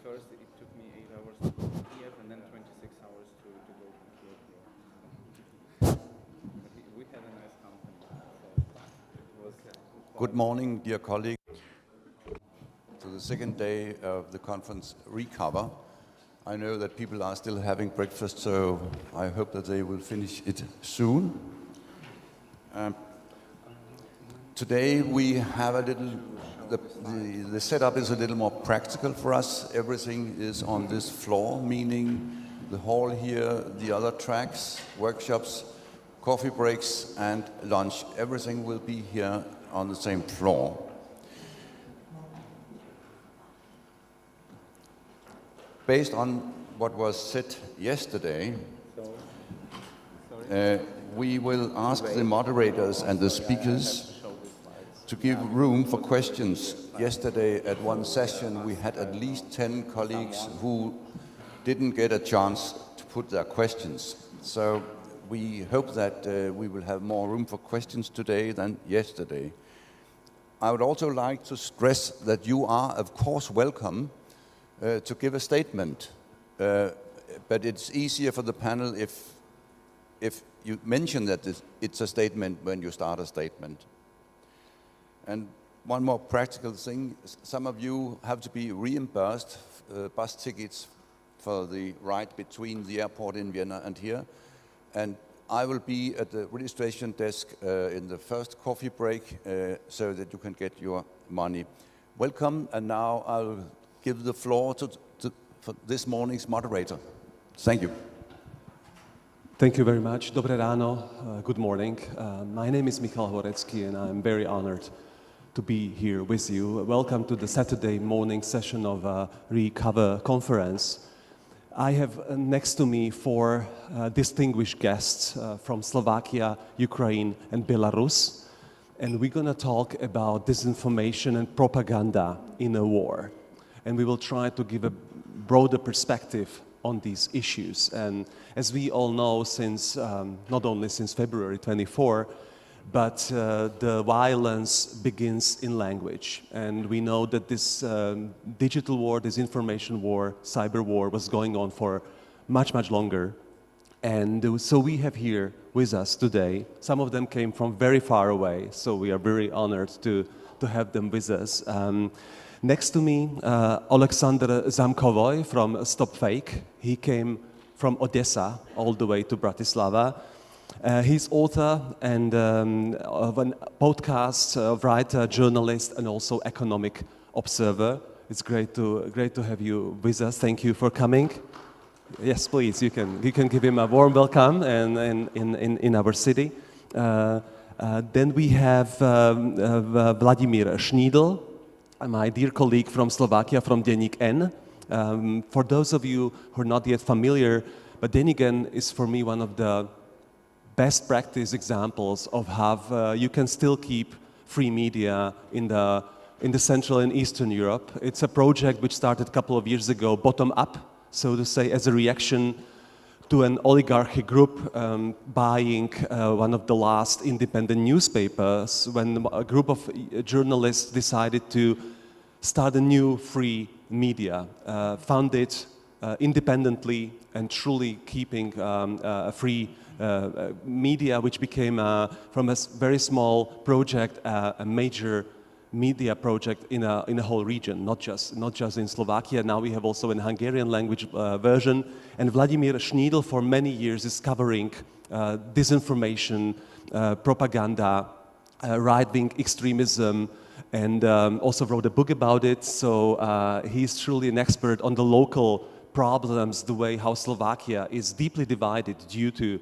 first it took me 8 hours to go to Kiev and then 26 hours to go from Kiev here. But we had a nice company. So it was Good morning, dear colleagues, to the second day of the conference Recover. I know that people are still having breakfast, so I hope that they will finish it soon. Today we have a little, the setup is a little more practical for us. Everything is on this floor, meaning the hall here, the other tracks, workshops, coffee breaks and lunch. Everything will be here on the same floor. Based on what was said yesterday, we will ask the moderators and the speakers to give room for questions. Yesterday at one session we had at least 10 colleagues who didn't get a chance to put their questions. So we hope that we will have more room for questions today than yesterday. I would also like to stress that you are of course welcome to give a statement, but it's easier for the panel if you mention that it's a statement when you start a statement. And one more practical thing, some of you have to be reimbursed bus tickets for the ride between the airport in Vienna and here. And I will be at the registration desk in the first coffee break so that you can get your money. Welcome, and now I'll give the floor for this morning's moderator. Thank you. Thank you very much. Dobré ráno, good morning. My name is Michal Horecký and I'm very honored to be here with you. Welcome to the Saturday morning session of Recover conference. I have next to me four distinguished guests from Slovakia, Ukraine and Belarus. And we're going to talk about disinformation and propaganda in a war. And we will try to give a broader perspective on these issues. And as we all know, since not only since February 24, but the violence begins in language. And we know that this digital war, this information war, cyber war was going on for much, much longer. And so we have here with us today, some of them came from very far away, so we are very honored to have them with us. Next to me, Alexander Zamkovoy from Stop Fake. He came from Odessa all the way to Bratislava. He's author and of a podcast, writer, journalist, and also economic observer. It's great to have you with us. Thank you for coming. Yes, please. You can give him a warm welcome in our city. Then we have Vladimír Šnídl, my dear colleague from Slovakia, from Deník N. For those of you who are not yet familiar, but Deník N is for me one of the best practice examples of how you can still keep free media in the Central and Eastern Europe. It's a project which started a couple of years ago, bottom up, so to say, as a reaction to an oligarchy group buying one of the last independent newspapers when a group of journalists decided to start a new free media, founded independently and truly keeping a free media, which became from a very small project a major media project in a whole region, not just in Slovakia. Now we have also an Hungarian language version. And Vladimír Šnídl for many years is covering disinformation, propaganda, right-wing extremism, and also wrote a book about it. So he's truly an expert on the local problems, the way how Slovakia is deeply divided due to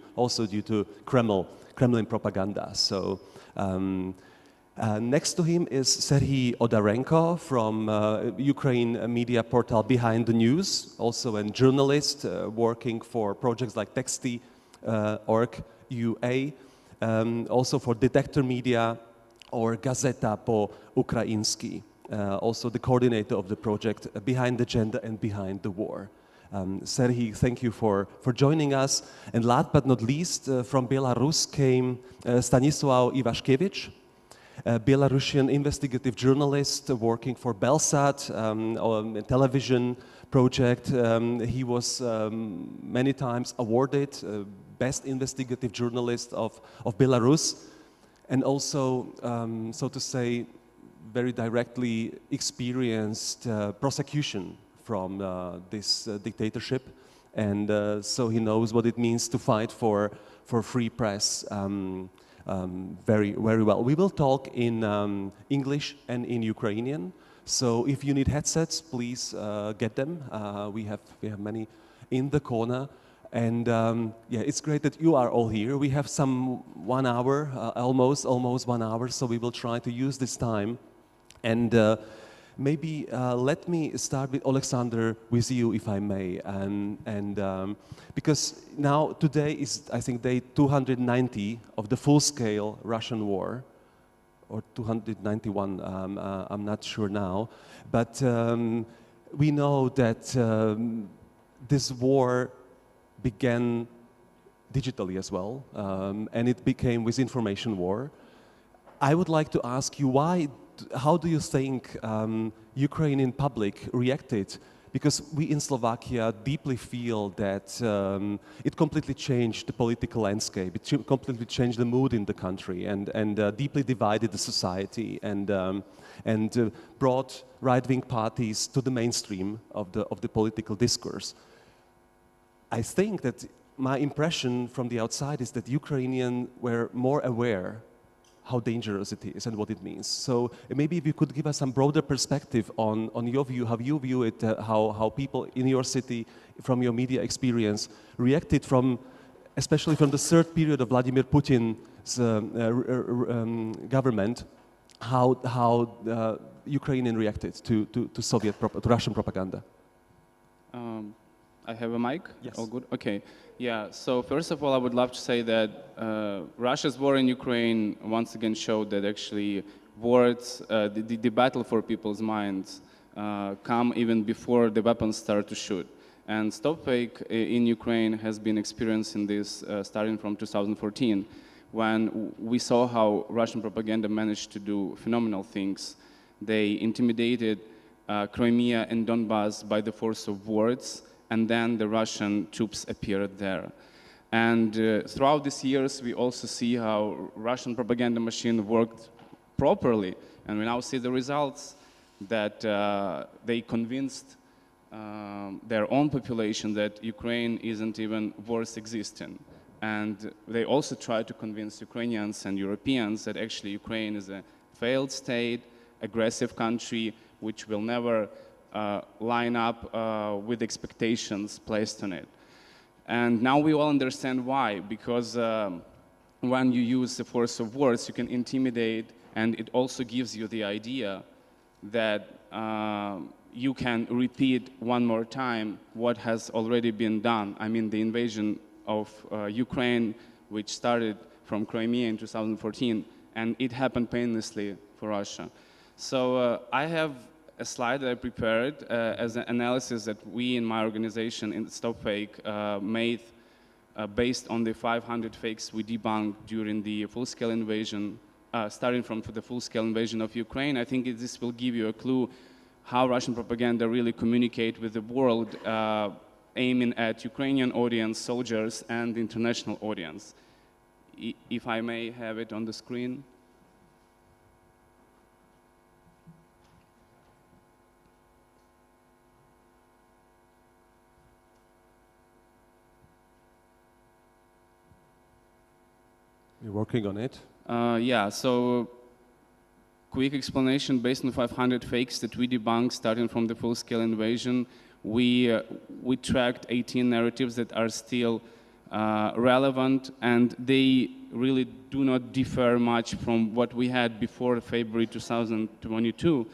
Kremlin propaganda. So next to him is Serhii Odarenko from Ukraine media portal Behind the News, also a journalist working for projects like Texty.org, UA, also for Detektor Media or Gazeta po Ukrainsky, also the coordinator of the project Behind the Gender and Behind the War. Serhii, thank you for joining us. And last but not least, from Belarus came Stanislav Ivashkevich. a Belarusian investigative journalist working for Belsat, a television project. He was many times awarded Best Investigative Journalist of Belarus, and also, so to say, very directly experienced prosecution from this dictatorship, and so he knows what it means to fight for free press very, very well. We will talk in English and in Ukrainian, so if you need headsets, please get them. We have many in the corner. And yeah, it's great that you are all here. We have some 1 hour, almost 1 hour, so we will try to use this time. And maybe let me start with Alexander, with you, if I may. Because now, today is, I think, day 290 of the full-scale Russian war, or 291, I'm not sure now. But we know that this war began digitally as well, and it became with information war. I would like to ask you how do you think Ukrainian public reacted? Because we in Slovakia deeply feel that it completely changed the political landscape, it completely changed the mood in the country, and deeply divided the society, and brought right-wing parties to the mainstream of the political discourse. I think that my impression from the outside is that Ukrainians were more aware how dangerous it is and what it means. So maybe if you could give us some broader perspective on your view, how you view it, how people in your city, from your media experience, reacted especially from the third period of Vladimir Putin's government, how Ukrainian reacted to Russian propaganda. I have a mic? Yes. All good? Okay. Yeah, so first of all, I would love to say that Russia's war in Ukraine once again showed that actually words, the battle for people's minds come even before the weapons start to shoot. And StopFake in Ukraine has been experiencing this starting from 2014, when we saw how Russian propaganda managed to do phenomenal things. They intimidated Crimea and Donbass by the force of words, and then the Russian troops appeared there. And throughout these years, we also see how Russian propaganda machine worked properly, and we now see the results that they convinced their own population that Ukraine isn't even worth existing. And they also tried to convince Ukrainians and Europeans that actually Ukraine is a failed state, aggressive country, which will never line up with expectations placed on it. And now we all understand why, because when you use the force of words, you can intimidate, and it also gives you the idea that you can repeat one more time what has already been done. I mean, the invasion of Ukraine, which started from Crimea in 2014, and it happened painlessly for Russia. So I have a slide that I prepared as an analysis that we in my organization in StopFake made based on the 500 fakes we debunked during the full-scale invasion, starting from the full-scale invasion of Ukraine. I think this will give you a clue how Russian propaganda really communicate with the world, aiming at Ukrainian audience, soldiers, and international audience. If I may have it on the screen. You're working on it? Yeah, so quick explanation based on 500 fakes that we debunked starting from the full-scale invasion. We tracked 18 narratives that are still relevant, and they really do not differ much from what we had before February 2022.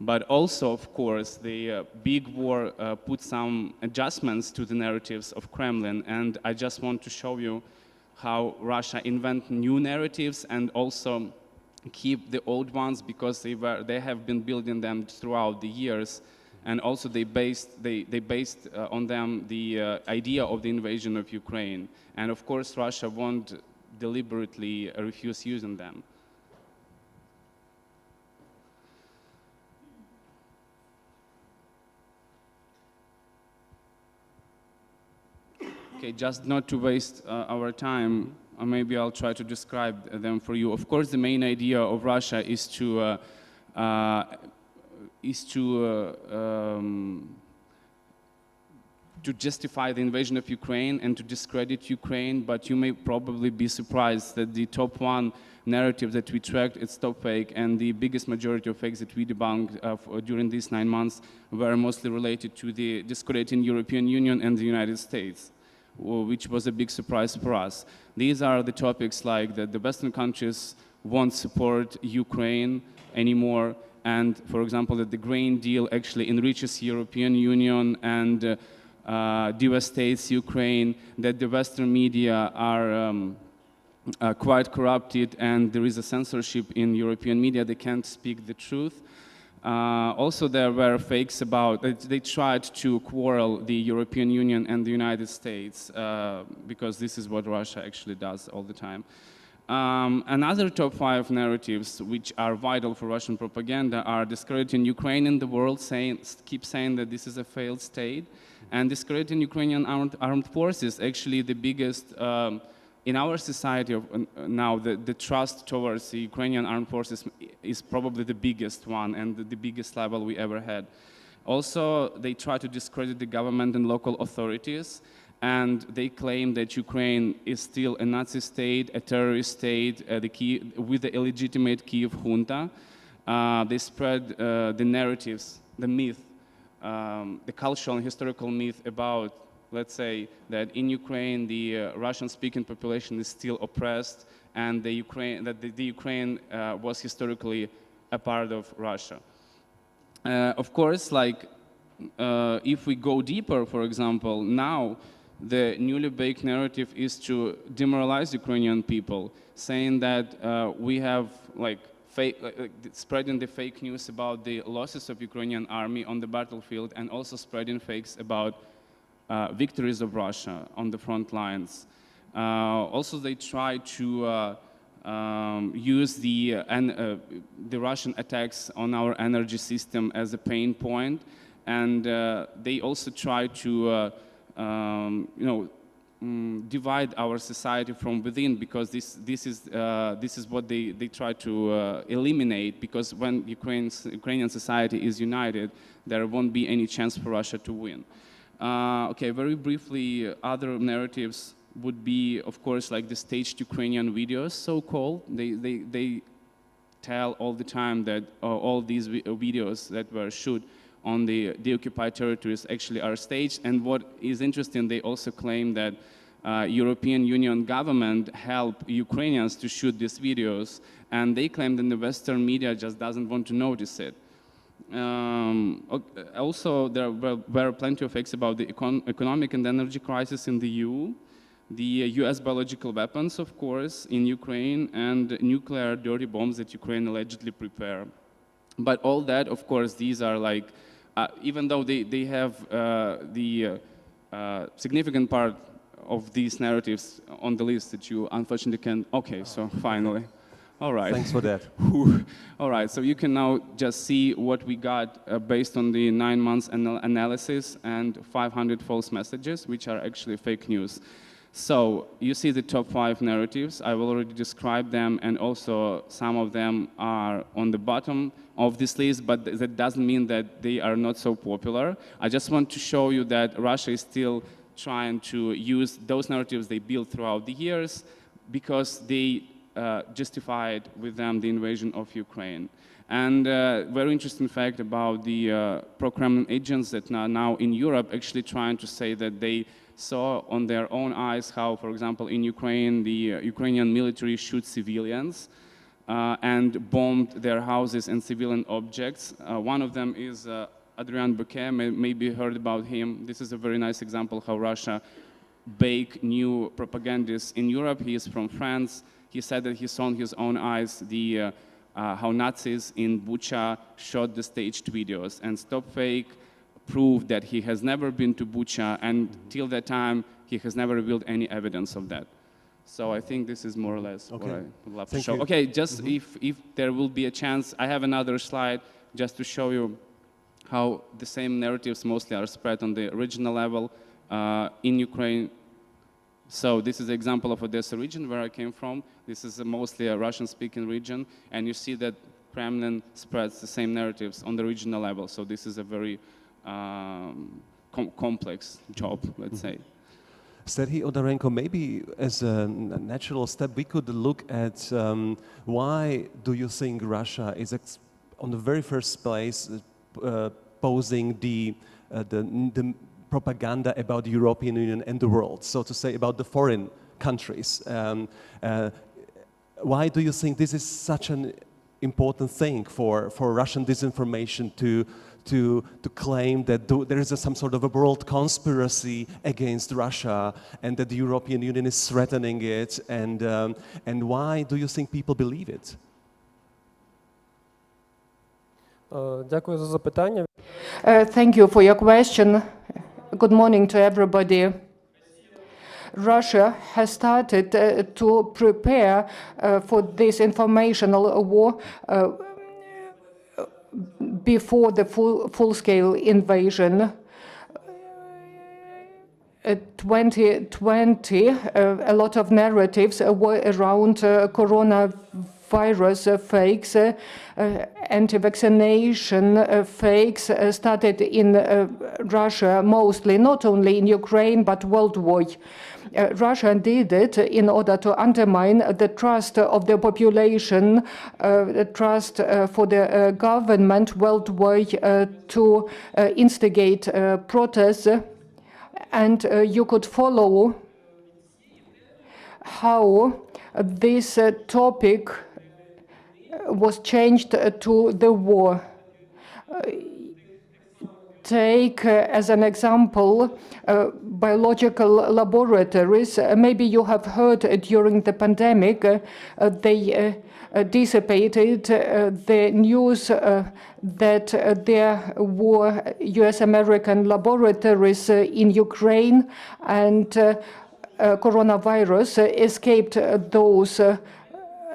But also, of course, the big war put some adjustments to the narratives of Kremlin, and I just want to show you how Russia invent new narratives and also keep the old ones, because they have been building them throughout the years, and also they based on them the idea of the invasion of Ukraine. And of course, Russia won't deliberately refuse using them. Okay, just not to waste our time, maybe I'll try to describe them for you. Of course, the main idea of Russia is to justify the invasion of Ukraine and to discredit Ukraine, but you may probably be surprised that the top one narrative that we tracked is top fake, and the biggest majority of fakes that we debunked during these 9 months were mostly related to the discrediting European Union and the United States, which was a big surprise for us. These are the topics like that the Western countries won't support Ukraine anymore, and for example that the grain deal actually enriches European Union and devastates Ukraine, that the Western media are quite corrupted and there is a censorship in European media, they can't speak the truth. Also there were fakes about, they tried to quarrel the European Union and the United States because this is what Russia actually does all the time. Another top 5 narratives which are vital for Russian propaganda are discrediting Ukraine in the world, keep saying that this is a failed state, and discrediting Ukrainian armed forces, actually the biggest, in our society now, the trust towards the Ukrainian armed forces is probably the biggest one and the biggest level we ever had. Also, they try to discredit the government and local authorities, and they claim that Ukraine is still a Nazi state, a terrorist state, with the illegitimate Kiev junta. They spread the narratives, the myth, the cultural and historical myth about, let's say, that in Ukraine the Russian-speaking population is still oppressed, and the Ukraine was historically a part of Russia. Of course, like if we go deeper, for example, now the newly baked narrative is to demoralize Ukrainian people, saying that we have spreading the fake news about the losses of Ukrainian army on the battlefield, and also spreading fakes about victories of Russia on the front lines. Also, they try to use the Russian attacks on our energy system as a pain point, and they also try to divide our society from within, because this is what they try to eliminate, because when Ukrainian society is united, there won't be any chance for Russia to win. Okay, very briefly, other narratives would be, of course, like the staged Ukrainian videos, so-called. They tell all the time that all these videos that were shot on the occupied territories actually are staged. And what is interesting, they also claim that European Union government helped Ukrainians to shoot these videos, and they claim that the Western media just doesn't want to notice it. Also, there were plenty of facts about the economic and energy crisis in the EU, the US biological weapons, of course, in Ukraine, and nuclear dirty bombs that Ukraine allegedly prepare. But all that, of course, these are like, even though they have the significant part of these narratives on the list that you unfortunately can, okay, so finally. All right. Thanks for that. All right, so you can now just see what we got based on the 9 months analysis and 500 false messages, which are actually fake news. So you see the top 5 narratives. I've already described them, and also some of them are on the bottom of this list, but that doesn't mean that they are not so popular. I just want to show you that Russia is still trying to use those narratives they built throughout the years, because they justified with them the invasion of Ukraine. And very interesting fact about the pro-Kremlin agents that are now in Europe actually trying to say that they saw on their own eyes how, for example, in Ukraine, the Ukrainian military shoots civilians and bombed their houses and civilian objects. One of them is Adrian Bouquet, maybe heard about him. This is a very nice example how Russia bake new propagandists in Europe. He is from France. He said that he saw in his own eyes how Nazis in Bucha shot the staged videos, and StopFake proved that he has never been to Bucha, and till that time he has never revealed any evidence of that. So I think this is more or less what I would love to show. You. Okay, just if there will be a chance, I have another slide just to show you how the same narratives mostly are spread on the regional level in Ukraine, So this is an example of Odessa region where I came from. This is mostly a Russian-speaking region, and you see that Kremlin spreads the same narratives on the regional level. So this is a very complex job, let's say. Serhiy Odarenko, maybe as a natural step, we could look at why do you think Russia is on the very first place posing the propaganda about the European Union and the world, so to say, about the foreign countries. Why do you think this is such an important thing for Russian disinformation to claim that there is some sort of a world conspiracy against Russia and that the European Union is threatening it, and why do you think people believe it? Дякую за запитання. Thank you for your question. Good morning to everybody. Russia has started to prepare for this informational war before the full-scale invasion. 2020, a lot of narratives were around coronavirus fakes, anti-vaccination fakes started in Russia mostly, not only in Ukraine but worldwide. Russia did it in order to undermine the trust of the population, the trust for the government worldwide to instigate protests. And you could follow how this topic was changed to the war. Take as an example biological laboratories. Maybe you have heard during the pandemic they dissipated the news that there were US-American laboratories in Ukraine, and coronavirus escaped those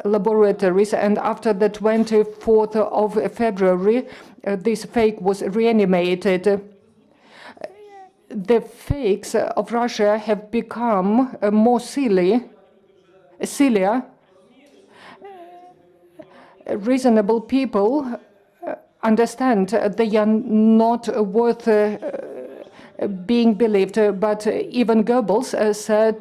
laboratories, and after the 24th of February, this fake was reanimated. The fakes of Russia have become more sillier. Reasonable people understand they are not worth being believed, but even Goebbels said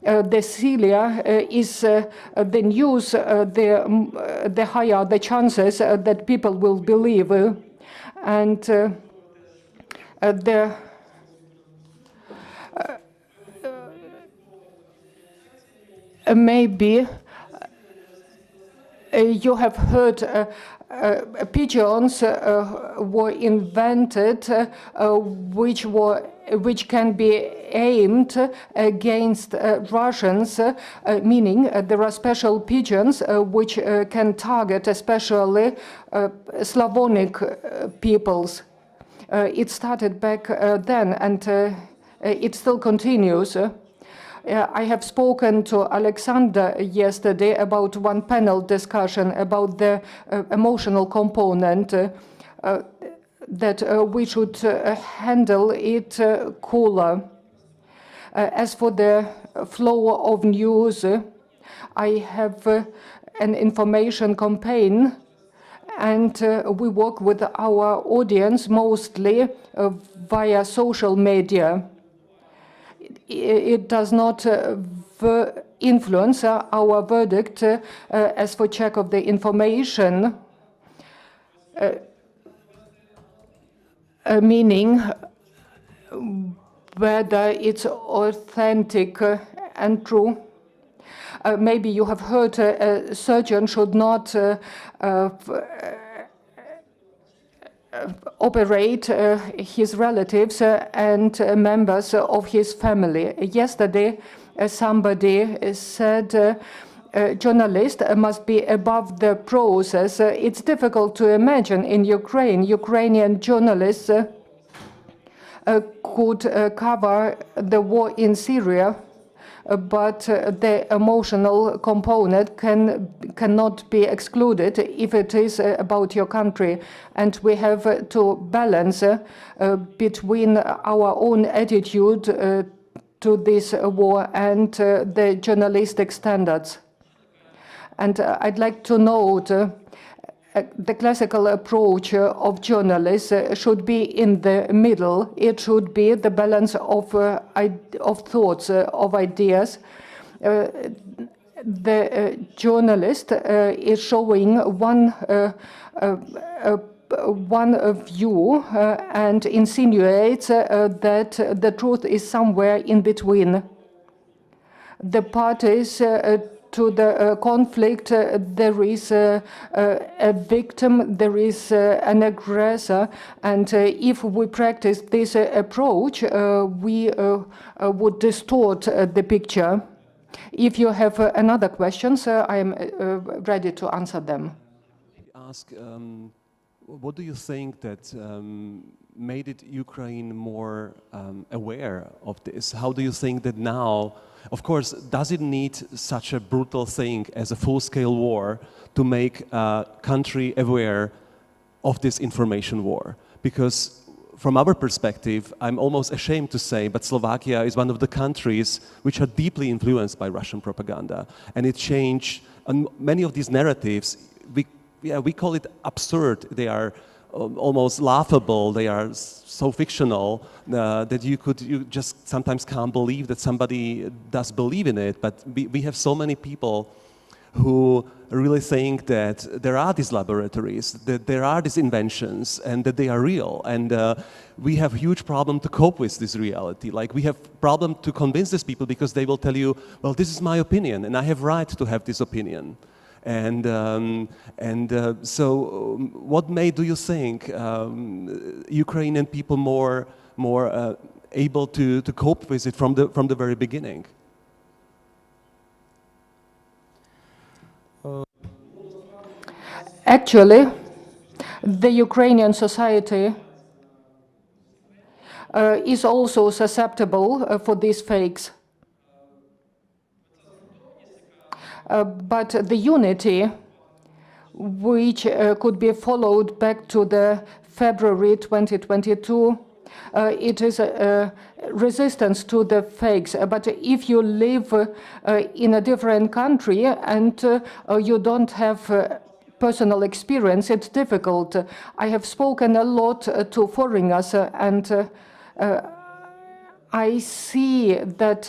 the sillier is the news, the higher the chances that people will believe. And maybe you have heard pigeons were invented which can be aimed against Russians, meaning there are special pigeons which can target especially Slavonic peoples. It started back then, and it still continues. I have spoken to Alexander yesterday about one panel discussion about the emotional component, that we should handle it cooler. As for the flow of news, I have an information campaign, and we work with our audience mostly via social media. It does not influence our verdict as for check of the information, meaning whether it's authentic and true. Maybe you have heard a surgeon should not operate his relatives and members of his family. Yesterday, somebody said journalists must be above the process. It's difficult to imagine in Ukraine. Ukrainian journalists could cover the war in Syria, but the emotional component cannot be excluded if it is about your country. And we have to balance between our own attitude to this war and the journalistic standards. And I'd like to note the classical approach of journalists should be in the middle. It should be the balance of thoughts, of ideas. The journalist is showing one view and insinuates that the truth is somewhere in between. The parties to the conflict, there is a victim, there is an aggressor, and if we practice this approach, we would distort the picture. If you have another questions, I am ready to answer them. Ask, what do you think that made it Ukraine more aware of this? How do you think that now, of course, does it need such a brutal thing as a full-scale war to make a country aware of this information war? Because from our perspective, I'm almost ashamed to say, but Slovakia is one of the countries which are deeply influenced by Russian propaganda. And it changed, and many of these narratives, we call it absurd. They are almost laughable. They are so fictional that you just sometimes can't believe that somebody does believe in it. But we have so many people who really think that there are these laboratories, that there are these inventions, and that they are real. And we have a huge problem to cope with this reality. Like, we have problem to convince these people because they will tell you, well, this is my opinion, and I have right to have this opinion. So what do you think, Ukrainian people more able to cope with it from the very beginning? Actually, the Ukrainian society is also susceptible for these fakes. But the unity, which could be followed back to the February 2022, it is a resistance to the fakes. But if you live in a different country and you don't have personal experience, it's difficult. I have spoken a lot to foreigners, and I see that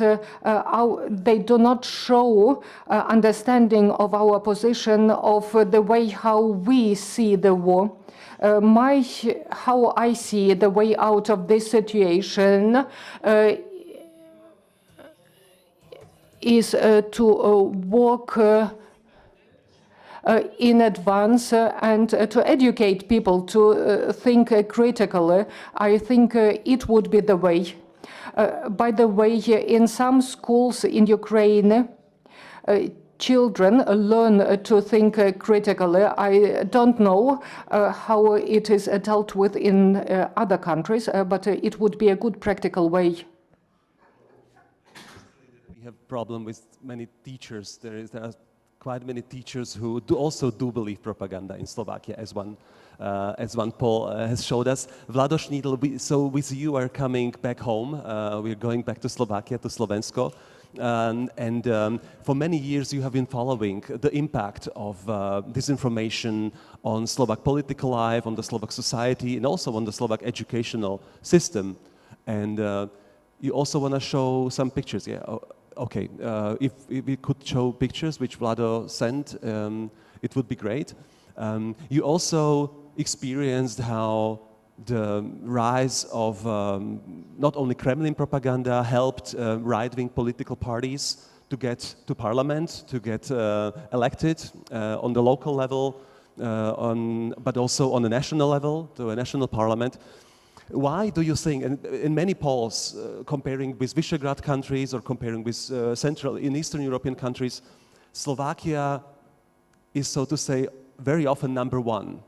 they do not show understanding of our position, of the way how we see the war. How I see the way out of this situation is to work in advance and to educate people to think critically. I think it would be the way. By the way, in some schools in Ukraine, children learn to think critically. I don't know how it is dealt with in other countries, but it would be a good practical way. We have a problem with many teachers. There are quite many teachers who also do believe propaganda in Slovakia, as one poll has showed us. Vlado Šnídl, so with you are coming back home. We're going back to Slovakia, to Slovensko. For many years you have been following the impact of disinformation on Slovak political life, on the Slovak society, and also on the Slovak educational system. And you also want to show some pictures, yeah? Okay, if we could show pictures which Vlado sent, it would be great. You also experienced how the rise of not only Kremlin propaganda helped right-wing political parties to get to parliament, to get elected on the local level, but also on the national level, to a national parliament. Why do you think, and in many polls, comparing with Visegrad countries or comparing with Central and Eastern European countries, Slovakia is, so to say, very often number one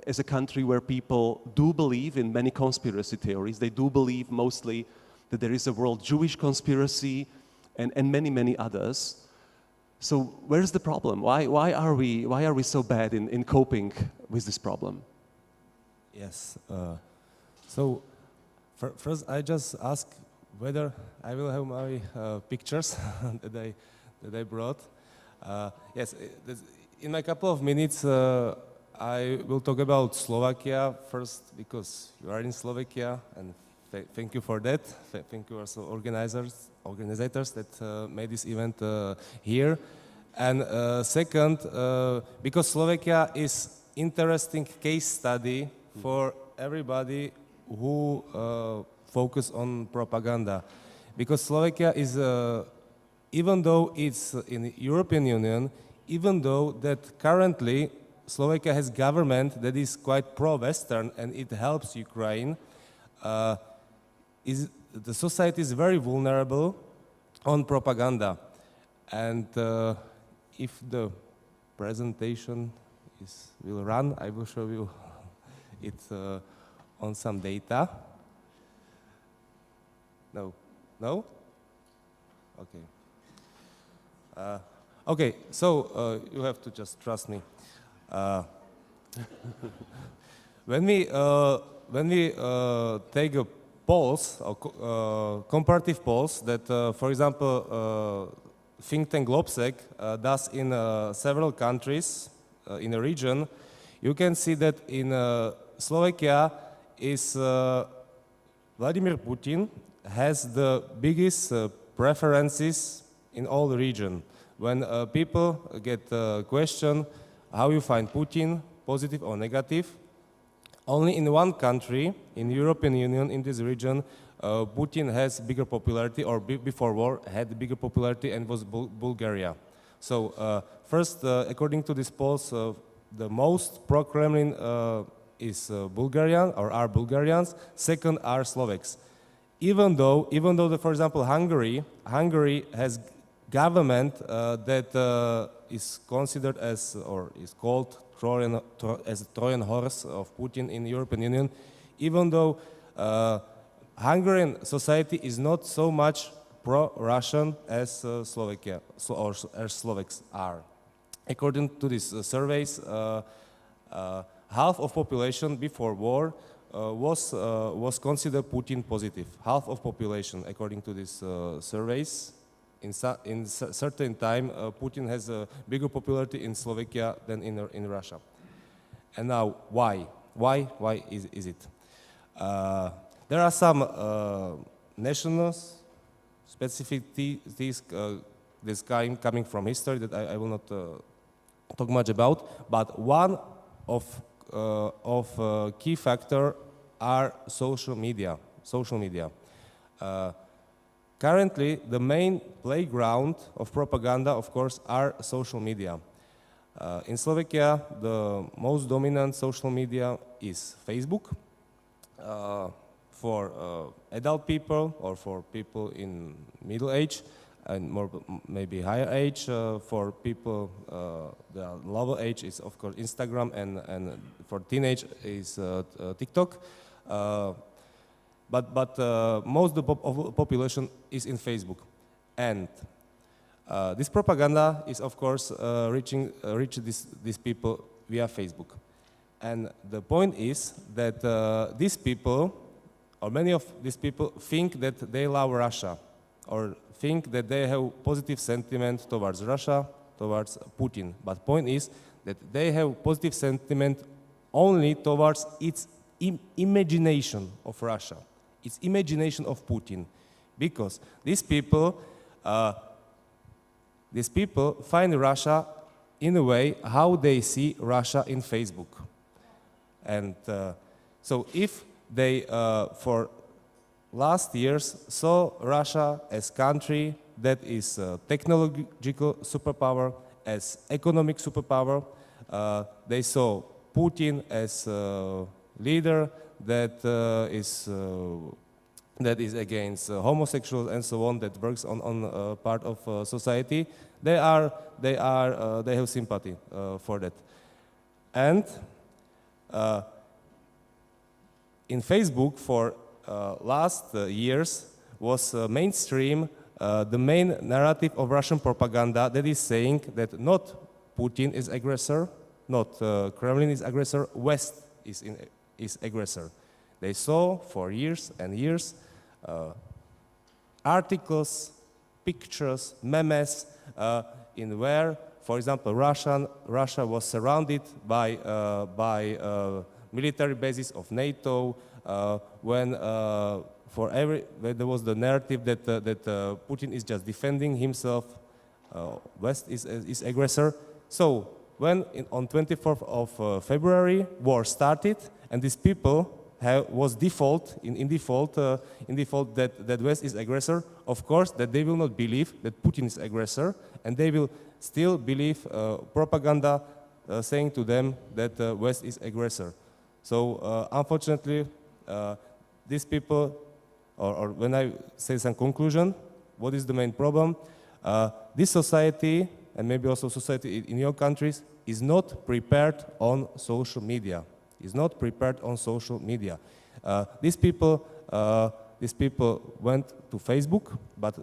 as a country where people do believe in many conspiracy theories. They do believe mostly that there is a world Jewish conspiracy and many, many others. So where's the problem? Why are we so bad in coping with this problem? Yes. So first, I just ask whether I will have my pictures that I brought. Yes, in a couple of minutes, I will talk about Slovakia first because you are in Slovakia, and thank you for that. Thank you also organizers that made this event here. And second, because Slovakia is interesting case study for everybody who focus on propaganda. Because Slovakia is, even though it's in the European Union, even though that currently Slovakia has government that is quite pro-Western and it helps Ukraine, the society is very vulnerable on propaganda. And if the presentation will run, I will show you it on some data. No? No? Okay. Okay, so you have to just trust me. When we take a polls, or comparative polls that, for example, think tank Globsec does in several countries in a region, you can see that in Slovakia is Vladimir Putin has the biggest preferences in all the region. When people get a question, how you find Putin, positive or negative, only in one country, in the European Union, in this region, Putin has bigger popularity, or before war had bigger popularity, and was Bulgaria. So first, according to these polls, the most pro-Kremlin is Bulgarian, or are Bulgarians. Second are Slovaks. Even though, for example, Hungary has government that is considered as, or is called as a Trojan horse of Putin in the European Union, even though Hungarian society is not so much pro-Russian as Slovakia, or as Slovaks are. According to these surveys, half of population before war was considered Putin positive. Half of population, according to these surveys. In certain time, Putin has a bigger popularity in Slovakia than in Russia. And now, why? Why is it? There are some national specificities this kind coming from history that I will not talk much about, but one of key factor are social media. Currently, the main playground of propaganda, of course, are social media. In Slovakia, the most dominant social media is Facebook for adult people or for people in middle age and more maybe higher age. For people the lower age is of course Instagram, and for teenage is TikTok. But most of the population is in Facebook, and this propaganda is of course reach these people via Facebook. And the point is that these people, or many of these people, think that they love Russia, or think that they have positive sentiment towards Russia, towards Putin. But point is that they have positive sentiment only towards its imagination of Russia. It's imagination of Putin, because these people find Russia in a way how they see Russia in Facebook. And so if they, for last years, saw Russia as country that is a technological superpower, as economic superpower, they saw Putin as a leader that is against homosexuals and so on, that works on part of society. They have sympathy for that. And in Facebook for last years was mainstream the main narrative of Russian propaganda that is saying that not Putin is aggressor, not Kremlin is aggressor, West is aggressor. They saw for years and years articles, pictures, memes, in where, for example, Russia was surrounded by military bases of NATO, when there was the narrative that Putin is just defending himself, West is aggressor. So when on 24th of February war started, and these people was in default that West is aggressor, of course that they will not believe that Putin is aggressor, and they will still believe propaganda saying to them that West is aggressor. So unfortunately, these people, or when I say some conclusion, what is the main problem? This society, and maybe also society in your countries, is not prepared on social media. Is not prepared on social media. These people went to Facebook, but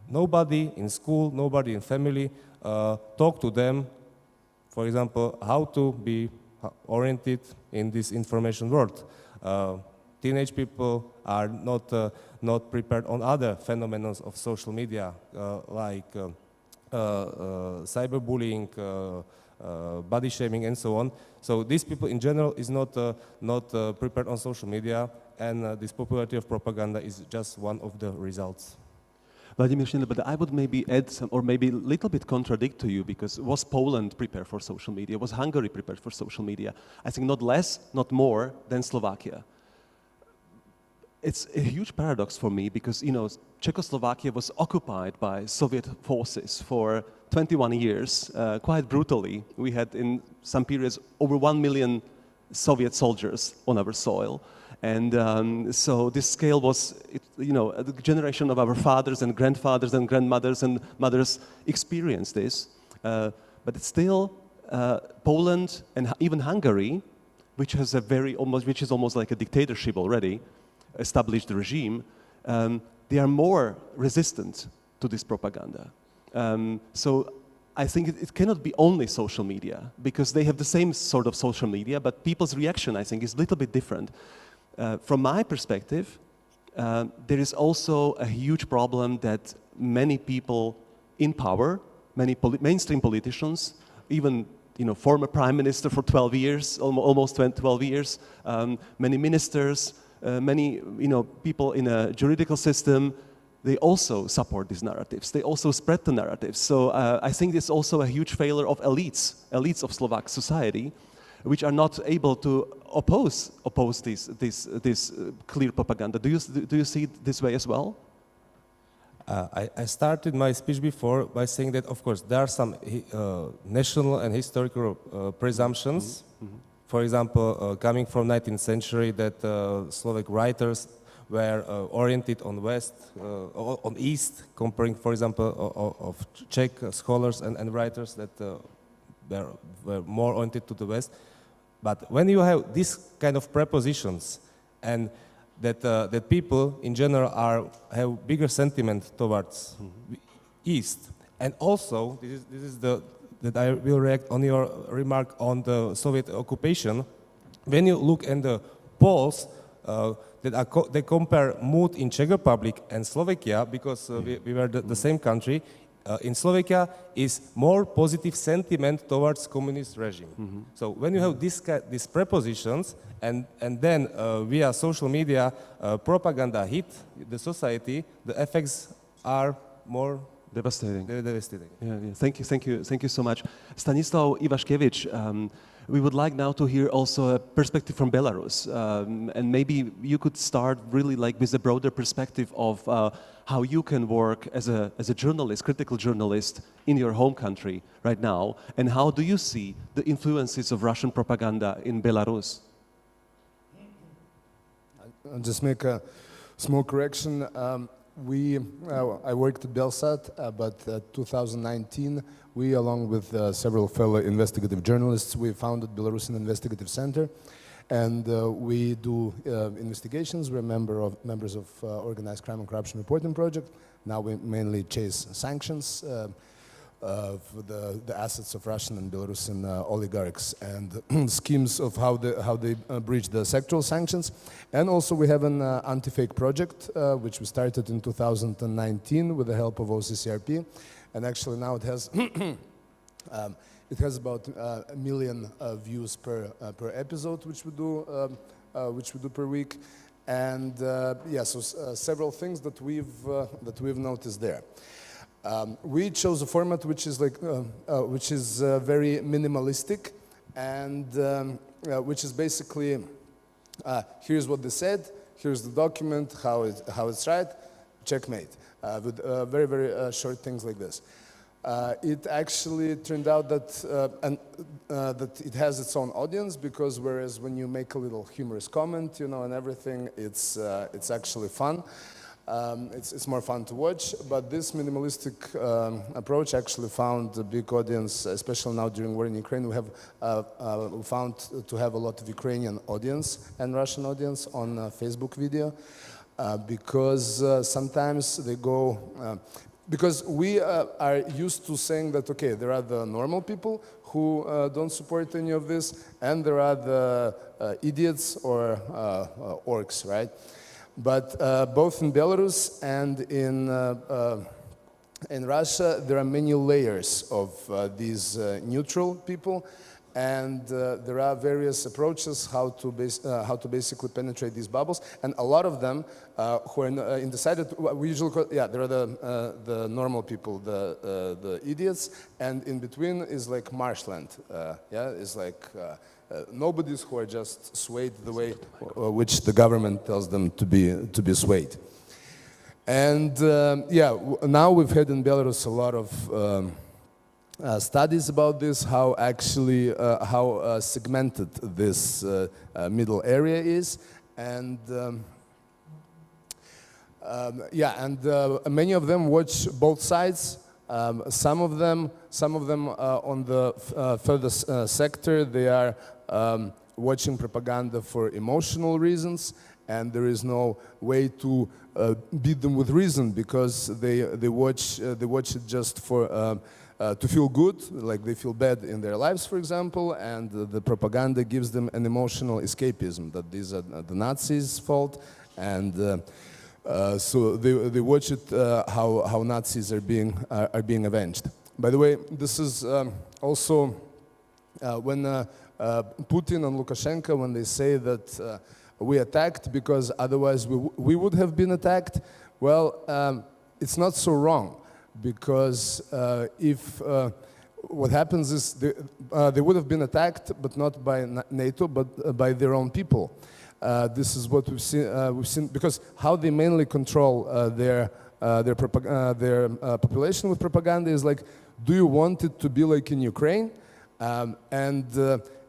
nobody in school, nobody in family talked to them, for example, how to be oriented in this information world. Teenage people are not prepared on other phenomena of social media, like cyberbullying, body shaming, and so on. So these people in general is not prepared on social media, and this popularity of propaganda is just one of the results. Vladimir Schindler, but I would maybe add some, or maybe a little bit contradict to you, because was Poland prepared for social media? Was Hungary prepared for social media? I think not less, not more than Slovakia. It's a huge paradox for me because, you know, Czechoslovakia was occupied by Soviet forces for 21 years, quite brutally. We had in some periods over 1 million Soviet soldiers on our soil. And so this scale was, you know, the generation of our fathers and grandfathers and grandmothers and mothers experienced this. But it's still Poland and even Hungary, which has which is almost like a dictatorship already, established regime, they are more resistant to this propaganda. So I think it cannot be only social media, because they have the same sort of social media, but people's reaction, I think, is a little bit different. From my perspective, there is also a huge problem that many people in power, many mainstream politicians, even former prime minister for 12 years, almost 12 years, many ministers, many people in a juridical system, they also support these narratives. They also spread the narratives. So I think it's also a huge failure of elites of Slovak society, which are not able to oppose this clear propaganda. Do you see it this way as well? I started my speech before by saying that, of course, there are some national and historical presumptions. Mm-hmm. For example, coming from 19th century, that Slovak writers were oriented on West, on East, comparing, for example, of Czech scholars and writers that were more oriented to the West. But when you have this kind of prepositions, and that people in general have bigger sentiment towards East, and also this is that I will react on your remark on the Soviet occupation. When you look at the polls they compare mood in Czech Republic and Slovakia, because we were the same country. In Slovakia is more positive sentiment towards communist regime. Mm-hmm. So when you have these prepositions, and then via social media propaganda hit the society, the effects are more devastating. Devastating. Yeah. Thank you so much, Stanislav Ivaškevič. We would like now to hear also a perspective from Belarus, and maybe you could start really like with a broader perspective of how you can work as a journalist, critical journalist in your home country right now, and how do you see the influences of Russian propaganda in Belarus? I'll just make a small correction. I worked at Belsat, but 2019, we, along with several fellow investigative journalists, we founded Belarusian Investigative Center, and we do investigations. We're members of Organized Crime and Corruption Reporting Project. Now we mainly chase sanctions. for the assets of Russian and Belarusian oligarchs and schemes of how they breach the sectoral sanctions. And also we have an anti-fake project, which we started in 2019 with the help of OCCRP. And actually now it has it has about 1 million views per episode, which we do per week. And yeah, so several things that we've noticed there. We chose a format which is very minimalistic, and which is basically here's what they said, here's the document, how it's right, checkmate, with very short things like this. It actually turned out that that it has its own audience, because whereas when you make a little humorous comment, you know, and everything, it's actually fun. It's more fun to watch, but this minimalistic approach actually found a big audience, especially now during war in Ukraine. We have found to have a lot of Ukrainian audience and Russian audience on Facebook video, because sometimes they go, because we are used to saying that, okay, there are the normal people who don't support any of this, and there are the idiots or orcs, right? But both in Belarus and in Russia, there are many layers of these neutral people, and there are various approaches how to basically penetrate these bubbles. And a lot of them who are undecided, we usually call, yeah, there are the normal people, the idiots, and in between is like marshland. Yeah, is like. Nobody's who are just swayed the way which the government tells them to be swayed. And yeah, now we've had in Belarus a lot of studies about this, how actually how segmented this middle area is, and yeah, and many of them watch both sides. Some of them on the further sector, they are watching propaganda for emotional reasons, and there is no way to beat them with reason, because they watch it just for to feel good, like they feel bad in their lives, for example, and the propaganda gives them an emotional escapism, that these are the Nazis' fault, and so they watch it how Nazis are being avenged. By the way, this is also when Putin and Lukashenko, when they say that we attacked because otherwise we would have been attacked, well, it's not so wrong, because if what happens is they would have been attacked, but not by NATO, but by their own people. This is what we've seen, because how they mainly control their population with propaganda is like, do you want it to be like in Ukraine? And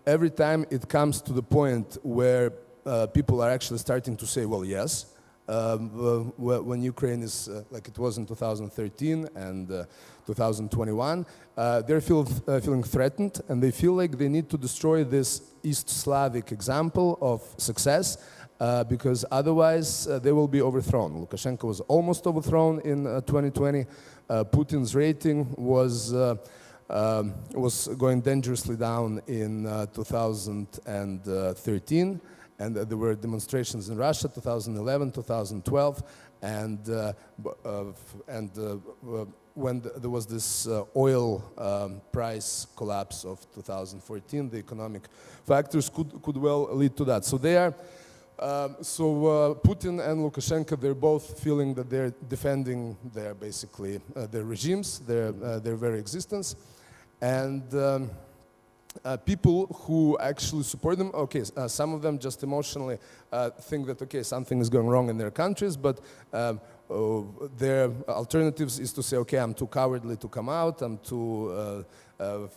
every time it comes to the point where people are actually starting to say, well, yes, when Ukraine is like it was in 2013 and 2021, they're feeling threatened, and they feel like they need to destroy this East Slavic example of success, because otherwise they will be overthrown. Lukashenko was almost overthrown in 2020. Putin's rating was going dangerously down in 2013, and there were demonstrations in Russia 2011, 2012, and when there was this oil price collapse of 2014, the economic factors could well lead to that. So they are, Putin and Lukashenko, they're both feeling that they're defending their basically their regimes, their very existence, and people who actually support them, okay, some of them just emotionally think that, okay, something is going wrong in their countries, but their alternatives is to say, okay, I'm too cowardly to come out, I'm too, so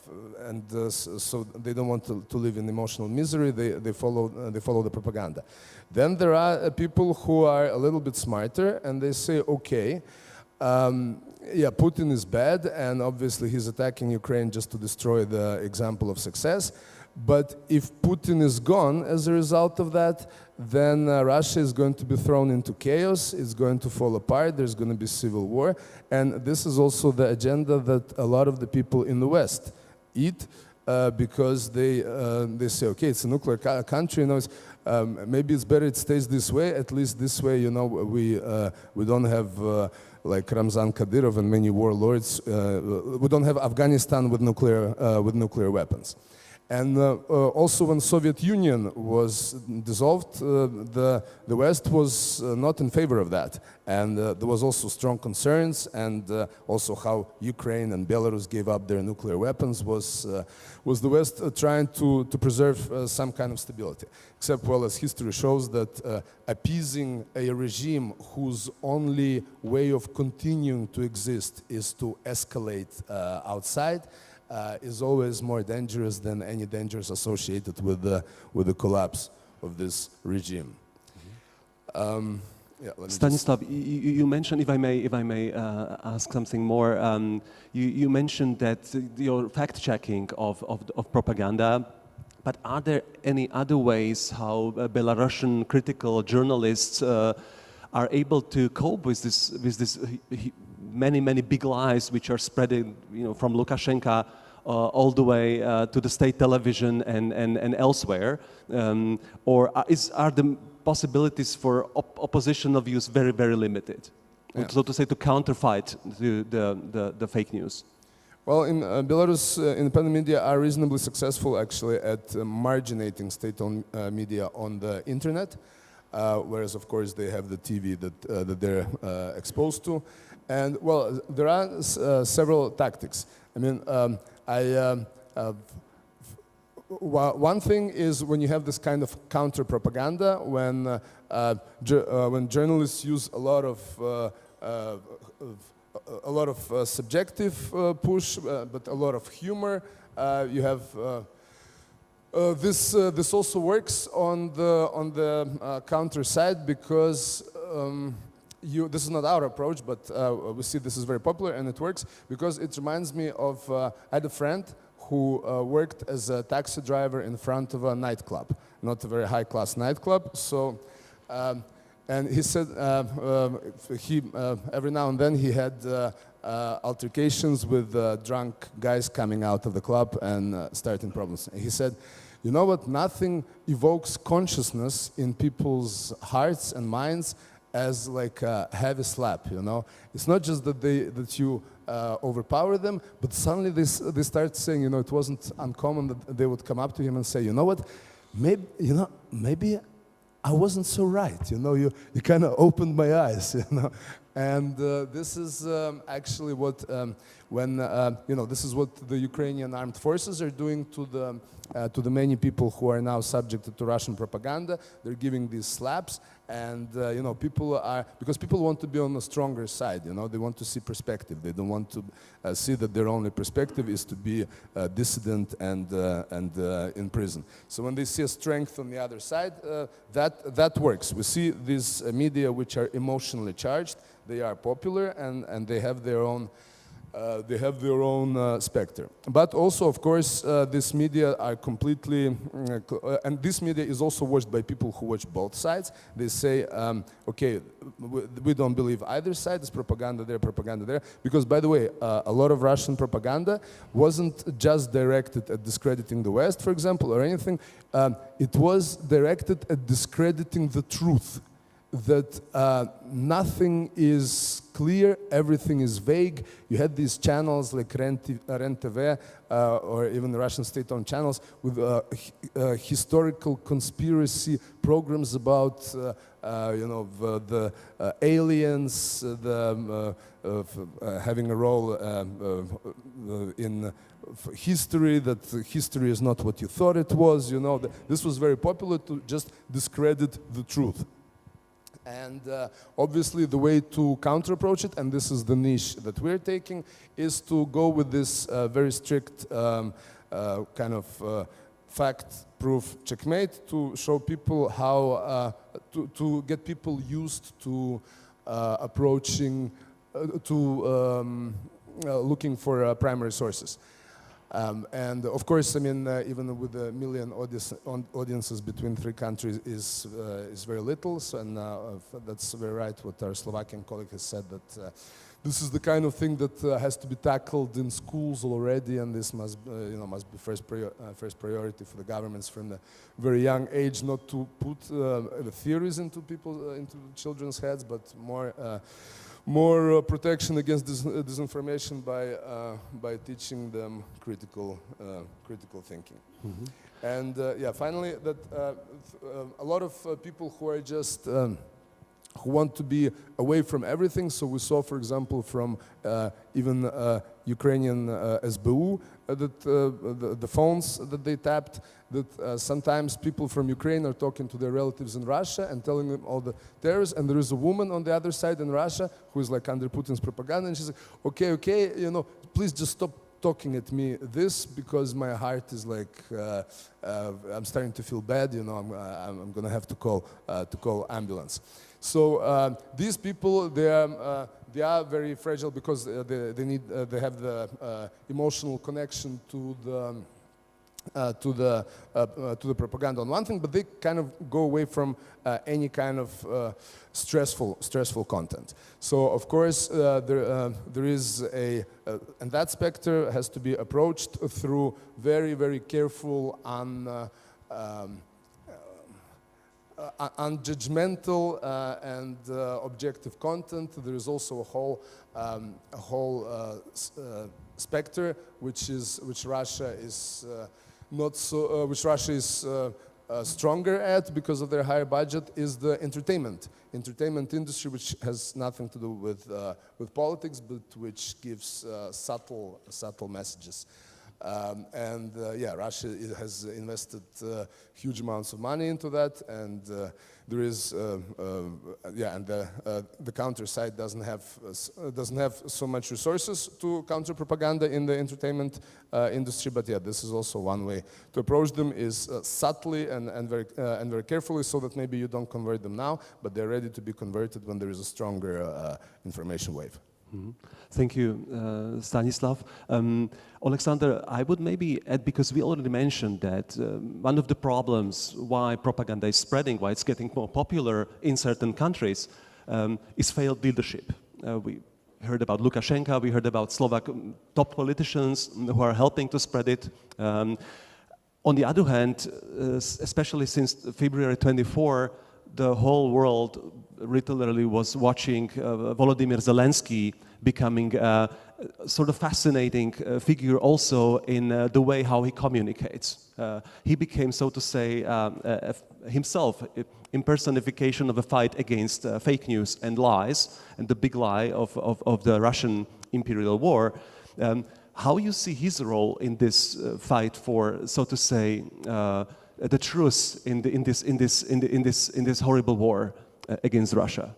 they don't want to live in emotional misery, they follow the propaganda. Then there are people who are a little bit smarter, and they say, okay, yeah, Putin is bad, and obviously he's attacking Ukraine just to destroy the example of success. But if Putin is gone as a result of that, then Russia is going to be thrown into chaos, it's going to fall apart, there's going to be civil war. And this is also the agenda that a lot of the people in the West eat, because they say, okay, it's a nuclear country, you know, maybe it's better it stays this way, at least this way, you know, we don't have like Ramzan Kadyrov and many warlords, we don't have Afghanistan with nuclear weapons. And also when Soviet Union was dissolved, the West was not in favor of that. And there was also strong concerns, and also how Ukraine and Belarus gave up their nuclear weapons was the West trying to preserve some kind of stability. Except, well, as history shows, that appeasing a regime whose only way of continuing to exist is to escalate outside, is always more dangerous than any dangers associated with the collapse of this regime. Yeah, Stanislav, you mentioned, if I may ask something more, you mentioned that your fact-checking of propaganda, but are there any other ways how Belarusian critical journalists are able to cope with this many big lies which are spreading, you know, from Lukashenko all the way to the state television and elsewhere, or are the possibilities for oppositional views very limited, yeah, so to say, to counterfight the fake news? Well, in Belarus, independent media are reasonably successful actually at marginating state-owned media on the internet, whereas of course they have the TV that they're exposed to. And well, there are several tactics. I mean, one thing is when you have this kind of counter-propaganda, when journalists use a lot of subjective push, but a lot of humor. You have this also works on the counter side, because this is not our approach, but we see this is very popular and it works, because it reminds me of I had a friend who worked as a taxi driver in front of a nightclub, not a very high-class nightclub. So, and he said every now and then he had altercations with drunk guys coming out of the club and starting problems. And he said, you know what, nothing evokes consciousness in people's hearts and minds as like a heavy slap, you know. It's not just that you overpower them, but suddenly they start saying, you know, it wasn't uncommon that they would come up to him and say, you know what, maybe I wasn't so right, you know, you kind of opened my eyes, you know. And this is actually what, you know, this is what the Ukrainian armed forces are doing to the many people who are now subjected to Russian propaganda. They're giving these slaps, and you know, because people want to be on the stronger side, you know, they want to see perspective. They don't want to see that their only perspective is to be dissident and in prison. So when they see a strength on the other side, that works. We see these media which are emotionally charged. They are popular, and they have their own specter. But also, of course, these media are completely, and this media is also watched by people who watch both sides. They say, okay, we don't believe either side, there's propaganda there. Because, by the way, a lot of Russian propaganda wasn't just directed at discrediting the West, for example, or anything. It was directed at discrediting the truth. That nothing is clear, everything is vague. You had these channels like REN-TV or even the Russian state-owned channels with historical conspiracy programs about you know, the aliens, having a role in history, that history is not what you thought it was. You know, this was very popular to just discredit the truth. And obviously the way to counter-approach it, and this is the niche that we're taking, is to go with this very strict kind of fact-proof checkmate to show people how, to get people used to approaching, looking for primary sources. And of course, I mean, even with a million audiences between three countries is very little. So, and that's very right what our Slovakian colleague has said, that this is the kind of thing that has to be tackled in schools already, and this must be first priority for the governments from a very young age, not to put the theories into children's heads, but more protection against disinformation by teaching them critical thinking. Mm-hmm. And yeah, finally, that a lot of people who are just who want to be away from everything. So we saw, for example, from even Ukrainian SBU that the phones that they tapped, that sometimes people from Ukraine are talking to their relatives in Russia and telling them all the terrors, and there is a woman on the other side in Russia who is like under Putin's propaganda, and she's like, okay, please just stop talking at me this, because my heart is like, I'm starting to feel bad, I'm gonna have to call ambulance. So these people, they are very fragile because they have the emotional connection to the propaganda on one thing, but they kind of go away from any kind of stressful content. So of course there is and that specter has to be approached through very, very careful unjudgmental and objective content. There is also a whole specter which Russia is stronger at because of their higher budget, is the entertainment industry, which has nothing to do with politics, but which gives subtle messages. Yeah, Russia has invested huge amounts of money into that, and there is and the counter side doesn't have so much resources to counter propaganda in the entertainment industry. But yeah, this is also one way to approach them, is subtly and very carefully, so that maybe you don't convert them now, but they're ready to be converted when there is a stronger information wave. Mm-hmm. Thank you, Stanislav. Alexander, I would maybe add, because we already mentioned that one of the problems why propaganda is spreading, why it's getting more popular in certain countries, is failed leadership. We heard about Lukashenko, we heard about Slovak top politicians who are helping to spread it. On the other hand, especially since February 24, the whole world literally was watching Volodymyr Zelensky becoming a sort of fascinating figure also in the way how he communicates. He became, so to say, himself impersonification of a fight against fake news and lies, and the big lie of the Russian imperial war. How you see his role in this fight for, so to say, the truth in this horrible war against Russia?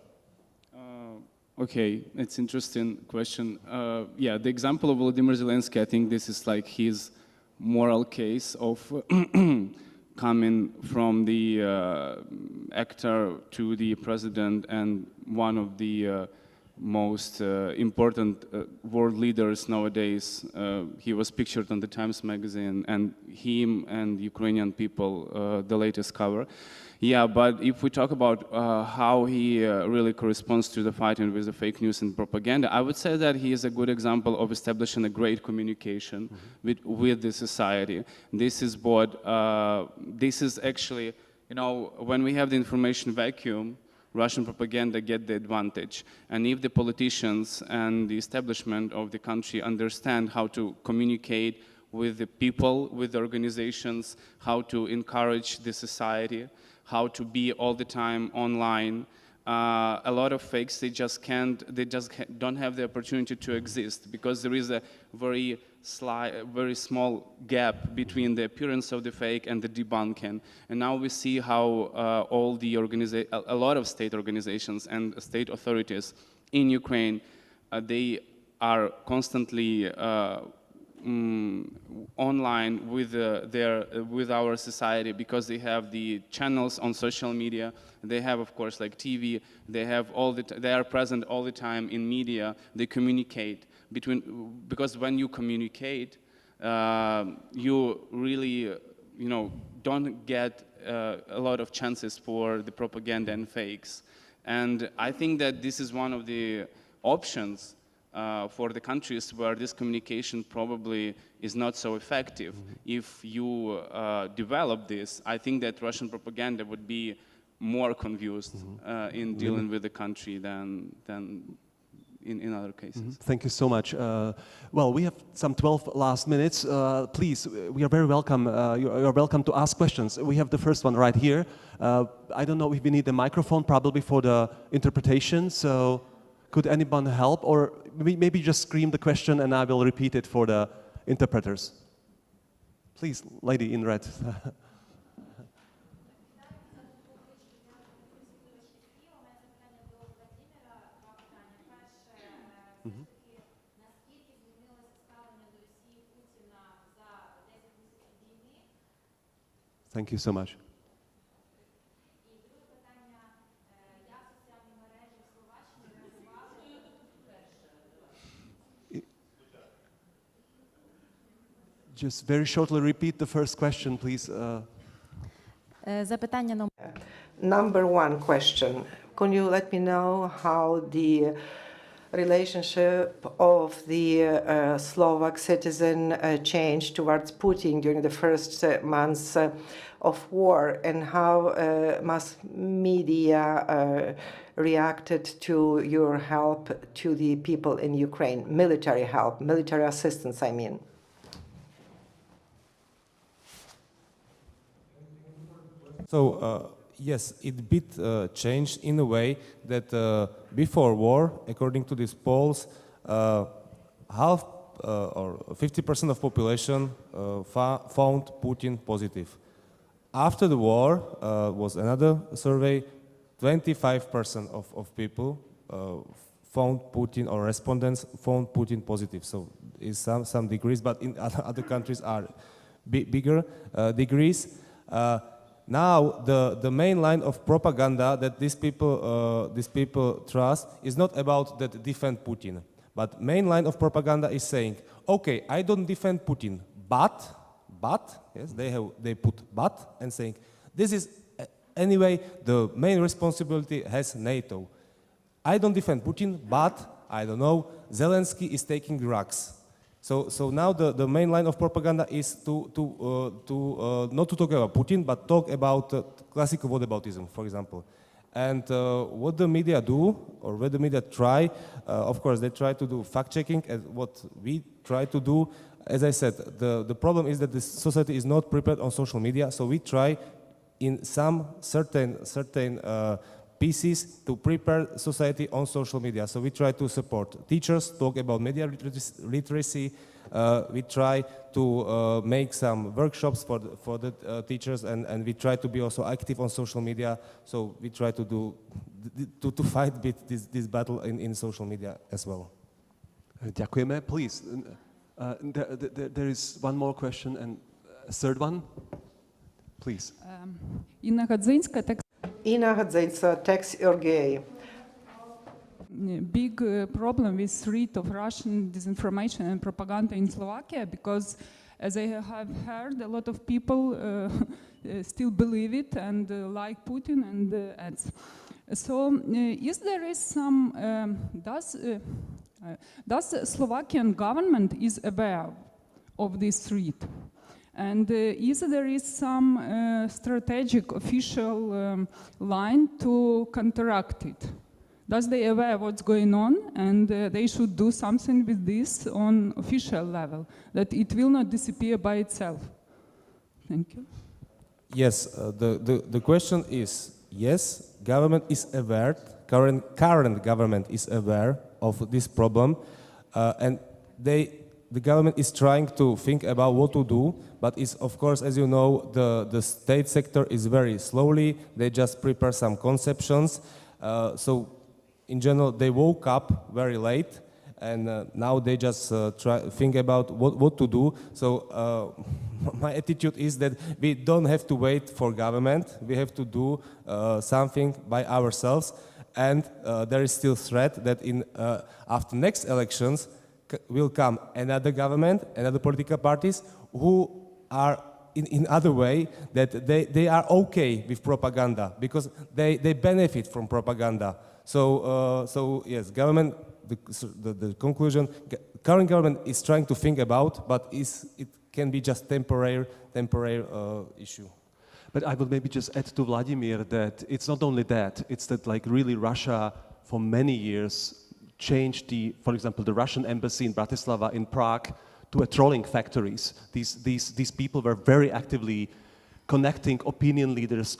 Okay, it's an interesting question. Yeah, the example of Volodymyr Zelensky, I think this is like his moral case of coming from the actor to the president and one of the most important world leaders nowadays. He was pictured on the Times magazine, and him and Ukrainian people, the latest cover. Yeah, but if we talk about how he really corresponds to the fighting with the fake news and propaganda, I would say that he is a good example of establishing a great communication with the society. This is what, this is actually, when we have the information vacuum, Russian propaganda get the advantage. And if the politicians and the establishment of the country understand how to communicate with the people, with the organizations, how to encourage the society, how to be all the time online, a lot of fakes, they just don't have the opportunity to exist, because there is a very small gap between the appearance of the fake and the debunking. And now we see how a lot of state organizations and state authorities in Ukraine, they are constantly online with our society, because they have the channels on social media. They have, of course, like TV. They have they are present all the time in media. They communicate because when you communicate, you really, don't get a lot of chances for the propaganda and fakes. And I think that this is one of the options for the countries where this communication probably is not so effective. If you develop this, I think that Russian propaganda would be more confused in dealing with the country than in other cases. Thank you so much. Well, we have some 12 last minutes. Please, we are very welcome. You are welcome to ask questions. We have the first one right here. I don't know if we need a microphone, probably for the interpretation. So, could anyone help, or maybe just scream the question, and I will repeat it for the interpreters. Please, lady in red. Thank you so much. Just very shortly repeat the first question, please. Запитання номер. Number one question. Can you let me know how the relationship of the Slovak citizen changed towards Putin during the first months of war, and how mass media reacted to your help to the people in Ukraine, military help, military assistance, I mean? So, yes, it bit changed in a way that before war, according to these polls, half or 50% of population found Putin positive. After the war was another survey, 25% of people found Putin, or respondents found Putin positive. So it's some degrees, but in other countries are bigger degrees. Now, the main line of propaganda that these people trust is not about that defend Putin, but main line of propaganda is saying, okay, I don't defend Putin, but yes, they put but and saying, this is anyway the main responsibility has NATO. I don't defend Putin, but I don't know, Zelensky is taking drugs. So now the main line of propaganda is to not to talk about Putin, but talk about classical whataboutism, for example. And what the media do, or what the media try, of course, they try to do fact-checking, and what we try to do, as I said, the problem is that the society is not prepared on social media, so we try in some certain pieces to prepare society on social media. So we try to support teachers, talk about media literacy. We try to make some workshops for the teachers, and we try to be also active on social media. So we try to fight this battle in social media as well. Ďakujeme. Please, there is one more question, and a third one. Please. Інна Гадзинська, Inna Hadzinska, Tex Urgei. Big problem with threat of Russian disinformation and propaganda in Slovakia, because as I have heard, a lot of people still believe it and like Putin and ads. So, is there is some does the Slovakian government is aware of this threat? And is there some strategic official line to counteract it? Does they aware what's going on, and they should do something with this on official level, that it will not disappear by itself? Thank you. Yes, the question is, yes, government is aware, current government is aware of this problem, and the government is trying to think about what to do, but it's, of course, as you know, the state sector is very slowly. They just prepare some conceptions. So, in general, they woke up very late, and now they just think about what to do. So, my attitude is that we don't have to wait for government. We have to do something by ourselves, and there is still threat that after next elections, will come another government, another political parties who are in other way that they are okay with propaganda because they benefit from propaganda. So yes, government, the conclusion, current government is trying to think about, but it can be just temporary issue. But I will maybe just add to Vladimir that it's not only that, it's that like really Russia for many years changed for example, the Russian embassy in Bratislava in Prague to a trolling factories. These people were very actively connecting opinion leaders,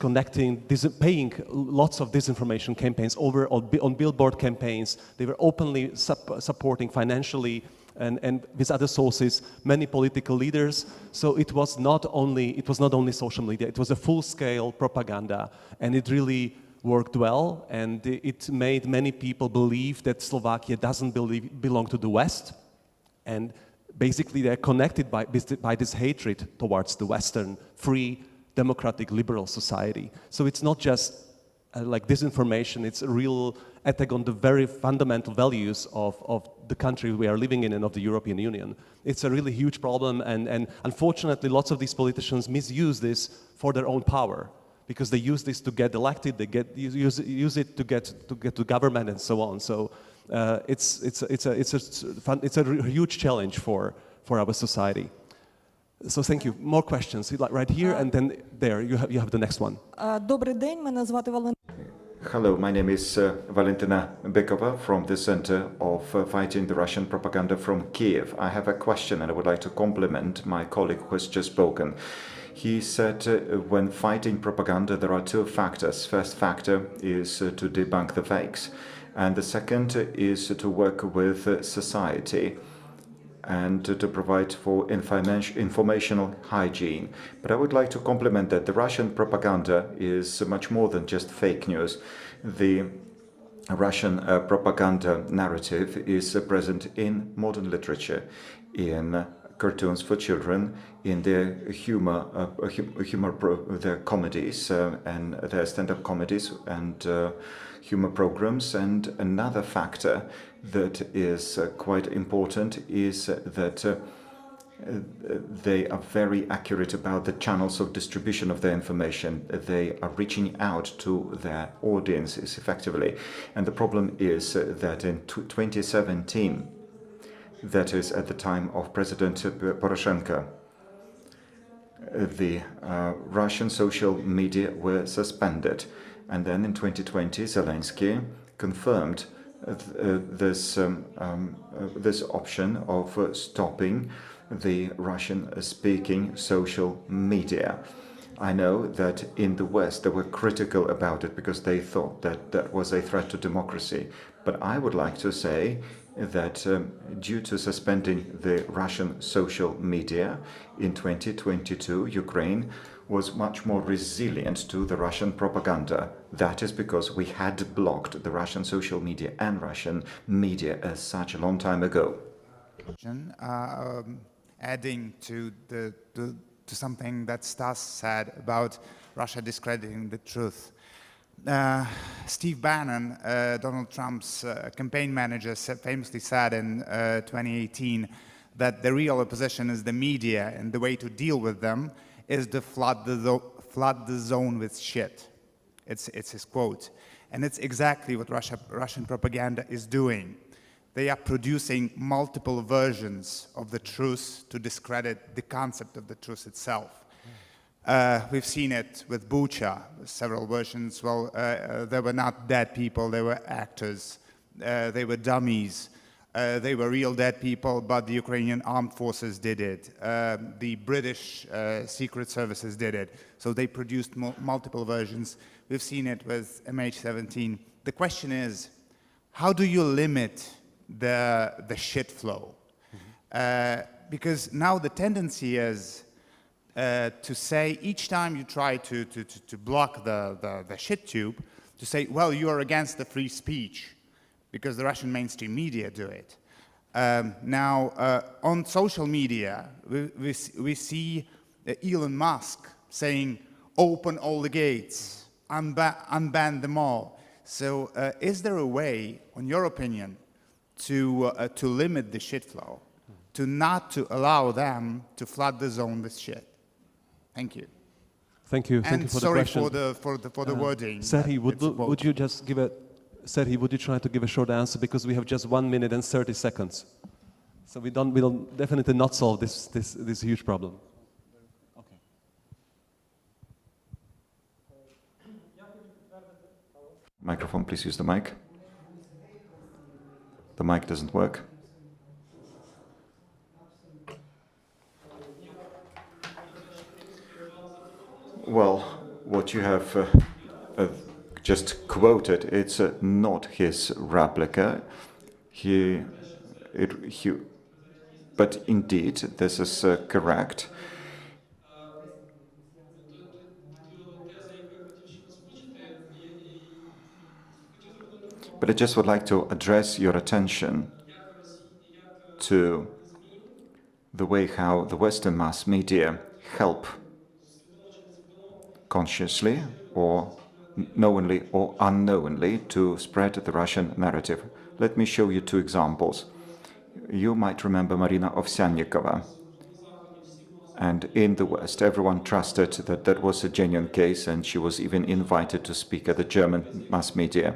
paying lots of disinformation campaigns on billboard campaigns. They were openly supporting financially and with other sources many political leaders. So it was not only social media, it was a full-scale propaganda, and it really worked well, and it made many people believe that Slovakia doesn't belong to the West, and basically they're connected by this hatred towards the Western, free, democratic, liberal society. So it's not just like disinformation, it's a real attack on the very fundamental values of the country we are living in and of the European Union. It's a really huge problem, and unfortunately lots of these politicians misuse this for their own power, because they use this to get elected, use it to get to government and so on. So it's a huge challenge for our society. So thank you. More questions, right here and then there. You have the next one. Добрий день, мене звати Валентина. Hello, my name is Valentina Bekova from the Center of Fighting the Russian Propaganda from Kiev. I have a question and I would like to compliment my colleague who has just spoken. He said when fighting propaganda there are two factors. First factor is to debunk the fakes, and the second is to work with society and to provide for informational hygiene. But I would like to compliment that the Russian propaganda is much more than just fake news. The Russian propaganda narrative is present in modern literature, in cartoons for children, in their their comedies and their stand-up comedies and humor programs. And another factor that is quite important is that they are very accurate about the channels of distribution of their information. They are reaching out to their audiences effectively. And the problem is that in 2017, that is at the time of President Poroshenko, the Russian social media were suspended. And then in 2020, Zelensky confirmed this option of stopping the Russian-speaking social media. I know that in the West they were critical about it because they thought that that was a threat to democracy. But I would like to say that due to suspending the Russian social media in 2022, Ukraine was much more resilient to the Russian propaganda. That is because we had blocked the Russian social media and Russian media as such a long time ago. Adding to something that Stas said about Russia discrediting the truth. Steve Bannon, Donald Trump's campaign manager, famously said in 2018 that the real opposition is the media, and the way to deal with them is to flood the zone with shit. It's his quote. And it's exactly what Russian propaganda is doing. They are producing multiple versions of the truth to discredit the concept of the truth itself. We've seen it with Bucha, several versions. Well, they were not dead people, they were actors. They were dummies. They were real dead people, but the Ukrainian armed forces did it. The British secret services did it. So they produced multiple versions. We've seen it with MH17. The question is, how do you limit the shit flow? Because now the tendency is to say, each time you try to block the shit tube, to say, well, you are against the free speech, because the Russian mainstream media do it. Now, on social media, we see Elon Musk saying, open all the gates, unban them all. So is there a way, in your opinion, to limit the shit flow, to not to allow them to flood the zone with shit. Thank you. Thank you. Thank you for the question. Sorry for the wording. Serhii, would you just give Serhii, would you try to give a short answer, because we have just 1 minute and 30 seconds. So we'll definitely not solve this huge problem. Okay. Microphone, please use the mic. The mic doesn't work. Well, what you have just quoted, it's not his replica. But indeed, this is correct. But I just would like to address your attention to the way how the Western mass media help consciously or knowingly or unknowingly to spread the Russian narrative. Let me show you two examples. You might remember Marina Ovsyannikova. And in the West, everyone trusted that that was a genuine case, and she was even invited to speak at the German mass media.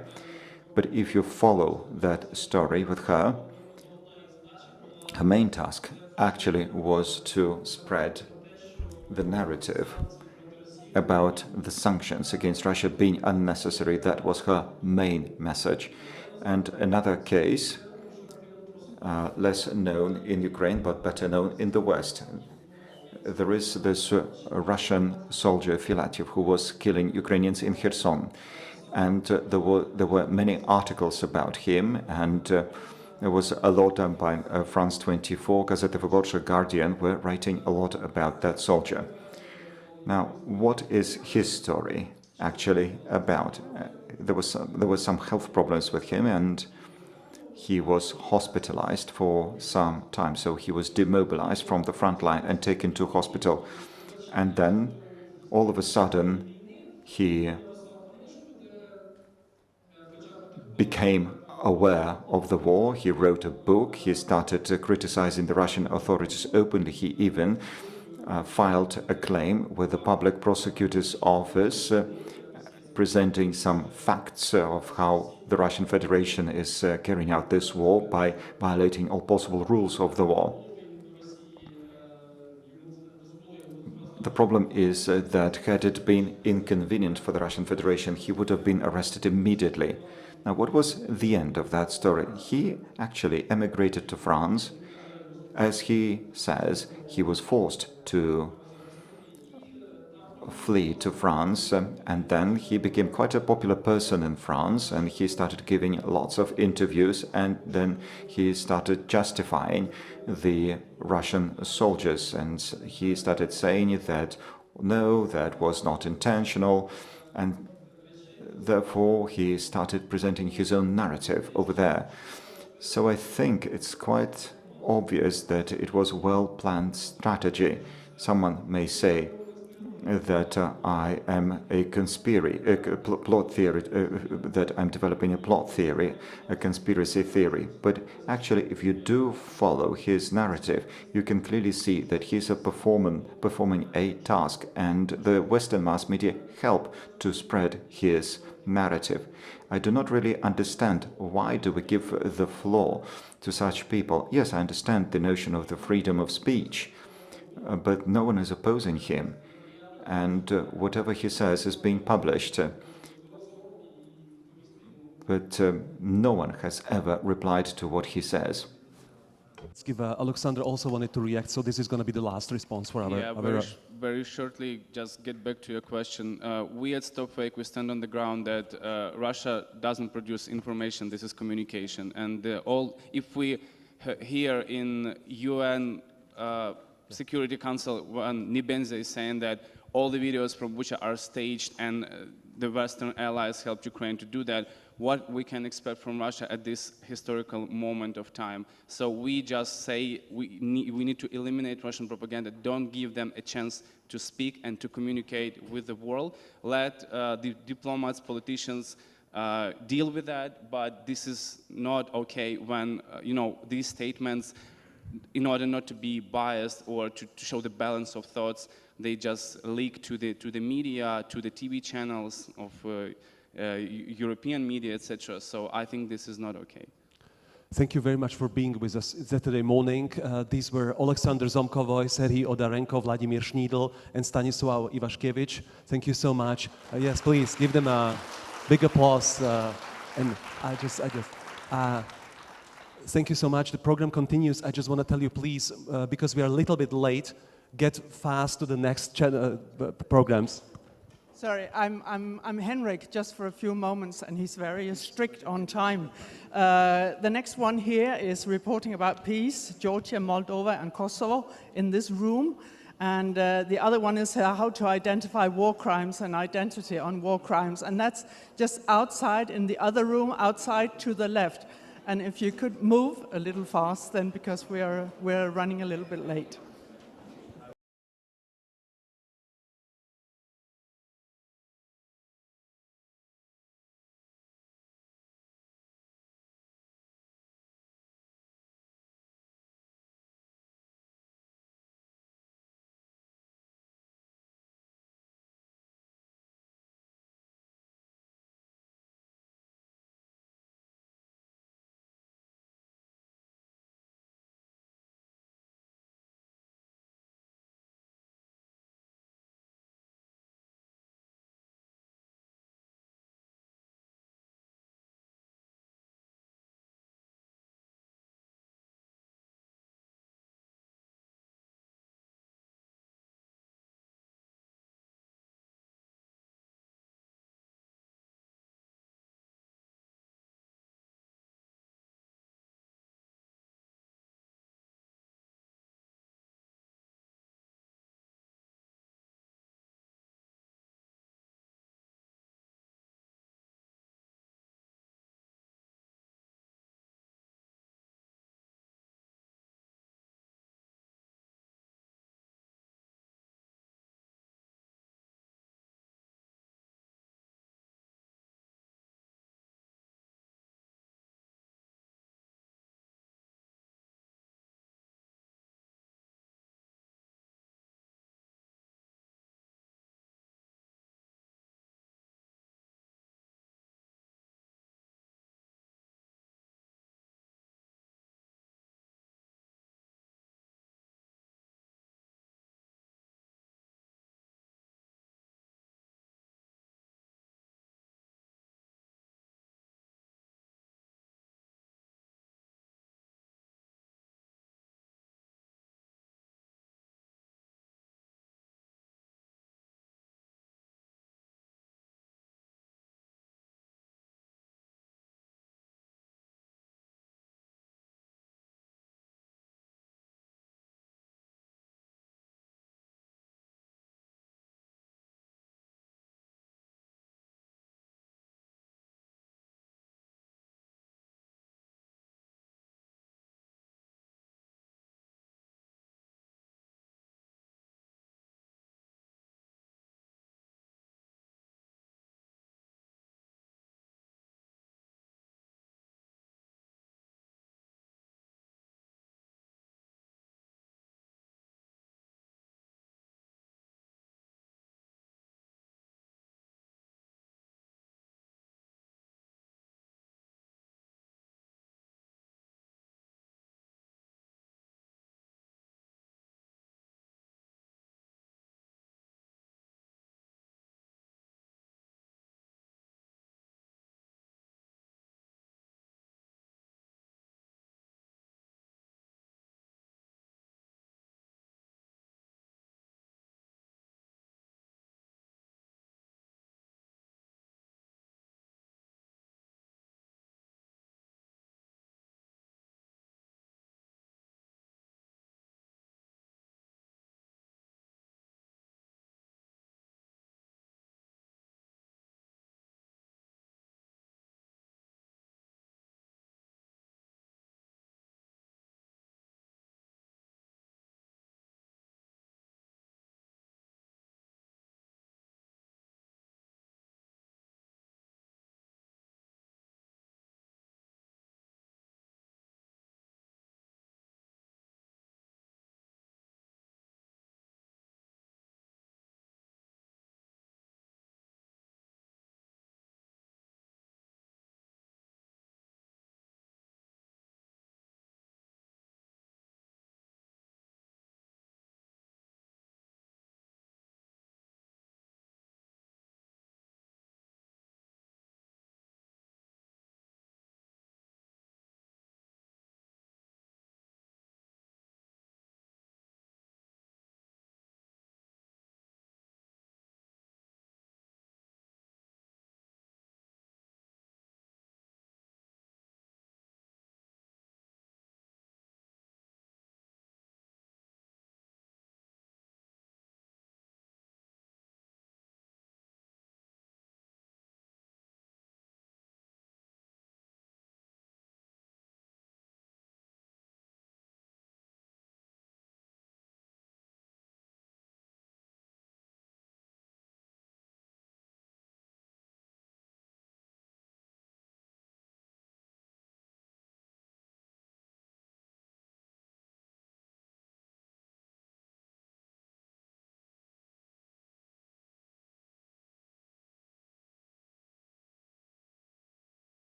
But if you follow that story with her, her main task actually was to spread the narrative about the sanctions against Russia being unnecessary. That was her main message. And another case, less known in Ukraine, but better known in the West. There is this Russian soldier, Filatyev, who was killing Ukrainians in Kherson. And there were many articles about him, and there was a lot done by France 24, Gazeta Wyborcza, Guardian were writing a lot about that soldier. Now, what is his story actually about? There was some health problems with him, and he was hospitalized for some time. So he was demobilized from the front line and taken to hospital. And then, all of a sudden, he became aware of the war. He wrote a book. He started criticizing the Russian authorities openly. He even filed a claim with the public prosecutor's office, presenting some facts of how the Russian Federation is carrying out this war by violating all possible rules of the war. The problem is that had it been inconvenient for the Russian Federation, he would have been arrested immediately. Now, what was the end of that story? He actually emigrated to France. As he says, he was forced to flee to France, and then he became quite a popular person in France, and he started giving lots of interviews, and then he started justifying the Russian soldiers, and he started saying that no, that was not intentional, and therefore he started presenting his own narrative over there. So I think it's quite obvious that it was a well-planned strategy. Someone may say that I am a plot theory, that I'm developing a plot theory, a conspiracy theory. But actually, if you do follow his narrative, you can clearly see that he's performing a task, and the Western mass media help to spread his narrative. I do not really understand why do we give the floor to such people. Yes, I understand the notion of the freedom of speech, but no one is opposing him. And whatever he says is being published. But no one has ever replied to what he says. Let's give Alexander also wanted to react, so this is going to be the last response for our... Yeah, very shortly, just get back to your question. We at Stop Fake, we stand on the ground that Russia doesn't produce information, this is communication. And if we here in UN Security Council, when Nibenza is saying that all the videos from Bucha are staged and the Western allies helped Ukraine to do that, what we can expect from Russia at this historical moment of time. So we just say we need to eliminate Russian propaganda. Don't give them a chance to speak and to communicate with the world. Let the diplomats, politicians deal with that, but this is not okay when, these statements, in order not to be biased or to show the balance of thoughts, they just leak to the media, to the TV channels of European media, etc. So I think this is not okay. Thank you very much for being with us Saturday morning. These were Alexander Zomkovoj, Serhii Odarenko, Vladimir Schneidl, and Stanisław Iwaszkiewicz. Thank you so much. Yes, please give them a big applause. And thank you so much. The program continues. I just want to tell you, please, because we are a little bit late, get fast to the next programs. Sorry, I'm Henrik, just for a few moments, and he's very strict on time. The next one here is reporting about peace, Georgia, Moldova, and Kosovo in this room. And the other one is how to identify war crimes and identity on war crimes. And that's just outside in the other room, outside to the left. And if you could move a little fast, then because we're running a little bit late.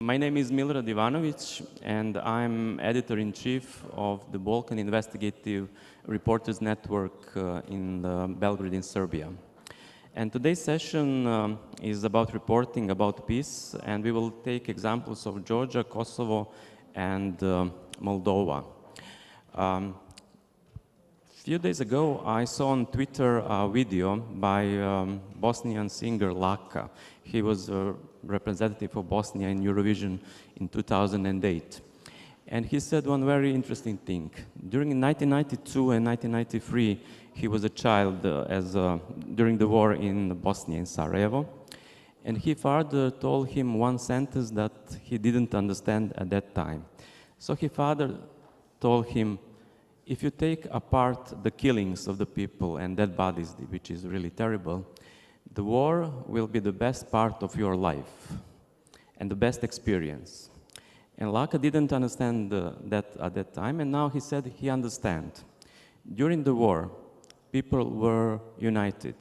My name is Milorad Ivanovic, and I'm editor-in-chief of the Balkan Investigative Reporters Network in Belgrade in Serbia. And today's session is about reporting about peace, and we will take examples of Georgia, Kosovo, and Moldova. A few days ago, I saw on Twitter a video by Bosnian singer Laka. He was a representative of Bosnia in Eurovision in 2008. And he said one very interesting thing. During 1992 and 1993, he was a child during the war in Bosnia, in Sarajevo. And his father told him one sentence that he didn't understand at that time. So his father told him, if you take apart the killings of the people and dead bodies, which is really terrible, the war will be the best part of your life and the best experience. And Laka didn't understand that at that time, and now he said he understands. During the war, people were united.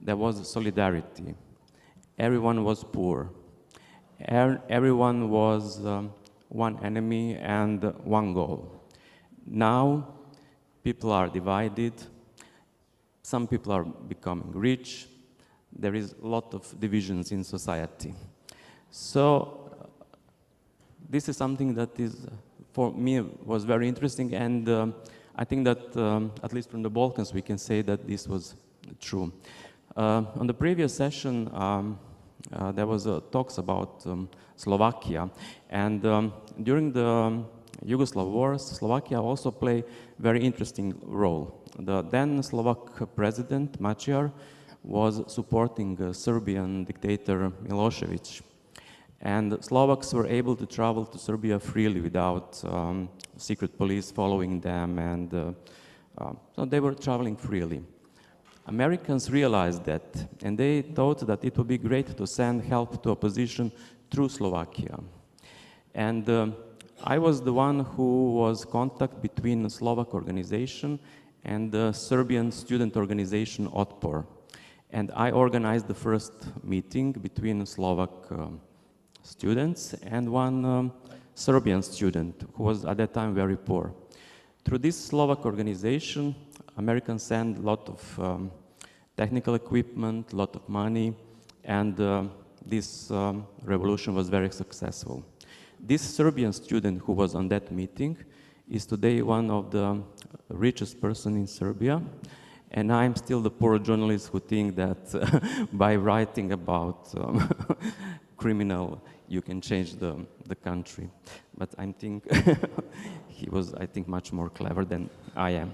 There was solidarity. Everyone was poor. Everyone was one enemy and one goal. Now, people are divided. Some people are becoming rich. There is a lot of divisions in society. So this is something that is, for me, was very interesting, and I think that, at least from the Balkans, we can say that this was true. On the previous session, there was talks about Slovakia, and during the Yugoslav wars, Slovakia also played a very interesting role. The then Slovak president, Mačar, was supporting Serbian dictator Milosevic. And Slovaks were able to travel to Serbia freely without secret police following them, and so they were traveling freely. Americans realized that, and they thought that it would be great to send help to opposition through Slovakia. And I was the one who was contact between the Slovak organization and the Serbian student organization Otpor. And I organized the first meeting between Slovak students and one Serbian student who was at that time very poor. Through this Slovak organization, Americans sent a lot of technical equipment, a lot of money, and this revolution was very successful. This Serbian student who was on that meeting is today one of the richest person in Serbia. And I'm still the poor journalist who think that by writing about criminal, you can change the country. But I think he was, I think, much more clever than I am.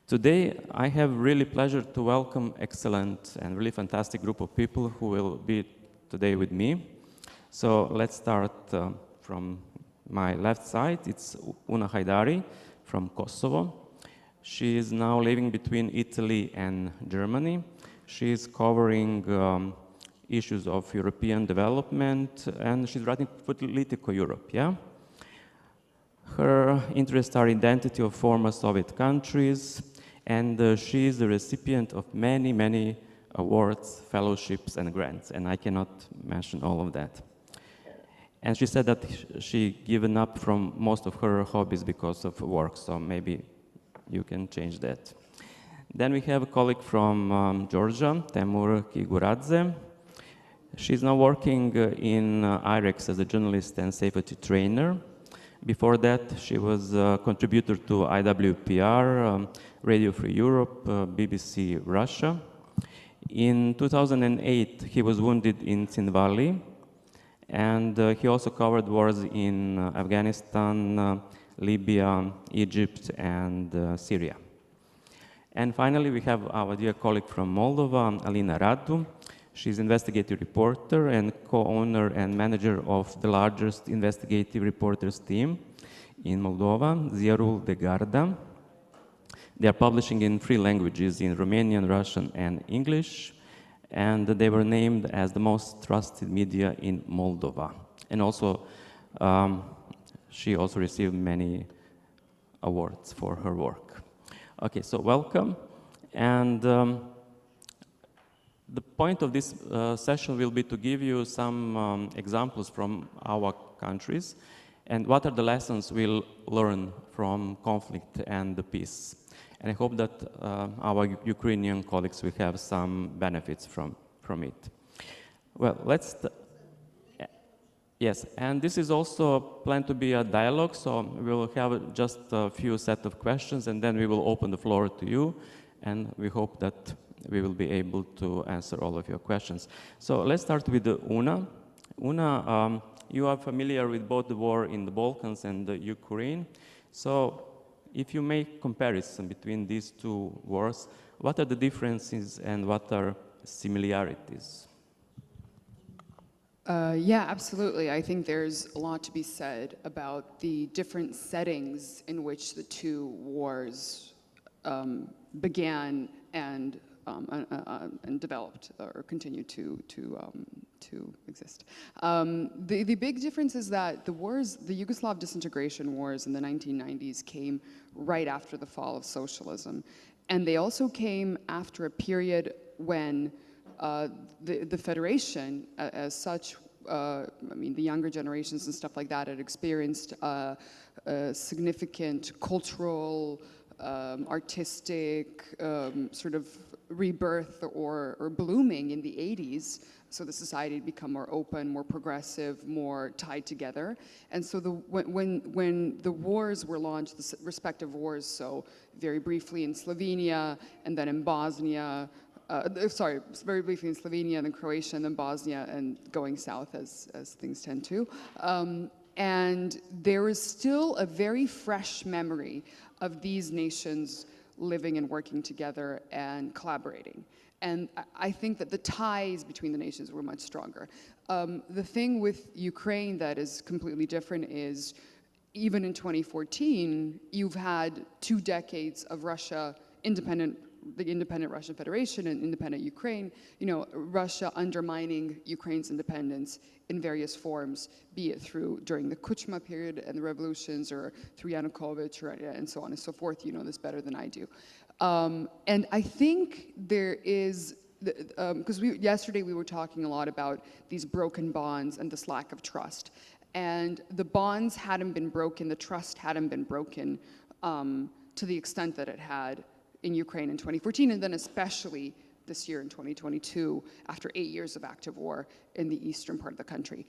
Today, I have really pleasure to welcome excellent and really fantastic group of people who will be today with me. So let's start from my left side. It's Una Hajdari from Kosovo. She is now living between Italy and Germany. She is covering issues of European development, and she's writing Politico Europe, yeah? Her interests are identity of former Soviet countries, and she is the recipient of many, many awards, fellowships, and grants, and I cannot mention all of that. And she said that she given up from most of her hobbies because of work, so maybe you can change that. Then we have a colleague from Georgia, Temur Kiguradze. She's now working in IREX as a journalist and safety trainer. Before that, she was a contributor to IWPR, Radio Free Europe, BBC Russia. In 2008, he was wounded in Tsinvali, and he also covered wars in Afghanistan, Libya, Egypt, and Syria. And finally, we have our dear colleague from Moldova, Alina Radu. She's investigative reporter and co-owner and manager of the largest investigative reporters team in Moldova, Ziarul de Garda. They are publishing in 3 languages, in Romanian, Russian, and English. And they were named as the most trusted media in Moldova. And also, she also received many awards for her work. Okay, so welcome. And The point of this session will be to give you some examples from our countries and what are the lessons we'll learn from conflict and the peace. And I hope that our Ukrainian colleagues will have some benefits from it. Well, yes, and this is also planned to be a dialogue, so we'll have just a few set of questions and then we will open the floor to you, and we hope that we will be able to answer all of your questions. So let's start with Una. Una, you are familiar with both the war in the Balkans and the Ukraine. So if you make comparison between these two wars, what are the differences and what are similarities? Yeah, absolutely. I think there's a lot to be said about the different settings in which the two wars began and developed or continue to exist. The big difference is that the wars, the Yugoslav disintegration wars in the 1990s came right after the fall of socialism. And they also came after a period when the Federation, as such, I mean, the younger generations and stuff like that had experienced significant cultural, artistic sort of rebirth or blooming in the 80s. So the society had become more open, more progressive, more tied together. And so when the wars were launched, the respective wars, so very briefly in Slovenia and then in Bosnia, very briefly in Slovenia and then Croatia and then Bosnia and going south as things tend to. And there is still a very fresh memory of these nations living and working together and collaborating. And I think that the ties between the nations were much stronger. The thing with Ukraine that is completely different is even in 2014, you've had 2 decades of Russia the independent Russian Federation and independent Ukraine, you know, Russia undermining Ukraine's independence in various forms, be it during the Kuchma period and the revolutions or through Yanukovych and so on and so forth. You know this better than I do. And I think there is, because yesterday we were talking a lot about these broken bonds and this lack of trust. And the bonds hadn't been broken, the trust hadn't been broken to the extent that it had in Ukraine in 2014, and then especially this year in 2022, after 8 years of active war in the eastern part of the country.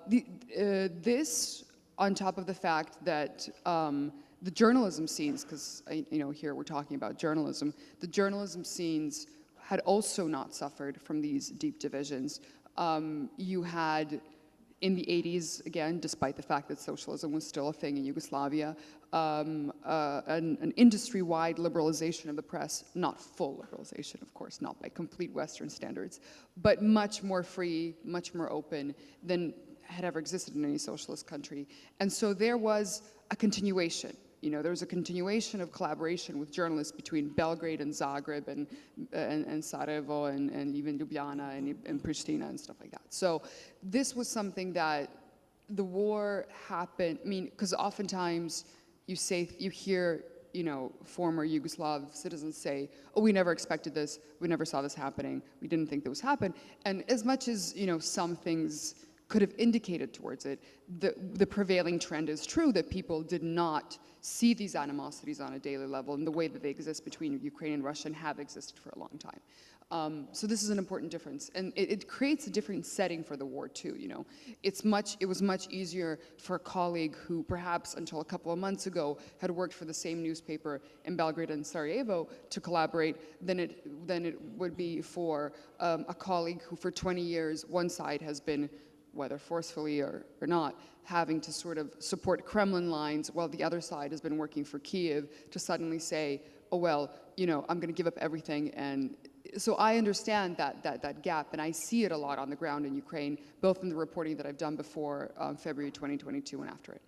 This, on top of the fact that the journalism scenes, because here we're talking about journalism, the journalism scenes had also not suffered from these deep divisions. You had, in the 80s, again, despite the fact that socialism was still a thing in Yugoslavia, an industry-wide liberalization of the press, not full liberalization, of course, not by complete Western standards, but much more free, much more open than had ever existed in any socialist country. And so there was a continuation. You know, there was a continuation of collaboration with journalists between Belgrade and Zagreb and Sarajevo and even Ljubljana and Pristina and stuff like that. So this was something that the war happened, I mean, because oftentimes you hear, you know, former Yugoslav citizens say, oh, we never expected this, we never saw this happening, we didn't think this would happen. And as much as, you know, some things could have indicated towards it, the prevailing trend is true that people did not see these animosities on a daily level in the way that they exist between Ukraine and Russia and have existed for a long time. So this is an important difference, and it creates a different setting for the war too. You know, it was much easier for a colleague who perhaps until a couple of months ago had worked for the same newspaper in Belgrade and Sarajevo to collaborate than it would be for a colleague who for 20 years one side has been, whether forcefully or not, having to sort of support Kremlin lines while the other side has been working for Kiev to suddenly say, oh, well, you know, I'm going to give up everything. And so I understand that gap, and I see it a lot on the ground in Ukraine, both in the reporting that I've done before February 2022 and after it.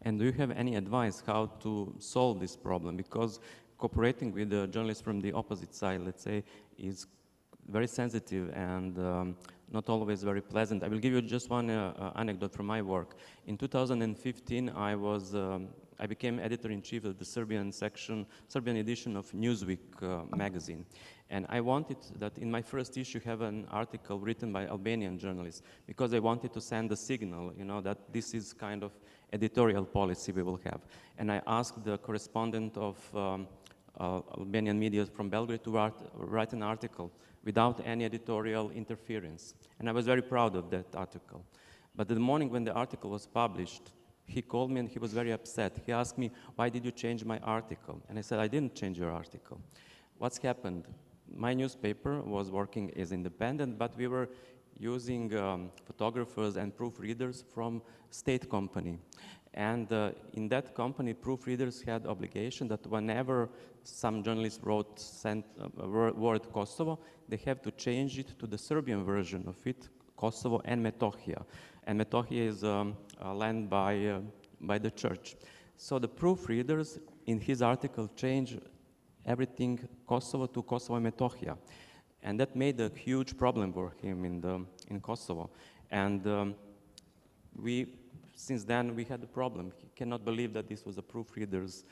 And do you have any advice how to solve this problem? Because cooperating with the journalists from the opposite side, let's say, is very sensitive and not always very pleasant. I will give you just one anecdote from my work. In 2015, I became editor-in-chief of the Serbian edition of Newsweek magazine. And I wanted that in my first issue have an article written by Albanian journalists, because I wanted to send a signal, that this is kind of editorial policy we will have. And I asked the correspondent of Albanian media from Belgrade to write an article without any editorial interference. And I was very proud of that article. But the morning when the article was published, he called me and he was very upset. He asked me, why did you change my article? And I said, I didn't change your article. What's happened? My newspaper was working as independent, but we were using photographers and proofreaders from state company. And in that company, proofreaders had obligation that whenever some journalist sent word Kosovo, they have to change it to the Serbian version of it, Kosovo and Metohija. And Metohija is land by the church. So the proofreaders in his article changed everything Kosovo to Kosovo and Metohija. And that made a huge problem for him in Kosovo. And since then, we had a problem. He cannot believe that this was a proofreader's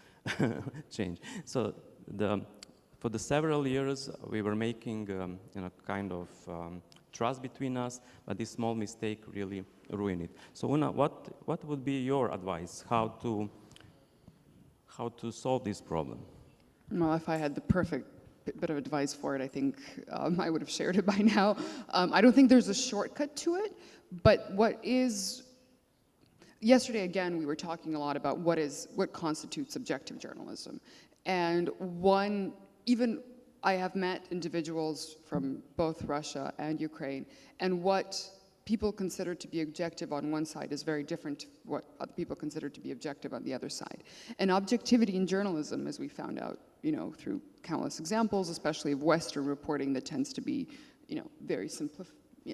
change. So for the several years, we were making kind of trust between us, but this small mistake really ruined it. So Una, what would be your advice? How to solve this problem? Well, if I had the perfect bit of advice for it, I think I would have shared it by now. I don't think there's a shortcut to it, but yesterday, again, we were talking a lot about what constitutes objective journalism. And even I have met individuals from both Russia and Ukraine, and what people consider to be objective on one side is very different to what other people consider to be objective on the other side. And objectivity in journalism, as we found out, through countless examples, especially of Western reporting that tends to be, very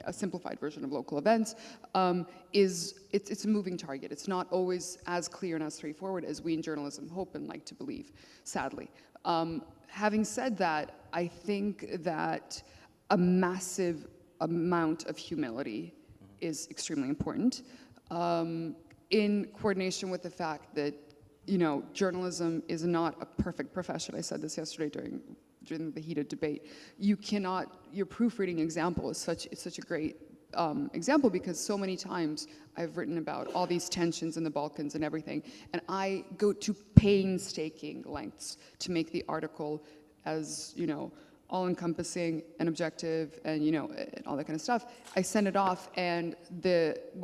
a simplified version of local events, it's a moving target. It's not always as clear and as straightforward as we in journalism hope and like to believe, sadly. Having said that, I think that a massive amount of humility is extremely important, in coordination with the fact that journalism is not a perfect profession. I said this yesterday during the heated debate. Your proofreading example is such a great example, because so many times I've written about all these tensions in the Balkans and everything, and I go to painstaking lengths to make the article as, all-encompassing and objective and, and all that kind of stuff. I send it off, and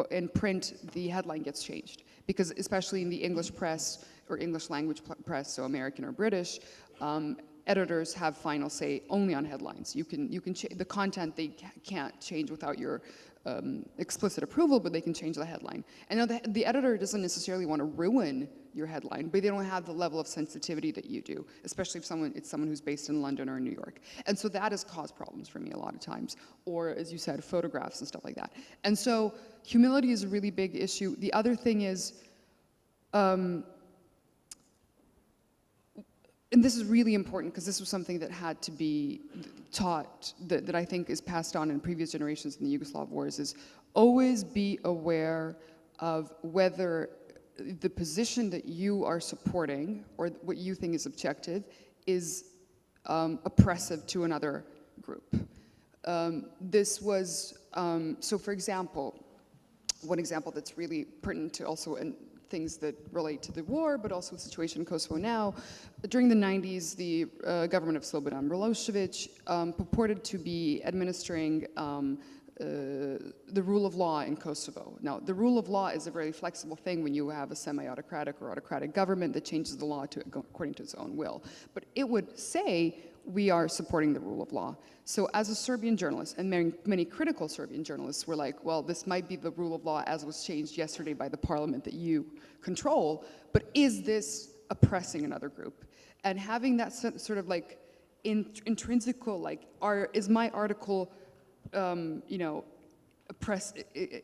in print, the headline gets changed, because especially in the English press or English language press, so American or British, editors have final say only on headlines. The content they can't change without your explicit approval, but they can change the headline. And now the editor doesn't necessarily want to ruin your headline, but they don't have the level of sensitivity that you do, especially if it's someone who's based in London or New York. And so that has caused problems for me a lot of times. Or, as you said, photographs and stuff like that. And so humility is a really big issue. The other thing is, and this is really important, because this was something that had to be taught, that I think is passed on in previous generations in the Yugoslav wars, is always be aware of whether the position that you are supporting, or what you think is objective, is oppressive to another group. This was, so for example, one example that's really pertinent to also things that relate to the war, but also the situation in Kosovo now. During the 90s, the government of Slobodan Milosevic purported to be administering the rule of law in Kosovo. Now, the rule of law is a very flexible thing when you have a semi-autocratic or autocratic government that changes the law according to its own will. But it would say, we are supporting the rule of law. So as a Serbian journalist, and many critical Serbian journalists were like, well, this might be the rule of law as was changed yesterday by the parliament that you control, but is this oppressing another group? And having that sort of like intrinsical, like, is my article,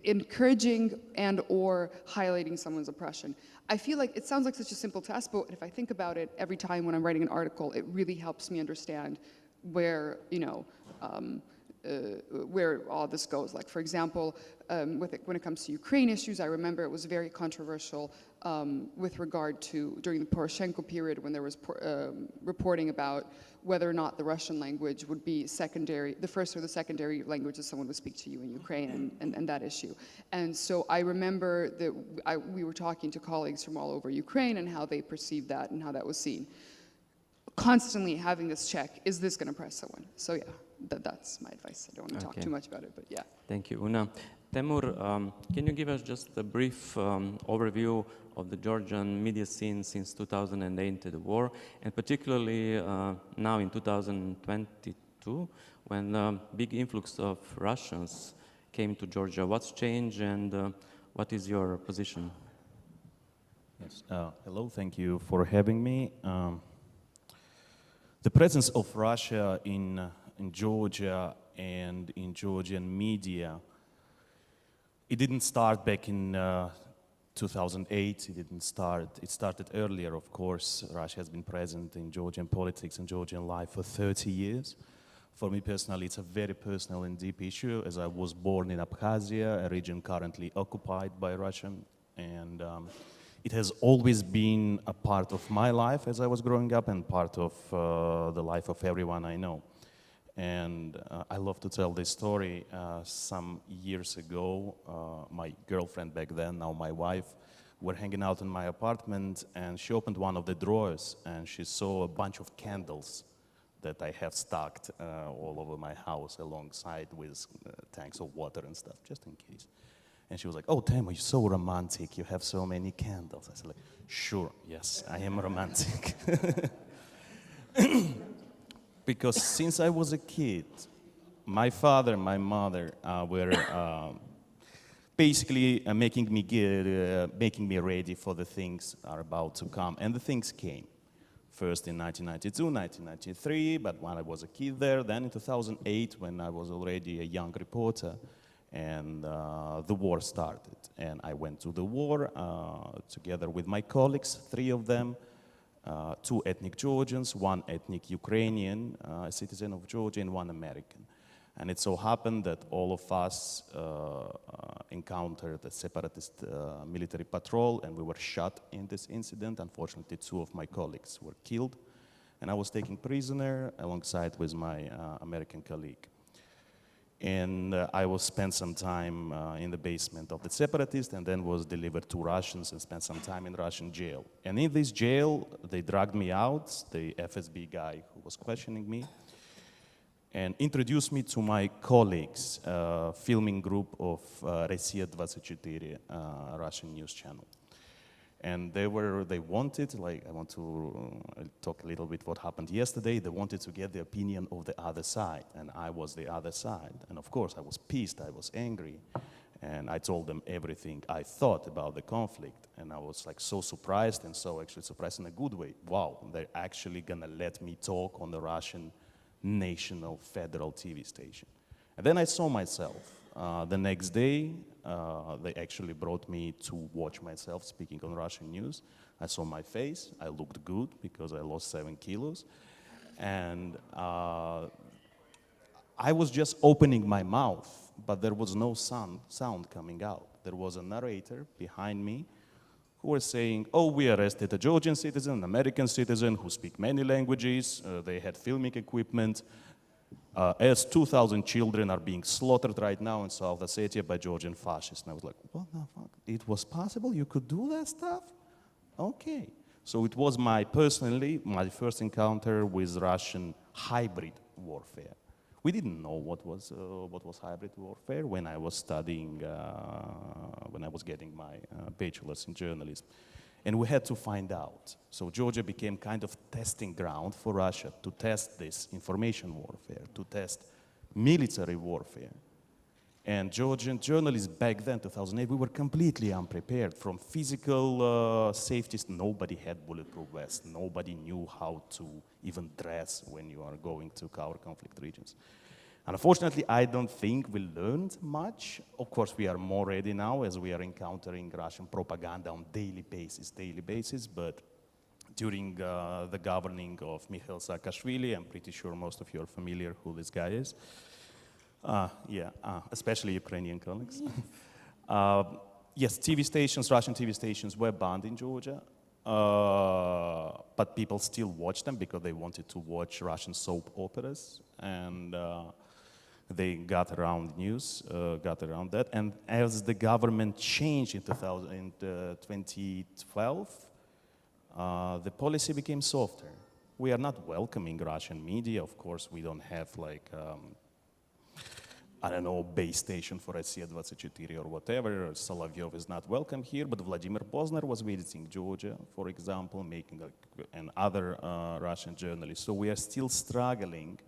encouraging and or highlighting someone's oppression? I feel like it sounds like such a simple test, but if I think about it every time when I'm writing an article, it really helps me understand where, where all this goes. Like, for example, when it comes to Ukraine issues, I remember it was very controversial with regard to during the Poroshenko period when there was reporting about whether or not the Russian language would be secondary, the first or the secondary language that someone would speak to you in Ukraine, and that issue. And so I remember that we were talking to colleagues from all over Ukraine and how they perceived that and how that was seen. Constantly having this check, is this going to press someone? So yeah, that's my advice. I don't want to talk too much about it, but yeah. Thank you, Una. Temur, can you give us just a brief overview of the Georgian media scene since 2008, the war, and particularly now in 2022, when a big influx of Russians came to Georgia? What's changed, and what is your position? Yes. Hello, thank you for having me. The presence of Russia in Georgia and in Georgian media, it didn't start back in 2008. It started earlier, of course. Russia has been present in Georgian politics and Georgian life for 30 years. For me personally, it's a very personal and deep issue, as I was born in Abkhazia, a region currently occupied by Russia, and it has always been a part of my life as I was growing up and part of the life of everyone I know. And I love to tell this story. Some years ago, my girlfriend back then, now my wife, were hanging out in my apartment, and she opened one of the drawers and she saw a bunch of candles that I have stocked all over my house alongside with tanks of water and stuff, just in case. And she was like, "Oh, Temur, you're so romantic. You have so many candles." I said, like, "Sure, yes, I am romantic." Because since I was a kid, my father and my mother were basically making me ready for the things that are about to come. And the things came. First in 1992, 1993, but when I was a kid there, then in 2008, when I was already a young reporter, and the war started. And I went to the war together with my colleagues, 3 of them, 2 ethnic Georgians, 1 ethnic Ukrainian, a citizen of Georgia, and 1 American. And it so happened that all of us encountered a separatist military patrol, and we were shot in this incident. Unfortunately, 2 of my colleagues were killed, and I was taken prisoner alongside with my American colleague. And I was spent some time in the basement of the separatists, and then was delivered to Russians and spent some time in Russian jail. And in this jail, they dragged me out, the FSB guy who was questioning me, and introduced me to my colleagues, filming group of Rossiya 24, Russian news channel. And they wanted, like, I want to talk a little bit what happened yesterday. They wanted to get the opinion of the other side, and I was the other side. And of course, I was pissed, I was angry, and I told them everything I thought about the conflict. And I was like so surprised, and so actually surprised in a good way. Wow, they're actually gonna let me talk on the Russian national federal TV station. And then I saw myself. The next day, they actually brought me to watch myself speaking on Russian news. I saw my face. I looked good because I lost 7 kilos. And I was just opening my mouth, but there was no sound coming out. There was a narrator behind me who was saying, "Oh, we arrested a Georgian citizen, an American citizen who speak many languages. They had filming equipment. As 2,000 children are being slaughtered right now in South Ossetia by Georgian fascists." And I was like, what the fuck? It was possible? You could do that stuff? Okay. So it was my first encounter with Russian hybrid warfare. We didn't know what was hybrid warfare when I was studying, when I was getting my bachelor's in journalism. And we had to find out. So Georgia became kind of testing ground for Russia to test this information warfare, to test military warfare. And Georgian journalists back then, 2008, we were completely unprepared. From physical safety, nobody had bulletproof vests. Nobody knew how to even dress when you are going to cover conflict regions. Unfortunately, I don't think we learned much. Of course, we are more ready now as we are encountering Russian propaganda on daily basis, but during the governing of Mikhail Saakashvili, I'm pretty sure most of you are familiar who this guy is, Especially Ukrainian colleagues. Yes, TV stations, Russian TV stations were banned in Georgia, but people still watched them because they wanted to watch Russian soap operas, and they got around news, got around that. And as the government changed in 2012, the policy became softer. We are not welcoming Russian media. Of course, we don't have like, I don't know, base station for Россия 24 or whatever. Solovyov is not welcome here, but Vladimir Pozner was visiting Georgia, for example, and other Russian journalists. So we are still struggling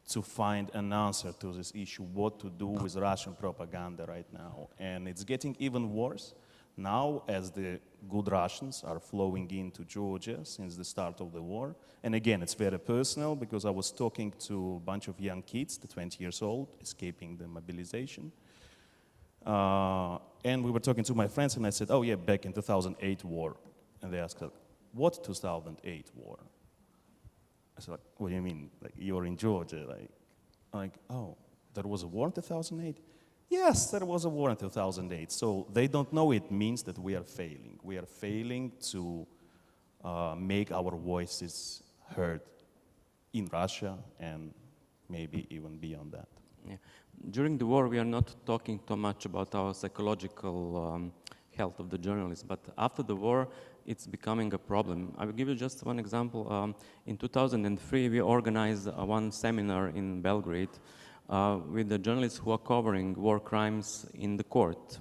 to find an answer to this issue, what to do with Russian propaganda right now. And it's getting even worse now as the good Russians are flowing into Georgia since the start of the war. And again, it's very personal because I was talking to a bunch of young kids, the 20 years old, escaping the mobilization. And we were talking to my friends and I said, oh yeah, back in 2008 war. And they asked, what 2008 war? I said, what do you mean? Like, you're in Georgia. Like, oh, there was a war in 2008? Yes, there was a war in 2008. So they don't know it means that we are failing. We are failing to make our voices heard in Russia and maybe even beyond that. Yeah. During the war, we are not talking too much about our psychological health of the journalists, but after the war, it's becoming a problem. I will give you just one example. In 2003, we organized one seminar in Belgrade with the journalists who are covering war crimes in the court.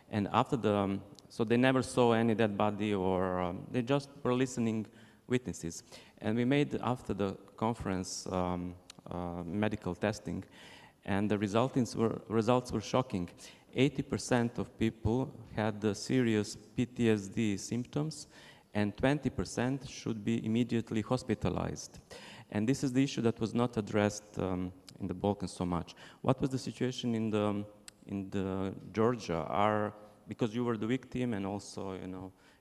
And after so they never saw any dead body or they just were listening witnesses. And we made, after the conference, medical testing, and the results were shocking. 80% of people had serious PTSD symptoms, and 20% should be immediately hospitalized. And this is the issue that was not addressed in the Balkans so much. What was the situation in the Georgia? Because you were the victim, and also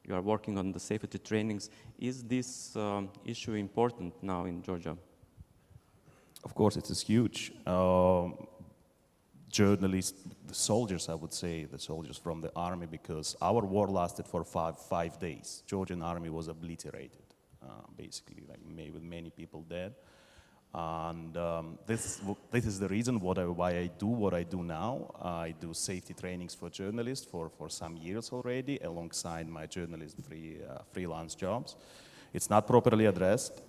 you are working on the safety trainings. Is this issue important now in Georgia? Of course, it is huge. Journalists, the soldiers, I would say, the soldiers from the army, because our war lasted for five days. Georgian army was obliterated, basically, like with many people dead. And this is the reason why I do what I do now. I do safety trainings for journalists for some years already, alongside my journalist freelance jobs. It's not properly addressed.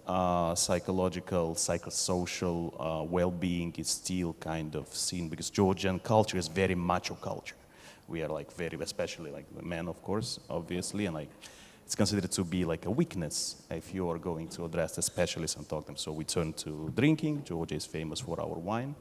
Psychological, psychosocial well-being is still kind of seen, because Georgian culture is very macho culture. We are like especially like the men, of course, obviously, and like it's considered to be like a weakness if you are going to address a specialist and talk to them. So we turn to drinking. Georgia is famous for our wine,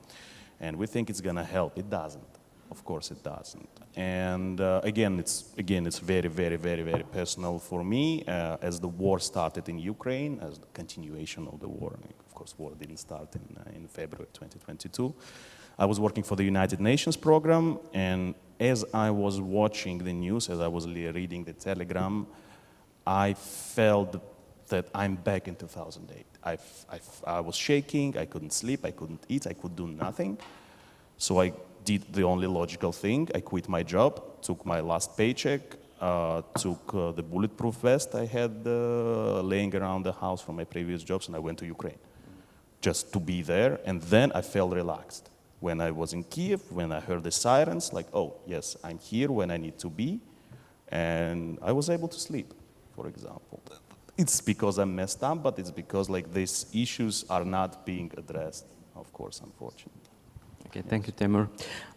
and we think it's gonna help. It doesn't. Of course, it doesn't. And again, it's very, very, very, very personal for me. As the war started in Ukraine, as the continuation of the war. I mean, of course, war didn't start in February 2022. I was working for the United Nations program, and as I was watching the news, as I was reading the telegram, I felt that I'm back in 2008. I was shaking, I couldn't sleep, I couldn't eat, I could do nothing. So I did the only logical thing. I quit my job, took my last paycheck, took the bulletproof vest I had laying around the house from my previous jobs, and I went to Ukraine just to be there. And then I felt relaxed. When I was in Kiev, when I heard the sirens, like, oh, yes, I'm here when I need to be. And I was able to sleep, for example. It's because I'm messed up, but it's because like these issues are not being addressed, of course, unfortunately. Okay, thank you, Temur.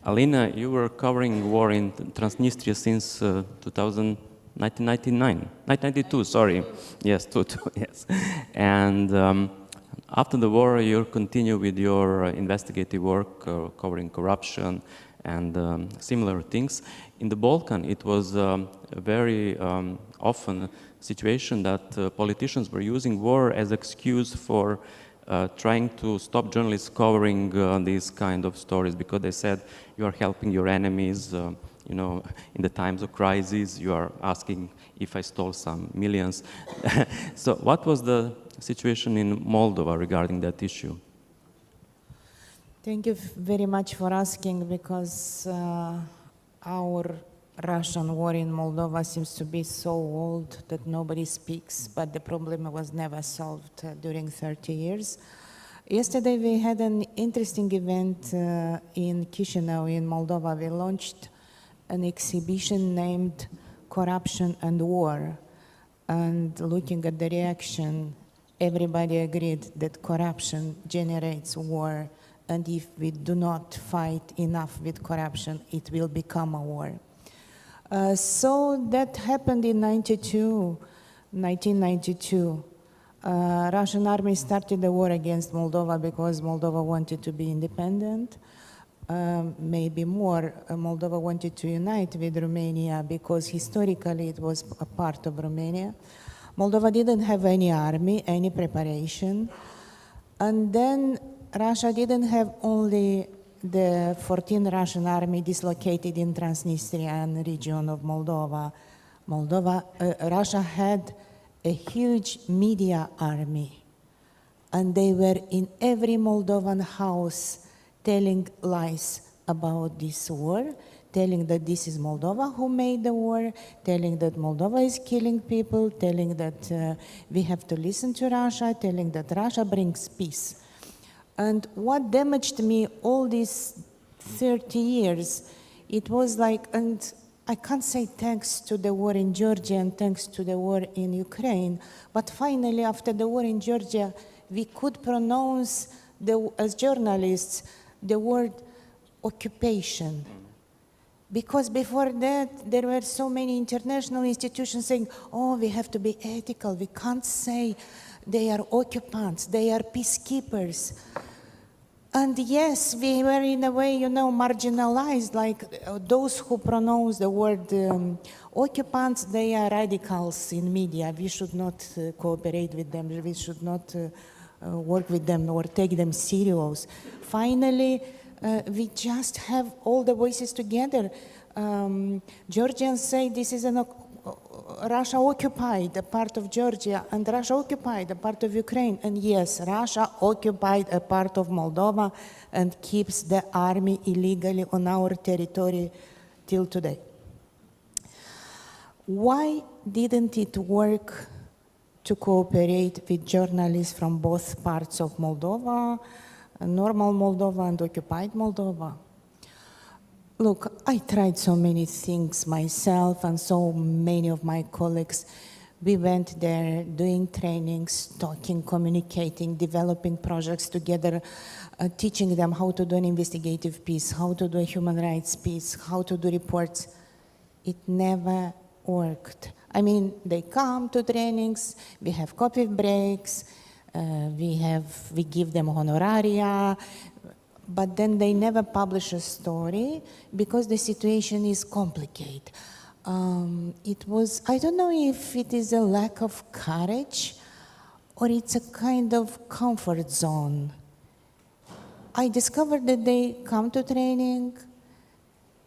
Alina, you were covering war in Transnistria since 1992, sorry. Yes, yes. And after the war, you continue with your investigative work covering corruption and similar things. In the Balkan, it was a very often situation that politicians were using war as excuse for trying to stop journalists covering these kind of stories, because they said you are helping your enemies, you know, in the times of crisis, you are asking if I stole some millions. So what was the situation in Moldova regarding that issue? Thank you very much for asking, because our Russian war in Moldova seems to be so old that nobody speaks, but the problem was never solved during 30 years. Yesterday we had an interesting event in Chisinau in Moldova. We launched an exhibition named Corruption and War, and looking at the reaction, everybody agreed that corruption generates war, and if we do not fight enough with corruption, it will become a war. So that happened in 1992. Russian army started the war against Moldova because Moldova wanted to be independent. Maybe more, Moldova wanted to unite with Romania because historically it was a part of Romania. Moldova didn't have any army, any preparation. And then Russia didn't have only the 14th Russian army dislocated in Transnistrian region of Moldova. Russia had a huge media army, and they were in every Moldovan house telling lies about this war, telling that this is Moldova who made the war, telling that Moldova is killing people, telling that we have to listen to Russia, telling that Russia brings peace. And what damaged me all these 30 years, it was like, and I can't say thanks to the war in Georgia and thanks to the war in Ukraine, but finally after the war in Georgia, we could pronounce, as journalists, the word occupation. Because before that, there were so many international institutions saying, oh, we have to be ethical, we can't say they are occupants, they are peacekeepers. And yes, we were in a way, marginalized, like those who pronounce the word occupants, they are radicals in media. We should not cooperate with them, we should not work with them or take them serious. Finally, we just have all the voices together. Georgians say this is Russia occupied a part of Georgia and Russia occupied a part of Ukraine. And yes, Russia occupied a part of Moldova and keeps the army illegally on our territory till today. Why didn't it work to cooperate with journalists from both parts of Moldova, normal Moldova and occupied Moldova? Look, I tried so many things myself and so many of my colleagues. We went there doing trainings, talking, communicating, developing projects together, teaching them how to do an investigative piece, how to do a human rights piece, how to do reports. It never worked. I mean, they come to trainings, we have coffee breaks, we give them honoraria, but then they never publish a story because the situation is complicated. I don't know if it is a lack of courage or it's a kind of comfort zone. I discovered that they come to training,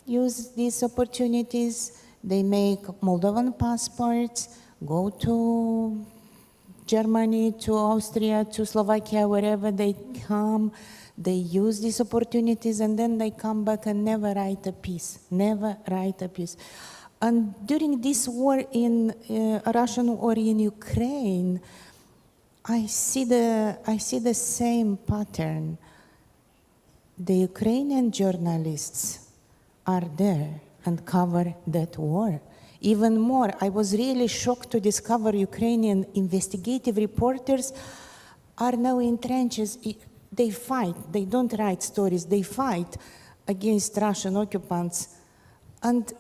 use these opportunities, they make Moldovan passports, go to Germany, to Austria, to Slovakia, wherever they come. They use these opportunities and then they come back and never write a piece, never write a piece. And during this war in Russian war in Ukraine, I see the same pattern. The Ukrainian journalists are there and cover that war. Even more, I was really shocked to discover Ukrainian investigative reporters are now in trenches. They fight, they don't write stories, they fight against Russian occupants. And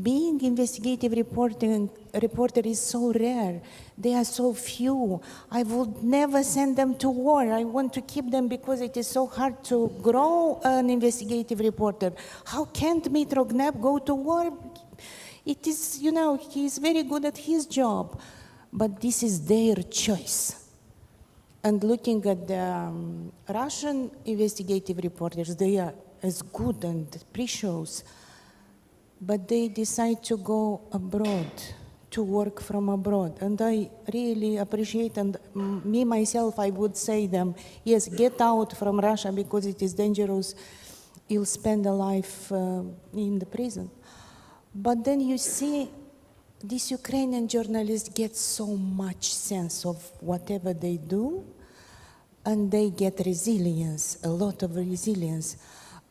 being investigative reporter is so rare. They are so few. I would never send them to war. I want to keep them because it is so hard to grow an investigative reporter. How can Dmytro Gneb go to war? It is, he is very good at his job, but this is their choice. And looking at the Russian investigative reporters, they are as good and precious, but they decide to go abroad to work from abroad. And I really appreciate, and me myself, I would say them, yes, get out from Russia because it is dangerous. You'll spend a life in the prison. But then you see these Ukrainian journalists get so much sense of whatever they do, and they get resilience, a lot of resilience.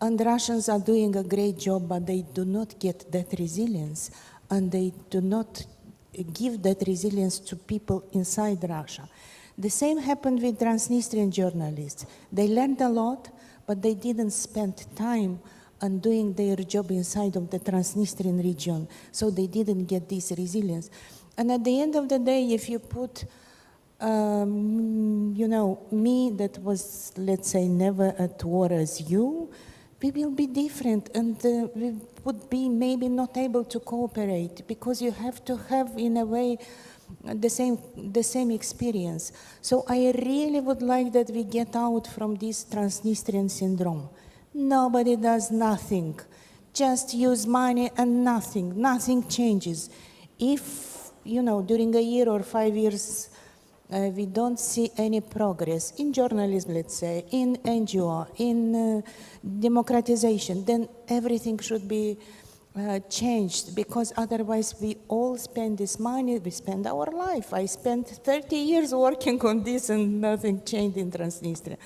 And Russians are doing a great job, but they do not get that resilience, and they do not give that resilience to people inside Russia. The same happened with Transnistrian journalists. They learned a lot, but they didn't spend time on doing their job inside of the Transnistrian region, so they didn't get this resilience. And at the end of the day, if you put, you know, me that was, let's say, never at war as you, we will be different, and we would be maybe not able to cooperate because you have to have, in a way, the same experience. So I really would like that we get out from this Transnistrian syndrome. Nobody does nothing, just use money and nothing changes. If, you know, during a year or 5 years, we don't see any progress in journalism, let's say, in NGO, in democratization, then everything should be changed, because otherwise we all spend this money, we spend our life. I spent 30 years working on this and nothing changed in Transnistria.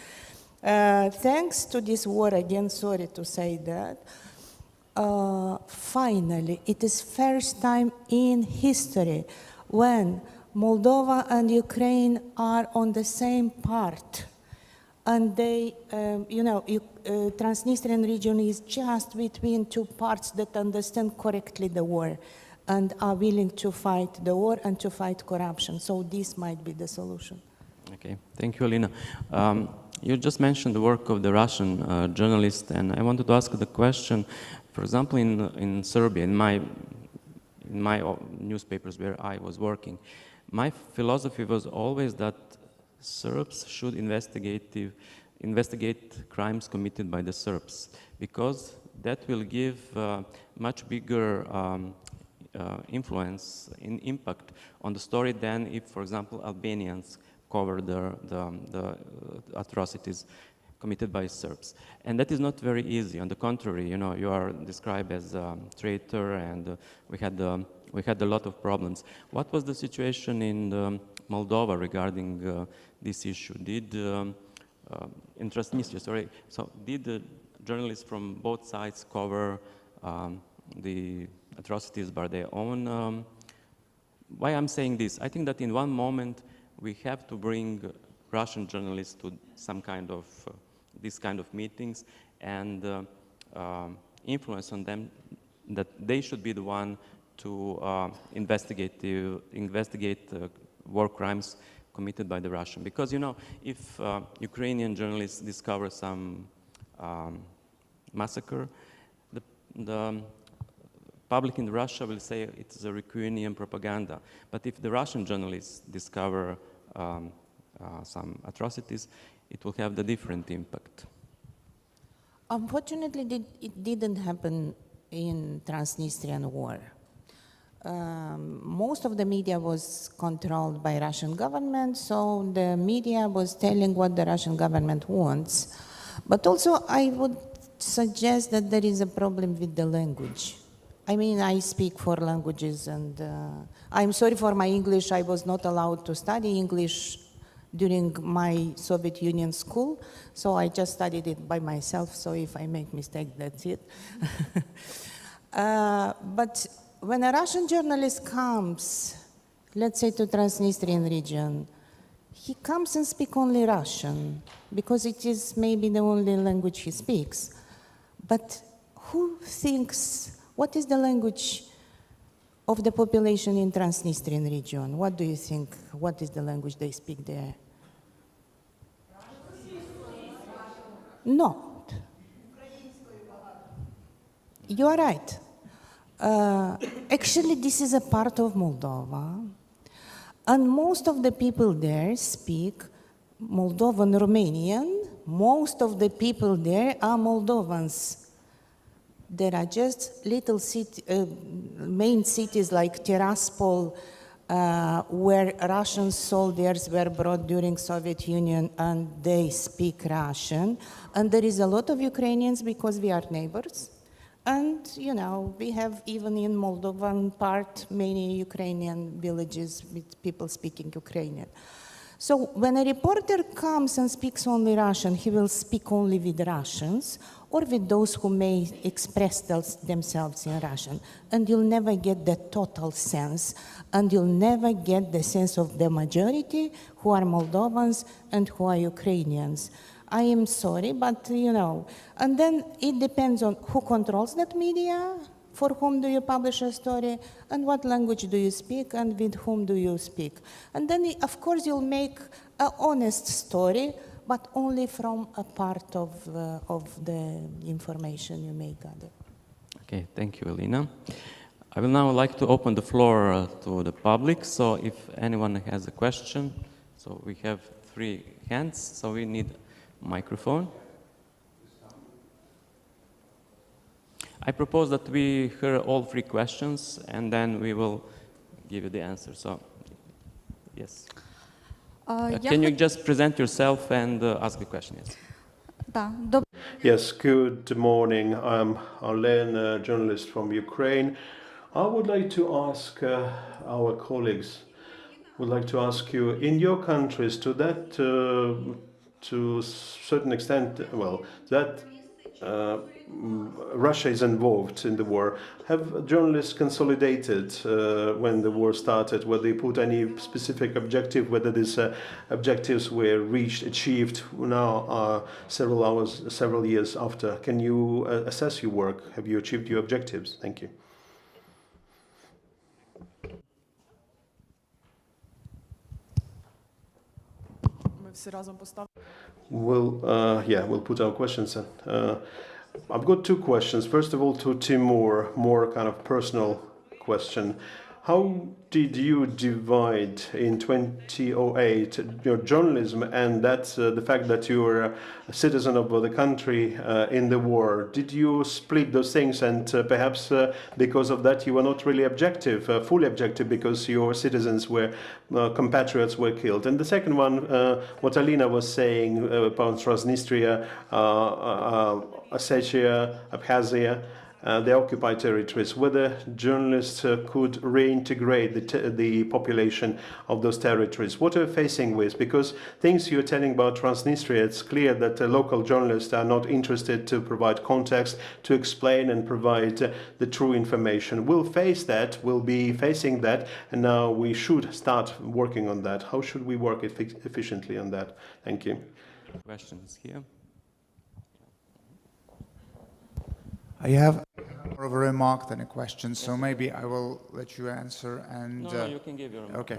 Thanks to this war, again, sorry to say that, finally, it is first time in history when Moldova and Ukraine are on the same part, and they, you know, Transnistrian region is just between two parts that understand correctly the war and are willing to fight the war and to fight corruption. So this might be the solution. Okay, thank you, Alina. You just mentioned the work of the Russian journalist, and I wanted to ask the question, for example, in Serbia, in my newspapers where I was working, my philosophy was always that Serbs should investigate crimes committed by the Serbs, because that will give much bigger influence and impact on the story than if, for example, Albanians cover the atrocities committed by Serbs. And that is not very easy. On the contrary, you know, you are described as a traitor, and we had a lot of problems. What was the situation in Moldova regarding this issue? Did in Transnistria, sorry. So did the journalists from both sides cover the atrocities by their own? Why I'm saying this? I think that in one moment we have to bring Russian journalists to some kind of this kind of meetings and influence on them that they should be the one to investigate war crimes committed by the Russian. Because, you know, if Ukrainian journalists discover some massacre, the public in Russia will say it's a Ukrainian propaganda. But if the Russian journalists discover some atrocities, it will have the different impact. Unfortunately, it didn't happen in Transnistrian war. Most of the media was controlled by Russian government, so the media was telling what the Russian government wants. But also, I would suggest that there is a problem with the language. I mean, I speak 4 languages, and I'm sorry for my English. I was not allowed to study English during my Soviet Union school, so I just studied it by myself, so if I make mistake, that's it. But when a Russian journalist comes, let's say to Transnistrian region, he comes and speaks only Russian, because it is maybe the only language he speaks. But who thinks, what is the language of the population in Transnistrian region? What do you think? What is the language they speak there? No. You are right. Actually, this is a part of Moldova, and most of the people there speak Moldovan Romanian. Most of the people there are Moldovans. there are just little main cities like Tiraspol, where Russian soldiers were brought during Soviet Union and they speak Russian. And there is a lot of Ukrainians because we are neighbors. And, you know, we have even in Moldovan part many Ukrainian villages with people speaking Ukrainian. So when a reporter comes and speaks only Russian, he will speak only with Russians or with those who may express themselves in Russian. And you'll never get the total sense, and you'll never get the sense of the majority who are Moldovans and who are Ukrainians. I am sorry, but you know, and then it depends on who controls that media, for whom do you publish a story, and what language do you speak, and with whom do you speak. And then, of course, you'll make an honest story, but only from a part of the information you may gather. Okay, thank you, Elena. I will now like to open the floor to the public, so if anyone has a question, so we have 3 hands, so we need a microphone. I propose that we hear all 3 questions and then we will give you the answer. So, yes. Can you just present yourself and ask a question? Yes. Yes, good morning. I'm Arlen, a journalist from Ukraine. I would like to ask our colleagues, would like to ask you, in your countries, to a certain extent, well, that Russia is involved in the war. Have journalists consolidated when the war started? Whether they put any specific objective, whether these objectives were achieved now several years after? Can you assess your work? Have you achieved your objectives? Thank you. We'll put our questions in. I've got 2 questions. First of all, to Timur, more kind of personal question. How did you divide in 2008 your journalism and the fact that you were a citizen of the country in the war? Did you split those things, and perhaps because of that you were not really objective, fully objective, because your citizens were, compatriots were killed? And the second one, what Alina was saying about Transnistria, Ossetia, Abkhazia, the occupied territories, whether journalists could reintegrate the population of those territories. What are we facing with? Because things you're telling about Transnistria, it's clear that local journalists are not interested to provide context, to explain and provide the true information. We'll face that, we'll be facing that, and now we should start working on that. How should we work efficiently on that? Thank you. Questions here? I have more of a remark than a question, so maybe I will let you answer. And no, you can give your remark. Okay.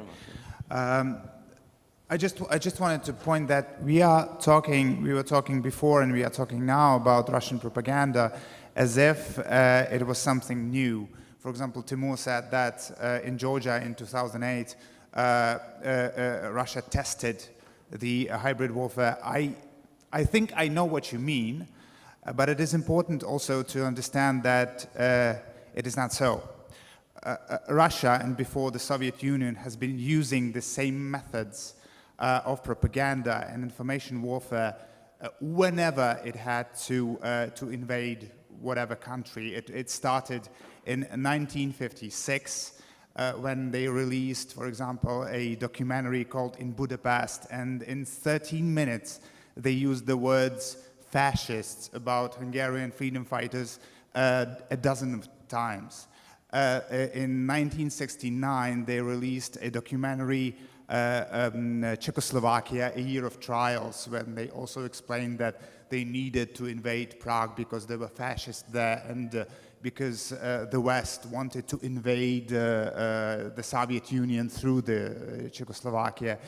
I just wanted to point that we were talking before and we are talking now about Russian propaganda as if it was something new. For example, Timur said that in Georgia in 2008, Russia tested the hybrid warfare. I think I know what you mean. But it is important also to understand that it is not so. Russia, and before the Soviet Union, has been using the same methods of propaganda and information warfare whenever it had to invade whatever country. It started in 1956 when they released, for example, a documentary called In Budapest, and in 13 minutes they used the words fascists about Hungarian freedom fighters a dozen times. In 1969, they released a documentary, Czechoslovakia, A Year of Trials, when they also explained that they needed to invade Prague because there were fascists there, and because the West wanted to invade the Soviet Union through the Czechoslovakia.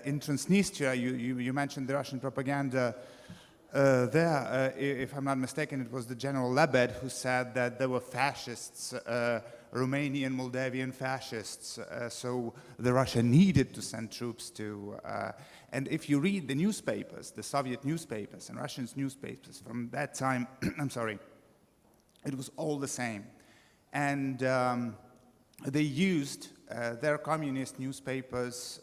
In Transnistria, you mentioned the Russian propaganda. If I'm not mistaken, it was the General Lebed who said that there were fascists, Romanian, Moldavian fascists, so the Russia needed to send troops to... and if you read the newspapers, the Soviet newspapers and Russian newspapers from that time, I'm sorry, it was all the same. And they used their communist newspapers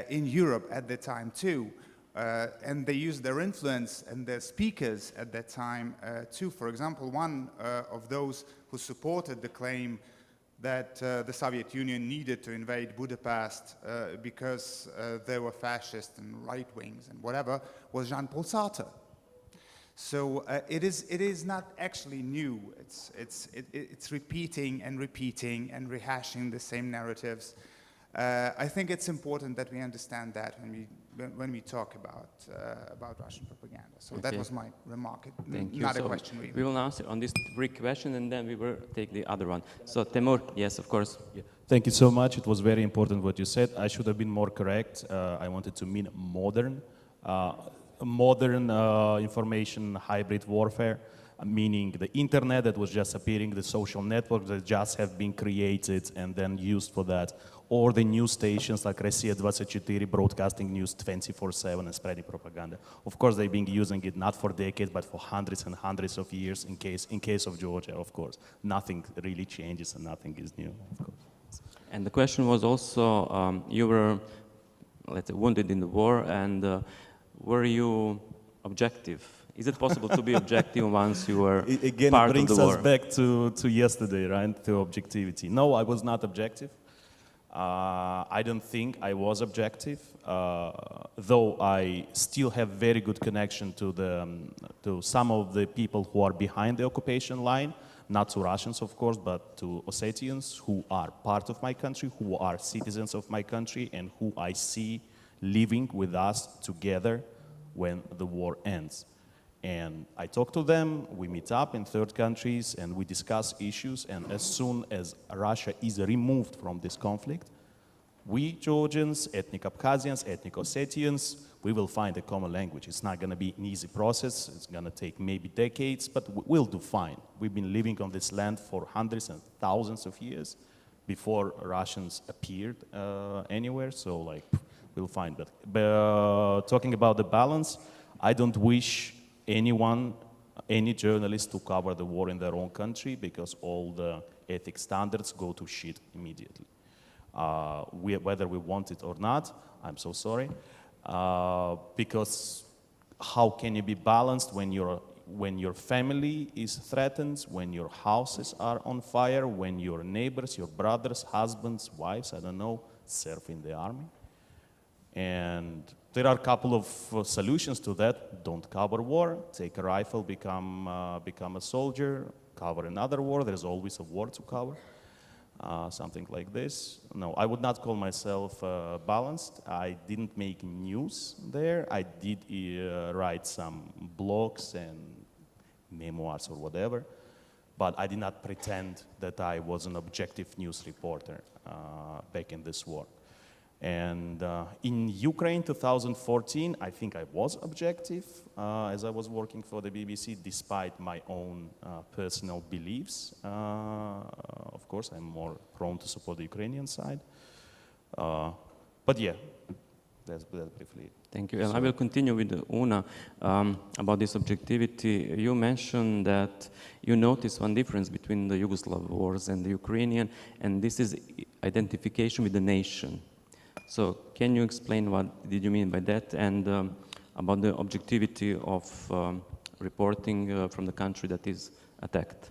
in Europe at the time too. And they used their influence and their speakers at that time too. For example, one of those who supported the claim that the Soviet Union needed to invade Budapest because they were fascist and right wings and whatever was Jean-Paul Sartre. So it is not actually new. It's repeating and rehashing the same narratives. I think it's important that we understand that when we talk about Russian propaganda. So that was my remark. Thank you. Not so a question really. We will answer on this brief question and then we will take the other one. So Temur, yes, of course. Yeah. Thank you so much. It was very important what you said. I should have been more correct. I wanted to mean modern. Modern information hybrid warfare, meaning the internet that was just appearing, the social networks that just have been created and then used for that, or the news stations like Rossiya 24 broadcasting news 24/7 and spreading propaganda. Of course, they've been using it not for decades, but for hundreds and hundreds of years in case of Georgia, of course. Nothing really changes and nothing is new, of course. And the question was also, you were, let's say, wounded in the war, and were you objective? Is it possible to be objective once you were Again, part it brings of the war? us back to yesterday, right? To objectivity. No, I was not objective. I don't think I was objective, though I still have very good connection to some of the people who are behind the occupation line, not to Russians, of course, but to Ossetians who are part of my country, who are citizens of my country, and who I see living with us together when the war ends. And I talk to them, we meet up in third countries, and we discuss issues, and as soon as Russia is removed from this conflict, we Georgians, ethnic Abkhazians, ethnic Ossetians, we will find a common language. It's not going to be an easy process, it's going to take maybe decades, but we'll do fine. We've been living on this land for hundreds and thousands of years before Russians appeared anywhere, so like, we'll find that. But talking about the balance, I don't wish anyone, any journalist to cover the war in their own country because all the ethic standards go to shit immediately. Whether we want it or not, I'm so sorry, because how can you be balanced when your family is threatened, when your houses are on fire, when your neighbors, your brothers, husbands, wives, I don't know, serve in the army? And there are a couple of solutions to that. Don't cover war, take a rifle, become a soldier, cover another war. There's always a war to cover, something like this. No, I would not call myself balanced. I didn't make news there. I did write some blogs and memoirs or whatever, but I did not pretend that I was an objective news reporter back in this war. And in Ukraine 2014, I think I was objective as I was working for the BBC, despite my own personal beliefs. Of course, I'm more prone to support the Ukrainian side. But yeah, that's briefly. Thank you. And I will continue with Una about this objectivity. You mentioned that you noticed one difference between the Yugoslav wars and the Ukrainian, and this is identification with the nation. So can you explain what did you mean by that, and about the objectivity of reporting from the country that is attacked?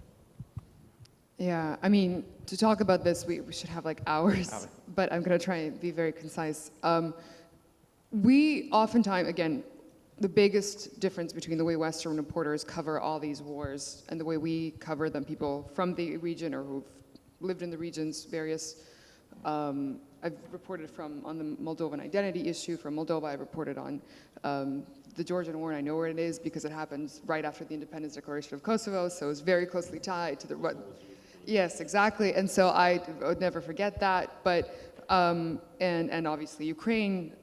Yeah, I mean, to talk about this, we should have like hours, but I'm going to try and be very concise. We oftentimes, again, the biggest difference between the way Western reporters cover all these wars and the way we cover them, people from the region or who've lived in the regions, various I've reported on the Moldovan identity issue. From Moldova, I've reported on the Georgian war, and I know where it is because it happened right after the independence declaration of Kosovo, so it's very closely tied to the... Yes, exactly, and so I would never forget that, but, and obviously Ukraine.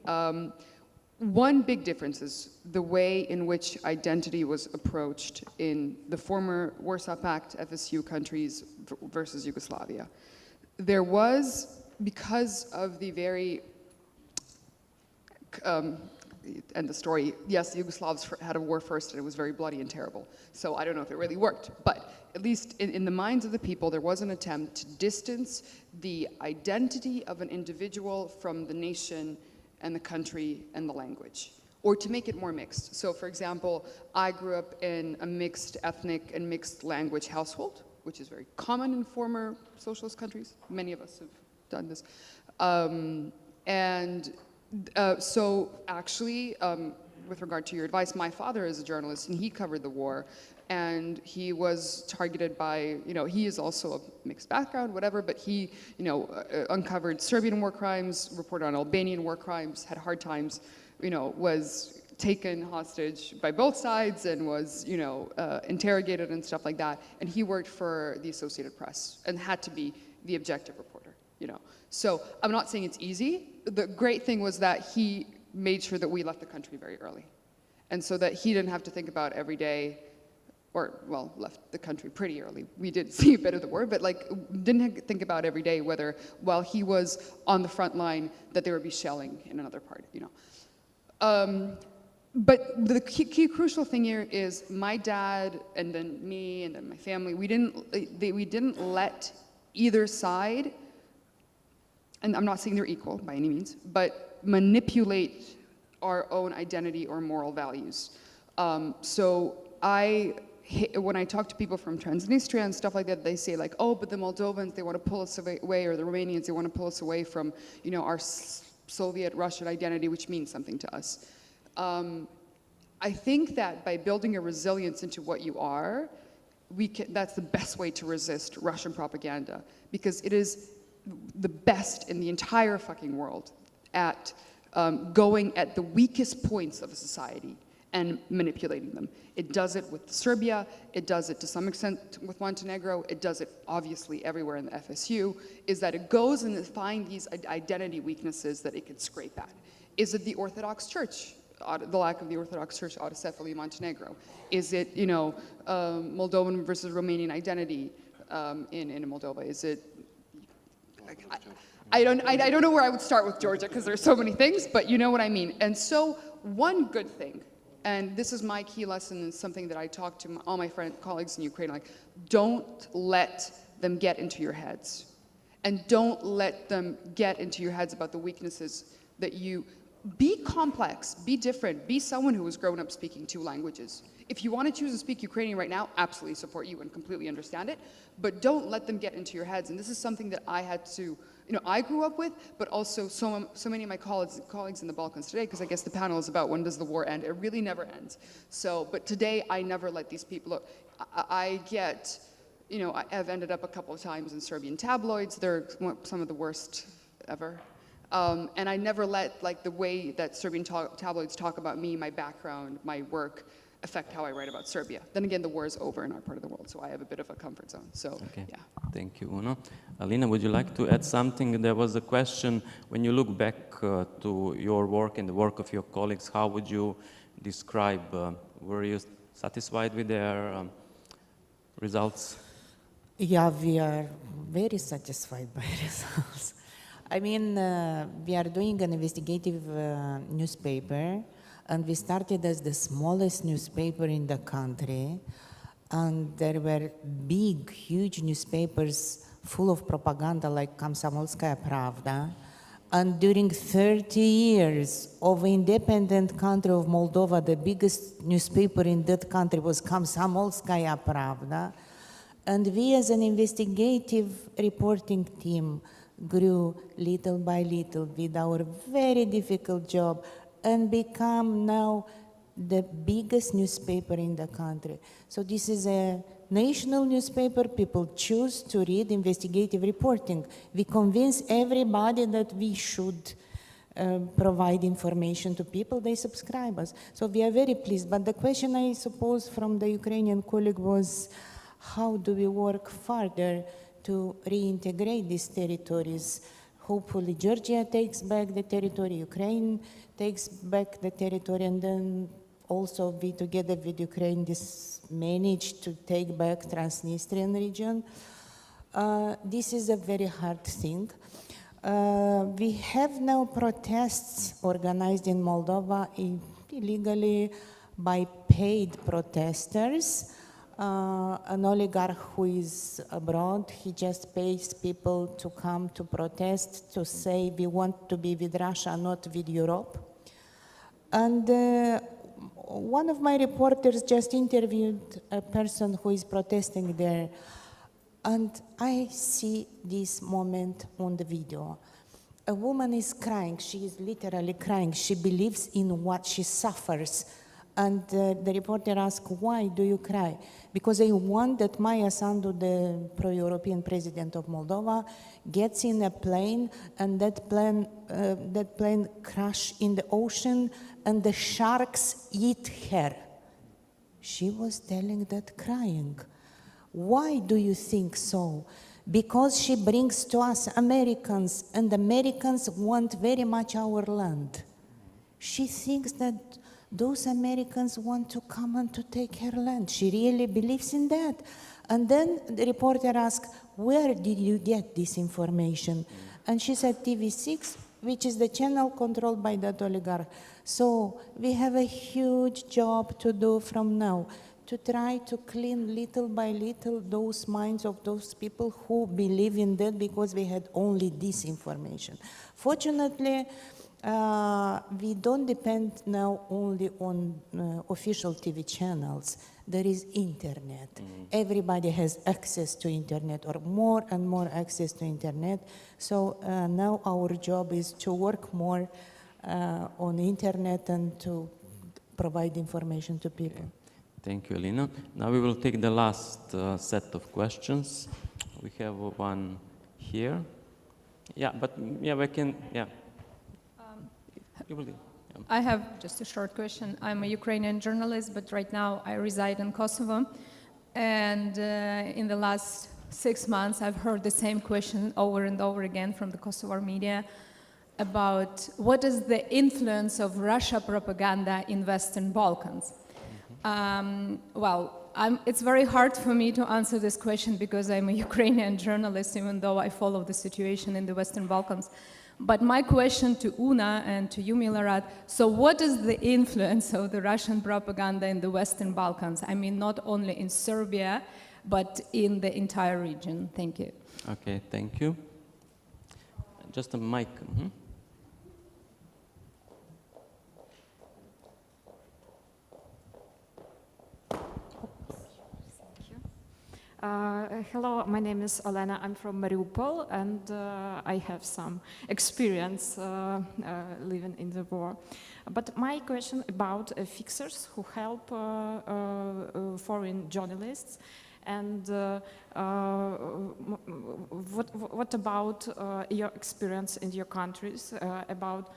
One big difference is the way in which identity was approached in the former Warsaw Pact, FSU countries versus Yugoslavia. There was, because of the very end the story. Yes, the Yugoslavs had a war first, and it was very bloody and terrible. So I don't know if it really worked, but at least in the minds of the people, there was an attempt to distance the identity of an individual from the nation and the country and the language, or to make it more mixed. So for example, I grew up in a mixed ethnic and mixed language household, which is very common in former socialist countries. Many of us have done this. So actually, with regard to your advice, my father is a journalist and he covered the war, and he was targeted by, he is also a mixed background, whatever, but he, uncovered Serbian war crimes, reported on Albanian war crimes, had hard times, was taken hostage by both sides and was, interrogated and stuff like that. And he worked for the Associated Press and had to be the objective reporter, So I'm not saying it's easy. The great thing was that he made sure that we left the country very early. And so that he didn't have to think about every day, left the country pretty early. We did see a bit of the war, but didn't think about every day whether while he was on the front line that there would be shelling in another part, But the key crucial thing here is my dad and then me and then my family, we didn't let either side, and I'm not saying they're equal by any means, but manipulate our own identity or moral values. So when I talk to people from Transnistria and stuff like that, they say oh, but the Moldovans, they want to pull us away, or the Romanians, they want to pull us away from, our Soviet Russian identity, which means something to us. I think that by building a resilience into what you are, that's the best way to resist Russian propaganda, because it is the best in the entire fucking world at going at the weakest points of a society and manipulating them. It does it with Serbia, it does it to some extent with Montenegro, it does it obviously everywhere in the FSU, is that it goes and finds these identity weaknesses that it can scrape at. Is it the Orthodox Church? The lack of the Orthodox Church, autocephaly, Montenegro? Is it, Moldovan versus Romanian identity in Moldova? Is it? I don't know where I would start with Georgia, because there's so many things, but you know what I mean. And so one good thing, and this is my key lesson, and something that I talk to all my colleagues in Ukraine, don't let them get into your heads, and don't let them get into your heads about the weaknesses that you. Be complex, be different, be someone who has grown up speaking 2 languages. If you want to choose to speak Ukrainian right now, absolutely support you and completely understand it, but don't let them get into your heads. And this is something that I had to, I grew up with, but also so many of my colleagues in the Balkans today, because I guess the panel is about when does the war end. It really never ends. So, but today I never let these people, look, I get, I have ended up a couple of times in Serbian tabloids. They're some of the worst ever. And I never let the way that Serbian tabloids talk about me, my background, my work, affect how I write about Serbia. Then again, the war is over in our part of the world, so I have a bit of a comfort zone. So, okay. Yeah. Thank you, Uno. Alina, would you like to add something? There was a question, when you look back to your work and the work of your colleagues, how would you describe, were you satisfied with their results? Yeah, we are very satisfied by results. I mean, we are doing an investigative newspaper, and we started as the smallest newspaper in the country, and there were big, huge newspapers full of propaganda like Komsomolskaya Pravda, and during 30 years of independent country of Moldova, the biggest newspaper in that country was Komsomolskaya Pravda, and we as an investigative reporting team grew little by little with our very difficult job and become now the biggest newspaper in the country. So this is a national newspaper. People choose to read investigative reporting. We convince everybody that we should provide information to people, they subscribe us. So we are very pleased. But the question, I suppose, from the Ukrainian colleague was, how do we work further to reintegrate these territories? Hopefully Georgia takes back the territory, Ukraine takes back the territory, and then also we together with Ukraine manage to take back Transnistrian region. This is a very hard thing. We have now protests organized in Moldova illegally by paid protesters. An oligarch who is abroad, he just pays people to come to protest, to say we want to be with Russia, not with Europe. And one of my reporters just interviewed a person who is protesting there, and I see this moment on the video. A woman is crying, she is literally crying, she believes in what she suffers. And the reporter asked, why do you cry? Because I want that Maia Sandu, the pro-European president of Moldova, gets in a plane and that plane crashes in the ocean and the sharks eat her. She was telling that crying. Why do you think so? Because she brings to us Americans, and Americans want very much our land. She thinks that those Americans want to come and to take her land. She really believes in that. And then the reporter asked, where did you get this information? And she said TV6, which is the channel controlled by that oligarch. So we have a huge job to do from now, to try to clean little by little those minds of those people who believe in that because we had only this information. Fortunately, we don't depend now only on official TV channels. There is internet. Everybody has access to internet, or more and more access to internet. So now our job is to work more on internet and to provide information to people. Thank you, Elena. Now we will take the last set of questions. We have one here. Yeah, but yeah, we can, yeah. I have just a short question. I'm a Ukrainian journalist, but right now I reside in Kosovo. And in the last 6 months, I've heard the same question over and over again from the Kosovar media about what is the influence of Russia propaganda in Western Balkans. It's very hard for me to answer this question because I'm a Ukrainian journalist, even though I follow the situation in the Western Balkans. But my question to Una and to you, Milorad, so what is the influence of the Russian propaganda in the Western Balkans? I mean, not only in Serbia, but in the entire region. Thank you. Okay, thank you. Just a mic. Hello, my name is Olena. I'm from Mariupol, and I have some experience living in the war. But my question about fixers who help foreign journalists, and what about your experience in your countries about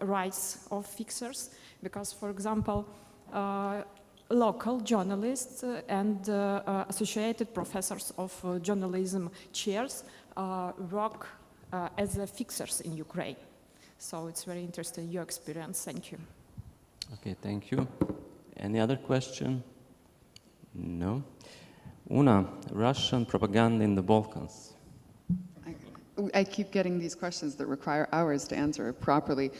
rights of fixers? Because, for example, local journalists and associated professors of journalism chairs work as fixers in Ukraine. So it's very interesting, your experience. Thank you. Okay, thank you. Any other question? No. Una, Russian propaganda in the Balkans. I keep getting these questions that require hours to answer properly.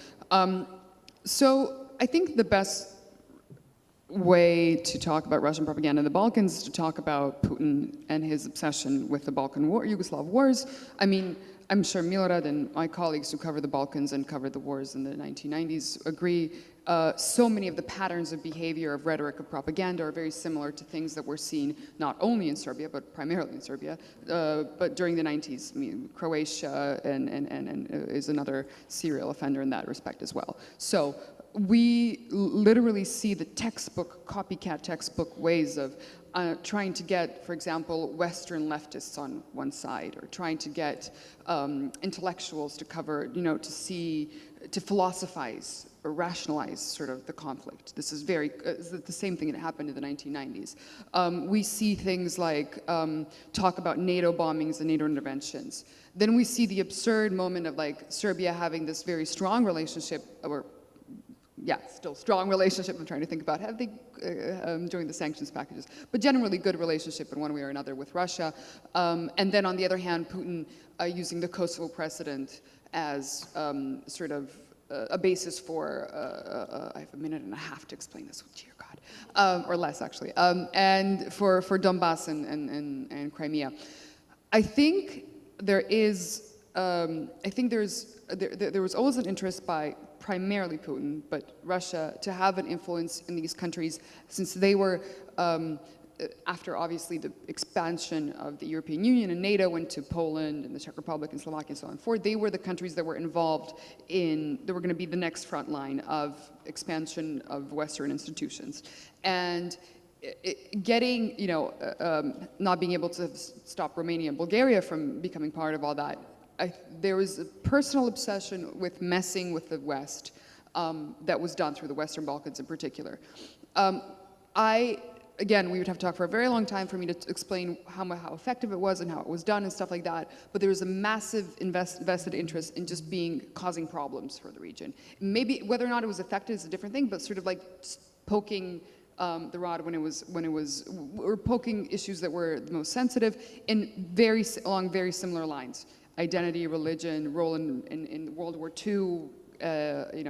So I think the best way to talk about Russian propaganda in the Balkans is to talk about Putin and his obsession with the Balkan War, Yugoslav wars. I mean, I'm sure Milorad and my colleagues who cover the Balkans and covered the wars in the 1990s agree. So many of the patterns of behavior, of rhetoric, of propaganda are very similar to things that were seen not only in Serbia, but primarily in Serbia, but during the 90s. I mean, Croatia and is another serial offender in that respect as well. So we literally see the textbook, copycat textbook ways of trying to get, for example, Western leftists on one side, or trying to get intellectuals to cover, to philosophize or rationalize sort of the conflict. This is the same thing that happened in the 1990s. We see things like talk about NATO bombings and NATO interventions. Then we see the absurd moment of like Serbia having this very strong relationship, or still strong relationship. I'm trying to think about have they joined the sanctions packages, but generally good relationship in one way or another with Russia. And then on the other hand, Putin using the Kosovo precedent as sort of a basis for, I have a minute and a half to explain this, dear God, or less actually, and for Donbass and Crimea. I think there is, there was always an interest by primarily Putin, but Russia, to have an influence in these countries since they were, after obviously the expansion of the European Union and NATO into Poland and the Czech Republic and Slovakia and so on forth, they were the countries that were involved in, that were going to be the next front line of expansion of Western institutions. And getting, not being able to stop Romania and Bulgaria from becoming part of all that, there was a personal obsession with messing with the West that was done through the Western Balkans in particular. Again, we would have to talk for a very long time for me to explain how effective it was and how it was done and stuff like that, but there was a massive vested interest in just causing problems for the region. Maybe whether or not it was effective is a different thing, but sort of like poking the rod or poking issues that were the most sensitive along very similar lines. Identity, religion, role in World War II,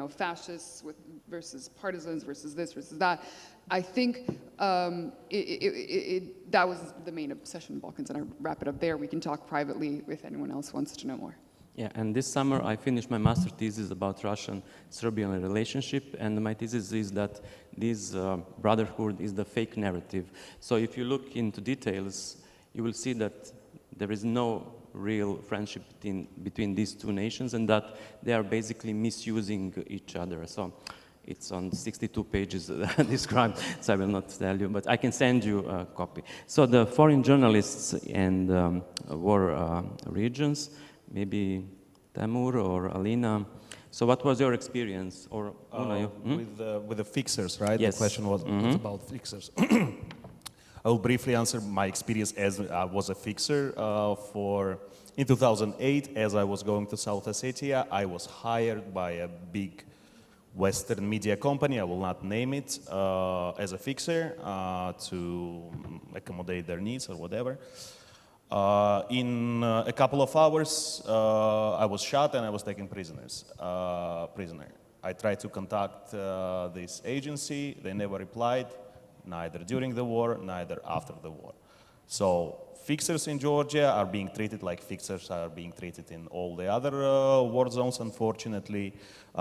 fascists versus partisans versus this versus that. I think that was the main obsession in the Balkans, and I wrap it up there. We can talk privately if anyone else wants to know more. Yeah, and this summer I finished my master thesis about Russian-Serbian relationship, and my thesis is that this brotherhood is the fake narrative. So if you look into details, you will see that there is no real friendship between these two nations, and that they are basically misusing each other. So it's on 62 pages described, so I will not tell you, but I can send you a copy. So the foreign journalists and war regions, maybe Temur or Alina. So what was your experience? Or with the fixers, right? Yes. The question was about fixers. I will briefly answer my experience as I was a fixer in 2008, as I was going to South Ossetia. I was hired by a big Western media company, I will not name it, as a fixer to accommodate their needs or whatever. In a couple of hours, I was shot and I was taken prisoner. I tried to contact this agency. They never replied, neither during the war, neither after the war. So fixers in Georgia are being treated like fixers are being treated in all the other war zones, unfortunately.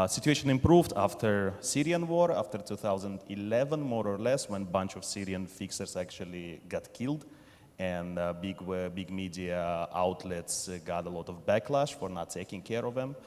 Situation improved after Syrian war, after 2011, more or less, when a bunch of Syrian fixers actually got killed. And big media outlets got a lot of backlash for not taking care of them.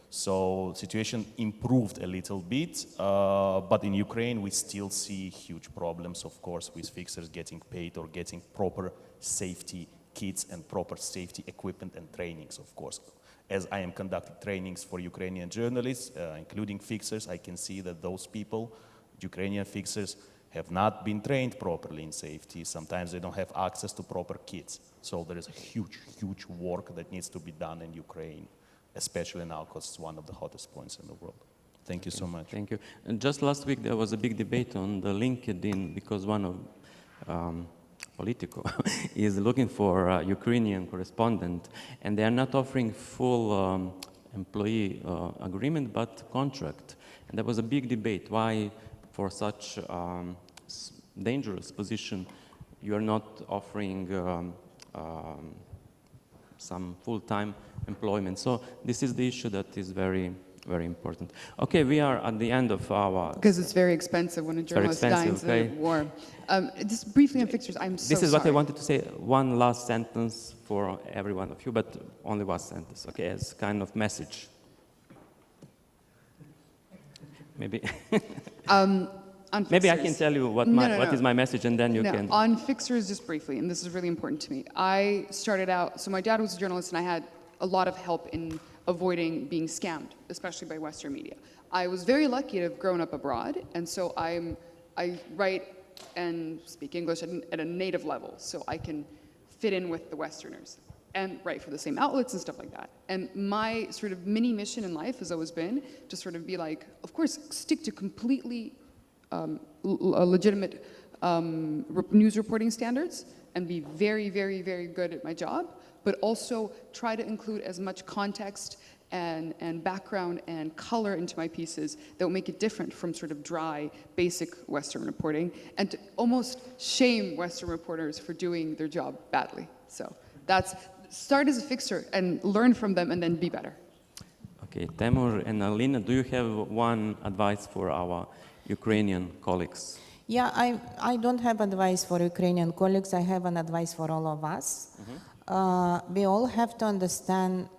So situation improved a little bit, but in Ukraine we still see huge problems, of course, with fixers getting paid or getting proper safety kits and proper safety equipment and trainings, of course. As I am conducting trainings for Ukrainian journalists, including fixers, I can see that those people, Ukrainian fixers, have not been trained properly in safety. Sometimes they don't have access to proper kits. So there is a huge, huge work that needs to be done in Ukraine, especially now because it's one of the hottest points in the world. Thank you so much. Thank you. And just last week there was a big debate on the LinkedIn because one of Politico is looking for a Ukrainian correspondent, and they are not offering full employee agreement but contract. And there was a big debate why for such dangerous position you are not offering some full-time employment. So this is the issue that is very, very important. Okay, we are at the end of our... Because it's very expensive when a journalist dies in a war. Just briefly on fixtures, I'm so This is sorry. what I wanted to say. One last sentence for every one of you, but only one sentence, okay, as kind of message. Maybe. Maybe I can tell you what what is my message, and then you can... On fixers, just briefly, and this is really important to me. I started out, so my dad was a journalist, and I had a lot of help in avoiding being scammed, especially by Western media. I was very lucky to have grown up abroad, and so I write and speak English at a native level, so I can fit in with the Westerners. and write for the same outlets and stuff like that. And my sort of mini mission in life has always been to sort of be like, of course, stick to completely legitimate news reporting standards and be very, very, very good at my job, but also try to include as much context and background and color into my pieces that will make it different from sort of dry, basic Western reporting, and to almost shame Western reporters for doing their job badly. So that's, start as a fixer and learn from them and then be better. Okay, Temur and Alina, do you have one advice for our Ukrainian colleagues? Yeah, I don't have advice for Ukrainian colleagues. I have an advice for all of us. We all have to understand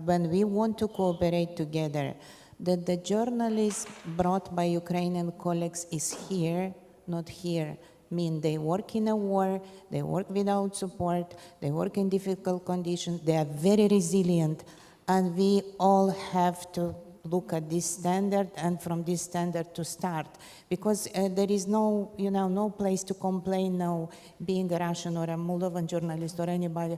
when we want to cooperate together that the journalism brought by Ukrainian colleagues is here, not here. Mean they work in a war, they work without support, they work in difficult conditions, they are very resilient, and we all have to look at this standard and from this standard to start, because there is no, no place to complain now, being a Russian or a Moldovan journalist or anybody.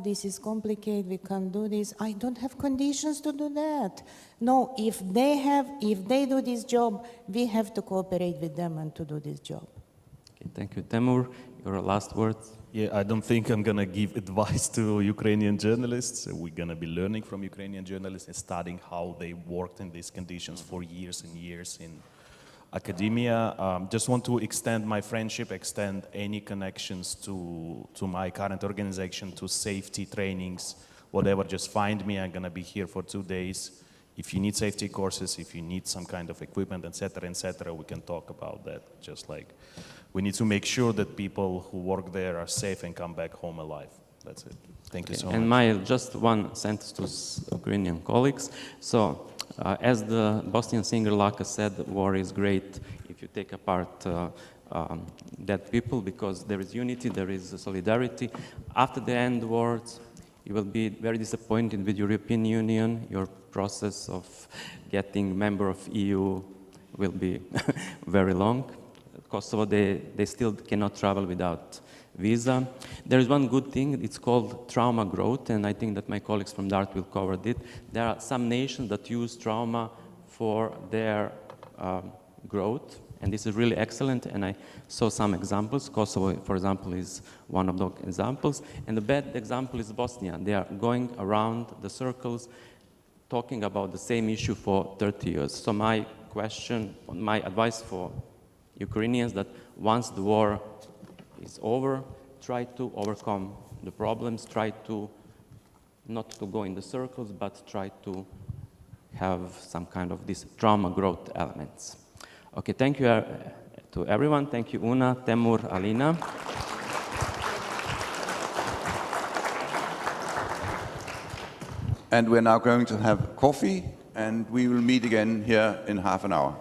This is complicated, we can't do this. I don't have conditions to do that. No, if they do this job, we have to cooperate with them and to do this job. Okay, thank you. Temur, your last words? Yeah, I don't think I'm going to give advice to Ukrainian journalists. We're going to be learning from Ukrainian journalists and studying how they worked in these conditions for years and years in academia. Just want to extend my friendship, extend any connections to my current organization, to safety trainings, whatever. Just find me. I'm going to be here for 2 days. If you need safety courses, if you need some kind of equipment, etc., we can talk about that. Just like we need to make sure that people who work there are safe and come back home alive. That's it. Thank you so much. And my just one sentence to Ukrainian colleagues. So, as the Bosnian singer Laka said, war is great if you take apart dead people, because there is unity, there is solidarity. After the end wars, you will be very disappointed with European Union. Your process of getting member of EU will be very long. Kosovo, they still cannot travel without visa. There is one good thing, it's called trauma growth, and I think that my colleagues from DART will cover it. There are some nations that use trauma for their growth, and this is really excellent, and I saw some examples. Kosovo, for example, is one of those examples, and the bad example is Bosnia. They are going around the circles talking about the same issue for 30 years. So my advice for Ukrainians, that once the war is over, try to overcome the problems, try to not to go in the circles, but try to have some kind of this trauma growth elements. Okay, thank you to everyone. Thank you, Una, Temur, Alina. And we're now going to have coffee, and we will meet again here in half an hour.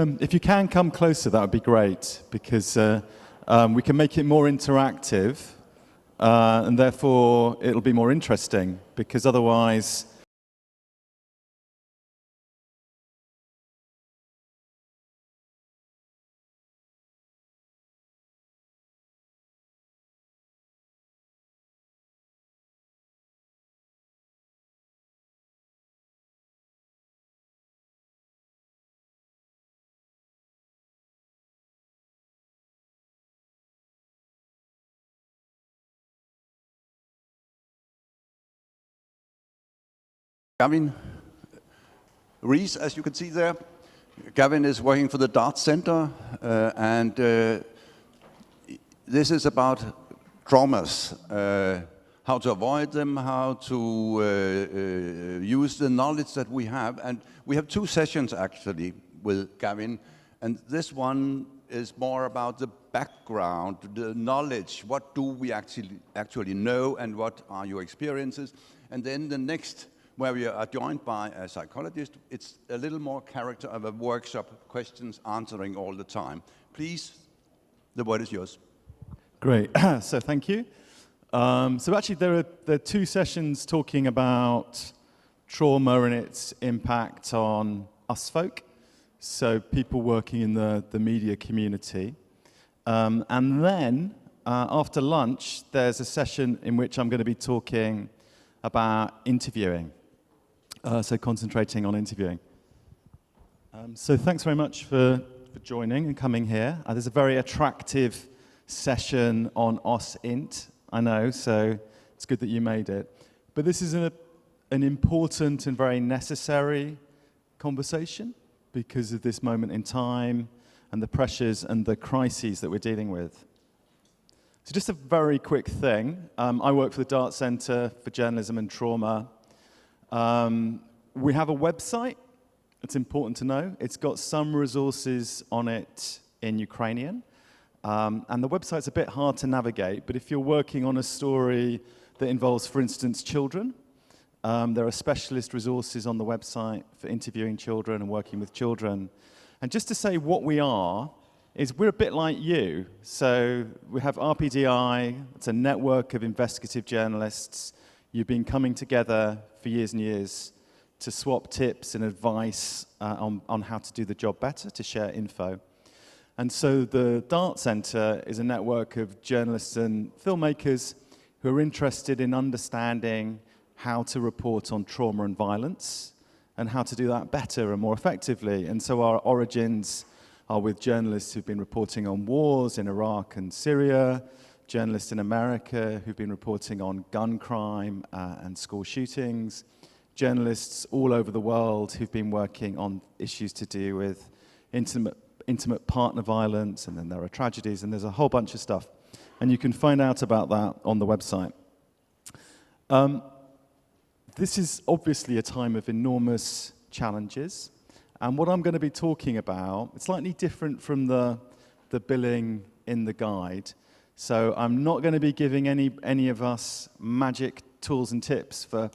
If you can come closer, that would be great, because we can make it more interactive, and therefore it'll be more interesting, because otherwise... Gavin Rees, as you can see there. Gavin is working for the DART Center, and this is about traumas, how to avoid them, how to use the knowledge that we have. And we have 2 sessions actually with Gavin, and this one is more about the background, the knowledge, what do we actually know and what are your experiences. And then the next, where we are joined by a psychologist, it's a little more character of a workshop, questions answering all the time. Please, the word is yours. Great, so thank you. So actually there are 2 sessions talking about trauma and its impact on us folk, so people working in the media community. And then after lunch, there's a session in which I'm going to be talking about interviewing. So concentrating on interviewing. So thanks very much for joining and coming here. There's a very attractive session on OSINT, I know, so it's good that you made it. But this is an important and very necessary conversation because of this moment in time and the pressures and the crises that we're dealing with. So just a very quick thing. I work for the DART Center for Journalism and Trauma. We have a website. It's important to know. It's got some resources on it in Ukrainian. And the website's a bit hard to navigate, but if you're working on a story that involves, for instance, children, there are specialist resources on the website for interviewing children and working with children. And just to say what we are, is we're a bit like you. So we have RPDI, it's a network of investigative journalists. You've been coming together for years and years to swap tips and advice on how to do the job better, to share info. And so the DART Center is a network of journalists and filmmakers who are interested in understanding how to report on trauma and violence and how to do that better and more effectively. And so our origins are with journalists who've been reporting on wars in Iraq and Syria, journalists in America who've been reporting on gun crime and school shootings, journalists all over the world who've been working on issues to do with intimate partner violence, and then there are tragedies, and there's a whole bunch of stuff. And you can find out about that on the website. This is obviously a time of enormous challenges. And what I'm going to be talking about, it's slightly different from the billing in the guide. So I'm not going to be giving any of us magic tools and tips for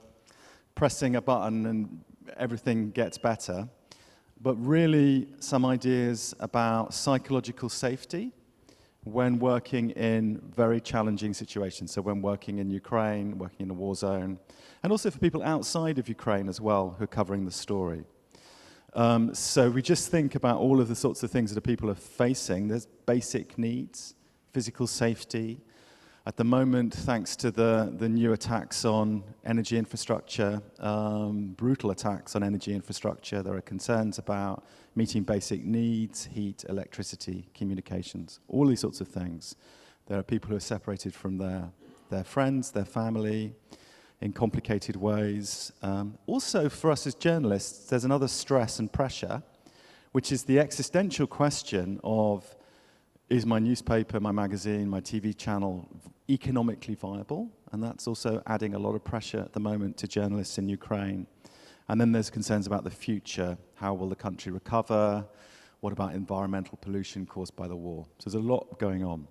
pressing a button and everything gets better, but really some ideas about psychological safety when working in very challenging situations. So when working in Ukraine, working in a war zone, and also for people outside of Ukraine as well who are covering the story. So we just think about all of the sorts of things that people are facing. There's basic needs, physical safety. At the moment, thanks to the new attacks on energy infrastructure, brutal attacks on energy infrastructure, there are concerns about meeting basic needs, heat, electricity, communications, all these sorts of things. There are people who are separated from their friends, their family, in complicated ways. Also, for us as journalists, there's another stress and pressure, which is the existential question of, is my newspaper, my magazine, my TV channel economically viable? And that's also adding a lot of pressure at the moment to journalists in Ukraine. And then there's concerns about the future. How will the country recover? What about environmental pollution caused by the war? So there's a lot going on.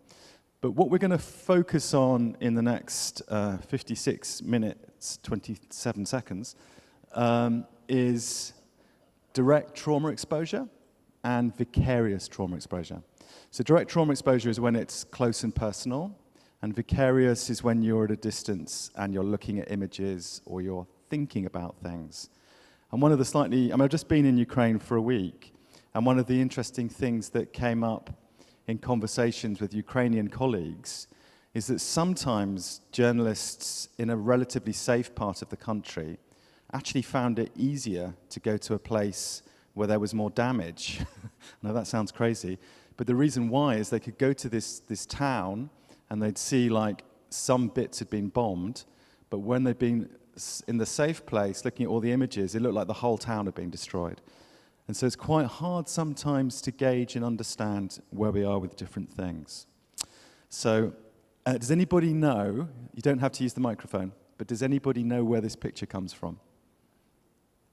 But what we're going to focus on in the next 56 minutes, 27 seconds, is direct trauma exposure and vicarious trauma exposure. So direct trauma exposure is when it's close and personal, and vicarious is when you're at a distance and you're looking at images or you're thinking about things. And one of the I've just been in Ukraine for a week, and one of the interesting things that came up in conversations with Ukrainian colleagues is that sometimes journalists in a relatively safe part of the country actually found it easier to go to a place where there was more damage. Now that sounds crazy, but the reason why is they could go to this town and they'd see like some bits had been bombed, but when they'd been in the safe place, looking at all the images, it looked like the whole town had been destroyed. And so it's quite hard sometimes to gauge and understand where we are with different things. So does anybody know, you don't have to use the microphone, but does anybody know where this picture comes from?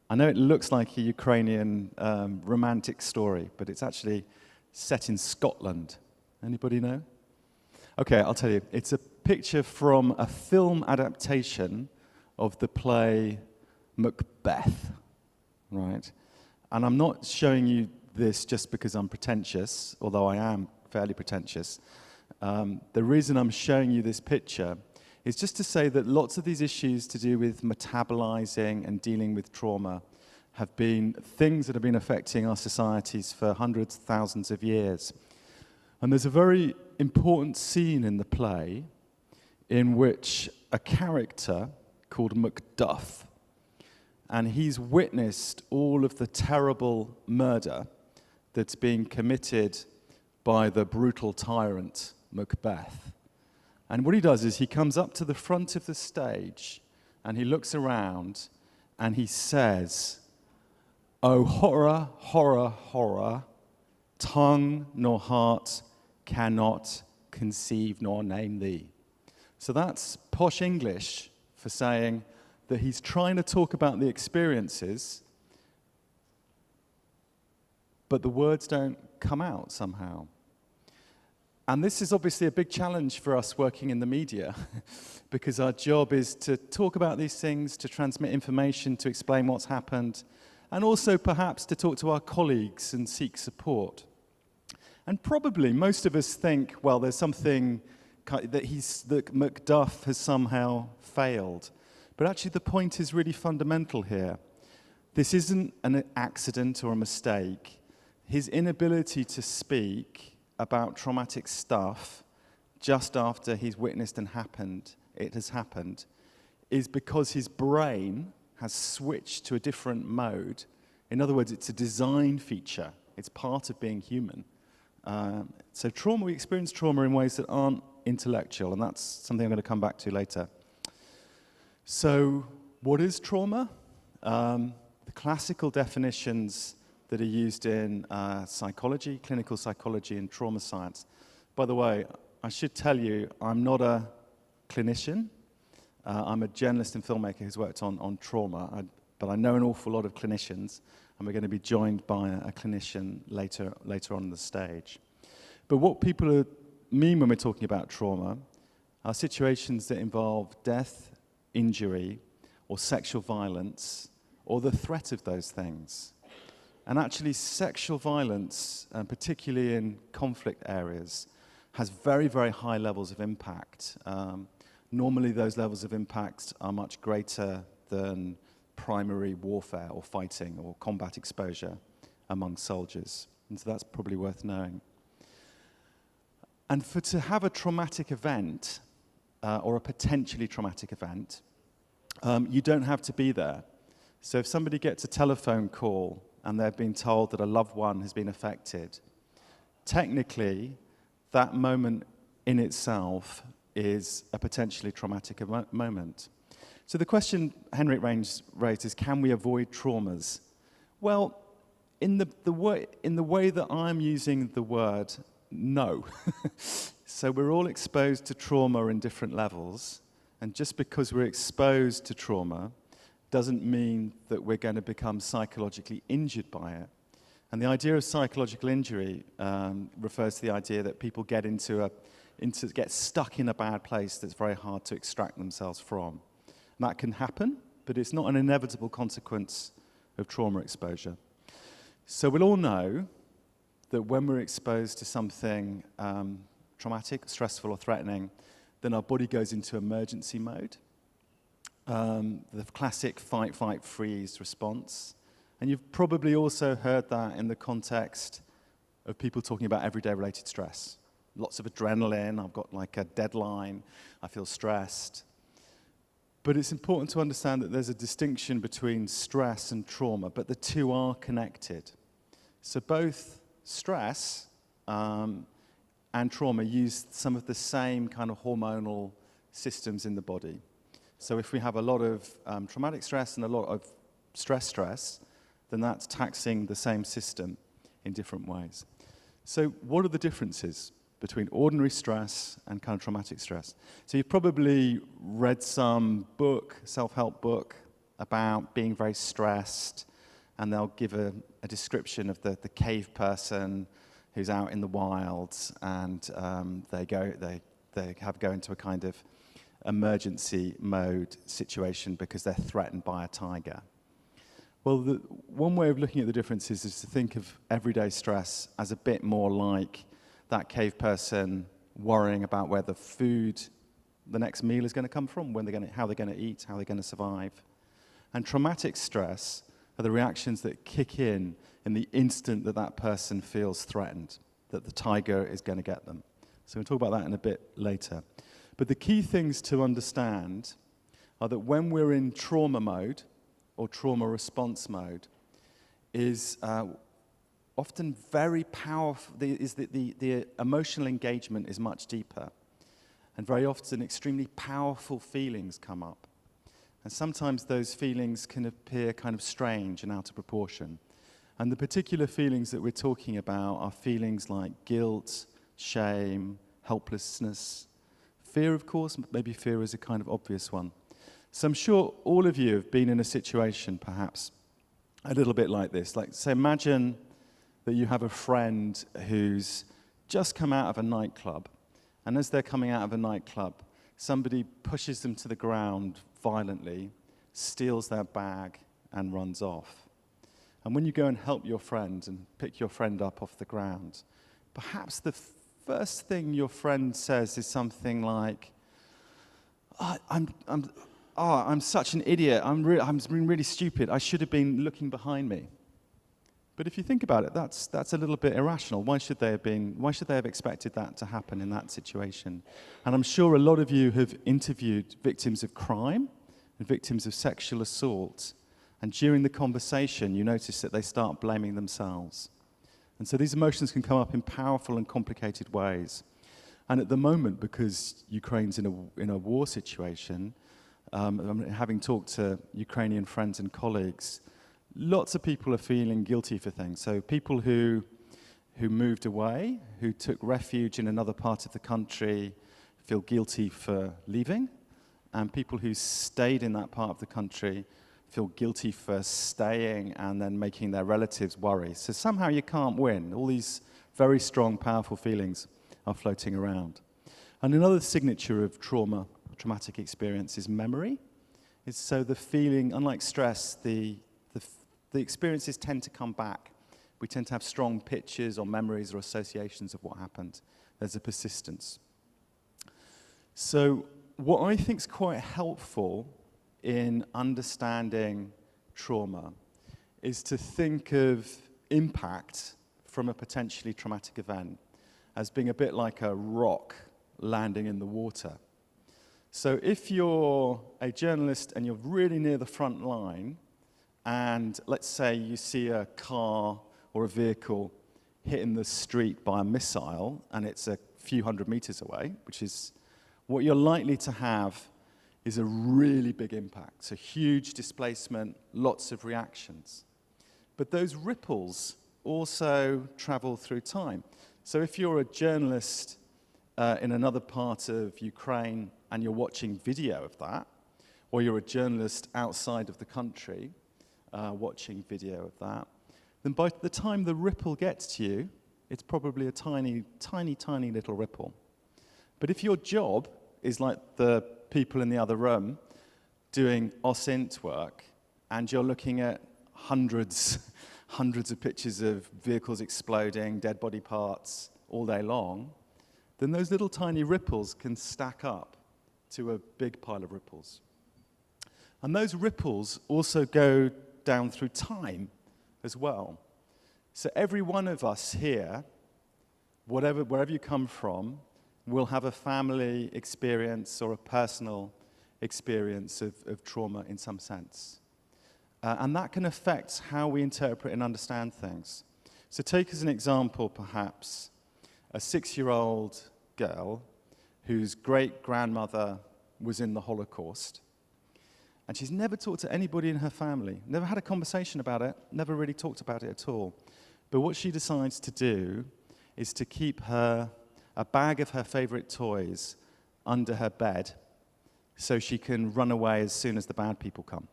I know it looks like a Ukrainian romantic story, but it's actually set in Scotland. Anybody know? Okay, I'll tell you. It's a picture from a film adaptation of the play Macbeth, right? And I'm not showing you this just because I'm pretentious, although I am fairly pretentious. The reason I'm showing you this picture is just to say that lots of these issues to do with metabolizing and dealing with trauma have been things that have been affecting our societies for hundreds, thousands of years. And there's a very important scene in the play in which a character called Macduff, and he's witnessed all of the terrible murder that's being committed by the brutal tyrant Macbeth. And what he does is he comes up to the front of the stage and he looks around and he says, "Oh, horror, horror, horror, tongue nor heart cannot conceive nor name thee." So that's posh English for saying that he's trying to talk about the experiences, but the words don't come out somehow. And this is obviously a big challenge for us working in the media, because our job is to talk about these things, to transmit information, to explain what's happened, and also perhaps to talk to our colleagues and seek support. And probably most of us think, well, there's something that Macduff has somehow failed. But actually the point is really fundamental here. This isn't an accident or a mistake. His inability to speak about traumatic stuff just after he's witnessed it has happened, is because his brain has switched to a different mode. In other words, it's a design feature. It's part of being human. So trauma, we experience trauma in ways that aren't intellectual, and that's something I'm going to come back to later. So what is trauma? The classical definitions that are used in psychology, clinical psychology, and trauma science. By the way, I should tell you, I'm not a clinician. I'm a journalist and filmmaker who's worked on trauma, but I know an awful lot of clinicians, and we're going to be joined by a clinician later on the stage. But what people mean when we're talking about trauma are situations that involve death, injury, or sexual violence, or the threat of those things. And actually, sexual violence, particularly in conflict areas, has very, very high levels of impact. Normally, those levels of impact are much greater than primary warfare or fighting or combat exposure among soldiers. And so that's probably worth knowing. And to have a traumatic event, or a potentially traumatic event, you don't have to be there. So if somebody gets a telephone call and they've been told that a loved one has been affected, technically, that moment in itself is a potentially traumatic moment. So the question Henrik raised is, can we avoid traumas? Well, in the way that I'm using the word, no. So we're all exposed to trauma in different levels, and just because we're exposed to trauma doesn't mean that we're going to become psychologically injured by it. And the idea of psychological injury refers to the idea that people get get stuck in a bad place that's very hard to extract themselves from. And that can happen, but it's not an inevitable consequence of trauma exposure. So we'll all know that when we're exposed to something traumatic, stressful, or threatening, then our body goes into emergency mode. The classic fight, fight, freeze response. And you've probably also heard that in the context of people talking about everyday related stress. Lots of adrenaline, I've got like a deadline, I feel stressed. But it's important to understand that there's a distinction between stress and trauma, but the two are connected. So both stress and trauma use some of the same kind of hormonal systems in the body. So if we have a lot of traumatic stress and a lot of stress, then that's taxing the same system in different ways. So what are the differences between ordinary stress and kind of traumatic stress? So you've probably read some book, self-help book, about being very stressed, and they'll give a description of the cave person who's out in the wilds, and they go into a kind of emergency mode situation because they're threatened by a tiger. Well, one way of looking at the differences is to think of everyday stress as a bit more like that cave person worrying about where the food, the next meal is going to come from, how they're going to eat, how they're going to survive. And traumatic stress are the reactions that kick in the instant that that person feels threatened, that the tiger is going to get them. So we'll talk about that in a bit later. But the key things to understand are that when we're in trauma mode or trauma response mode is often very powerful, the emotional engagement is much deeper. And very often extremely powerful feelings come up. And sometimes those feelings can appear kind of strange and out of proportion. And the particular feelings that we're talking about are feelings like guilt, shame, helplessness, fear, of course. Maybe fear is a kind of obvious one. So I'm sure all of you have been in a situation, perhaps, a little bit like this. Like, say, imagine that you have a friend who's just come out of a nightclub, and as they're coming out of a nightclub, somebody pushes them to the ground violently, steals their bag, and runs off. And when you go and help your friend and pick your friend up off the ground, perhaps the first thing your friend says is something like, I'm such an idiot. I'm being really stupid. I should have been looking behind me. But if you think about it, that's a little bit irrational. Why should they have expected that to happen in that situation? And I'm sure a lot of you have interviewed victims of crime and victims of sexual assault. And during the conversation, you notice that they start blaming themselves. And so these emotions can come up in powerful and complicated ways. And at the moment, because Ukraine's in a war situation, having talked to Ukrainian friends and colleagues, lots of people are feeling guilty for things. So people who moved away, who took refuge in another part of the country, feel guilty for leaving. And people who stayed in that part of the country feel guilty for staying and then making their relatives worry. So somehow you can't win. All these very strong, powerful feelings are floating around. And another signature of traumatic experience is memory. So the feeling, unlike stress, the experiences tend to come back. We tend to have strong pictures or memories or associations of what happened. There's a persistence. So what I think is quite helpful in understanding trauma is to think of impact from a potentially traumatic event as being a bit like a rock landing in the water. So if you're a journalist and you're really near the front line, and let's say you see a car or a vehicle hit in the street by a missile, and it's a few hundred meters away, which is what you're likely to have is a really big impact. So huge displacement, lots of reactions. But those ripples also travel through time. So if you're a journalist in another part of Ukraine and you're watching video of that, or you're a journalist outside of the country watching video of that, then by the time the ripple gets to you, it's probably a tiny, tiny, tiny little ripple. But if your job is like the people in the other room doing OSINT work, and you're looking at hundreds hundreds of pictures of vehicles exploding, dead body parts all day long, then those little tiny ripples can stack up to a big pile of ripples. And those ripples also go down through time as well. So every one of us here, wherever you come from, will have a family experience or a personal experience of trauma in some sense. And that can affect how we interpret and understand things. So take as an example, perhaps, a 6-year-old girl whose great-grandmother was in the Holocaust, and she's never talked to anybody in her family, never had a conversation about it, never really talked about it at all. But what she decides to do is to keep a bag of her favorite toys under her bed so she can run away as soon as the bad people come.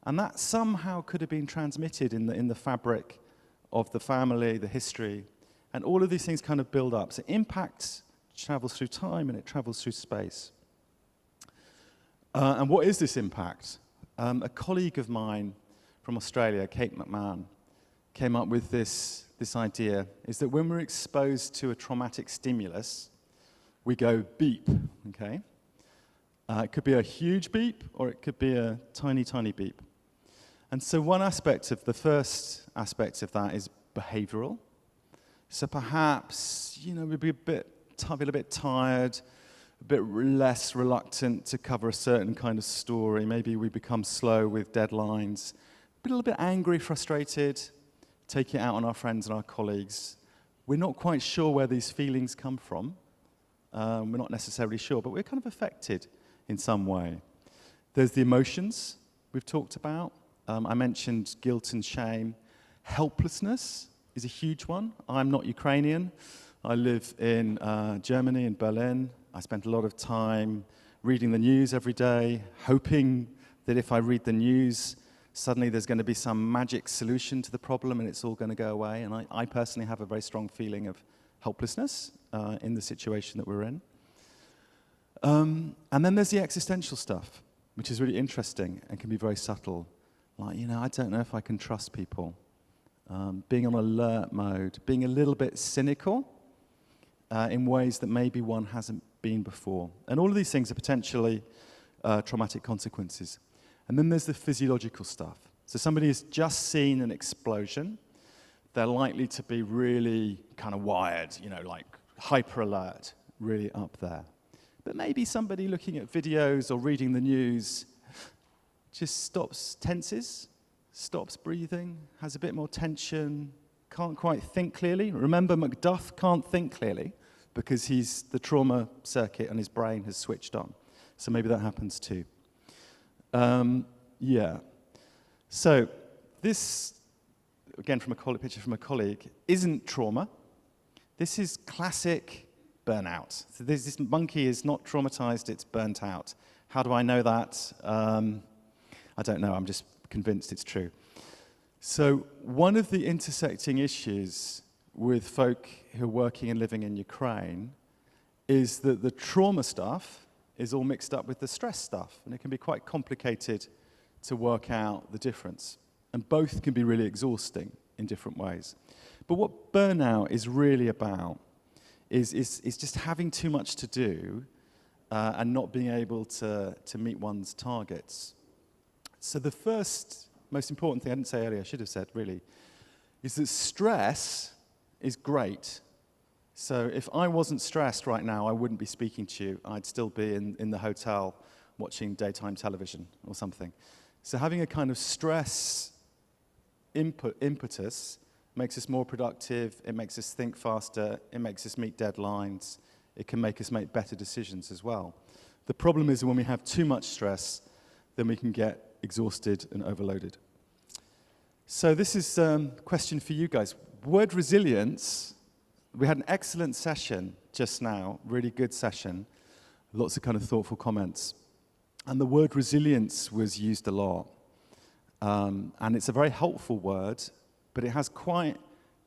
And that somehow could have been transmitted in the fabric of the family, the history, and all of these things kind of build up. So impact travels through time and it travels through space. And what is this impact? A colleague of mine from Australia, Kate McMahon, came up with this idea, is that when we're exposed to a traumatic stimulus, we go beep, okay? It could be a huge beep, or it could be a tiny, tiny beep. And so the first aspect of that is behavioral. So perhaps, we'd be feel a bit tired, a bit less reluctant to cover a certain kind of story. Maybe we become slow with deadlines, a little bit angry, frustrated, take it out on our friends and our colleagues. We're not quite sure where these feelings come from. We're not necessarily sure, but we're kind of affected in some way. There's the emotions we've talked about. I mentioned guilt and shame. Helplessness is a huge one. I'm not Ukrainian. I live in Germany, in Berlin. I spend a lot of time reading the news every day, hoping that if I read the news, suddenly there's going to be some magic solution to the problem and it's all going to go away. And I personally have a very strong feeling of helplessness in the situation that we're in. And then there's the existential stuff, which is really interesting and can be very subtle. Like, I don't know if I can trust people. Being on alert mode, being a little bit cynical in ways that maybe one hasn't been before. And all of these things are potentially traumatic consequences. And then there's the physiological stuff. So somebody has just seen an explosion. They're likely to be really kind of wired, like hyper alert, really up there. But maybe somebody looking at videos or reading the news just tenses, stops breathing, has a bit more tension, can't quite think clearly. Remember, Macduff can't think clearly because the trauma circuit and his brain has switched on. So maybe that happens too. Yeah. So this, again, picture from a colleague, isn't trauma. This is classic burnout. So this monkey is not traumatized, it's burnt out. How do I know that? I don't know, I'm just convinced it's true. So one of the intersecting issues with folk who are working and living in Ukraine is that the trauma stuff is all mixed up with the stress stuff, and it can be quite complicated to work out the difference. And both can be really exhausting in different ways. But what burnout is really about is just having too much to do and not being able to meet one's targets. So the first most important thing I didn't say earlier, I should have said really, is that stress is great. So if I wasn't stressed right now, I wouldn't be speaking to you. I'd still be in the hotel watching daytime television or something. So having a kind of stress impetus makes us more productive, it makes us think faster, it makes us meet deadlines, it can make us make better decisions as well. The problem is when we have too much stress, then we can get exhausted and overloaded. So this is a question for you guys. Word resilience, we had an excellent session just now, really good session, lots of kind of thoughtful comments. And the word resilience was used a lot. And it's a very helpful word, but it has quite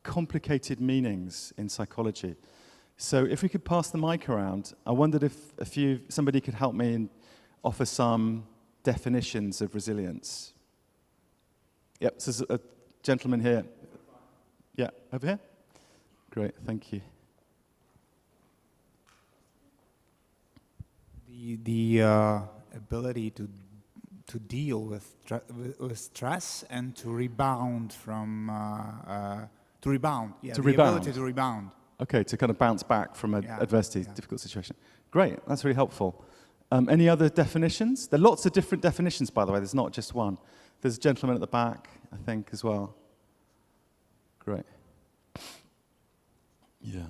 complicated meanings in psychology. So if we could pass the mic around, I wondered if somebody could help me and offer some definitions of resilience. Yep, so gentleman here. Yeah, over here. Great, thank you. The ability to deal with stress and to rebound from to rebound. Yeah, To the rebound. ability to rebound. Okay, to kind of bounce back from adversity, yeah. difficult situation. Great, that's really helpful. Any other definitions? There are lots of different definitions, by the way. There's not just one. There's a gentleman at the back, I think, as well. Great. Yeah.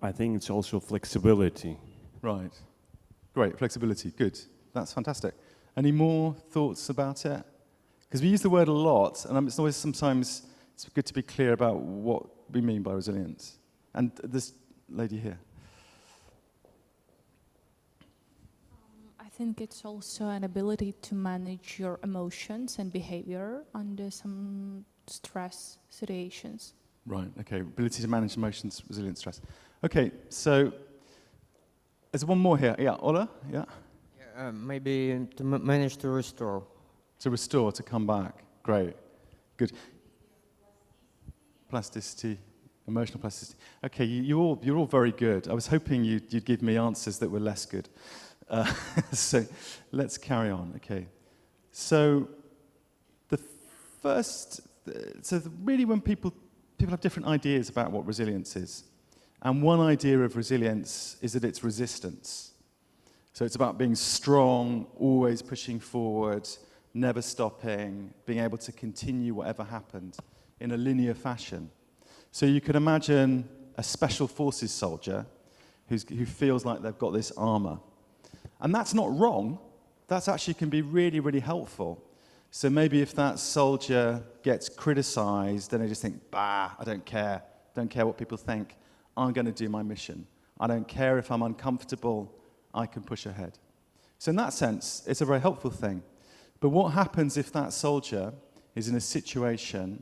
I think it's also flexibility. Right. Great, flexibility, good. That's fantastic. Any more thoughts about it? Because we use the word a lot, and it's always sometimes it's good to be clear about what we mean by resilience. And this lady here. I think it's also an ability to manage your emotions and behavior under some stress situations. Right, okay, ability to manage emotions, resilience, stress. Okay, so there's one more here. Yeah, Ola, yeah? Maybe to manage to restore. To restore, to come back. Great, good. Plasticity, emotional plasticity. Okay, you're all very good. I was hoping you'd give me answers that were less good. So let's carry on, okay. So the first, really when people have different ideas about what resilience is. And one idea of resilience is that it's resistance. So it's about being strong, always pushing forward, never stopping, being able to continue whatever happened in a linear fashion. So you could imagine a special forces soldier who feels like they've got this armor. And that's not wrong. That actually can be really, really helpful. So maybe if that soldier gets criticized, then they just think, bah, I don't care. Don't care what people think. I'm going to do my mission. I don't care if I'm uncomfortable. I can push ahead. So in that sense, it's a very helpful thing. But what happens if that soldier is in a situation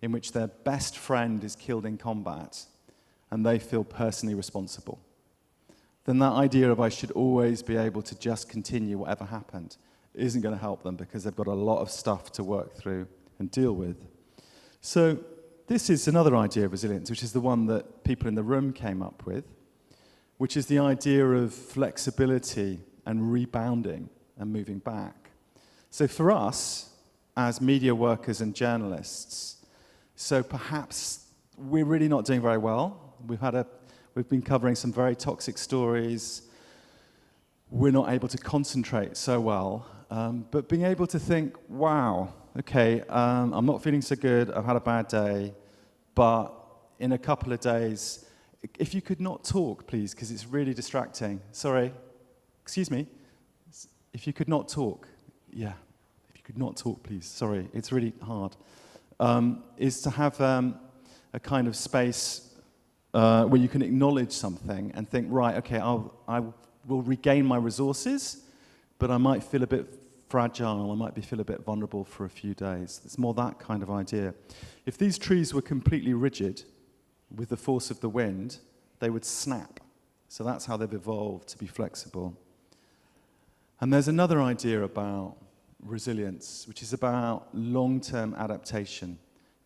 in which their best friend is killed in combat and they feel personally responsible? Then that idea of I should always be able to just continue whatever happened isn't going to help them because they've got a lot of stuff to work through and deal with. So this is another idea of resilience, which is the one that people in the room came up with, which is the idea of flexibility and rebounding and moving back. So for us, as media workers and journalists, so perhaps we're really not doing very well. We've been covering some very toxic stories. We're not able to concentrate so well. But being able to think, wow, okay, I'm not feeling so good, I've had a bad day, but in a couple of days, if you could not talk, please, because it's really distracting. Sorry, excuse me. If you could not talk, yeah, if you could not talk, please. Sorry, it's really hard. Is to have a kind of space where you can acknowledge something and think, right, okay, I will regain my resources, but I might feel a bit fragile, I might feel a bit vulnerable for a few days. It's more that kind of idea. If these trees were completely rigid with the force of the wind, they would snap. So that's how they've evolved, to be flexible. And there's another idea about resilience, which is about long-term adaptation,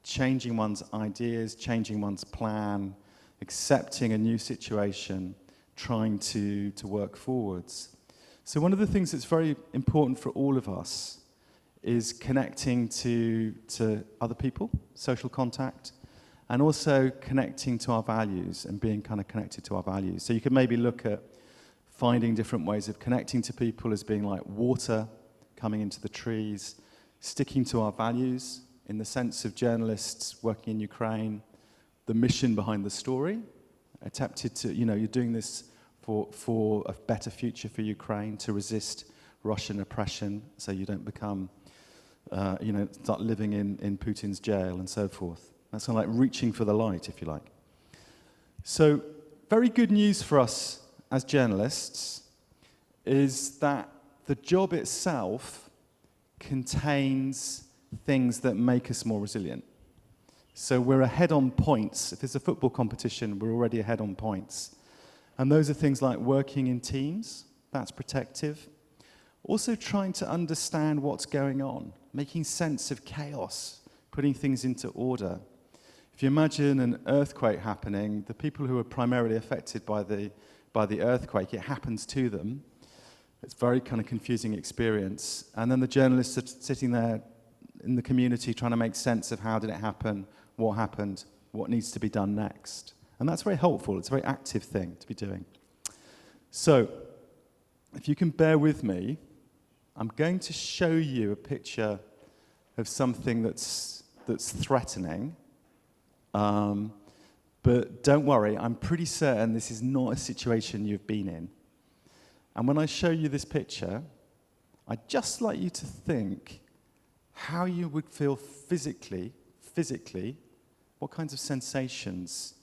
changing one's ideas, changing one's plan, accepting a new situation, trying to work forwards. So one of the things that's very important for all of us is connecting to other people, social contact, and also connecting to our values and being kind of connected to our values. So you could maybe look at finding different ways of connecting to people as being like water coming into the trees, sticking to our values in the sense of journalists working in Ukraine, the mission behind the story, attempted to, you're doing this for a better future for Ukraine, to resist Russian oppression so you don't become, start living in Putin's jail and so forth. That's kind of like reaching for the light, if you like. So very good news for us as journalists is that the job itself contains things that make us more resilient. So we're ahead on points. If it's a football competition, we're already ahead on points. And those are things like working in teams, that's protective. Also trying to understand what's going on, making sense of chaos, putting things into order. If you imagine an earthquake happening, the people who are primarily affected by the earthquake, it happens to them. It's a very kind of confusing experience. And then the journalists are sitting there in the community trying to make sense of how did it happen, what needs to be done next. And that's very helpful. It's a very active thing to be doing. So, if you can bear with me, I'm going to show you a picture of something that's threatening. But don't worry, I'm pretty certain this is not a situation you've been in. And when I show you this picture, I'd just like you to think how you would feel physically, what kinds of sensations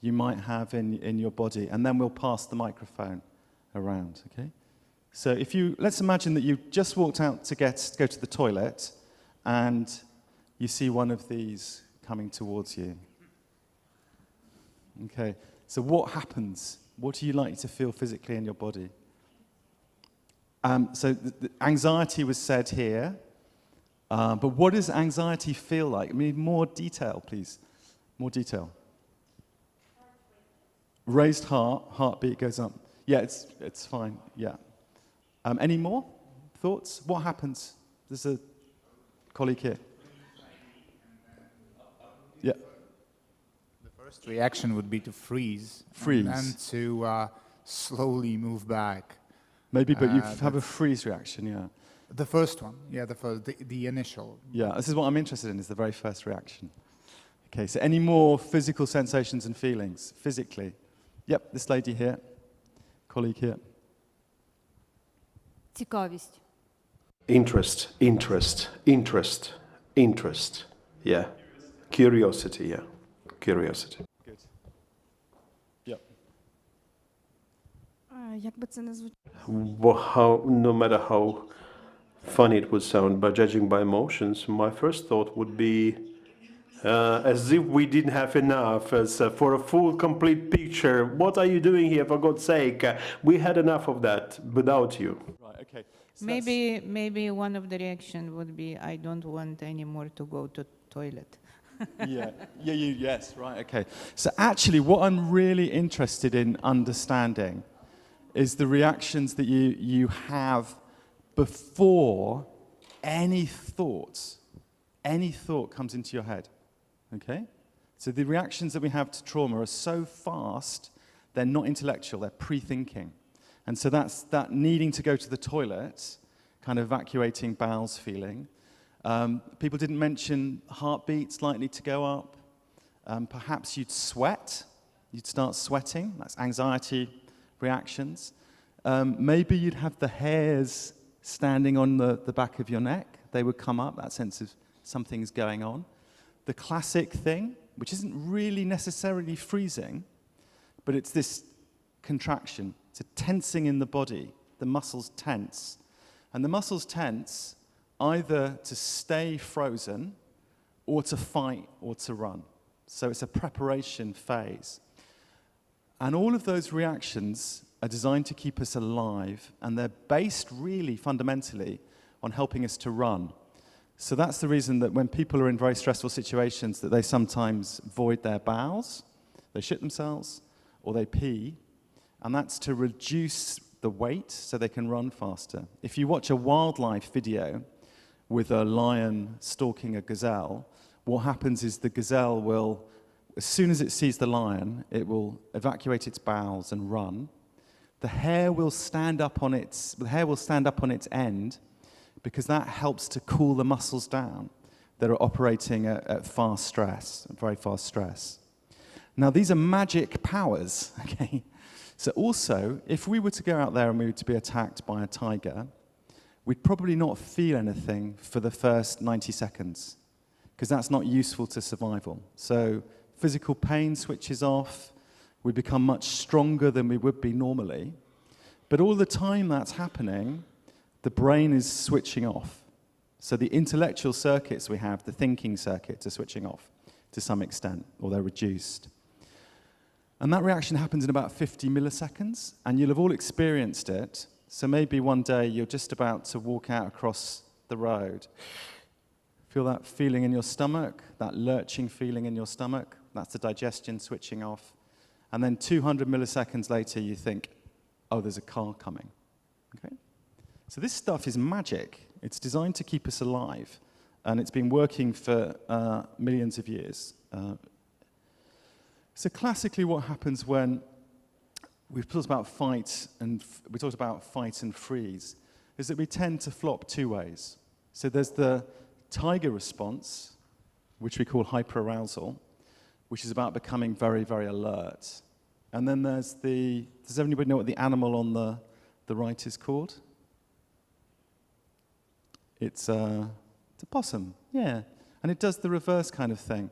you might have in your body, and then we'll pass the microphone around, okay? So let's imagine that you just walked out to go to the toilet, and you see one of these coming towards you. Okay, so what happens? What do you like to feel physically in your body? So the anxiety was said here, but what does anxiety feel like? I mean, more detail, please. More detail. Raised heartbeat goes up. Yeah, it's fine, yeah. Any more thoughts? What happens? There's a colleague here. Yeah. The first reaction would be to freeze. And then to slowly move back. Maybe, but you have a freeze reaction, yeah. The first one, yeah, the initial. Yeah, this is what I'm interested in, is the very first reaction. Okay, so any more physical sensations and feelings, physically? Yep, this lady here, colleague here. Цікавість. Interest. Yeah. Curiosity, yeah. Curiosity. Good. Yep. Як би це не звучало? No matter how funny it would sound, but judging by emotions, my first thought would be as if we didn't have enough for a full, complete picture. What are you doing here, for God's sake? We had enough of that without you. Right, okay. So Maybe one of the reaction would be, I don't want anymore to go to toilet. Yes, right, okay. So actually, what I'm really interested in understanding is the reactions that you have before any thought comes into your head, okay? So the reactions that we have to trauma are so fast, they're not intellectual, they're pre-thinking. And so that's that needing to go to the toilet, kind of evacuating bowels feeling. People didn't mention heartbeats likely to go up. Perhaps you'd sweat, you'd start sweating, that's anxiety reactions. Maybe you'd have the hairs standing on the back of your neck. They would come up, that sense of something's going on. The classic thing, which isn't really necessarily freezing, but it's this contraction. It's a tensing in the body. The muscles tense. And the muscles tense either to stay frozen or to fight or to run. So it's a preparation phase. And all of those reactions are designed to keep us alive, and they're based really fundamentally on helping us to run. So that's the reason that when people are in very stressful situations, that they sometimes void their bowels, they shit themselves, or they pee, and that's to reduce the weight so they can run faster. If you watch a wildlife video with a lion stalking a gazelle, what happens is the gazelle will, as soon as it sees the lion, it will evacuate its bowels and run. The hair will stand up on its end because that helps to cool the muscles down that are operating at fast stress, very fast stress. Now, these are magic powers, okay? So also, if we were to go out there and we were to be attacked by a tiger, we'd probably not feel anything for the first 90 seconds because that's not useful to survival. So physical pain switches off, we become much stronger than we would be normally. But all the time that's happening, the brain is switching off. So the intellectual circuits we have, the thinking circuits, are switching off to some extent, or they're reduced. And that reaction happens in about 50 milliseconds, and you'll have all experienced it. So maybe one day you're just about to walk out across the road. Feel that feeling in your stomach, that lurching feeling in your stomach. That's the digestion switching off. And then 200 milliseconds later, you think, oh, there's a car coming. Okay? So this stuff is magic. It's designed to keep us alive. And it's been working for millions of years. So classically, what happens when we've talked about fight and freeze, is that we tend to flop two ways. So there's the tiger response, which we call hyperarousal, which is about becoming very, very alert. And then there's does anybody know what the animal on the right is called? It's a possum, yeah. And it does the reverse kind of thing.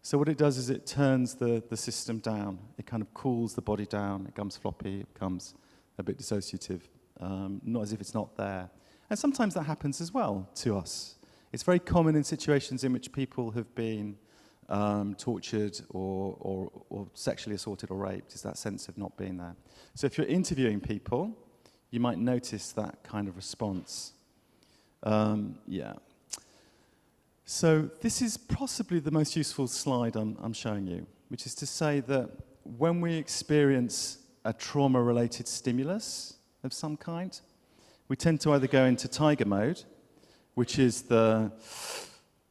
So what it does is it turns the system down. It kind of cools the body down. It becomes floppy. It becomes a bit dissociative, not as if it's not there. And sometimes that happens as well to us. It's very common in situations in which people have been tortured or sexually assaulted or raped, is that sense of not being there. So if you're interviewing people, you might notice that kind of response. Yeah. So this is possibly the most useful slide I'm showing you, which is to say that when we experience a trauma-related stimulus of some kind, we tend to either go into tiger mode, which is the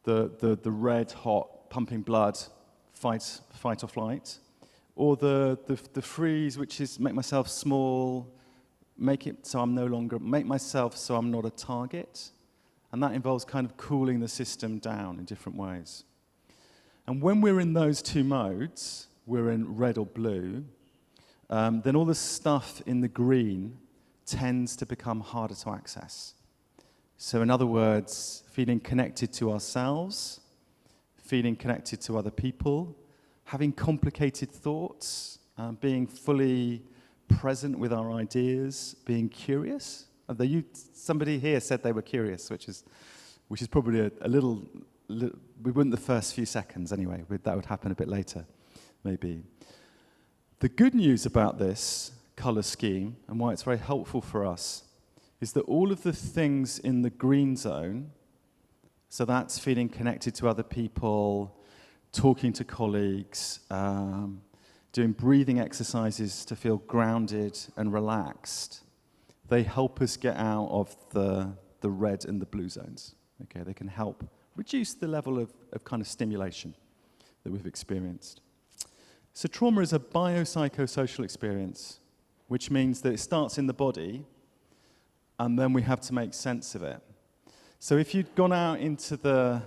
red hot pumping blood fight or flight, or the freeze, which is make myself small, make myself so I'm not a target. And that involves kind of cooling the system down in different ways. And when we're in those two modes, we're in red or blue, then all the stuff in the green tends to become harder to access. So in other words, feeling connected to ourselves, feeling connected to other people, having complicated thoughts, being fully present with our ideas, being curious. Somebody here said they were curious, which is probably a little, we wouldn't the first few seconds anyway, that would happen a bit later, maybe. The good news about this color scheme, and why it's very helpful for us, is that all of the things in the green zone, so that's feeling connected to other people, talking to colleagues, doing breathing exercises to feel grounded and relaxed, they help us get out of the red and the blue zones. Okay, they can help reduce the level of kind of stimulation that we've experienced. So trauma is a biopsychosocial experience, which means that it starts in the body, and then we have to make sense of it. So if you'd gone out into the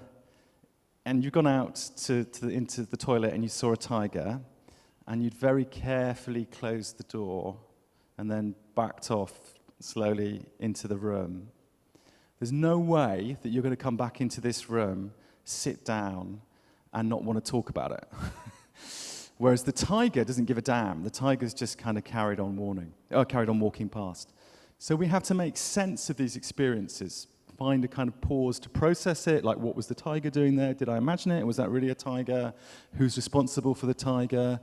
toilet and you saw a tiger, and you'd very carefully closed the door, and then backed off slowly into the room, there's no way that you're going to come back into this room, sit down, and not want to talk about it. Whereas the tiger doesn't give a damn. The tiger's just kind of carried on walking past. So we have to make sense of these experiences, find a kind of pause to process it, like what was the tiger doing there? Did I imagine it? Was that really a tiger? Who's responsible for the tiger?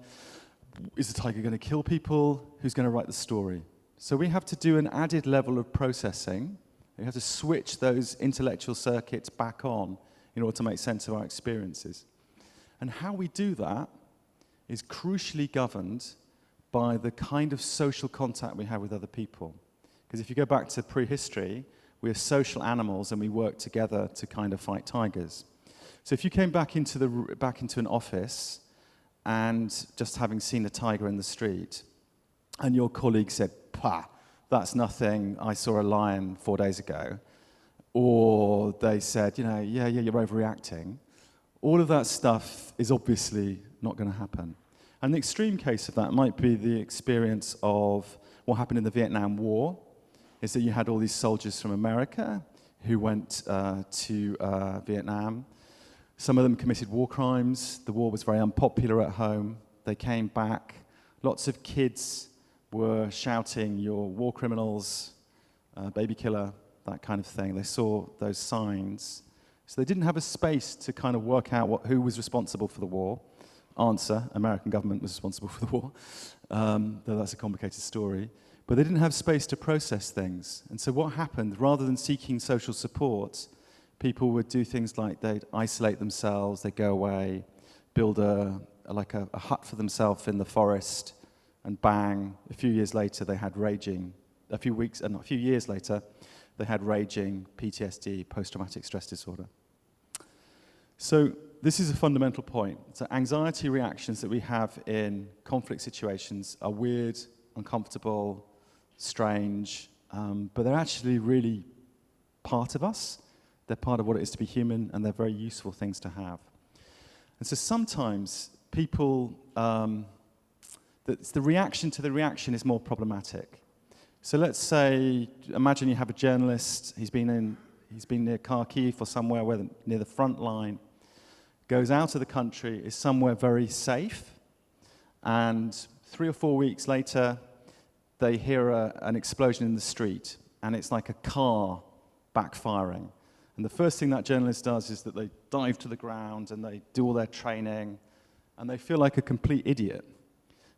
Is the tiger going to kill people? Who's going to write the story? So we have to do an added level of processing. We have to switch those intellectual circuits back on in order to make sense of our experiences. And how we do that is crucially governed by the kind of social contact we have with other people. Because if you go back to prehistory, we are social animals and we work together to kind of fight tigers. So if you came back into an office and just having seen a tiger in the street, and your colleague said, "Pah, that's nothing, I saw a lion 4 days ago," or they said, yeah, you're overreacting, all of that stuff is obviously not going to happen. And the extreme case of that might be the experience of what happened in the Vietnam War, is that you had all these soldiers from America who went to Vietnam. Some of them committed war crimes. The war was very unpopular at home. They came back. Lots of kids were shouting, "You're war criminals, baby killer," that kind of thing. They saw those signs. So they didn't have a space to kind of work out who was responsible for the war. Answer, American government was responsible for the war, though that's a complicated story. but they didn't have space to process things. And so what happened, rather than seeking social support, people would do things like they'd isolate themselves, they'd go away, build a hut for themselves in the forest, and bang, a few years later they had raging, a few years later, they had raging PTSD, post-traumatic stress disorder. So this is a fundamental point. So anxiety reactions that we have in conflict situations are weird, uncomfortable, strange, but they're actually really part of us. They're part of what it is to be human, and they're very useful things to have. And so sometimes people, the reaction to the reaction is more problematic. So let's say, imagine you have a journalist, he's been near Kharkiv or somewhere near the front line, goes out of the country, is somewhere very safe, and 3 or 4 weeks later, they hear an explosion in the street, and it's like a car backfiring. And the first thing that journalist does is that they dive to the ground and they do all their training, and they feel like a complete idiot.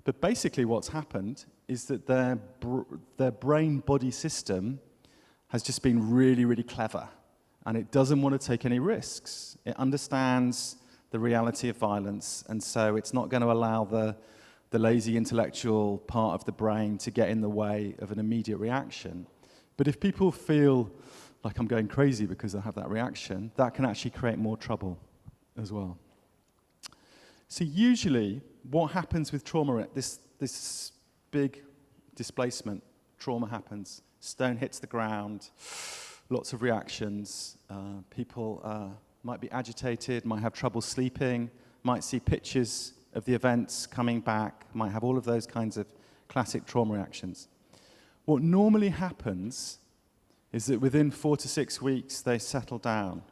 But basically what's happened is that their brain-body system has just been really, really clever, and it doesn't want to take any risks. It understands the reality of violence, and so it's not going to allow the lazy intellectual part of the brain to get in the way of an immediate reaction. But if people feel like I'm going crazy because I have that reaction, that can actually create more trouble as well. So usually, what happens with trauma, this big displacement, trauma happens, stone hits the ground, lots of reactions, people might be agitated, might have trouble sleeping, might see pictures of the events coming back, might have all of those kinds of classic trauma reactions. What normally happens is that within 4 to 6 weeks, they settle down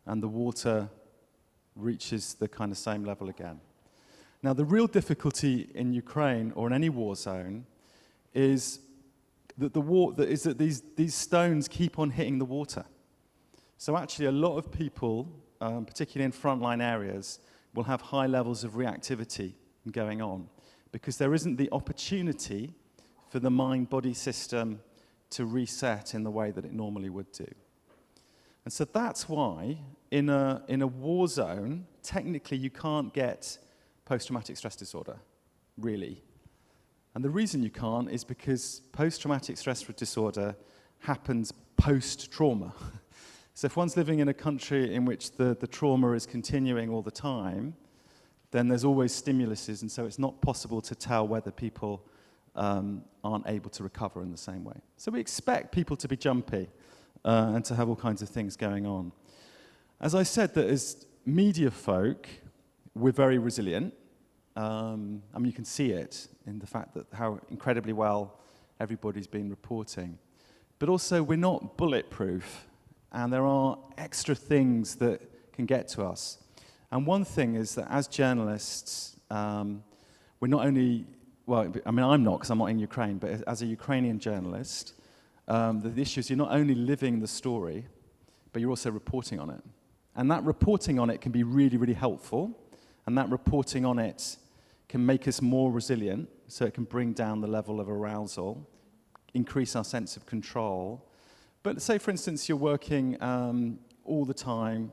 and the water reaches the kind of same level again. Now, the real difficulty in Ukraine or in any war zone is that these stones keep on hitting the water. So actually, a lot of people, particularly in frontline areas, will have high levels of reactivity going on because there isn't the opportunity for the mind-body system to reset in the way that it normally would do. And so that's why in a war zone, technically you can't get post-traumatic stress disorder, really. And the reason you can't is because post-traumatic stress disorder happens post-trauma. So if one's living in a country in which the trauma is continuing all the time, then there's always stimuluses, and so it's not possible to tell whether people aren't able to recover in the same way. So we expect people to be jumpy and to have all kinds of things going on. As I said, that as media folk, we're very resilient. I mean, you can see it in the fact that how incredibly well everybody's been reporting. But also, we're not bulletproof, and there are extra things that can get to us. And one thing is that as journalists, we're not only, well, I mean, I'm not because I'm not in Ukraine, but as a Ukrainian journalist, the issue is you're not only living the story, but you're also reporting on it. And that reporting on it can be really, really helpful, and that reporting on it can make us more resilient, so it can bring down the level of arousal, increase our sense of control. But say, for instance, you're working all the time,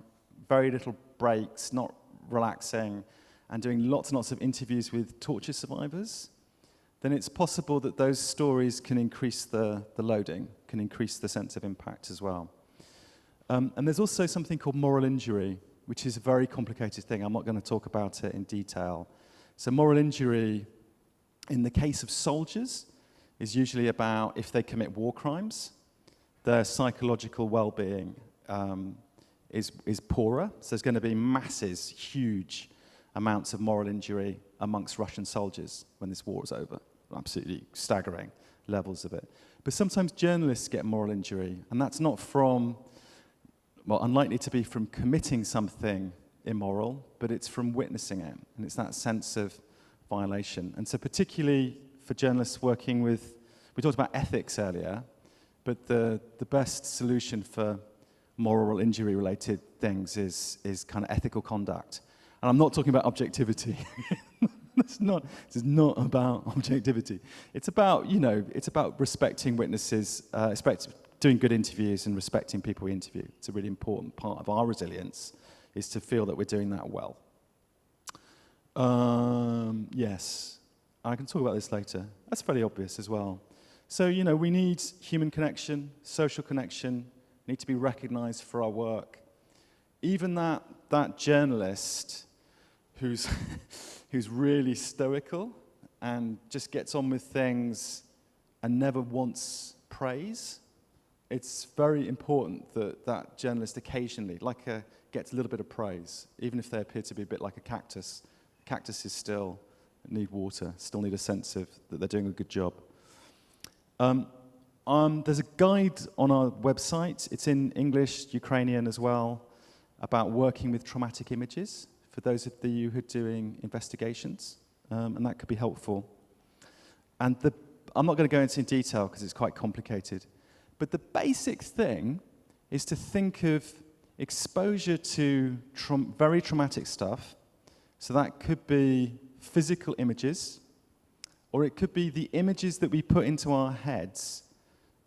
very little breaks, not relaxing, and doing lots and lots of interviews with torture survivors, then it's possible that those stories can increase the loading, can increase the sense of impact as well. And there's also something called moral injury, which is a very complicated thing. I'm not going to talk about it in detail. So moral injury, in the case of soldiers, is usually about if they commit war crimes, their psychological well-being is poorer. So there's going to be masses, huge amounts of moral injury amongst Russian soldiers when this war is over. Absolutely staggering levels of it. But sometimes journalists get moral injury, and that's not from, well, unlikely to be from committing something immoral, but it's from witnessing it, and it's that sense of violation. And so particularly for journalists working with, we talked about ethics earlier, but the best solution for moral injury-related things is kind of ethical conduct. And I'm not talking about objectivity. This is not about objectivity. It's about, it's about respecting witnesses, doing good interviews and respecting people we interview. It's a really important part of our resilience, is to feel that we're doing that well. Yes, I can talk about this later. That's fairly obvious as well. So, we need human connection, social connection, need to be recognized for our work. Even that journalist who's really stoical and just gets on with things and never wants praise, it's very important that journalist occasionally, gets a little bit of praise, even if they appear to be a bit like a cactus. Cactuses still need water, still need a sense of that they're doing a good job. There's a guide on our website. It's in English, Ukrainian as well, about working with traumatic images for those of you who are doing investigations, and that could be helpful. And I'm not going to go into in detail because it's quite complicated, but the basic thing is to think of exposure to very traumatic stuff. So that could be physical images, or it could be the images that we put into our heads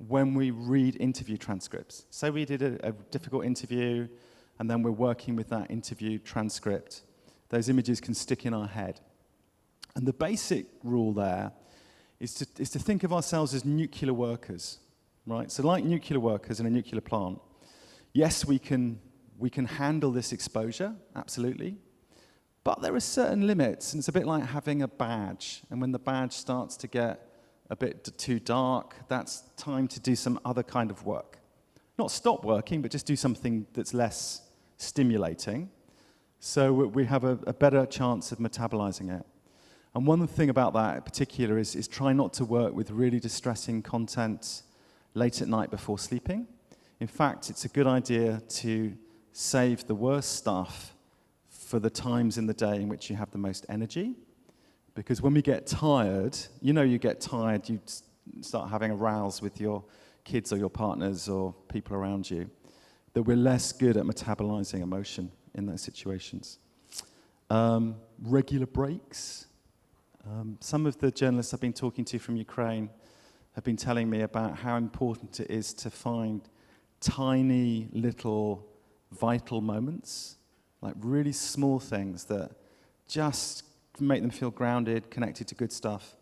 when we read interview transcripts. Say we did a difficult interview, and then we're working with that interview transcript. Those images can stick in our head. And the basic rule there is to think of ourselves as nuclear workers, right? So like nuclear workers in a nuclear plant, yes, we can handle this exposure, absolutely. But there are certain limits, and it's a bit like having a badge. And when the badge starts to get a bit too dark, that's time to do some other kind of work. Not stop working, but just do something that's less stimulating. So we have a better chance of metabolizing it. And one thing about that in particular is try not to work with really distressing content late at night before sleeping. In fact, it's a good idea to save the worst stuff for the times in the day in which you have the most energy. Because when we get tired, you get tired, you start having a rows with your kids or your partners or people around you, that we're less good at metabolizing emotion in those situations. Regular breaks. Some of the journalists I've been talking to from Ukraine have been telling me about how important it is to find tiny little vital moments, like really small things that just make them feel grounded, connected to good stuff.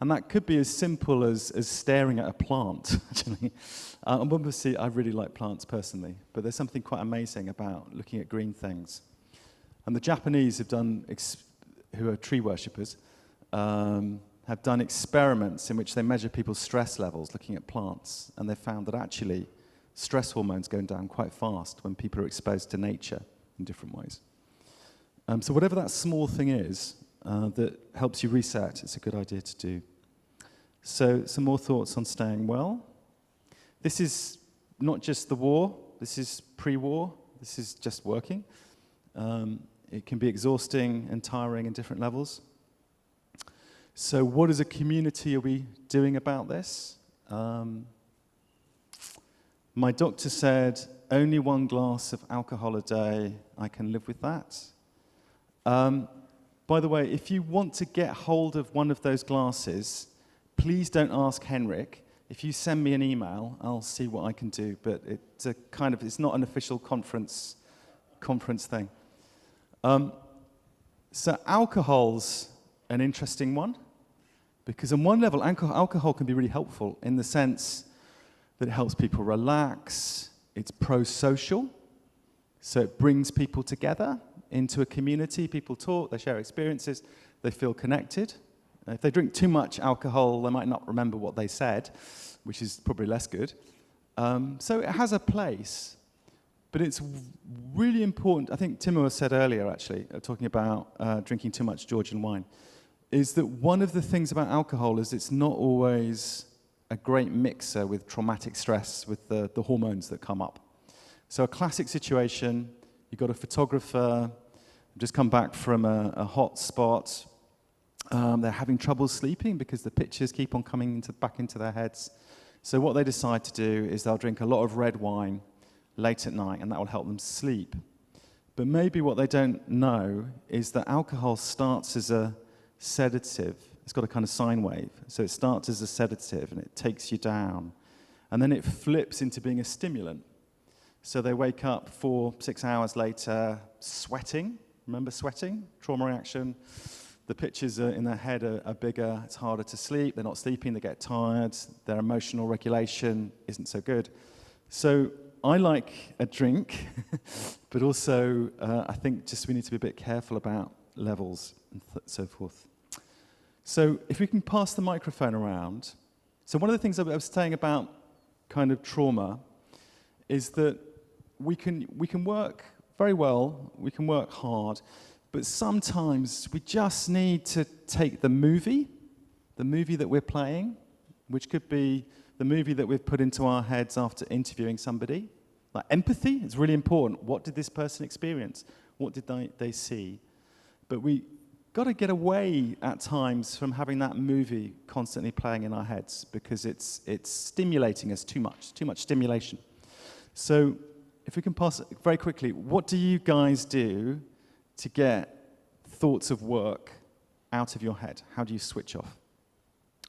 And that could be as simple as staring at a plant, actually. Obviously, I really like plants personally, but there's something quite amazing about looking at green things. And the Japanese have done, who are tree worshippers, have done experiments in which they measure people's stress levels looking at plants, and they found that actually stress hormones go down quite fast when people are exposed to nature in different ways. So whatever that small thing is that helps you reset, it's a good idea to do. So some more thoughts on staying well. This is not just the war, this is pre-war, this is just working. It can be exhausting and tiring in different levels. So what as a community are we doing about this? My doctor said, only 1 glass of alcohol a day, I can live with that. By the way, if you want to get hold of one of those glasses, please don't ask Henrik. If you send me an email, I'll see what I can do, but it's not an official conference thing. So alcohol's an interesting one, because on one level, alcohol can be really helpful in the sense that it helps people relax, it's pro-social, so it brings people together into a community, people talk, they share experiences, they feel connected. If they drink too much alcohol, they might not remember what they said, which is probably less good. So it has a place, but it's really important. I think Timur said earlier, actually, talking about drinking too much Georgian wine, is that one of the things about alcohol is it's not always a great mixer with traumatic stress, with the hormones that come up. So a classic situation, you've got a photographer, just come back from a hot spot. They're having trouble sleeping because the pictures keep on coming back into their heads. So what they decide to do is they'll drink a lot of red wine late at night, and that will help them sleep. But maybe what they don't know is that alcohol starts as a sedative. It's got a kind of sine wave. So it starts as a sedative and it takes you down. And then it flips into being a stimulant. So they wake up 4-6 hours later sweating. Remember sweating? Trauma reaction. The pictures in their head are bigger. It's harder to sleep. They're not sleeping. They get tired. Their emotional regulation isn't so good. So I like a drink, but also I think just we need to be a bit careful about levels and so forth. So if we can pass the microphone around. So one of the things I was saying about kind of trauma is that we can work very well, we can work hard, but sometimes we just need to take the movie that we're playing, which could be the movie that we've put into our heads after interviewing somebody. Like empathy is really important. What did this person experience? What did they see? But we got to get away at times from having that movie constantly playing in our heads because it's stimulating us too much stimulation. So if we can pass it very quickly, what do you guys do to get thoughts of work out of your head? How do you switch off?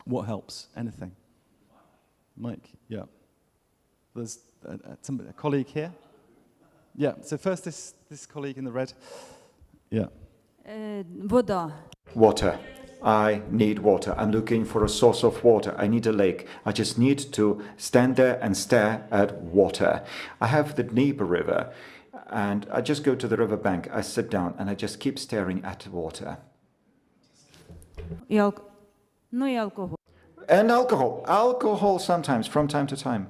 What helps? Anything? Mike, yeah. There's a colleague here. Yeah, so first this colleague in the red. Yeah. Вода. Water. I need water. I'm looking for a source of water. I need a lake. I just need to stand there and stare at water. I have the Dnieper River, and I just go to the riverbank. I sit down and I just keep staring at water. Ну и алкоголь. And alcohol. Alcohol sometimes, from time to time.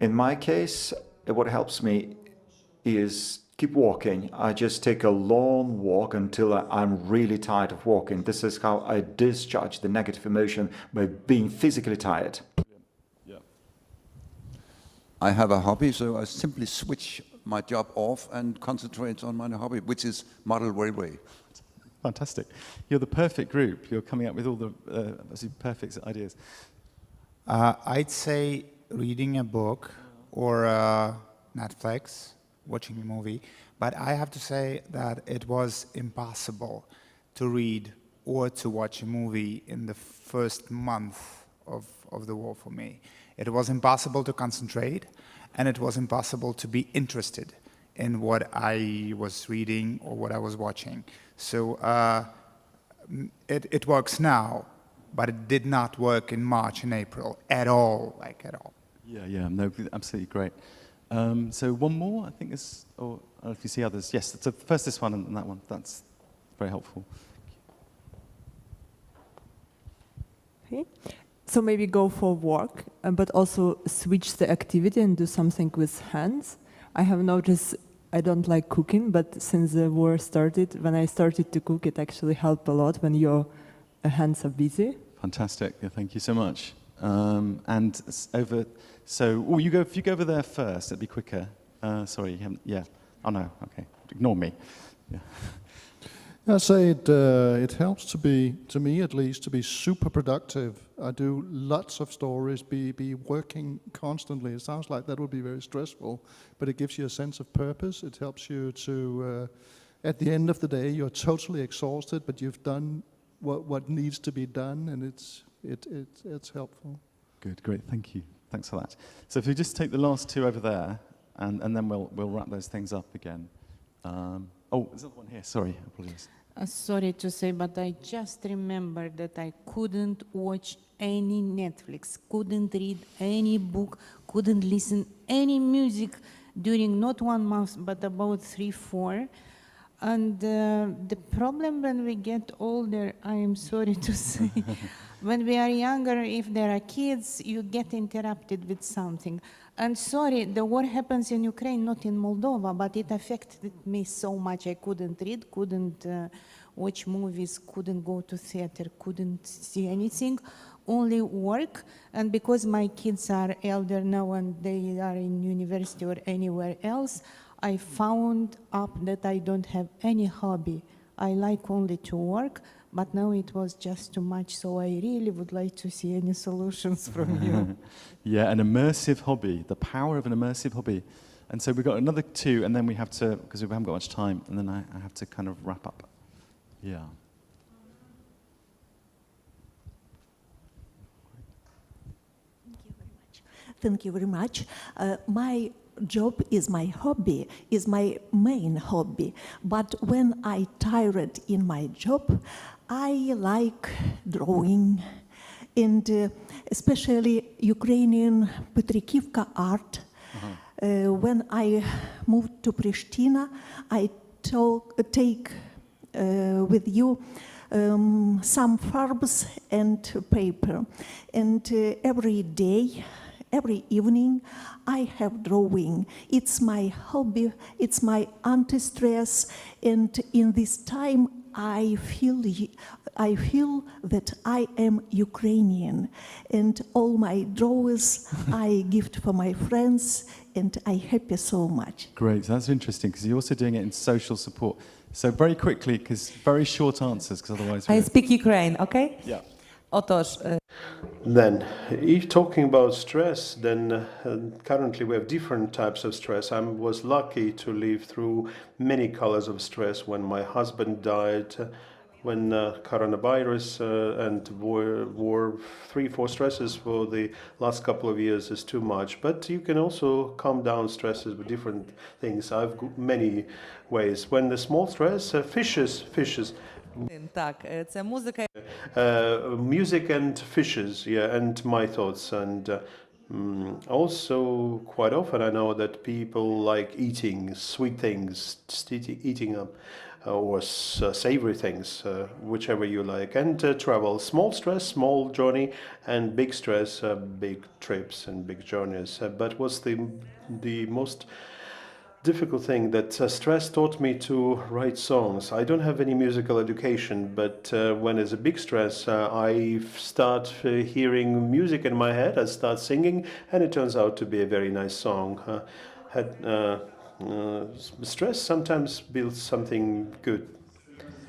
In my case, what helps me is keep walking. I just take a long walk until I'm really tired of walking. This is how I discharge the negative emotion by being physically tired. Yeah. I have a hobby, so I simply switch my job off and concentrate on my hobby, which is model railway. Fantastic. You're the perfect group. You're coming up with all the perfect ideas. I'd say reading a book or Netflix, watching a movie, but I have to say that it was impossible to read or to watch a movie in the first month of the war for me. It was impossible to concentrate, and it was impossible to be interested in what I was reading or what I was watching. So it works now, but it did not work in March and April at all, like at all. Yeah, no, absolutely great. So one more, I think is, or I don't know if you see others. Yes, so first this one and that one. That's very helpful. Okay. So maybe go for work, but also switch the activity and do something with hands. I have noticed I don't like cooking, but since the war started, when I started to cook, it actually helped a lot when your hands are busy. Fantastic. Yeah, thank you so much. And over, so if you go over there first, it'd be quicker. Sorry, you haven't, yeah. Oh no, okay. Ignore me. Yeah. I say it helps to me at least, to be super productive. I do lots of stories, be working constantly. It sounds like that would be very stressful, but it gives you a sense of purpose. It helps you to, at the end of the day, you're totally exhausted, but you've done what needs to be done, and it's helpful. Good, great, thank you. Thanks for that. So if we just take the last two over there, and then we'll wrap those things up again. Oh, there's another one here. Sorry, apologies. Sorry to say, but I just remember that I couldn't watch any Netflix, couldn't read any book, couldn't listen any music during not 1 month, but about 3-4. And the problem when we get older, I am sorry to say, when we are younger, if there are kids, you get interrupted with something. And sorry, the war happens in Ukraine, not in Moldova, but it affected me so much. I couldn't read, couldn't watch movies, couldn't go to theater, couldn't see anything, only work. And because my kids are elder now and they are in university or anywhere else, I found out that I don't have any hobby. I like only to work, but now it was just too much, so I really would like to see any solutions from you. Yeah, an immersive hobby, the power of an immersive hobby. And so we've got another 2, and then we have to, because we haven't got much time, and then I have to kind of wrap up. Yeah. Thank you very much. My job is my hobby, is my main hobby. But when I tired in my job, I like drawing, and especially Ukrainian Petrikivka art. When I moved to Pristina, I take with you some farbs and paper, and every day, every evening, I have drawing. It's my hobby, it's my anti-stress, and in this time I feel that I am Ukrainian, and all my drawings I gift for my friends, and I happy so much. Great, that's interesting, because you're also doing it in social support. So very quickly, because very short answers, because otherwise... I speak Ukraine, okay? Yeah. Otóż, Then, if talking about stress, then currently we have different types of stress. I was lucky to live through many colors of stress. When my husband died, when coronavirus and war 3-4 stresses for the last couple of years is too much. But you can also calm down stresses with different things. I've got many ways. When the small stress, fishes. Так, це музика. Music and fishes, yeah, and my thoughts. And also, quite often I know that people like eating sweet things, eating or savory things, whichever you like, and travel. Small stress, small journey, and big stress, big trips and big journeys. But what's the most difficult thing that stress taught me to write songs. I don't have any musical education, but when there's a big stress, I start hearing music in my head, I start singing, and it turns out to be a very nice song. Stress sometimes builds something good.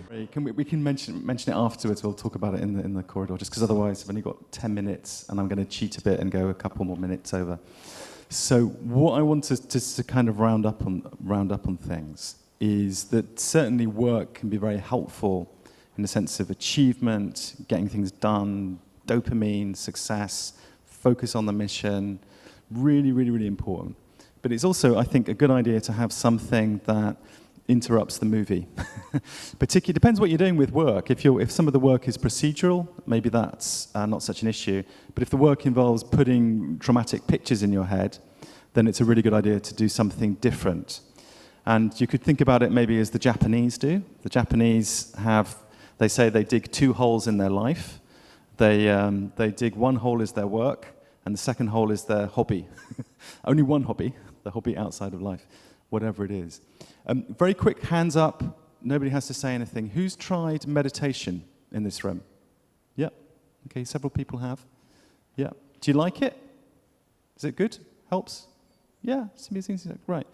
We can mention it afterwards. We'll talk about it in the corridor, just because otherwise I've only got 10 minutes, and I'm going to cheat a bit and go a couple more minutes over. So what I want to kind of round up on things is that certainly work can be very helpful in the sense of achievement, getting things done, dopamine, success, focus on the mission, really, really, really important. But it's also, I think, a good idea to have something that interrupts the movie. Particularly, depends what you're doing with work. If some of the work is procedural, maybe that's not such an issue. But if the work involves putting dramatic pictures in your head, then it's a really good idea to do something different. And you could think about it maybe as the Japanese do. The Japanese they say they dig 2 holes in their life. They dig 1 hole is their work, and the second hole is their hobby. Only one hobby, the hobby outside of life, whatever it is. Very quick, hands up. Nobody has to say anything. Who's tried meditation in this room? Yeah. Okay, several people have. Yeah. Do you like it? Is it good? Helps? Yeah, right.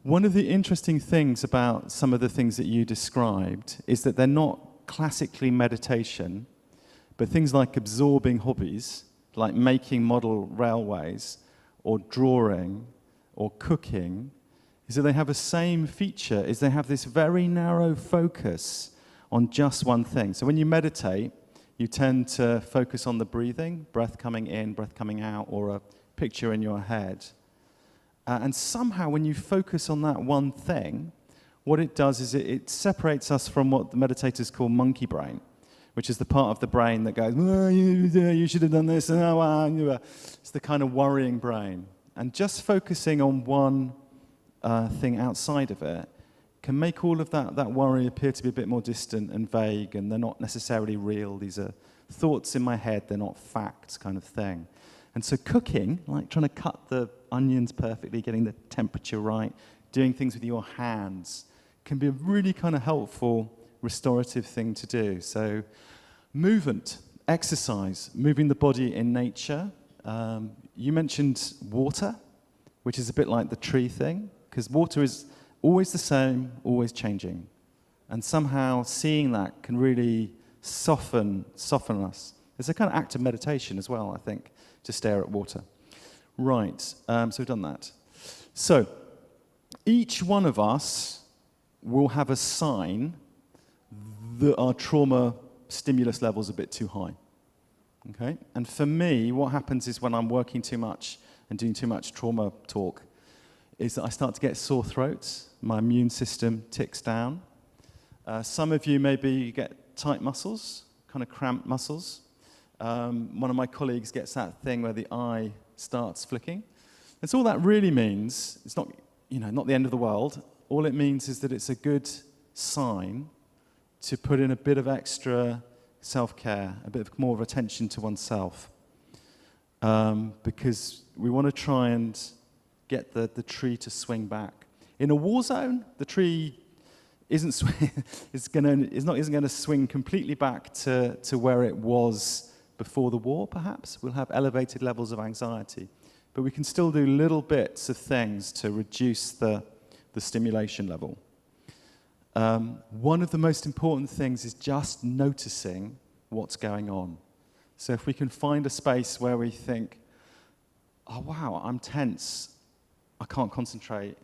One of the interesting things about some of the things that you described is that they're not classically meditation, but things like absorbing hobbies, like making model railways, or drawing, or cooking, is that they have a same feature, is they have this very narrow focus on just one thing. So when you meditate, you tend to focus on the breathing, breath coming in, breath coming out, or a picture in your head. And somehow when you focus on that one thing, what it does is it separates us from what the meditators call monkey brain, which is the part of the brain that goes, oh, you should have done this. It's the kind of worrying brain. And just focusing on one thing outside of it can make all of that worry appear to be a bit more distant and vague, and they're not necessarily real. These are thoughts in my head, they're not facts kind of thing. And so cooking, like trying to cut the onions perfectly, getting the temperature right, doing things with your hands, can be a really kind of helpful, restorative thing to do. So movement, exercise, moving the body in nature. You mentioned water, which is a bit like the tree thing, because water is always the same, always changing. And somehow seeing that can really soften us. It's a kind of act of meditation as well, I think, to stare at water. Right, so we've done that. So, each one of us will have a sign that our trauma stimulus level is a bit too high. Okay? And for me, what happens is when I'm working too much and doing too much trauma talk, is that I start to get sore throats, my immune system ticks down. Some of you maybe get tight muscles, kind of cramped muscles. One of my colleagues gets that thing where the eye starts flicking. And so all that really means, it's not, not the end of the world. All it means is that it's a good sign to put in a bit of extra self-care, a bit more of attention to oneself. Because we want to try and get the tree to swing back. In a war zone, the tree isn't going to swing completely back to where it was before the war, perhaps. We'll have elevated levels of anxiety. But we can still do little bits of things to reduce the stimulation level. One of the most important things is just noticing what's going on. So if we can find a space where we think, oh wow, I'm tense, I can't concentrate,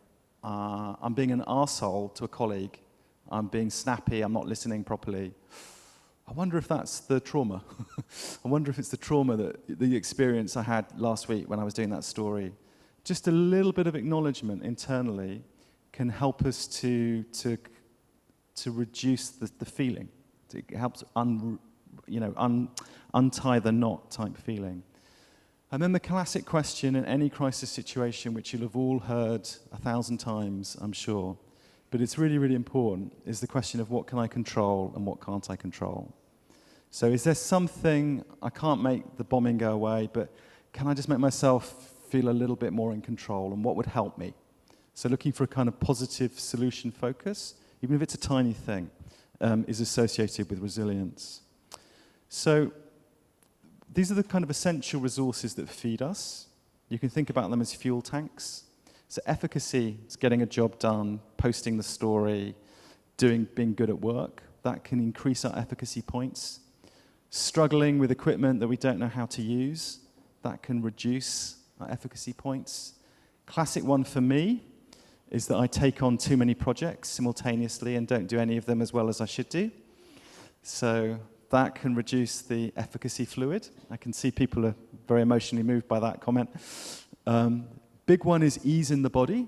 I'm being an arsehole to a colleague, I'm being snappy, I'm not listening properly. I wonder if that's the trauma. I wonder if it's the trauma that the experience I had last week when I was doing that story. Just a little bit of acknowledgement internally can help us to reduce the feeling. It helps untie the knot type feeling. And then the classic question in any crisis situation, which you'll have all heard 1,000 times, I'm sure, but it's really, really important, is the question of what can I control and what can't I control? So is there something, I can't make the bombing go away, but can I just make myself feel a little bit more in control, and what would help me? So looking for a kind of positive solution focus, even if it's a tiny thing, is associated with resilience. So these are the kind of essential resources that feed us. You can think about them as fuel tanks. So efficacy is getting a job done, posting the story, being good at work. That can increase our efficacy points. Struggling with equipment that we don't know how to use, that can reduce our efficacy points. Classic one for me is that I take on too many projects simultaneously and don't do any of them as well as I should do. So that can reduce the efficacy fluid. I can see people are very emotionally moved by that comment. Big one is ease in the body.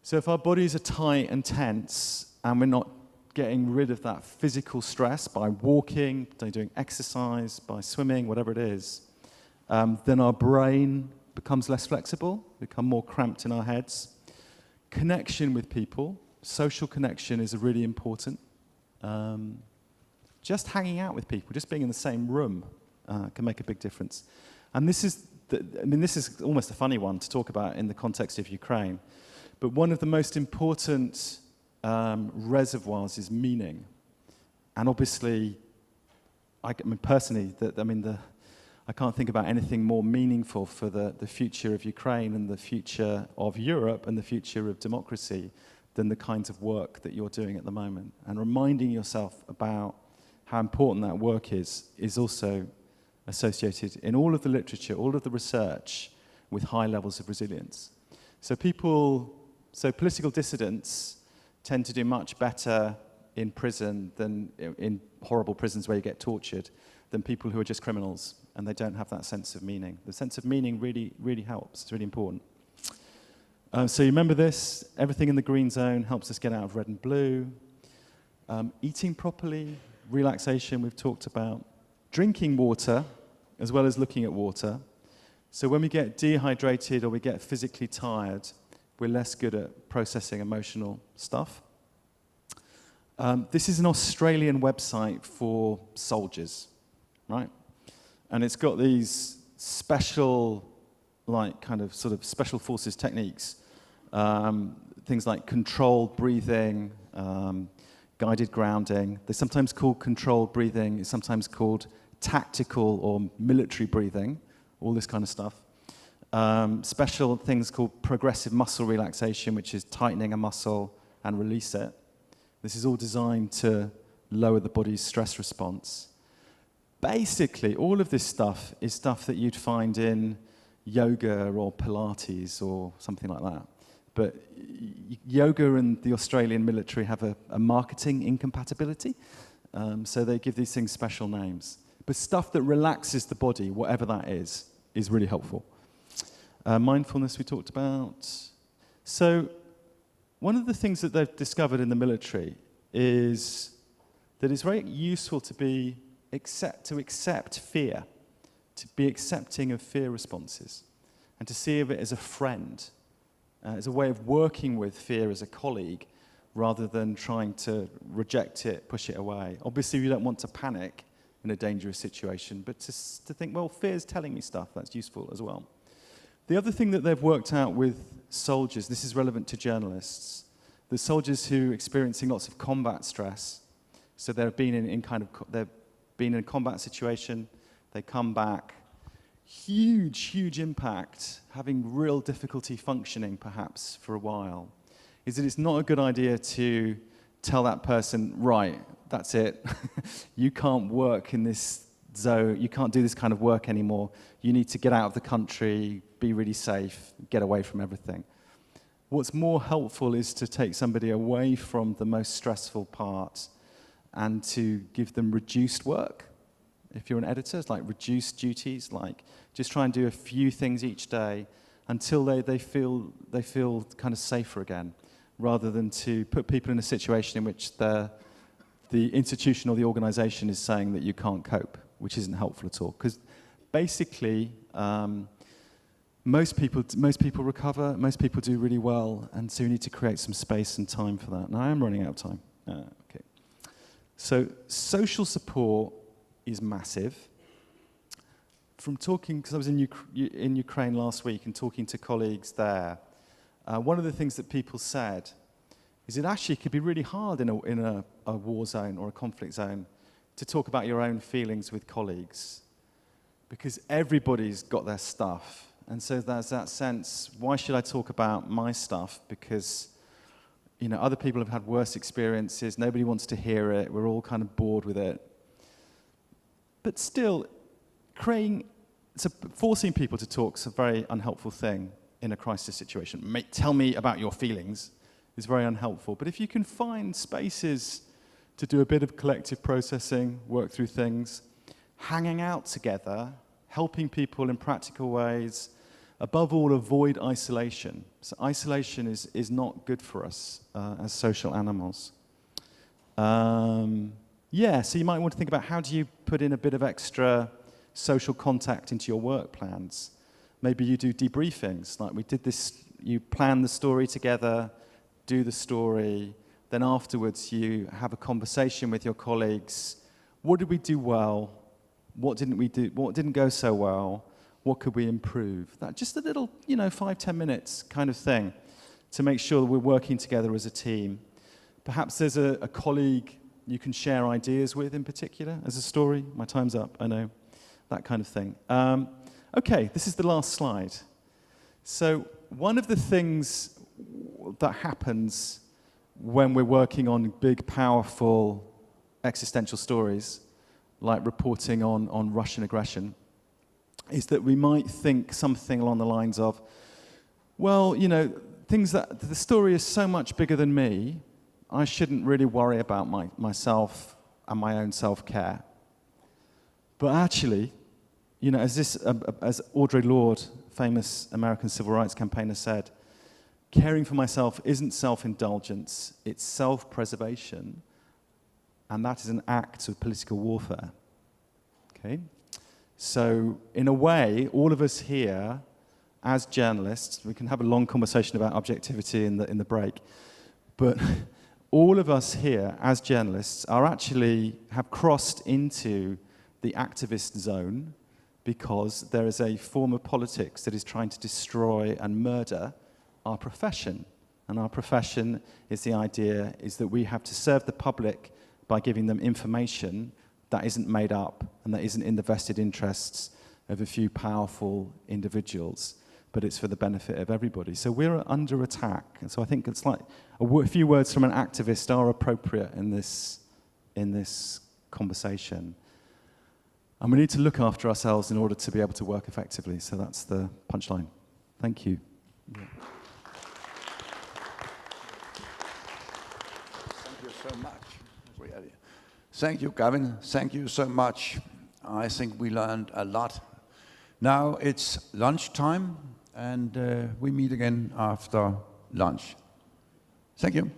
So if our bodies are tight and tense and we're not getting rid of that physical stress by walking, by doing exercise, by swimming, whatever it is, then our brain becomes less flexible, become more cramped in our heads. Connection with people, social connection is really important. Just hanging out with people, just being in the same room can make a big difference. And this is almost a funny one to talk about in the context of Ukraine, but one of the most important reservoirs is meaning. And obviously, personally, I can't think about anything more meaningful for the future of Ukraine and the future of Europe and the future of democracy than the kinds of work that you're doing at the moment. And reminding yourself about how important that work is also associated in all of the literature, all of the research, with high levels of resilience. So political dissidents tend to do much better in prison than in horrible prisons where you get tortured than people who are just criminals and they don't have that sense of meaning. The sense of meaning really, really helps. It's really important. So you remember this, everything in the green zone helps us get out of red and blue. Eating properly, relaxation we've talked about. Drinking water, as well as looking at water. So when we get dehydrated or we get physically tired, we're less good at processing emotional stuff. This is an Australian website for soldiers, right? And it's got these special, special forces techniques. Things like controlled breathing, guided grounding. They're sometimes called controlled breathing. It's sometimes called tactical or military breathing, all this kind of stuff. Special things called progressive muscle relaxation, which is tightening a muscle and release it. This is all designed to lower the body's stress response. Basically, all of this stuff is stuff that you'd find in yoga or Pilates or something like that. but yoga and the Australian military have a marketing incompatibility, so they give these things special names. But stuff that relaxes the body, whatever that is really helpful. Mindfulness we talked about. So one of the things that they've discovered in the military is that it's very useful to accept fear, to be accepting of fear responses, and to see of it as a friend, as a way of working with fear as a colleague, rather than trying to reject it, push it away. Obviously, you don't want to panic in a dangerous situation, but to think, well, fear's telling me stuff, that's useful as well. The other thing that they've worked out with soldiers, this is relevant to journalists, the soldiers who are experiencing lots of combat stress, so they've been in a combat situation, they come back, huge impact, having real difficulty functioning perhaps for a while, is that it's not a good idea to tell that person, right, that's it, you can't work in this zone, you can't do this kind of work anymore, you need to get out of the country, be really safe, get away from everything. What's more helpful is to take somebody away from the most stressful part and to give them reduced work. If you're an editor, it's like reduced duties, like just try and do a few things each day until they feel kind of safer again, rather than to put people in a situation in which the institution or the organization is saying that you can't cope, which isn't helpful at all. Because basically, most people recover, most people do really well, and so you need to create some space and time for that. Now, I am running out of time. Okay. So social support is massive. From talking, because I was in Ukraine last week and talking to colleagues there, one of the things that people said is it actually could be really hard in a war zone or a conflict zone to talk about your own feelings with colleagues, because everybody's got their stuff. And so there's that sense, why should I talk about my stuff? Because other people have had worse experiences, nobody wants to hear it, we're all kind of bored with it. But still, forcing people to talk is a very unhelpful thing in a crisis situation. Tell me about your feelings is very unhelpful. But if you can find spaces to do a bit of collective processing, work through things, hanging out together, helping people in practical ways, above all, avoid isolation. So isolation is not good for us as social animals. So you might want to think about how do you put in a bit of extra social contact into your work plans. Maybe you do debriefings, like we did this, you plan the story together, do the story, then afterwards you have a conversation with your colleagues. What did we do well? What didn't we do? What didn't go so well? What could we improve? That just a little, 5-10 minutes kind of thing to make sure that we're working together as a team. Perhaps there's a colleague you can share ideas with in particular as a story. My time's up, I know. That kind of thing. Okay, this is the last slide. So one of the things that happens when we're working on big, powerful existential stories, like reporting on Russian aggression, is that we might think something along the lines of, well, things that the story is so much bigger than me, I shouldn't really worry about myself and my own self-care. But actually, as Audre Lorde, famous American civil rights campaigner, said, caring for myself isn't self-indulgence, it's self-preservation, and that is an act of political warfare. Okay? So, in a way, all of us here, as journalists, we can have a long conversation about objectivity in the break, but all of us here, as journalists, have crossed into the activist zone because there is a form of politics that is trying to destroy and murder our profession. And our profession is the idea is that we have to serve the public by giving them information that isn't made up and that isn't in the vested interests of a few powerful individuals, but it's for the benefit of everybody. So we're under attack. And so I think it's like a few words from an activist are appropriate in this conversation. And we need to look after ourselves in order to be able to work effectively. So that's the punchline. Thank you. Yeah. so much. Really. Thank you, Gavin. Thank you so much. I think we learned a lot. Now it's lunchtime, and we meet again after lunch. Thank you.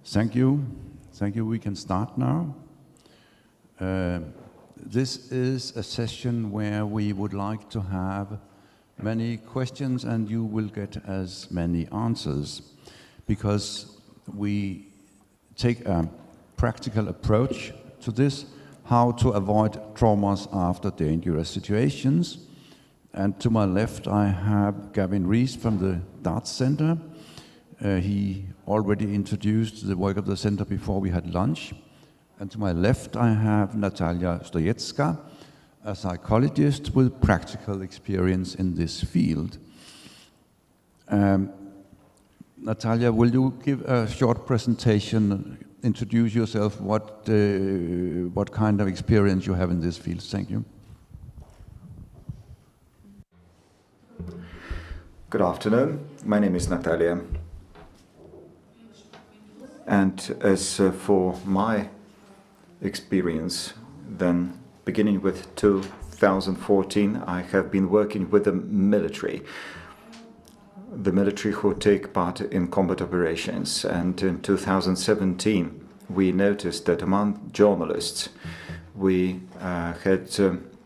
Thank you. Thank you. We can start now. This is a session where we would like to have many questions and you will get as many answers, because we take a practical approach to this, how to avoid traumas after dangerous situations. And to my left I have Gavin Rees from the Darts Center. He already introduced the work of the center before we had lunch. And to my left I have Natalia Stoyetska, a psychologist with practical experience in this field. Natalia, will you give a short presentation, introduce yourself, what kind of experience you have in this field? Thank you. Good afternoon. My name is Natalia. And as for my experience, then beginning with 2014, I have been working with the military who take part in combat operations. And in 2017, we noticed that among journalists, we had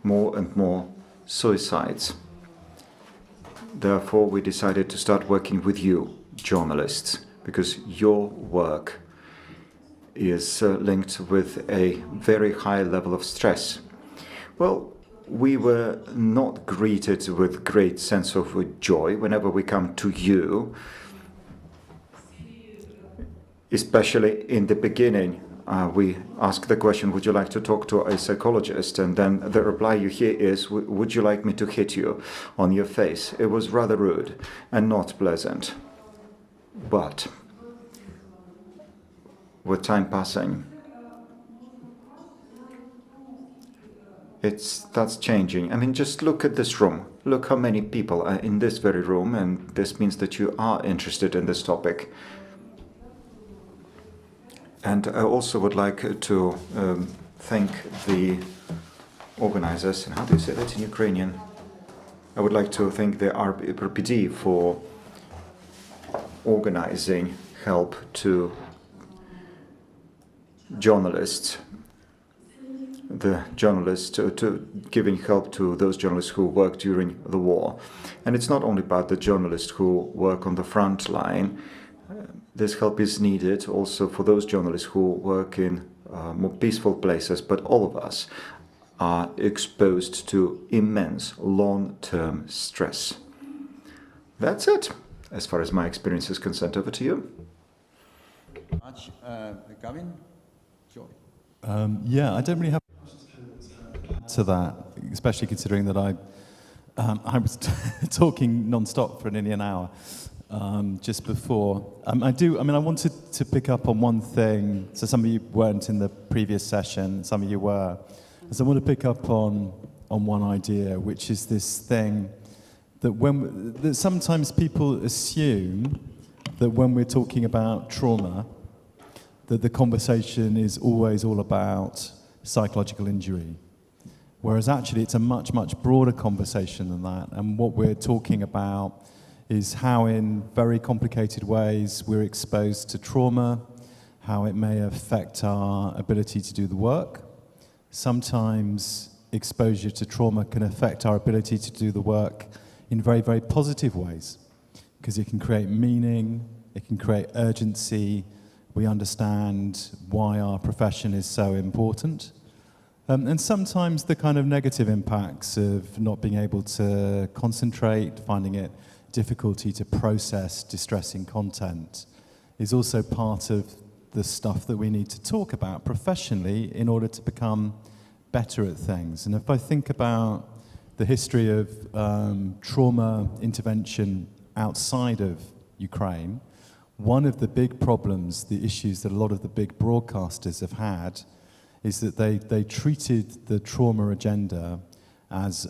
more and more suicides. Therefore, we decided to start working with you, journalists, because your work is linked with a very high level of stress. Well, we were not greeted with great sense of joy whenever we come to you, especially in the beginning. We ask the question, would you like to talk to a psychologist? And then the reply you hear is, would you like me to hit you on your face? It was rather rude and not pleasant. But with time passing, that's changing. I mean, just look at this room. Look how many people are in this very room, and this means that you are interested in this topic. And I also would like to thank the organizers, and how do you say that in Ukrainian? I would like to thank the RPD for organizing help to journalists, to giving help to those journalists who work during the war. And it's not only about the journalists who work on the front line. This help is needed also for those journalists who work in more peaceful places, but all of us are exposed to immense long-term stress. That's it, as far as my experience is concerned. Over to you. Gavin? Yeah, I don't really have to that, especially considering that I was talking non-stop for nearly an hour just before. I wanted to pick up on one thing. So some of you weren't in the previous session, some of you were. So I want to pick up on one idea, which is this thing that sometimes people assume that when we're talking about trauma, that the conversation is always all about psychological injury. Whereas actually it's a much, much broader conversation than that. And what we're talking about is how in very complicated ways we're exposed to trauma, how it may affect our ability to do the work. Sometimes exposure to trauma can affect our ability to do the work in very, very positive ways, because it can create meaning, it can create urgency. We understand why our profession is so important. And sometimes the kind of negative impacts of not being able to concentrate, finding it difficulty to process distressing content is also part of the stuff that we need to talk about professionally in order to become better at things. And if I think about the history of trauma intervention outside of Ukraine, one of the big problems, the issues that a lot of the big broadcasters have had, is that they treated the trauma agenda as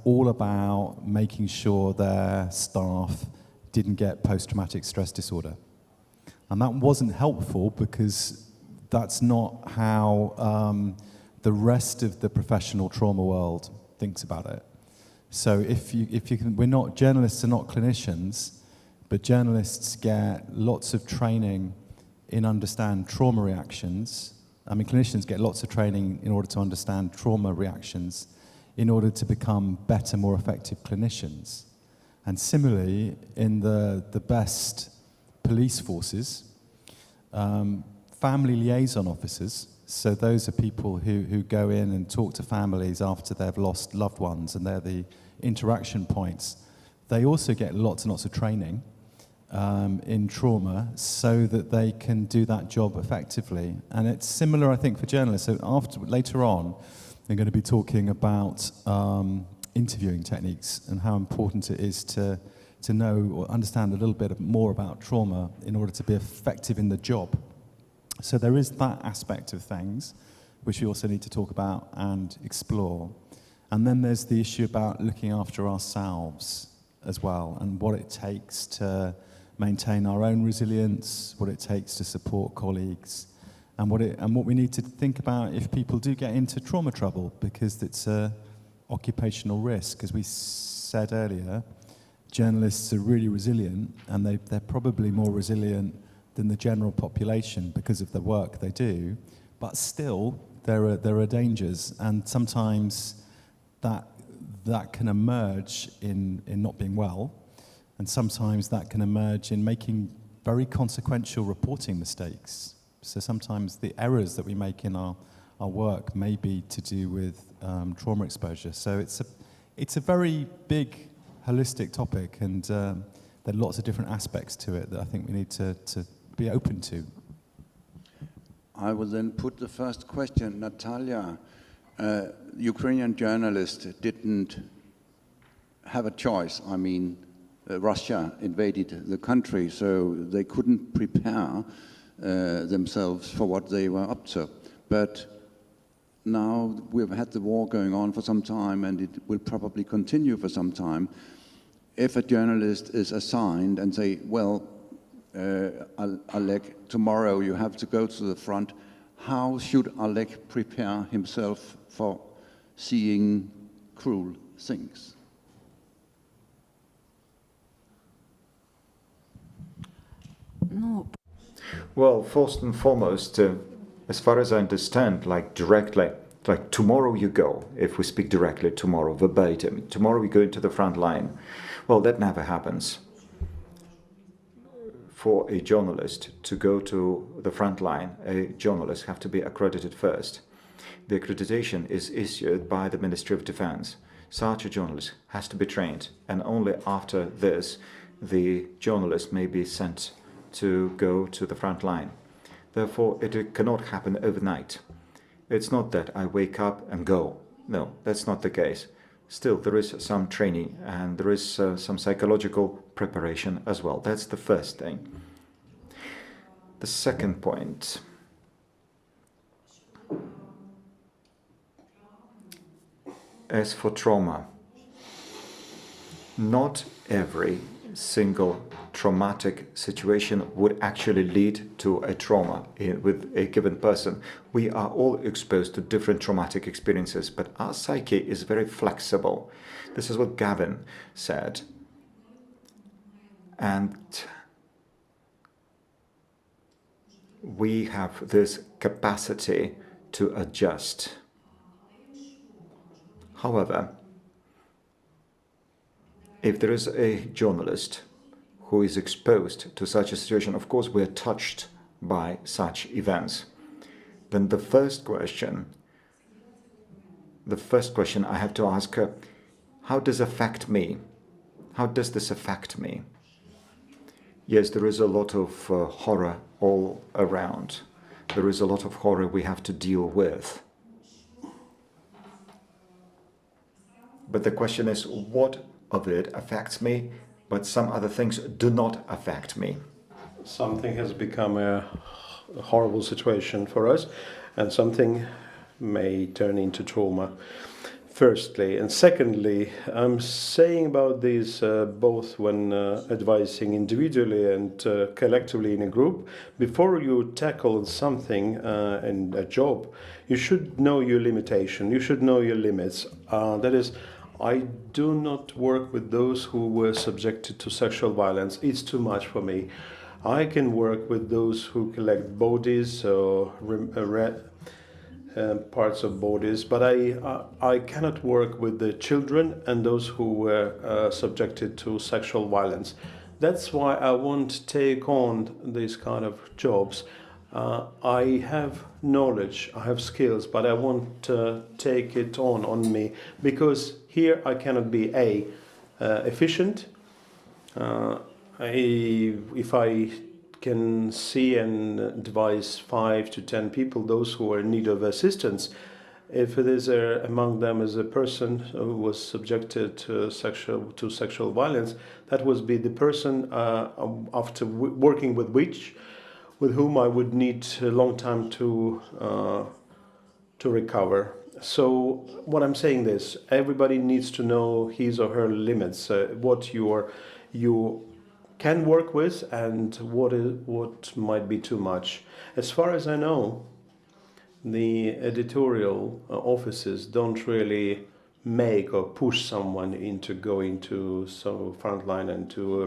all about making sure their staff didn't get post-traumatic stress disorder. And that wasn't helpful, because that's not how the rest of the professional trauma world thinks about it. So journalists are not clinicians, but journalists get lots of training in understand trauma reactions. I mean, clinicians get lots of training in order to understand trauma reactions in order to become better, more effective clinicians. And similarly, in the best police forces, family liaison officers, so those are people who go in and talk to families after they've lost loved ones, and they're the interaction points. They also get lots and lots of training in trauma so that they can do that job effectively. And it's similar, I think, for journalists. So later on, they're going to be talking about interviewing techniques and how important it is to know or understand a little bit more about trauma in order to be effective in the job. So there is that aspect of things which we also need to talk about and explore. And then there's the issue about looking after ourselves as well, and what it takes to maintain our own resilience, what it takes to support colleagues, and what we need to think about if people do get into trauma trouble, because it's a occupational risk. As we said earlier, journalists are really resilient, and they're probably more resilient than the general population because of the work they do, but still there are dangers, and sometimes that can emerge in not being well, and sometimes that can emerge in making very consequential reporting mistakes. So sometimes the errors that we make in our work may be to do with trauma exposure. So it's a very big, holistic topic, and there are lots of different aspects to it that I think we need to be open to. I will then put the first question. Natalia, Ukrainian journalists didn't have a choice. I mean, Russia invaded the country, so they couldn't prepare themselves for what they were up to. But now we've had the war going on for some time, and it will probably continue for some time. If a journalist is assigned and say, well, Oleg, tomorrow you have to go to the front, how should Oleg prepare himself for seeing cruel things? Ну, Well, first and foremost, as far as I understand, like directly, like tomorrow you go, if we speak directly tomorrow, verbatim, tomorrow we go into the front line. Well, that never happens. For a journalist to go to the front line, a journalist have to be accredited first. The accreditation is issued by the Ministry of Defense. Such a journalist has to be trained, and only after this, the journalist may be sent to go to the front line. Therefore, it cannot happen overnight. It's not that I wake up and go. No, that's not the case. Still, there is some training, and there is some psychological preparation as well. That's the first thing. The second point. As for trauma, not every single traumatic situation would actually lead to a trauma with a given person. We are all exposed to different traumatic experiences, but our psyche is very flexible. This is what Gavin said. And we have this capacity to adjust. However, if there is a journalist who is exposed to such a situation, of course we are touched by such events, then the first question I have to ask her, how does this affect me? How does this affect me? Yes, there is a lot of horror all around. There is a lot of horror we have to deal with. But the question is, what of it affects me, but some other things do not affect me? Something has become a horrible situation for us, and something may turn into trauma, firstly. And secondly, I'm saying about this both when advising individually and collectively in a group. Before you tackle something in a job, you should know your limitation, you should know your limits. That is, I do not work with those who were subjected to sexual violence. It's too much for me. I can work with those who collect bodies or parts of bodies, but I cannot work with the children and those who were subjected to sexual violence. That's why I won't take on these kind of jobs. I have knowledge, I have skills, but I won't take it on me, because here I cannot be efficient. If I can see and advise 5 to 10 people, those who are in need of assistance, if it is among them is a person who was subjected to sexual violence, that would be the person after working with whom I would need a long time to recover. So what I'm saying is, everybody needs to know his or her limits, what you can work with and what might be too much. As far as I know, the editorial offices don't really make or push someone into going to some frontline and to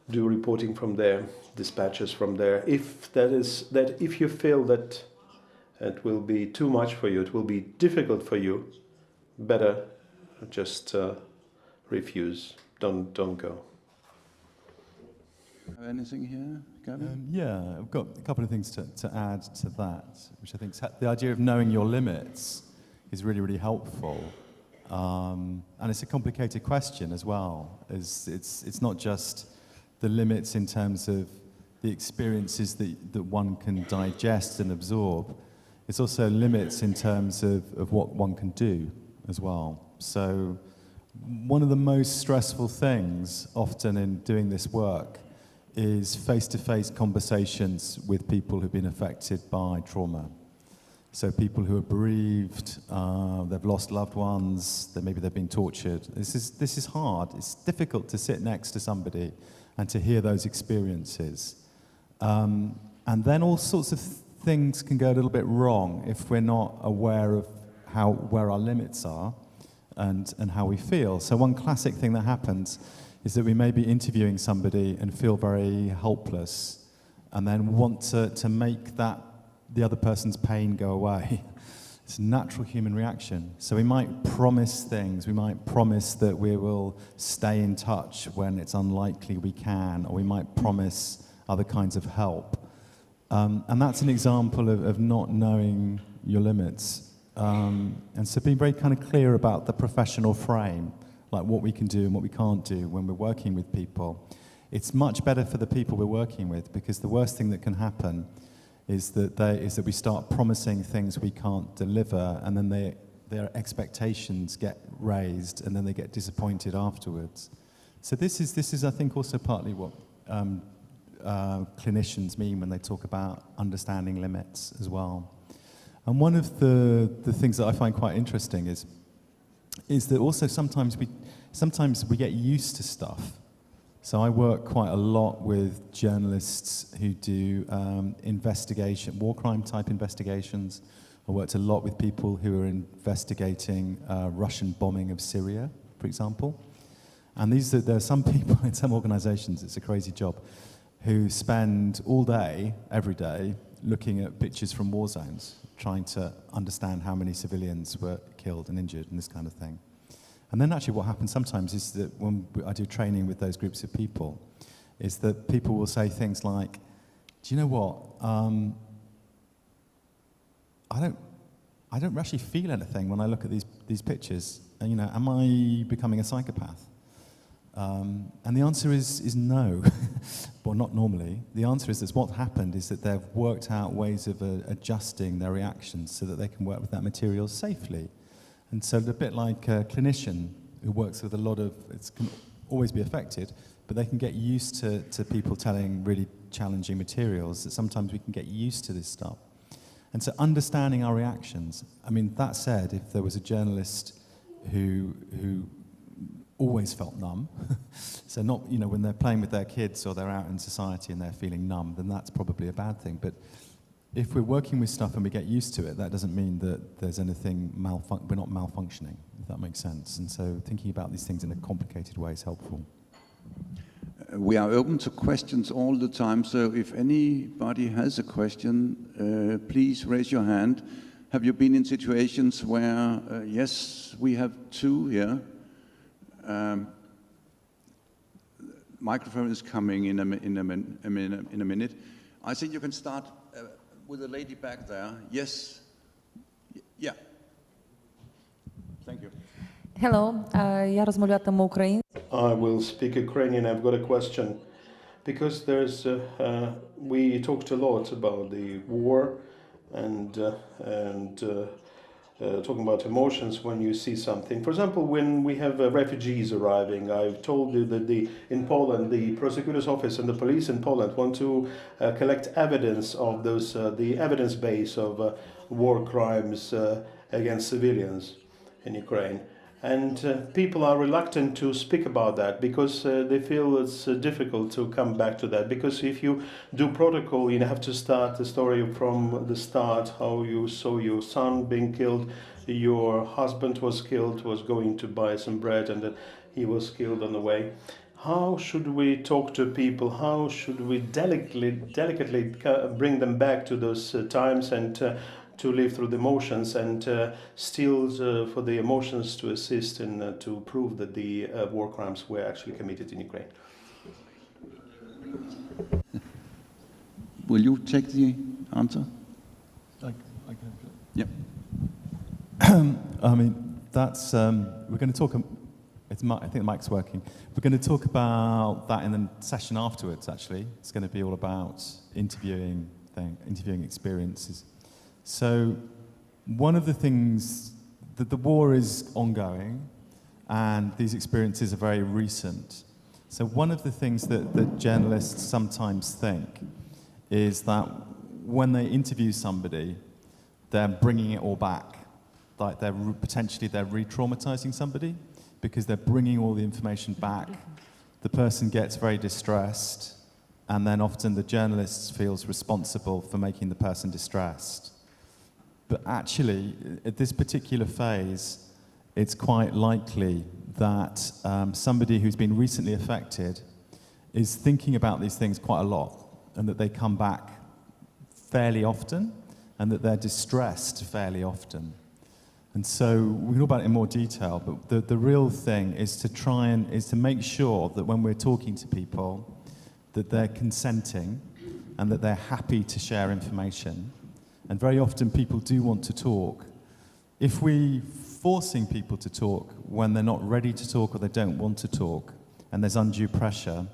do reporting from there, dispatches from there. If if you feel that it will be too much for you, it will be difficult for you, better just refuse. Don't go. Have anything here, Gavin? Yeah, I've got a couple of things to add to that, which I think the idea of knowing your limits is really, really helpful. And it's a complicated question as well. It's not just the limits in terms of the experiences that one can digest and absorb. It's also limits in terms of what one can do as well. So one of the most stressful things often in doing this work is face-to-face conversations with people who've been affected by trauma. So people who are bereaved, they've lost loved ones, maybe they've been tortured. This is hard. It's difficult to sit next to somebody and to hear those experiences. And then all sorts of things can go a little bit wrong if we're not aware of where our limits are and how we feel. So one classic thing that happens is that we may be interviewing somebody and feel very helpless and then want to make the other person's pain go away. It's a natural human reaction. So we might promise things. We might promise that we will stay in touch when it's unlikely we can, or we might promise other kinds of help. And that's an example of not knowing your limits. And so being very kind of clear about the professional frame, like what we can do and what we can't do when we're working with people. It's much better for the people we're working with, because the worst thing that can happen is that we start promising things we can't deliver, and then their expectations get raised, and then they get disappointed afterwards. So this is I think also partly what clinicians mean when they talk about understanding limits as well. And one of the things that I find quite interesting is that also sometimes we get used to stuff. So I work quite a lot with journalists who do war crime type investigations. I worked a lot with people who are investigating Russian bombing of Syria, for example. And there are some people in some organizations, it's a crazy job, who spend all day, every day, looking at pictures from war zones, trying to understand how many civilians were killed and injured and this kind of thing. And then actually what happens sometimes is that when I do training with those groups of people, is that people will say things like, do you know what, I don't actually feel anything when I look at these pictures. And, am I becoming a psychopath? And the answer is no. Well, not normally. The answer is that what happened is that they've worked out ways of adjusting their reactions so that they can work with that material safely. And so a bit like a clinician who works with a lot of, it can always be affected, but they can get used to people telling really challenging materials, that sometimes we can get used to this stuff. And so understanding our reactions. I mean, that said, if there was a journalist who always felt numb, so not, when they're playing with their kids or they're out in society and they're feeling numb, then that's probably a bad thing. But if we're working with stuff and we get used to it, that doesn't mean that there's anything we're not malfunctioning, if that makes sense. And so thinking about these things in a complicated way is helpful. We are open to questions all the time, so if anybody has a question, please raise your hand. Have you been in situations where, yes, we have two here. Microphone is coming in a minute. I think you can start with the lady back there. Yes. Yeah. Thank you. Hello, я розмовлятиму українською. I will speak Ukrainian. I've got a question. Because we talked a lot about the war and talking about emotions when you see something. For example, when we have refugees arriving, I've told you that in Poland, the prosecutor's office and the police in Poland want to collect evidence of those, the evidence base of war crimes against civilians in Ukraine. And people are reluctant to speak about that because they feel it's difficult to come back to that. Because if you do protocol, you have to start the story from the start, how you saw your son being killed, your husband was killed, was going to buy some bread, and then he was killed on the way. How should we talk to people? How should we delicately bring them back to those times and to live through the emotions and still for the emotions to assist and to prove that the war crimes were actually committed in Ukraine? Will you take the answer? I can. Yep. I mean, that's, we're going to talk, I think the mic's working. We're going to talk about that in the session afterwards, actually. It's going to be all about interviewing experiences. So one of the things that the war is ongoing and these experiences are very recent. So one of the things that journalists sometimes think is that when they interview somebody, they're bringing it all back. Like they're re-traumatizing somebody because they're bringing all the information back. The person gets very distressed, and then often the journalist feels responsible for making the person distressed. But actually, at this particular phase, it's quite likely that somebody who's been recently affected is thinking about these things quite a lot, and that they come back fairly often, and that they're distressed fairly often. And so we can talk about it in more detail, but the real thing is to make sure that when we're talking to people, that they're consenting and that they're happy to share information. And very often people do want to talk. If we're forcing people to talk when they're not ready to talk or they don't want to talk, and there's undue pressure,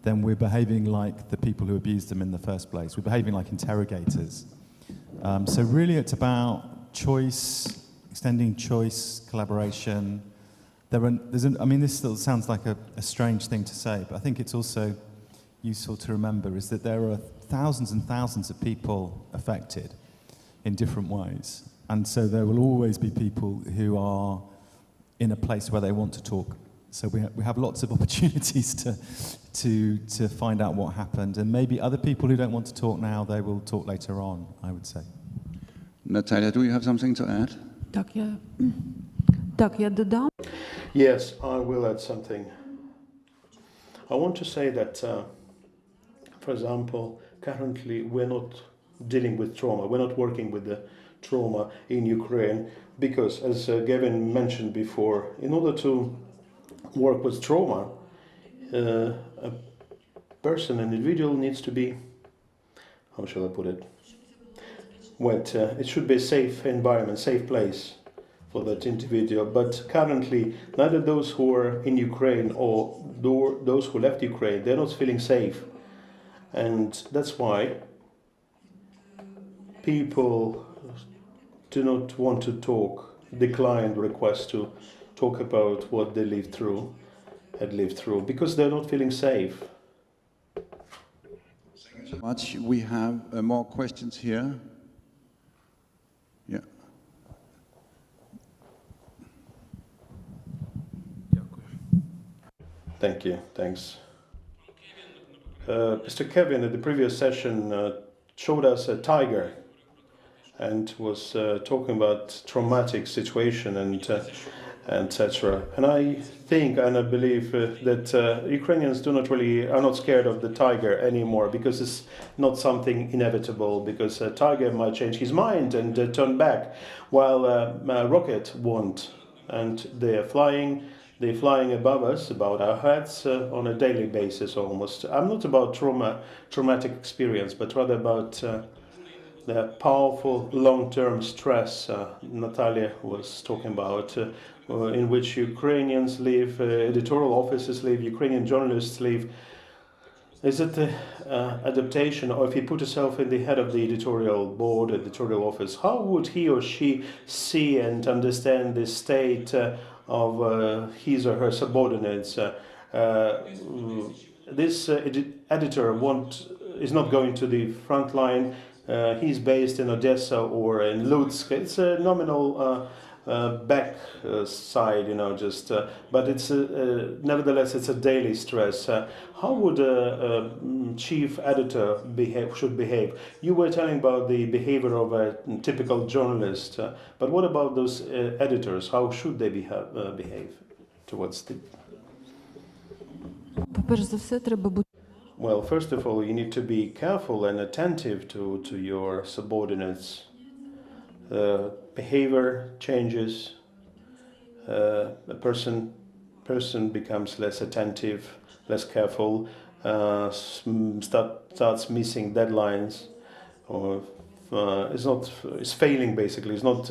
then we're behaving like the people who abused them in the first place. We're behaving like interrogators. So really it's about choice, extending choice, collaboration. I mean, this still sounds like a strange thing to say, but I think it's also useful to remember is that there are thousands and thousands of people affected in different ways. And so there will always be people who are in a place where they want to talk. So we have lots of opportunities to find out what happened. And maybe other people who don't want to talk now, they will talk later on, I would say. Natalia, do you have something to add? Так, я додам. Yes, I will add something. I want to say that, for example, currently we're not dealing with trauma. We're not working with the trauma in Ukraine because, as Gavin mentioned before, in order to work with trauma, a person, an individual needs to be, how shall I put it? It should be a safe environment, safe place for that individual. But currently, neither those who are in Ukraine or those who left Ukraine, they're not feeling safe. And that's why people do not want to talk, decline requests to talk about what they had lived through, because they're not feeling safe. Thank you so much. We have more questions here. Yeah. Thank you. Thanks. Mr. Kevin, at the previous session, showed us a tiger and was talking about traumatic situation. And etc. And I think and I believe that Ukrainians are not scared of the tiger anymore, because it's not something inevitable, because a tiger might change his mind and turn back, while a rocket won't. And they're flying above us, above our heads, on a daily basis almost. I'm not about traumatic experience, but rather about the powerful long-term stress Natalia was talking about, in which Ukrainians live, editorial offices live, Ukrainian journalists live. Is it the adaptation, or if you put yourself in the head of the editorial board, editorial office, how would he or she see and understand the state of his or her subordinates? This editor is not going to the front line. He's based in Odessa or in Lutsk. It's a nominal back side, but it's nevertheless it's a daily stress. How would a chief editor should behave? You were telling about the behavior of a typical journalist, but what about those editors? How should they behave towards the? Well, first of all, you need to be careful and attentive to your subordinates. Behavior changes. A person becomes less attentive, less careful, starts missing deadlines, or is failing basically. It's not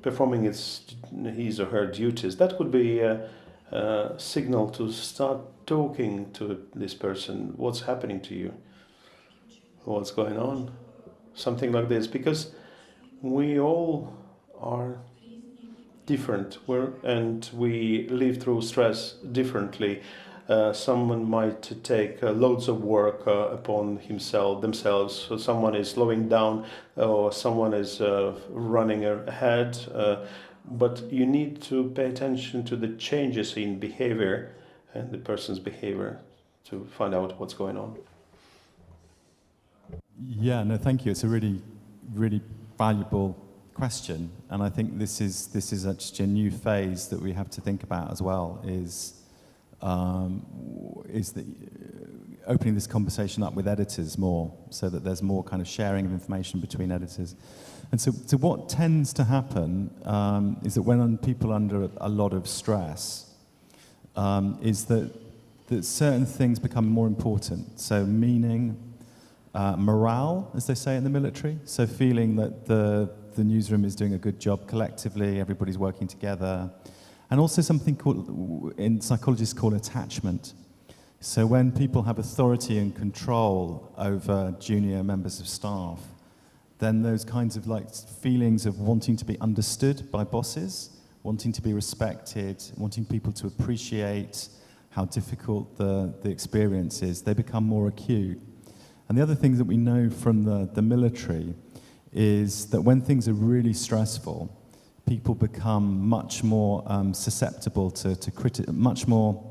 performing his or her duties. That could be a signal to start talking to this person. What's happening to you? What's going on? Something like this, because we all are different, and we live through stress differently. Someone might take loads of work upon themselves. So someone is slowing down, or someone is running ahead. But you need to pay attention to the changes in behavior and the person's behavior to find out what's going on. Yeah, no, thank you. It's a really, really valuable question, and I think this is actually a new phase that we have to think about as well. Is the opening this conversation up with editors more, so that there's more kind of sharing of information between editors. And so what tends to happen is that when people are under a lot of stress, is that certain things become more important. So meaning, morale, as they say in the military. So feeling that the newsroom is doing a good job collectively, everybody's working together. And also something in psychologists called attachment. So when people have authority and control over junior members of staff, then those kinds of feelings of wanting to be understood by bosses, wanting to be respected, wanting people to appreciate how difficult the experience is, they become more acute. And the other thing that we know from the military is that when things are really stressful, people become much more susceptible to much more,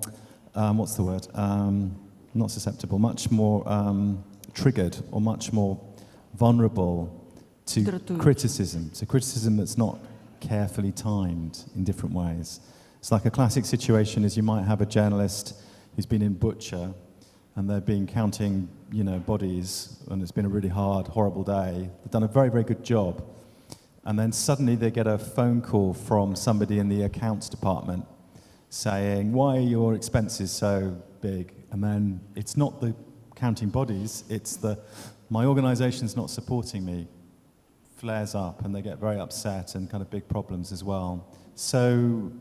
what's the word? Not susceptible, much more triggered, or much more vulnerable to criticism. So criticism that's not carefully timed in different ways. It's like a classic situation is you might have a journalist who's been in butcher, and they've been counting, bodies, and it's been a really hard, horrible day. They've done a very, very good job. And then suddenly they get a phone call from somebody in the accounts department saying, why are your expenses so big? And then it's not the counting bodies, it's my organization's not supporting me. Flares up, and they get very upset, and kind of big problems as well. So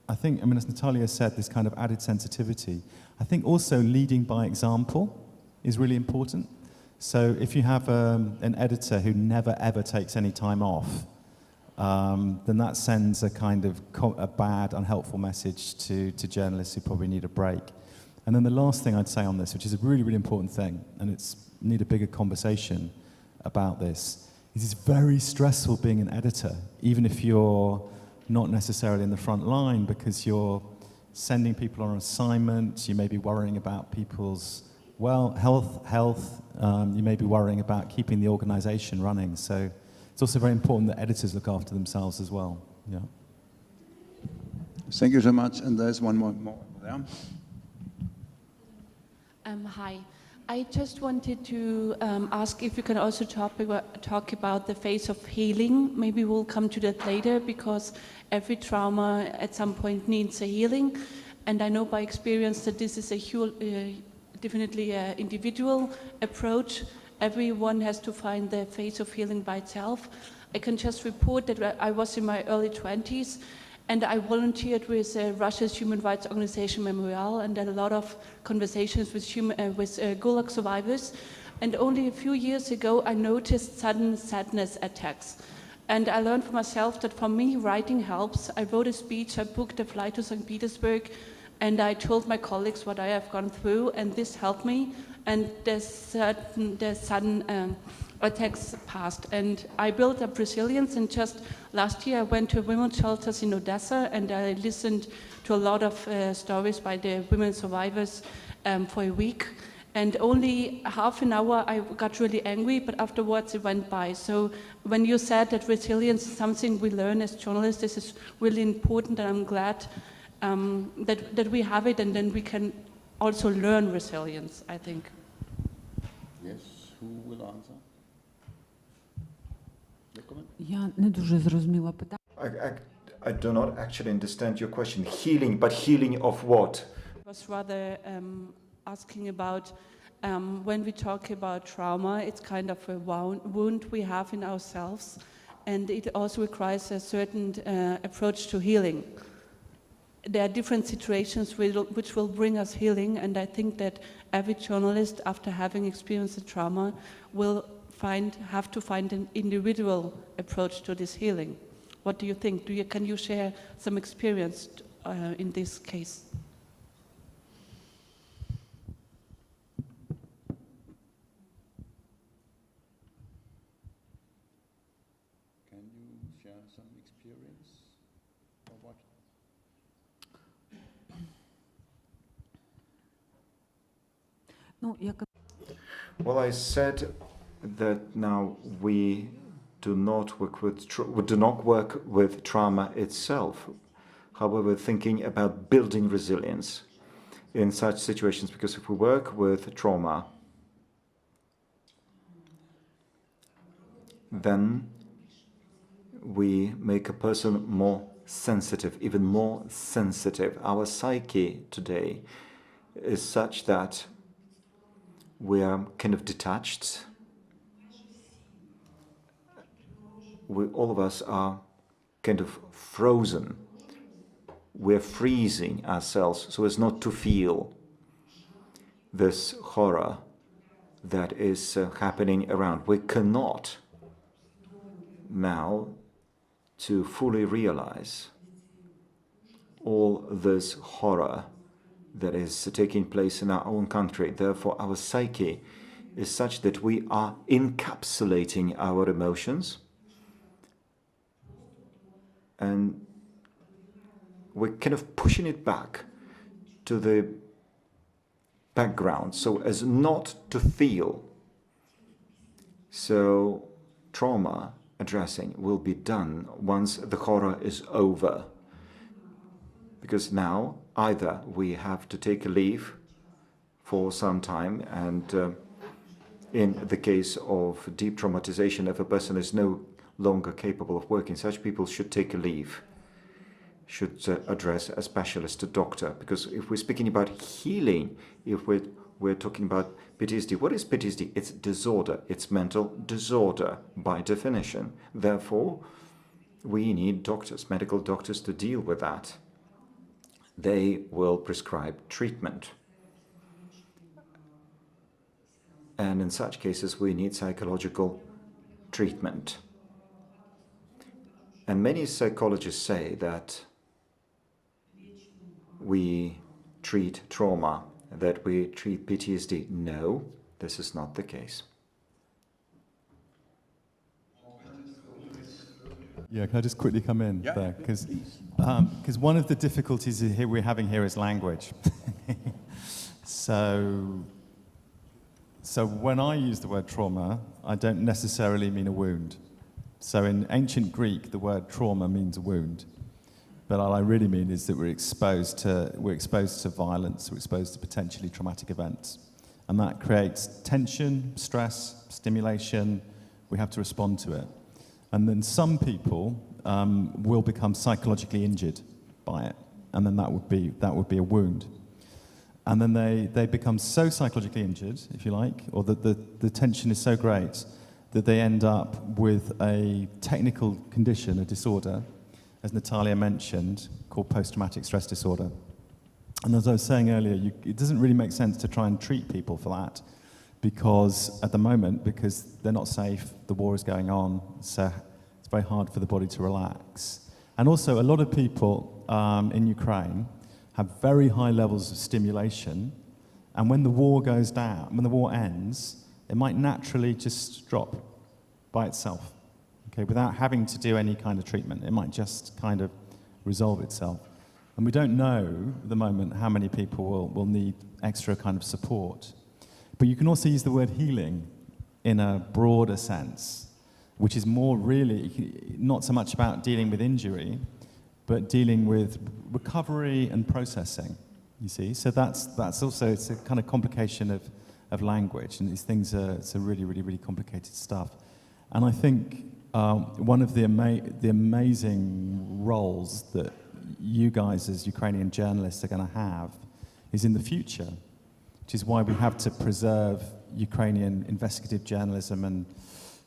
I think, as Natalia said, this kind of added sensitivity. I think also leading by example is really important. So if you have an editor who never ever takes any time off, then that sends a kind of a bad, unhelpful message to journalists who probably need a break. And then the last thing I'd say on this, which is a really, really important thing, and it's need a bigger conversation about this, is it's very stressful being an editor, even if you're not necessarily in the front line, because you're sending people on assignment, you may be worrying about people's health, you may be worrying about keeping the organization running. So it's also very important that editors look after themselves as well. Yeah. Thank you so much. And there's one more there. Hi. I just wanted to ask if you can also talk about the phase of healing. Maybe we'll come to that later, because every trauma at some point needs a healing. And I know by experience that this is definitely an individual approach. Everyone has to find the phase of healing by itself. I can just report that I was in my early 20s, and I volunteered with Russia's human rights organization Memorial, and had a lot of conversations with Gulag survivors. And only a few years ago, I noticed sudden sadness attacks. And I learned for myself that for me, writing helps. I wrote a speech, I booked a flight to St. Petersburg, and I told my colleagues what I have gone through, and this helped me. And the sudden attacks passed, and I built up resilience. And just last year I went to women's shelters in Odessa, and I listened to a lot of stories by the women survivors for a week. And only half an hour I got really angry, but afterwards it went by. So when you said that resilience is something we learn as journalists, this is really important, and I'm glad that we have it, and then we can also learn resilience, I think. Yes, who will answer? Я не дуже зрозуміла питання. I do not actually understand your question. Healing, but healing of what? I was rather asking about when we talk about trauma, it's kind of a wound we have in ourselves, and it also requires a certain approach to healing. There are different situations which will bring us healing, and I think that every journalist, after having experienced a trauma, will have to find an individual approach to this healing. What do you think? Can you share some experience in this case? Can you share some experience or what? Well, I said that now we do not work with trauma itself. However, thinking about building resilience in such situations, because if we work with trauma, then we make a person more sensitive, even more sensitive. Our psyche today is such that we are kind of detached. All of us are kind of frozen. We're freezing ourselves so as not to feel this horror that is happening around. We cannot now to fully realize all this horror that is taking place in our own country. Therefore, our psyche is such that we are encapsulating our emotions, and we're kind of pushing it back to the background so as not to feel. So trauma addressing will be done once the horror is over. Because now either we have to take a leave for some time, and in the case of deep traumatization, if a person is no longer capable of working, such people should take a leave, should address a specialist, a doctor. Because if we're speaking about healing, if we're talking about PTSD, what is PTSD? It's disorder, it's mental disorder by definition. Therefore, we need doctors, medical doctors, to deal with that. They will prescribe treatment. And in such cases, we need psychological treatment. And many psychologists say that we treat trauma, that we treat PTSD. No, this is not the case. Yeah, can I just quickly come in there? Because one of the difficulties we're having here is language. So when I use the word trauma, I don't necessarily mean a wound. So in ancient Greek, the word trauma means a wound. But all I really mean is that we're exposed to violence, we're exposed to potentially traumatic events. And that creates tension, stress, stimulation. We have to respond to it. And then some people will become psychologically injured by it. And then that would be a wound. And then they become so psychologically injured, if you like, or that the tension is so great that they end up with a technical condition, a disorder, as Natalia mentioned, called post-traumatic stress disorder. And as I was saying earlier, it doesn't really make sense to try and treat people for that because at the moment, because they're not safe, the war is going on, so it's very hard for the body to relax. And also, a lot of people in Ukraine have very high levels of stimulation, and when the war goes down, when the war ends, it might naturally just drop by itself, okay, without having to do any kind of treatment. It might just kind of resolve itself. And we don't know at the moment how many people will need extra kind of support. But you can also use the word healing in a broader sense, which is more really not so much about dealing with injury, but dealing with recovery and processing, you see. So that's also, it's a kind of complication of language, and these things it's a really, really, really complicated stuff. And I think one of the amazing roles that you guys as Ukrainian journalists are going to have is in the future, which is why we have to preserve Ukrainian investigative journalism and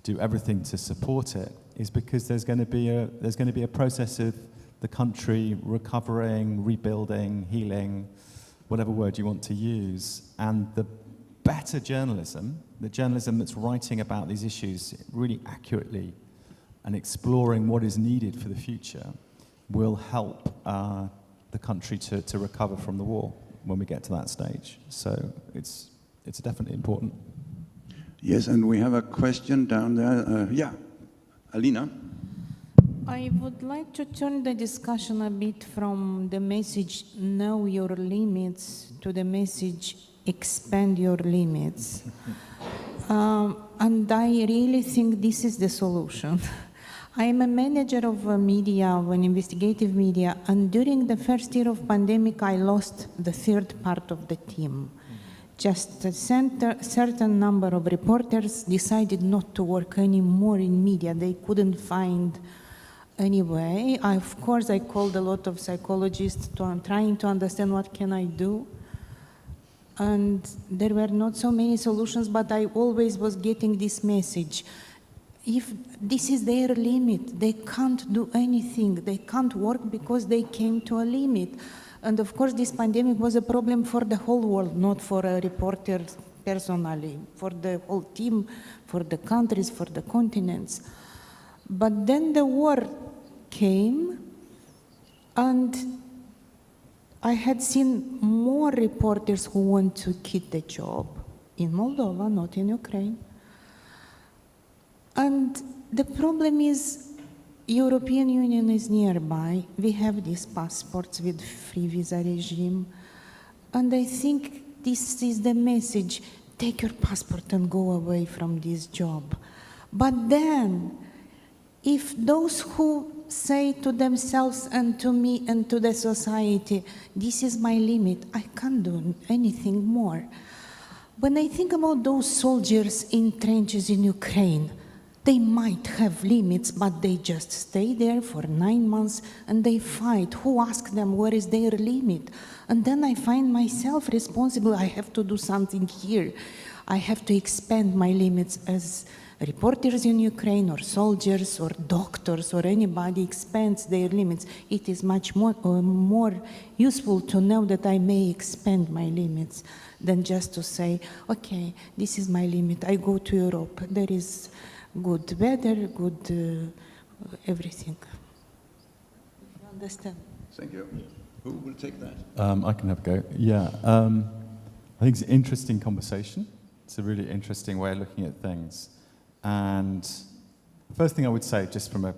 do everything to support it, is because there's going to be a process of the country recovering, rebuilding, healing, whatever word you want to use. And the better journalism, the journalism that's writing about these issues really accurately and exploring what is needed for the future, will help the country to recover from the war when we get to that stage. So it's definitely important. Yes, and we have a question down there. Yeah, Alina. I would like to turn the discussion a bit from the message, know your limits, to the message, expand your limits. And I really think this is the solution. I am a manager of media, of an investigative media, and during the first year of pandemic, I lost the third part of the team. Just a certain number of reporters decided not to work anymore in media. They couldn't find any way. Of course, I called a lot of psychologists trying to understand what can I do. And there were not so many solutions, but I always was getting this message. If this is their limit, they can't do anything. They can't work because they came to a limit. And of course, this pandemic was a problem for the whole world, not for a reporter personally, for the whole team, for the countries, for the continents. But then the war came, and I had seen more reporters who want to quit the job in Moldova, not in Ukraine. And the problem is, European Union is nearby. We have these passports with free visa regime. And I think this is the message, take your passport and go away from this job. But then, if those who say to themselves and to me and to the society, this is my limit, I can't do anything more. When I think about those soldiers in trenches in Ukraine, they might have limits, but they just stay there for 9 months and they fight. Who asked them where is their limit? And then I find myself responsible. I have to do something here. I have to expand my limits as reporters in Ukraine or soldiers or doctors or anybody expands their limits. It is much more useful to know that I may expand my limits than just to say, okay, this is my limit. I go to Europe. There is good weather, good everything. You understand? Thank you. Who will take that? I can have a go. Yeah, I think it's an interesting conversation. It's a really interesting way of looking at things. And the first thing I would say, just from a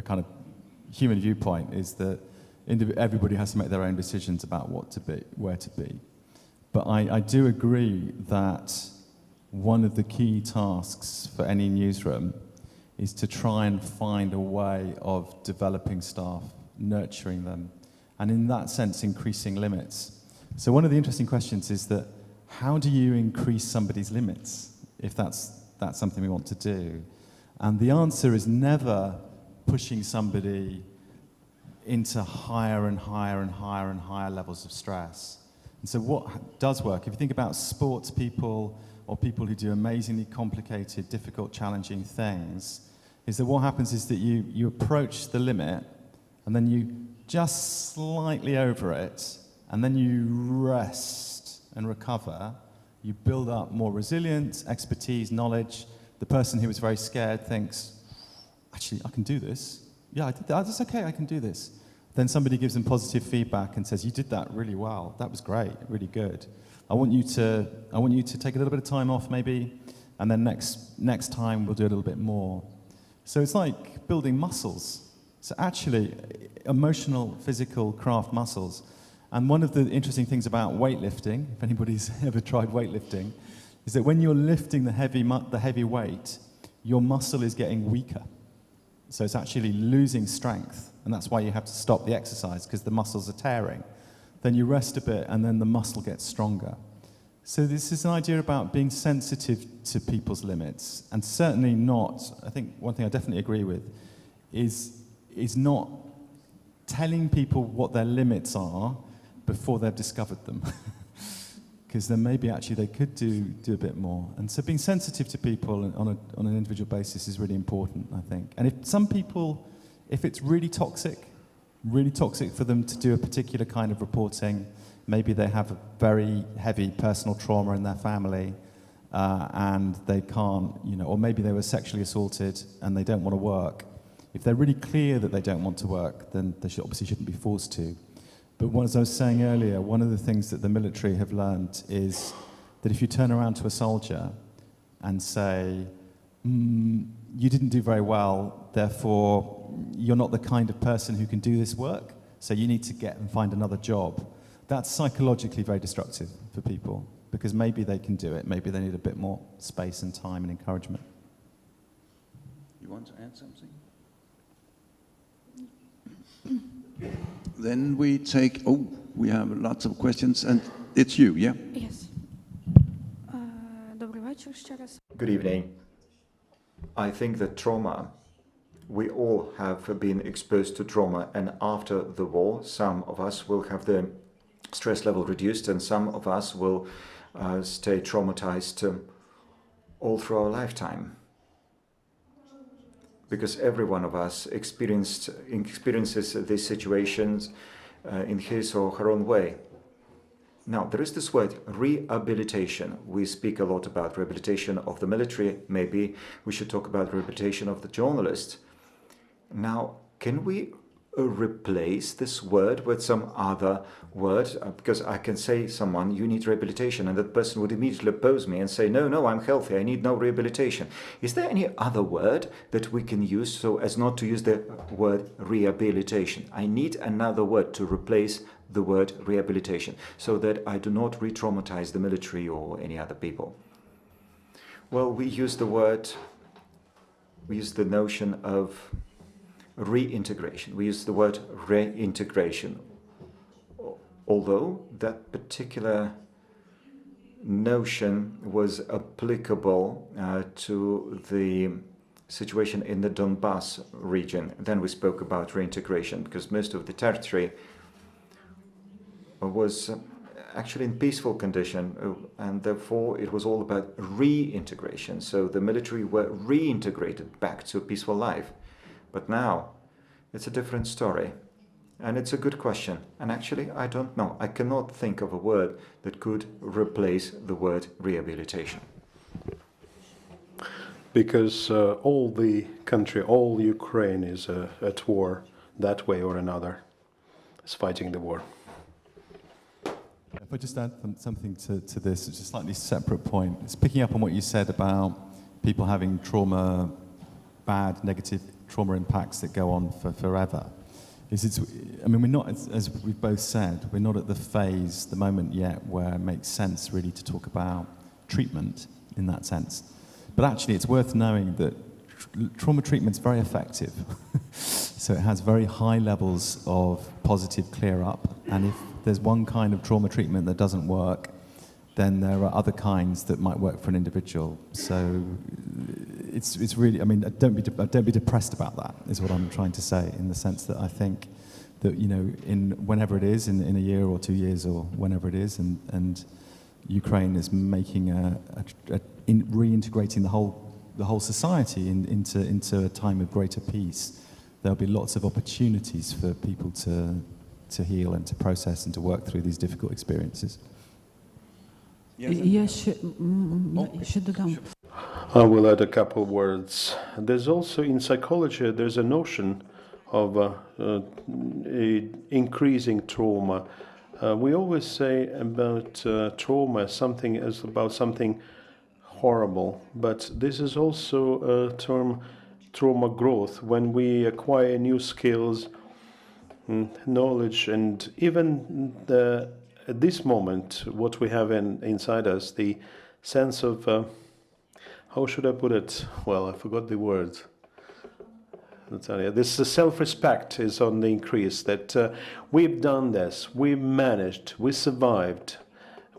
kind of human viewpoint, is that everybody has to make their own decisions about what to be, where to be. But I do agree that one of the key tasks for any newsroom is to try and find a way of developing staff nurturing them, and in that sense, increasing limits. So one of the interesting questions is that how do you increase somebody's limits, if that's something we want to do? And the answer is never pushing somebody into higher and higher and higher and higher levels of stress. And so what does work, if you think about sports people or people who do amazingly complicated, difficult, challenging things, is that what happens is that you approach the limit and then you just slightly over it, and then you rest and recover. You build up more resilience, expertise, knowledge. The person who was very scared thinks, actually, I can do this. Yeah, I did that. That's okay, I can do this. Then somebody gives them positive feedback and says, you did that really well. That was great, really good. I want you to take a little bit of time off maybe, and then next time we'll do a little bit more. So it's like building muscles. So actually, emotional, physical, craft muscles. And one of the interesting things about weightlifting, if anybody's ever tried weightlifting, is that when you're lifting the heavy weight, your muscle is getting weaker. So it's actually losing strength, and that's why you have to stop the exercise, because the muscles are tearing. Then you rest a bit, and then the muscle gets stronger. So this is an idea about being sensitive to people's limits, and certainly not, I think one thing I definitely agree with, is not telling people what their limits are before they've discovered them. Because then maybe actually they could do a bit more. And so being sensitive to people on an individual basis is really important, I think. And if some people, if it's really toxic for them to do a particular kind of reporting, maybe they have a very heavy personal trauma in their family, and they can't, or maybe they were sexually assaulted and they don't want to work. If they're really clear that they don't want to work, then they obviously shouldn't be forced to. But as I was saying earlier, one of the things that the military have learned is that if you turn around to a soldier and say, you didn't do very well, therefore you're not the kind of person who can do this work, so you need to get and find another job, that's psychologically very destructive for people, because maybe they can do it, maybe they need a bit more space and time and encouragement. You want to add something? Then we we have lots of questions, and it's you, yeah? Yes. Добрий вечір ще раз. Good evening. I think that trauma, we all have been exposed to trauma, and after the war, some of us will have the stress level reduced, and some of us will stay traumatized all through our lifetime. Because every one of us experiences these situations in his or her own way. Now, there is this word, rehabilitation. We speak a lot about rehabilitation of the military. Maybe we should talk about rehabilitation of the journalist. Now, can we replace this word with some other word? Because I can say someone, you need rehabilitation, and that person would immediately oppose me and say, no, I'm healthy, I need no rehabilitation. Is there any other word that we can use so as not to use the word rehabilitation? I need another word to replace the word rehabilitation so that I do not re-traumatize the military or any other people. Well, we use the notion of reintegration. We use the word reintegration, although that particular notion was applicable to the situation in the Donbass region. Then we spoke about reintegration, because most of the territory was actually in peaceful condition, and therefore it was all about reintegration. So the military were reintegrated back to a peaceful life. But now, it's a different story. And it's a good question. And actually, I don't know. I cannot think of a word that could replace the word rehabilitation. Because all the country, all Ukraine is at war that way or another. It's fighting the war. If I just add something to this, it's a slightly separate point. It's picking up on what you said about people having trauma, bad, negative trauma impacts that go on for forever. We're not, as we've both said, we're not at the moment yet where it makes sense really to talk about treatment in that sense. But actually it's worth knowing that trauma treatment's very effective. So it has very high levels of positive clear up, and if there's one kind of trauma treatment that doesn't work, then there are other kinds that might work for an individual. So it's really, I mean, don't be depressed about that, is what I'm trying to say, in the sense that I think that, you know, in whenever it is, in a year or 2 years or whenever it is, and Ukraine is making reintegrating the whole society into a time of greater peace, there'll be lots of opportunities for people to heal and to process and to work through these difficult experiences. Я ще додам. I will add a couple words. There's also, in psychology, there's a notion of increasing trauma. We always say about trauma as about something horrible, but this is also a term, trauma growth, when we acquire new skills, knowledge, and even at this moment, what we have inside us, the sense of, how should I put it? Well, I forgot the word. Natalia, this self-respect is on the increase, that we've done this, we managed, we survived,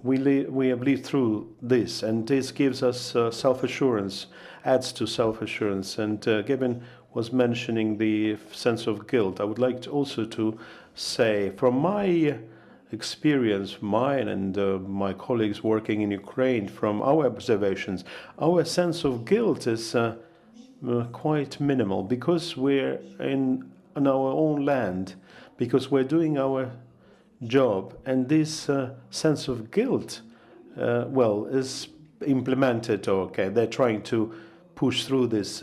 we have lived through this, and this gives us self-assurance, adds to self-assurance. And Gavin was mentioning the sense of guilt. I would like also to say, from my experience, mine and my colleagues working in Ukraine, from our observations, our sense of guilt is quite minimal, because we're in our own land, because we're doing our job, and this sense of guilt, well, is implemented. Okay, they're trying to push through this,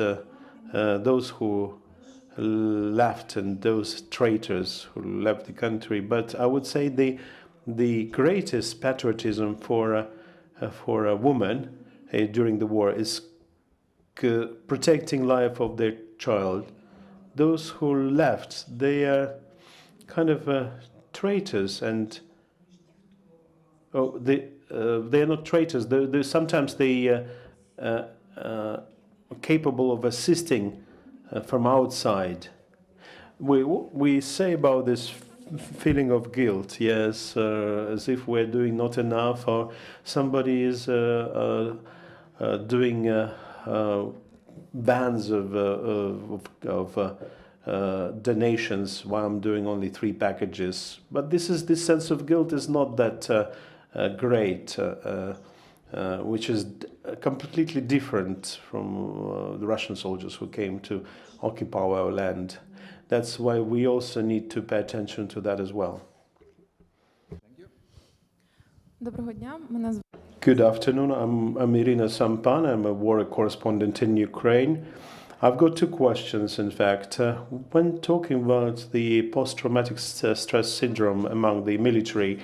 those who left and those traitors who left the country. But I would say the greatest patriotism for a woman during the war is protecting life of their child. Those who left, they are kind of traitors, and they're not traitors. They're sometimes capable of assisting from outside. We say about this feeling of guilt, yes, as if we're doing not enough, or somebody is doing bans of donations while I'm doing only 3 packages. But this sense of guilt is not that great, which is completely different from the Russian soldiers who came to occupy our land. That's why we also need to pay attention to that as well. Доброго дня, мене звати. Good afternoon, I'm Irina Sampan, I'm a war correspondent in Ukraine. I've got 2 questions, in fact. When talking about the post-traumatic stress syndrome among the military,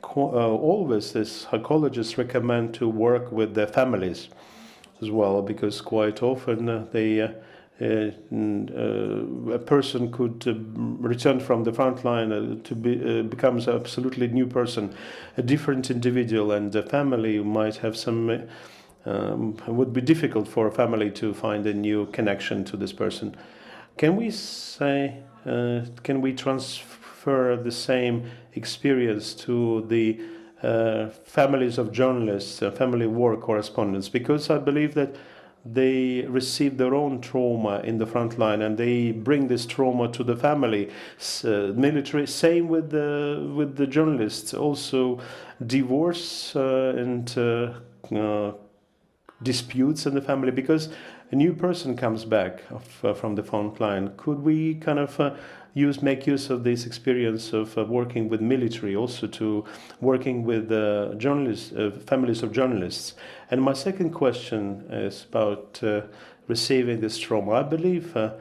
always the psychologists recommend to work with their families as well, because quite often a person could return from the front line to becomes absolutely new person, a different individual, and the family might have some. It would be difficult for a family to find a new connection to this person. Can we say? Can we transfer the same experience to the families of journalists, family war correspondents? Because I believe that they receive their own trauma in the front line, and they bring this trauma to the family. Military, same with the journalists. Also, divorce and disputes in the family, because a new person comes back from the front line. Could we kind of make use of this experience of working with military, also to working with journalists, families of journalists? And my second question is about receiving this trauma. I believe that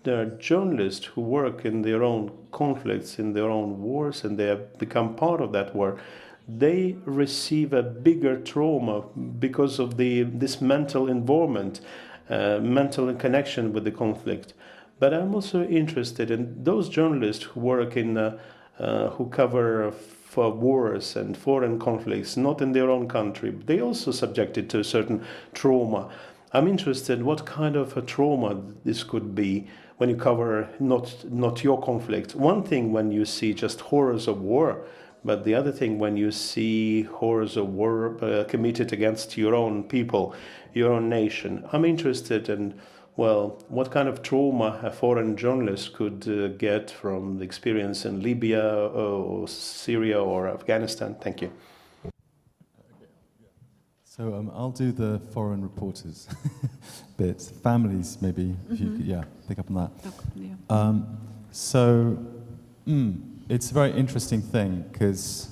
there are journalists who work in their own conflicts, in their own wars, and they have become part of that war. They receive a bigger trauma because of this mental involvement, mental connection with the conflict. But I'm also interested in those journalists who work who cover for wars and foreign conflicts, not in their own country. They also subjected to a certain trauma. I'm interested what kind of a trauma this could be when you cover not your conflict. One thing when you see just horrors of war, but the other thing when you see horrors of war committed against your own people, your own nation. I'm interested in, well, what kind of trauma a foreign journalist could get from the experience in Libya or Syria or Afghanistan. Thank you. So I'll do the foreign reporters bit. Families, maybe, if you could, yeah, pick up on that. It's a very interesting thing because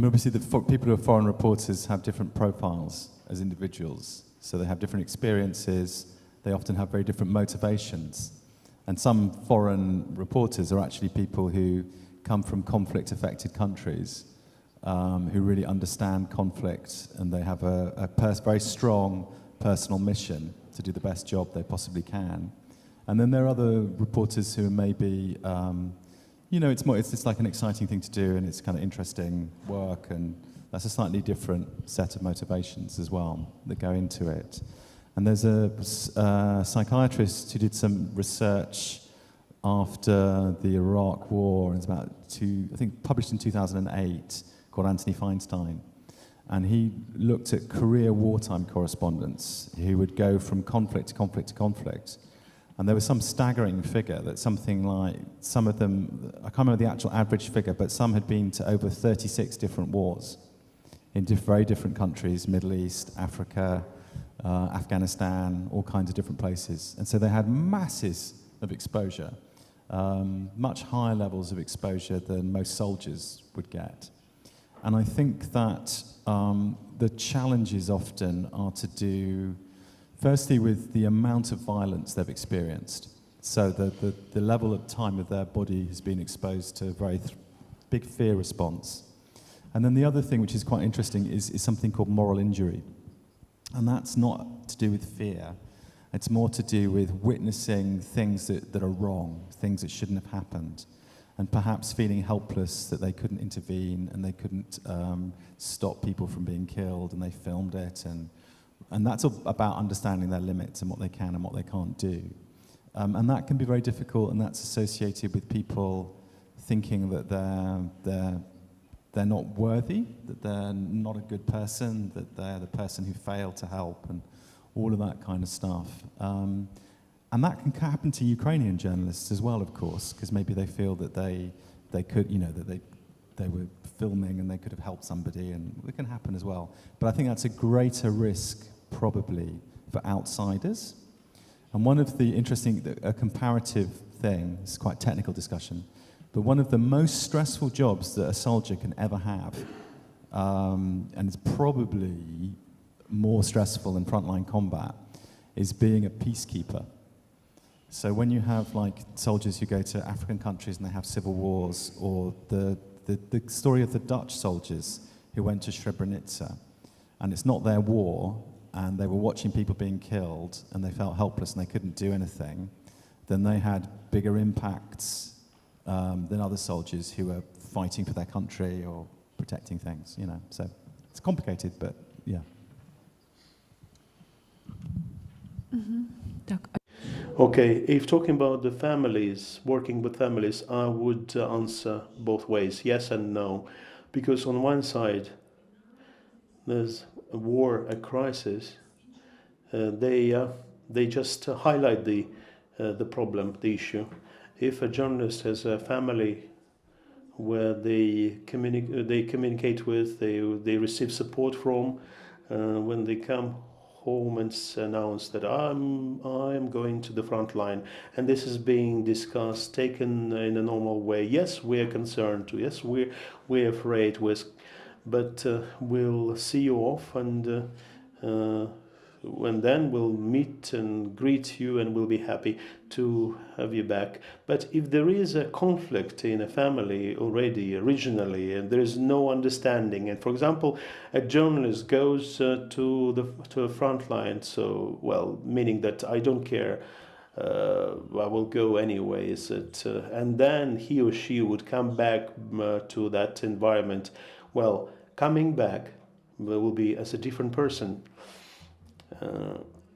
obviously people who are foreign reporters have different profiles as individuals. So they have different experiences, they often have very different motivations. And some foreign reporters are actually people who come from conflict-affected countries, who really understand conflict, and they have a very strong personal mission to do the best job they possibly can. And then there are other reporters who maybe, it's like an exciting thing to do, and it's kind of interesting work, and that's a slightly different set of motivations as well that go into it. And there's a psychiatrist who did some research after the Iraq War, and it's about published in 2008, called Anthony Feinstein. And he looked at career wartime correspondents who would go from conflict to conflict to conflict. And there was some staggering figure that something like, some of them, I can't remember the actual average figure, but some had been to over 36 different wars in very different countries, Middle East, Africa, Afghanistan, all kinds of different places. And so they had masses of exposure, much higher levels of exposure than most soldiers would get. And I think that the challenges often are to do, firstly, with the amount of violence they've experienced. So the level of time of their body has been exposed to a very big fear response. And then the other thing, which is quite interesting, is something called moral injury. And that's not to do with fear. It's more to do with witnessing things that are wrong, things that shouldn't have happened, and perhaps feeling helpless that they couldn't intervene and they couldn't stop people from being killed, and they filmed it. And that's about understanding their limits and what they can and what they can't do. And that can be very difficult, and that's associated with people thinking that they're not worthy, that they're not a good person, that they're the person who failed to help, and all of that kind of stuff. And that can happen to Ukrainian journalists as well, of course, because maybe they feel that they could, that they were filming and they could have helped somebody, and it can happen as well. But I think that's a greater risk, probably, for outsiders. And one of the interesting, a comparative thing, it's quite a technical discussion, but one of the most stressful jobs that a soldier can ever have, and it's probably more stressful than frontline combat, is being a peacekeeper. So when you have soldiers who go to African countries and they have civil wars, or the story of the Dutch soldiers who went to Srebrenica, and it's not their war, and they were watching people being killed, and they felt helpless and they couldn't do anything, then they had bigger impacts than other soldiers who were fighting for their country or protecting things, So it's complicated, but yeah. Okay, if talking about the families, working with families, I would answer both ways, yes and no. Because on one side, there's a war, a crisis. They just highlight the problem, the issue. If a journalist has a family where they communicate with, they receive support from, when they come home and announce that I am going to the front line, and this is being discussed, taken in a normal way. Yes, we are concerned. Yes, we're afraid. But we'll see you off, and then we'll meet and greet you, and we'll be happy to have you back. But if there is a conflict in a family already, originally, and there is no understanding, and for example, a journalist goes to a front line, meaning that I don't care, I will go anyways, and then he or she would come back to that environment. Well, coming back will be as a different person.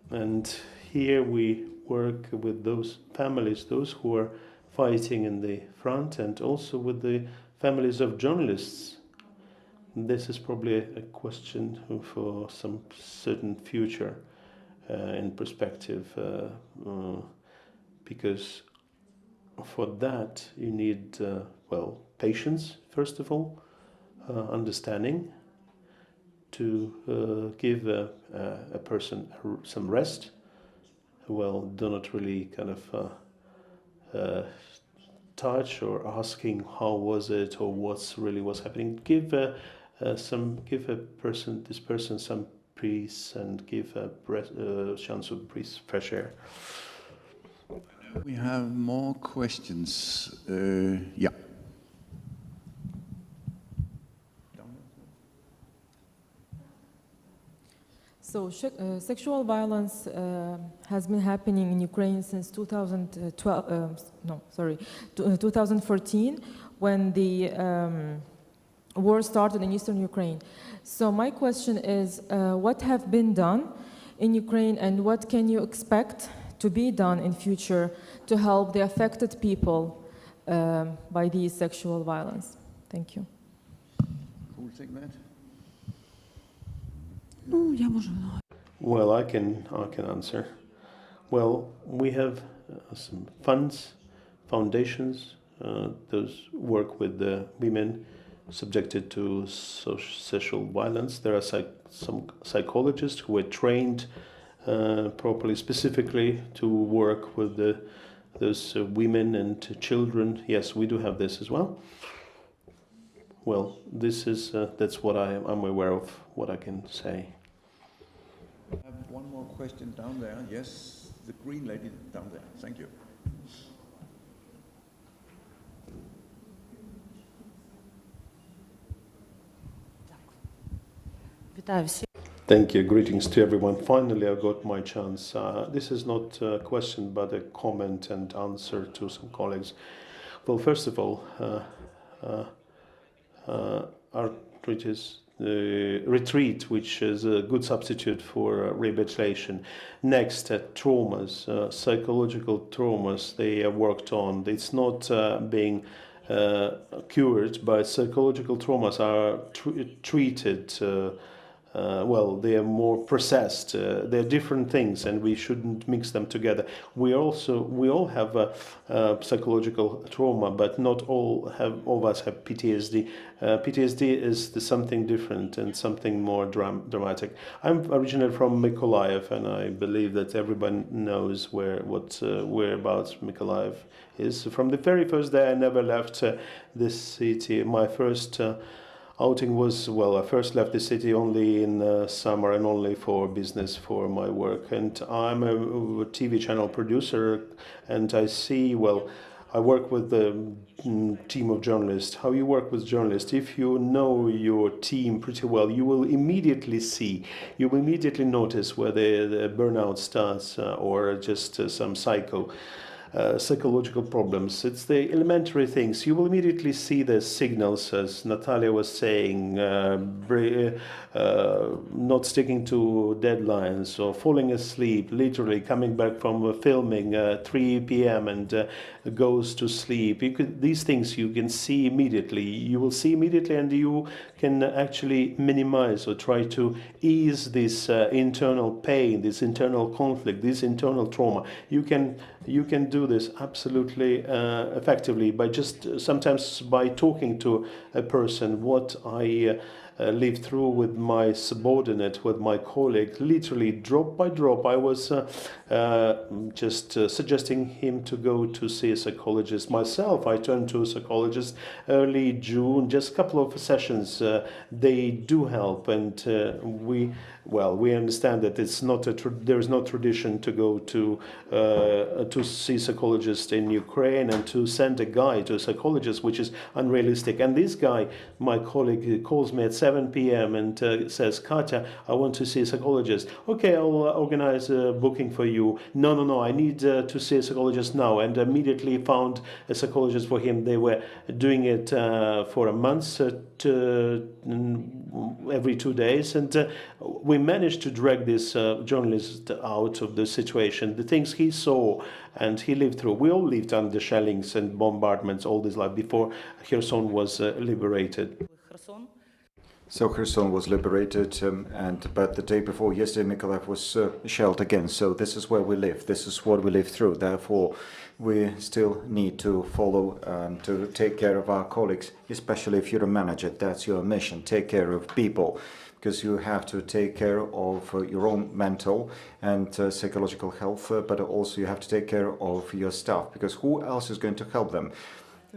And here we work with those families, those who are fighting in the front, and also with the families of journalists. This is probably a question for some certain future in perspective, because for that you need, well, patience, first of all, understanding, to give a person some rest. Well, do not really kind of touch or asking how was it or what's really was happening. Give this person some peace and give a chance of fresh air. We have more questions. Yeah. So sexual violence has been happening in Ukraine since 2014, when the war started in eastern Ukraine. So my question is, what have been done in Ukraine, and what can you expect to be done in future to help the affected people by these sexual violence? Thank you. Who will take that? Well, I can answer. Well, we have some funds, foundations, those work with the women subjected to sexual violence. There are some psychologists who are trained properly, specifically to work with those women and children. Yes, we do have this as well. Well, this is that's what I'm aware of, what I can say. I have one more question down there. Yes, the green lady down there. Thank you. Thank you. Greetings to everyone. Finally, I got my chance. This is not a question, but a comment and answer to some colleagues. Well, first of all, our retreat, which is a good substitute for rehabilitation. Next, traumas, psychological traumas they are worked on. It's not being cured, but psychological traumas are treated. Well, they are more processed. They're different things, and we shouldn't mix them together. We all have psychological trauma, but not all of us have PTSD. PTSD is something different and something more dramatic. I'm originally from Mykolaiv, and I believe that everyone knows whereabouts Mykolaiv is. From the very first day, I never left this city. My first outing was, well, I first left the city only in summer and only for business, for my work. And I'm a TV channel producer, and I see, well, I work with a team of journalists. How you work with journalists, if you know your team pretty well, you will immediately notice where the burnout starts or just some psychological problems. It's the elementary things. You will immediately see the signals, as Natalia was saying, not sticking to deadlines or falling asleep, literally coming back from filming 3 p.m. and goes to sleep. These things you can see immediately. You will see immediately, and you can actually minimize or try to ease this internal pain, this internal conflict, this internal trauma. You can do this absolutely effectively by just sometimes by talking to a person. What I lived through with my subordinate, with my colleague, literally drop by drop, I was just suggesting him to go to see a psychologist. Myself, I turned to a psychologist early June, just a couple of sessions. They do help, and we understand that it's not there is no tradition to go to see psychologists in Ukraine and to send a guy to a psychologist, which is unrealistic. And this guy, my colleague, calls me at 7 7 p.m. and says, Katya, I want to see a psychologist. Okay, I'll organize a booking for you. No, I need to see a psychologist now. And immediately found a psychologist for him. They were doing it for a month, every 2 days. And we managed to drag this journalist out of the situation. The things he saw and he lived through. We all lived under shellings and bombardments all this life before Kherson was liberated. So Kherson was liberated, but the day before, yesterday, Mykolaiv was shelled again. So this is where we live. This is what we live through. Therefore, we still need to follow and to take care of our colleagues, especially if you're a manager. That's your mission. Take care of people, because you have to take care of your own mental and psychological health, but also you have to take care of your staff, because who else is going to help them?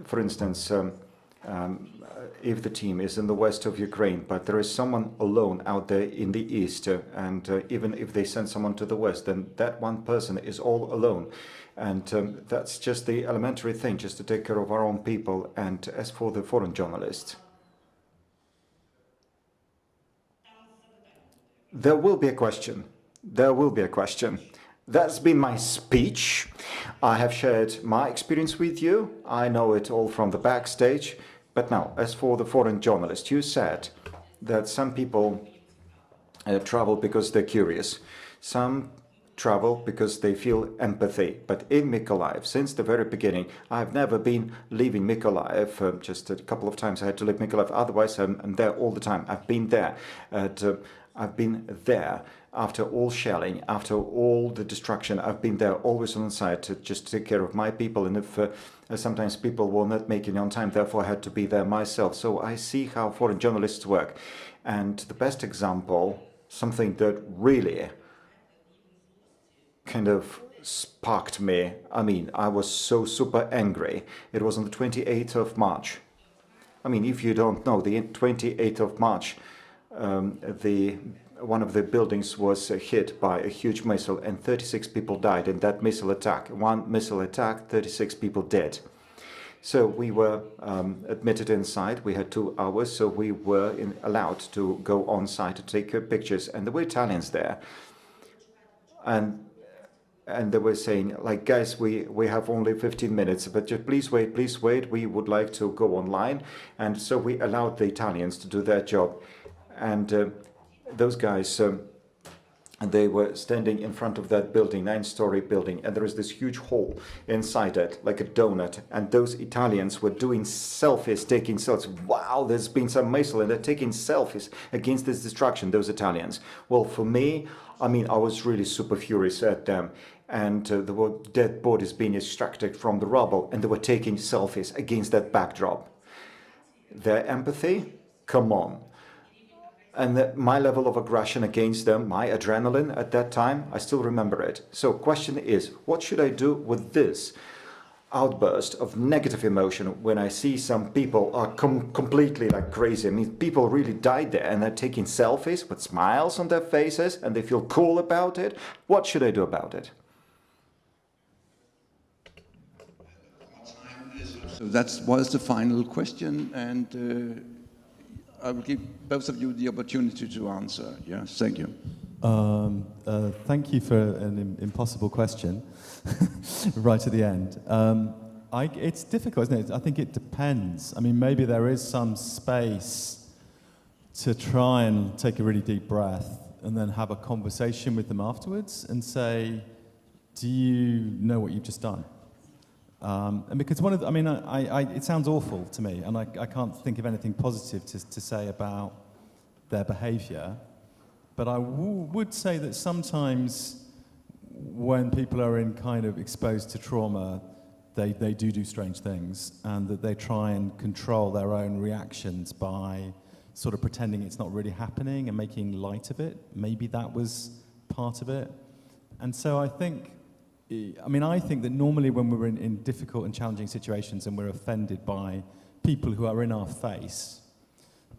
For instance, if the team is in the west of Ukraine, but there is someone alone out there in the east, and even if they send someone to the west, then that one person is all alone. And that's just the elementary thing, just to take care of our own people. And as for the foreign journalists, there will be a question. There will be a question. That's been my speech. I have shared my experience with you. I know it all from the backstage. But now, as for the foreign journalist, you said that some people travel because they're curious. Some travel because they feel empathy. But in Mykolaiv, since the very beginning, I've never been leaving Mykolaiv. Just a couple of times I had to leave Mykolaiv. Otherwise, I'm there all the time. I've been there. I've been there after all shelling, after all the destruction. I've been there always on site to just take care of my people. And if sometimes people will not make it on time, therefore I had to be there myself. So I see how foreign journalists work. And the best example, something that really kind of sparked me. I mean, I was so super angry. It was on the 28th of March. I mean, if you don't know, the 28th of March, one of the buildings was hit by a huge missile and 36 people died in that missile attack. One missile attack, 36 people dead. So we were admitted inside. We had 2 hours, so we were allowed to go on site to take pictures. And there were Italians there. And they were saying, like, guys, we have only 15 minutes, but just please wait, we would like to go online. And so we allowed the Italians to do their job. And those guys, they were standing in front of that building, 9-story building, and there is this huge hole inside it, like a donut. And those Italians were doing selfies, taking selfies. Wow, there's been some missile, and they're taking selfies against this destruction, those Italians. Well, for me, I mean, I was really super furious at them. And there were dead bodies being extracted from the rubble, and they were taking selfies against that backdrop. Their empathy? Come on. And my level of aggression against them, my adrenaline at that time, I still remember it. So question is, what should I do with this outburst of negative emotion when I see some people are completely like crazy? I mean, people really died there and they're taking selfies with smiles on their faces and they feel cool about it. What should I do about it? So that was the final question, and I will give both of you the opportunity to answer. Yes, thank you. Thank you for an impossible question right at the end. It's difficult, isn't it? I think it depends. I mean, maybe there is some space to try and take a really deep breath and then have a conversation with them afterwards and say, do you know what you've just done? And because it sounds awful to me, and I can't think of anything positive to say about their behaviour. But I would say that sometimes when people are in kind of exposed to trauma, they do strange things, and that they try and control their own reactions by sort of pretending it's not really happening and making light of it. Maybe that was part of it. And so I think that normally when we're in difficult and challenging situations and we're offended by people who are in our face,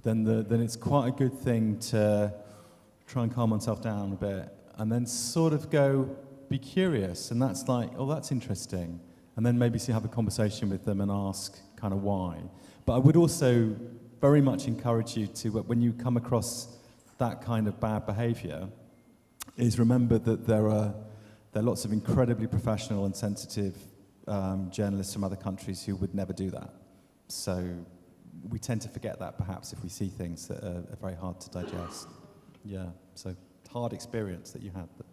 then it's quite a good thing to try and calm oneself down a bit and then sort of be curious. And that's like, oh, that's interesting. And then maybe have a conversation with them and ask kind of why. But I would also very much encourage you to, when you come across that kind of bad behaviour, is remember that there are lots of incredibly professional and sensitive journalists from other countries who would never do that. So we tend to forget that perhaps if we see things that are very hard to digest. Yeah, so hard experience that you had. But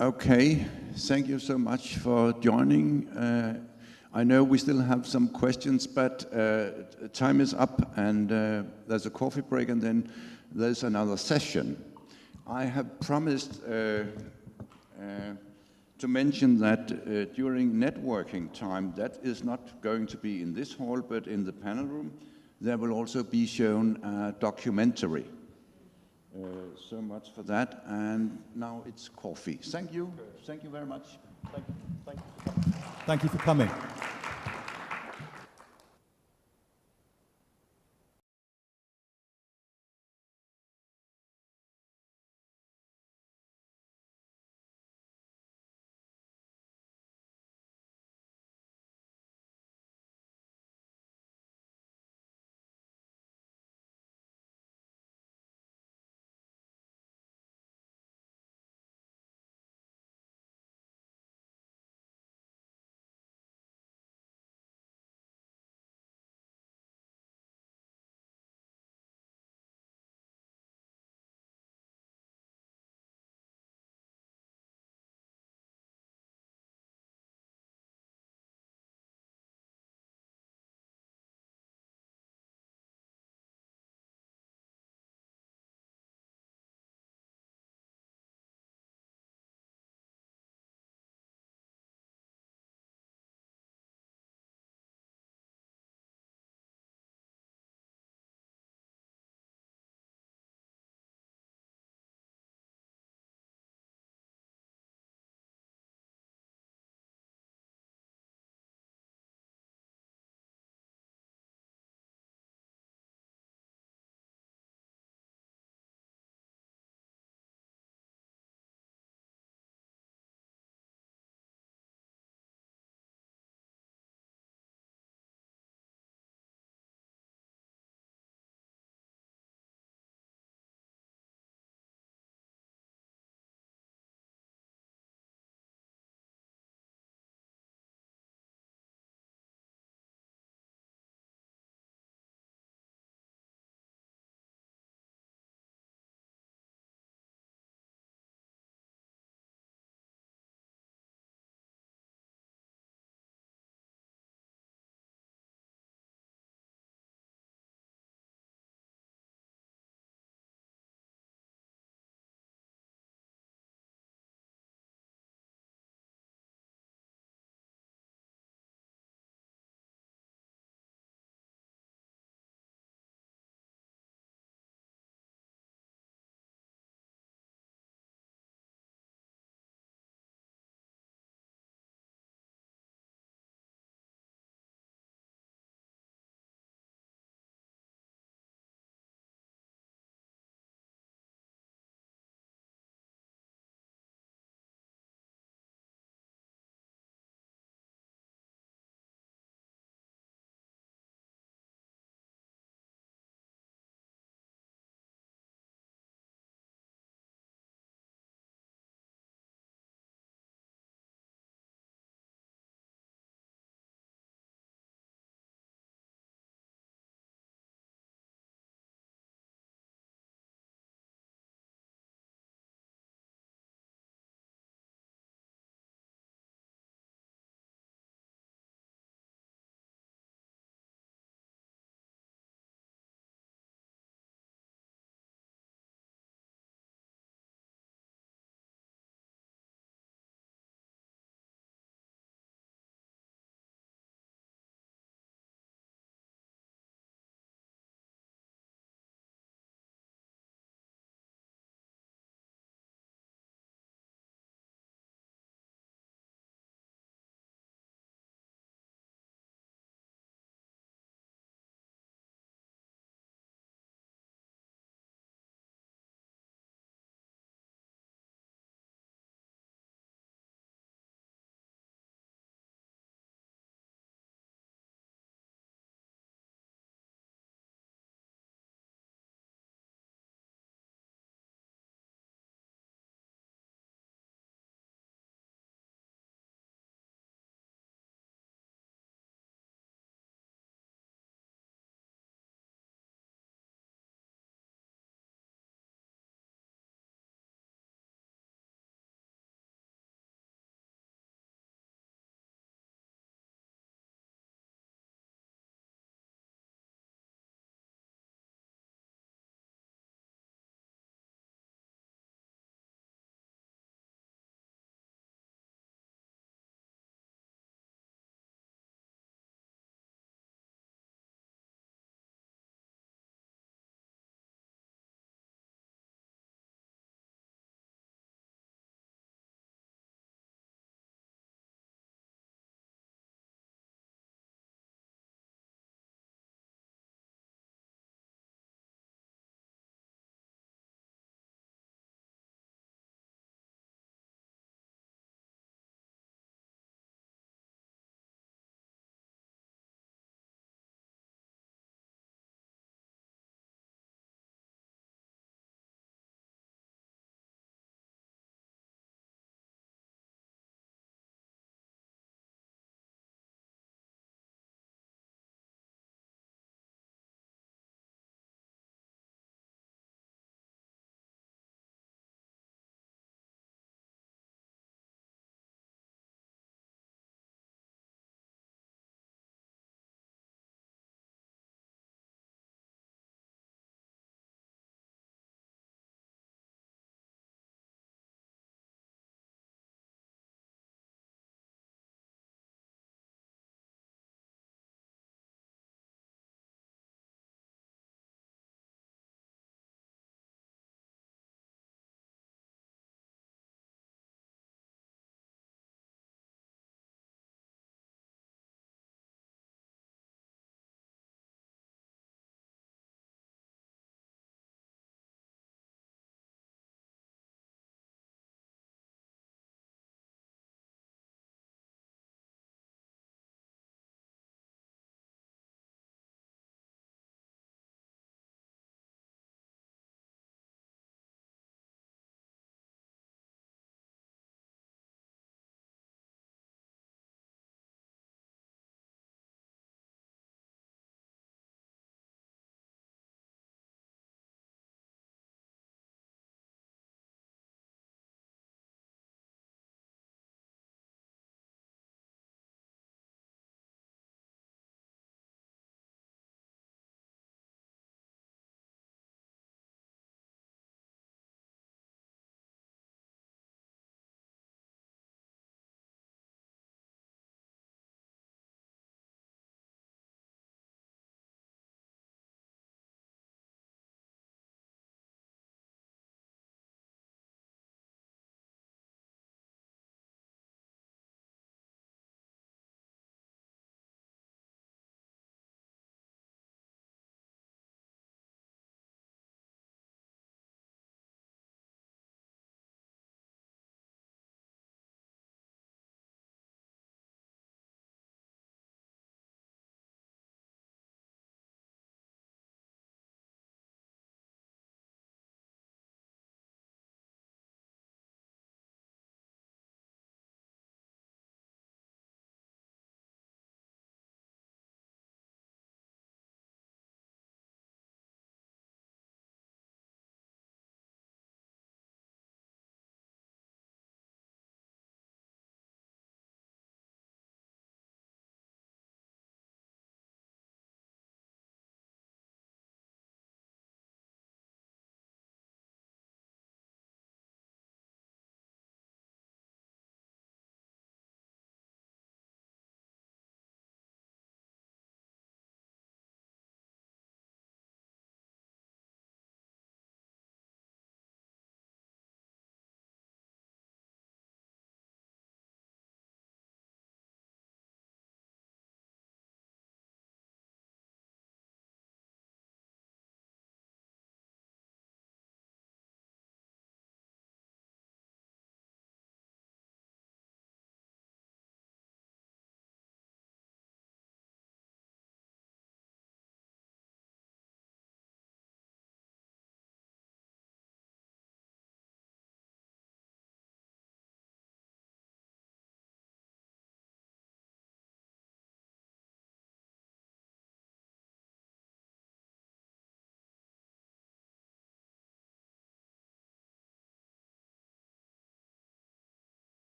Okay, thank you so much for joining. I know we still have some questions, but time is up, and there's a coffee break, and then there's another session. I have promised to mention that during networking time, that is not going to be in this hall, but in the panel room, there will also be shown a documentary. So much for that, and now it's coffee. Thank you. Thank you very much. thank you for coming.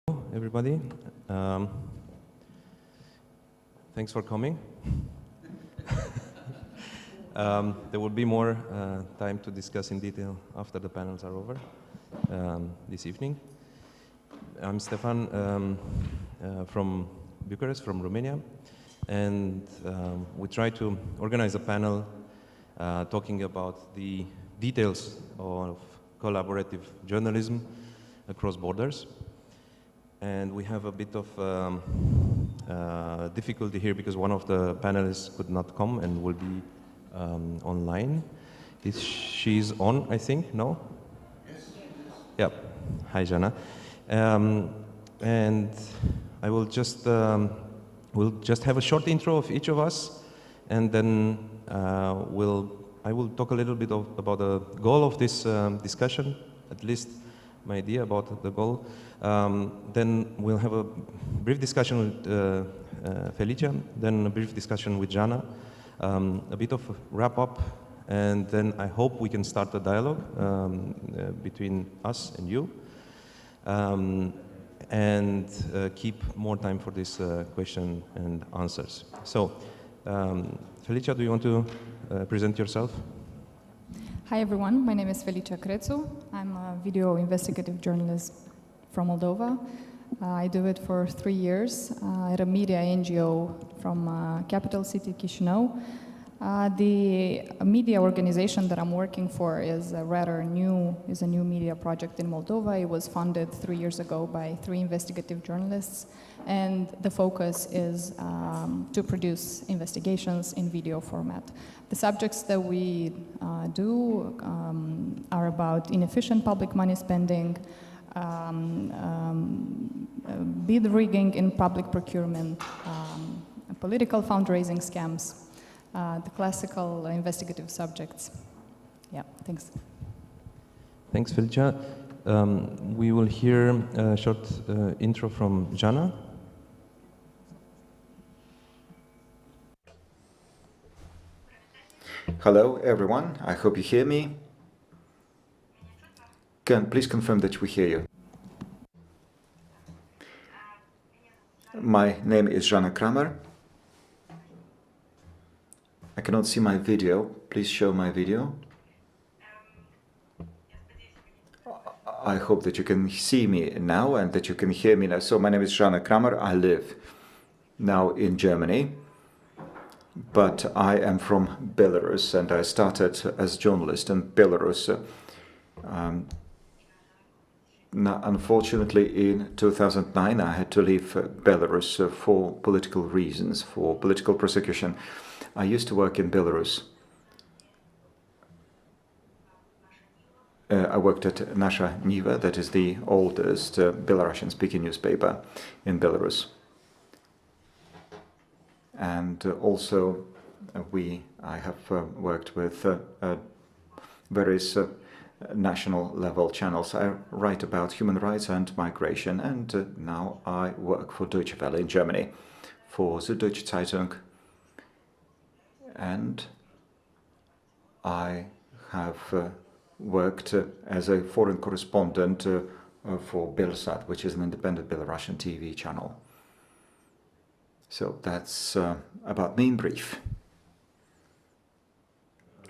Everybody. Thanks for coming. There will be more time to discuss in detail after the panels are over this evening. I'm Stefan from Bucharest, from Romania, and we try to organize a panel talking about the details of collaborative journalism across borders. And we have a bit of difficulty here because one of the panelists could not come and will be online. She's on, I think, no? Yes. Yeah. Hi, Jana. And I will just, we'll just have a short intro of each of us, and then I will talk a little bit about the goal of this discussion, at least my idea about the goal. Then we'll have a brief discussion with Felicia, then a brief discussion with Jana, a bit of a wrap-up, and then I hope we can start a dialogue between us and you, and keep more time for this question and answers. So, Felicia, do you want to present yourself? Hi everyone, my name is Felicia Crețu. I'm a video investigative journalist from Moldova. I do it for 3 years at a media NGO from capital city Chișinău. The media organization that I'm working for is a new media project in Moldova. It was funded 3 years ago by 3 investigative journalists, and the focus is to produce investigations in video format. The subjects that we do are about inefficient public money spending, bid rigging in public procurement, political fundraising scams, the classical investigative subjects. Yeah, thanks. Thanks, Felicia. We will hear a short intro from Jana. Hello, everyone. I hope you hear me. Please confirm that we hear you. My name is Jana Kramer. I cannot see my video. Please show my video. I hope that you can see me now and that you can hear me now. So my name is Jana Kramer. I live now in Germany, but I am from Belarus, and I started as a journalist in Belarus. Now, unfortunately, in 2009, I had to leave Belarus for political reasons, for political persecution. I used to work in Belarus. I worked at Nasha Niva, that is the oldest Belarusian-speaking newspaper in Belarus. And also, I have worked with various national level channels. I write about human rights and migration, and now I work for Deutsche Welle in Germany, for Süddeutsche Zeitung, and I have worked as a foreign correspondent for Belsat, which is an independent Belarusian TV channel. So that's about me in brief.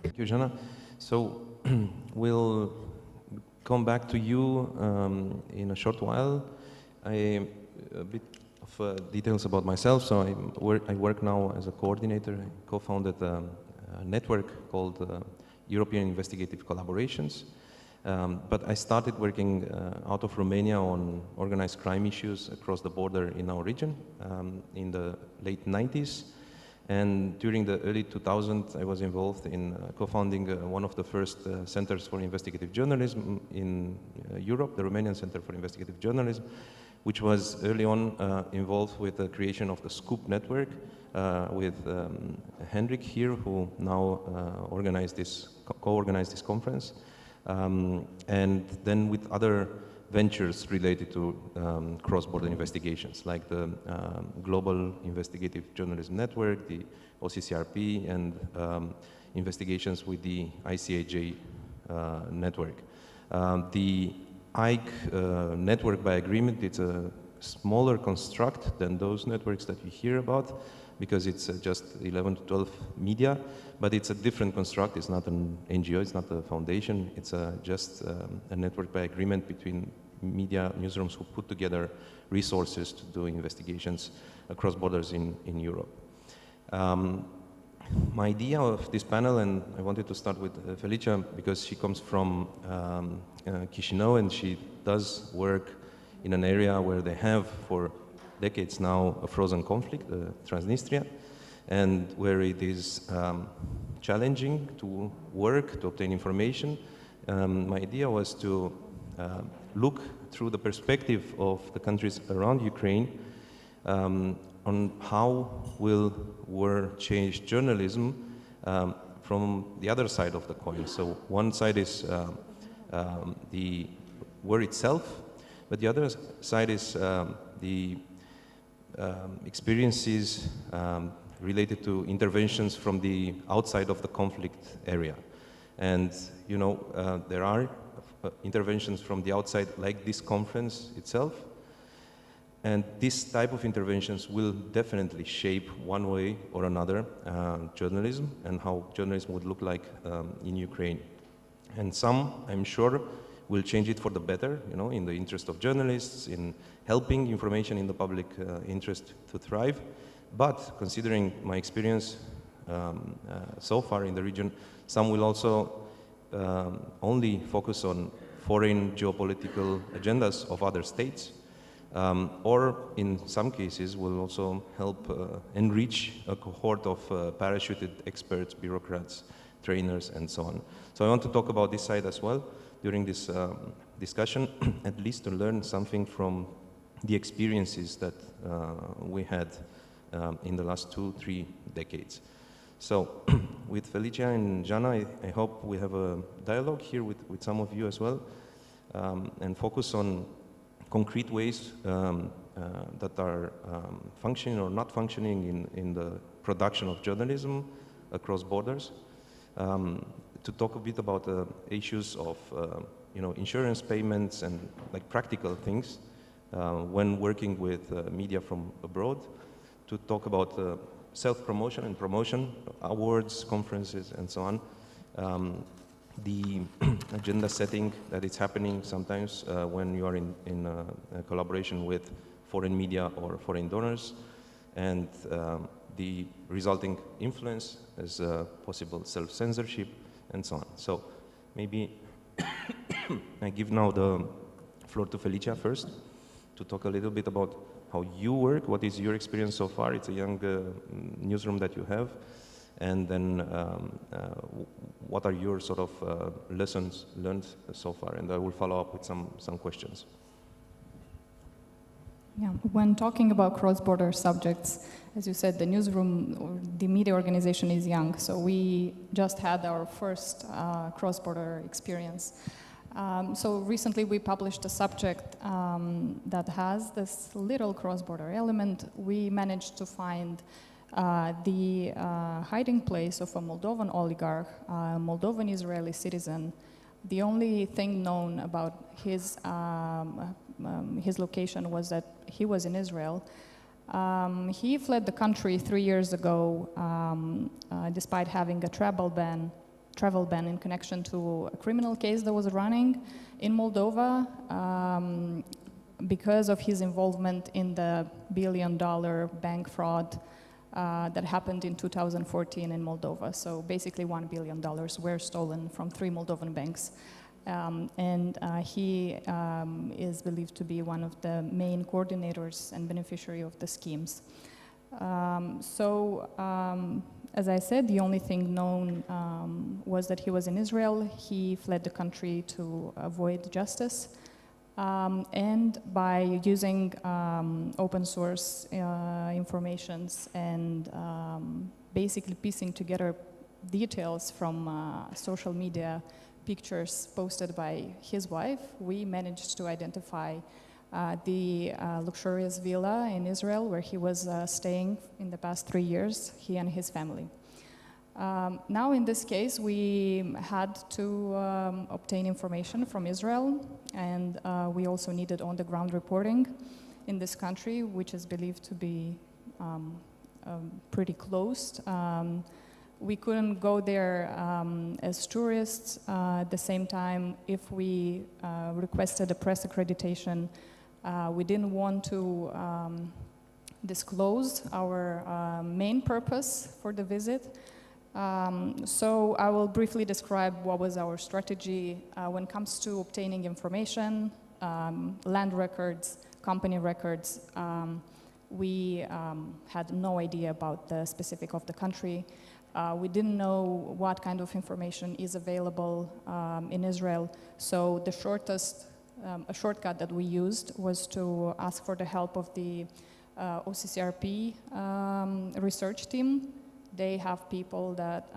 Thank you, Jana. So we'll come back to you in a short while. A bit of details about myself. So I work now as a coordinator. I co-founded a network called European Investigative Collaborations. But I started working out of Romania on organized crime issues across the border in our region in the late 90s. And during the early 2000s, I was involved in co-founding one of the first centers for investigative journalism in Europe, the Romanian Center for Investigative Journalism, which was early on involved with the creation of the Scoop network with Hendrik here, who now co-organized this conference. And then with other ventures related to cross-border investigations, like the Global Investigative Journalism Network, the OCCRP, and investigations with the ICAJ network. The ICE network, by agreement, it's a smaller construct than those networks that we hear about, because it's just 11 to 12 media, but it's a different construct. It's not an NGO, it's not a foundation, it's just a network by agreement between media newsrooms who put together resources to do investigations across borders in Europe. My idea of this panel, and I wanted to start with Felicia because she comes from Chisinau and she does work in an area where they have for decades now a frozen conflict, Transnistria, and where it is challenging to work, to obtain information. My idea was to look through the perspective of the countries around Ukraine on how will war change journalism from the other side of the coin. So one side is the war itself, but the other side is the experiences related to interventions from the outside of the conflict area. And you know, there are interventions from the outside, like this conference itself. And this type of interventions will definitely shape one way or another journalism and how journalism would look like in Ukraine. And some, I'm sure, will change it for the better, you know, in the interest of journalists, in helping information in the public interest to thrive. But considering my experience so far in the region, some will also only focus on foreign geopolitical agendas of other states, or in some cases will also help enrich a cohort of parachuted experts, bureaucrats, trainers, and so on. So I want to talk about this side as well during this discussion, at least to learn something from the experiences that we had in the last 2-3 decades. So with Felicia and Jana, I hope we have a dialogue here with some of you as well, and focus on concrete ways that are functioning or not functioning in the production of journalism across borders. To talk a bit about issues of you know, insurance payments and like practical things when working with media from abroad. To talk about self-promotion and promotion, awards, conferences, and so on. The agenda setting that is happening sometimes when you are in a collaboration with foreign media or foreign donors, and the resulting influence as possible self-censorship, and so on. So maybe I give now the floor to Felicia first to talk a little bit about how you work, what is your experience so far. It's a young newsroom that you have. And then what are your sort of lessons learned so far? And I will follow up with some questions. Yeah, when talking about cross-border subjects, as you said, the newsroom, or the media organization is young, so we just had our first cross-border experience. So recently we published a subject that has this little cross-border element. We managed to find the hiding place of a Moldovan oligarch, a Moldovan Israeli citizen. The only thing known about his location was that he was in Israel. He fled the country 3 years ago despite having a travel ban in connection to a criminal case that was running in Moldova because of his involvement in the billion-dollar bank fraud that happened in 2014 in Moldova. So basically $1 billion were stolen from 3 Moldovan banks. He is believed to be one of the main coordinators and beneficiary of the schemes. As I said, the only thing known was that he was in Israel. He fled the country to avoid justice. And by using open source informations and basically piecing together details from social media pictures posted by his wife, we managed to identify the luxurious villa in Israel where he was staying in the past 3 years, he and his family. Now in this case, we had to obtain information from Israel, and we also needed on-the-ground reporting. in this country, which is believed to be pretty closed. We couldn't go there as tourists. At the same time, if we requested a press accreditation, we didn't want to disclose our main purpose for the visit. So I will briefly describe what was our strategy when it comes to obtaining information, land records, company records. We had no idea about the specific of the country. We didn't know what kind of information is available in Israel. So the a shortcut that we used was to ask for the help of the OCCRP research team. They have people that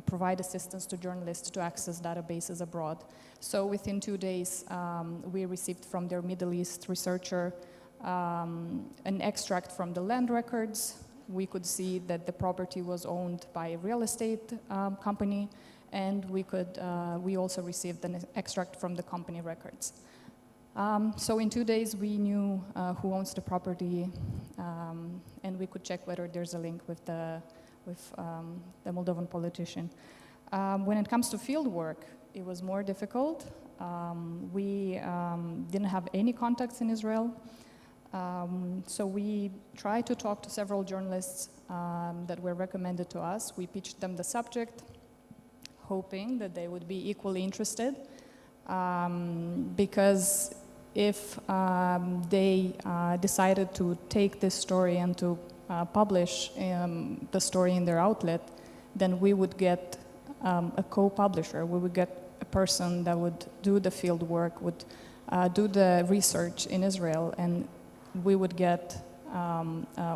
provide assistance to journalists to access databases abroad. So within 2 days, we received from their Middle East researcher an extract from the land records. We could see that the property was owned by a real estate company, and we also received an extract from the company records. So in 2 days, we knew who owns the property, and we could check whether there's a link with the Moldovan politician. When it comes to field work, it was more difficult. We didn't have any contacts in Israel. So we tried to talk to several journalists that were recommended to us. We pitched them the subject, hoping that they would be equally interested. Because if they decided to take this story and to publish the story in their outlet, then we would get a co-publisher. We would get a person that would do the field work, would do the research in Israel, and we would get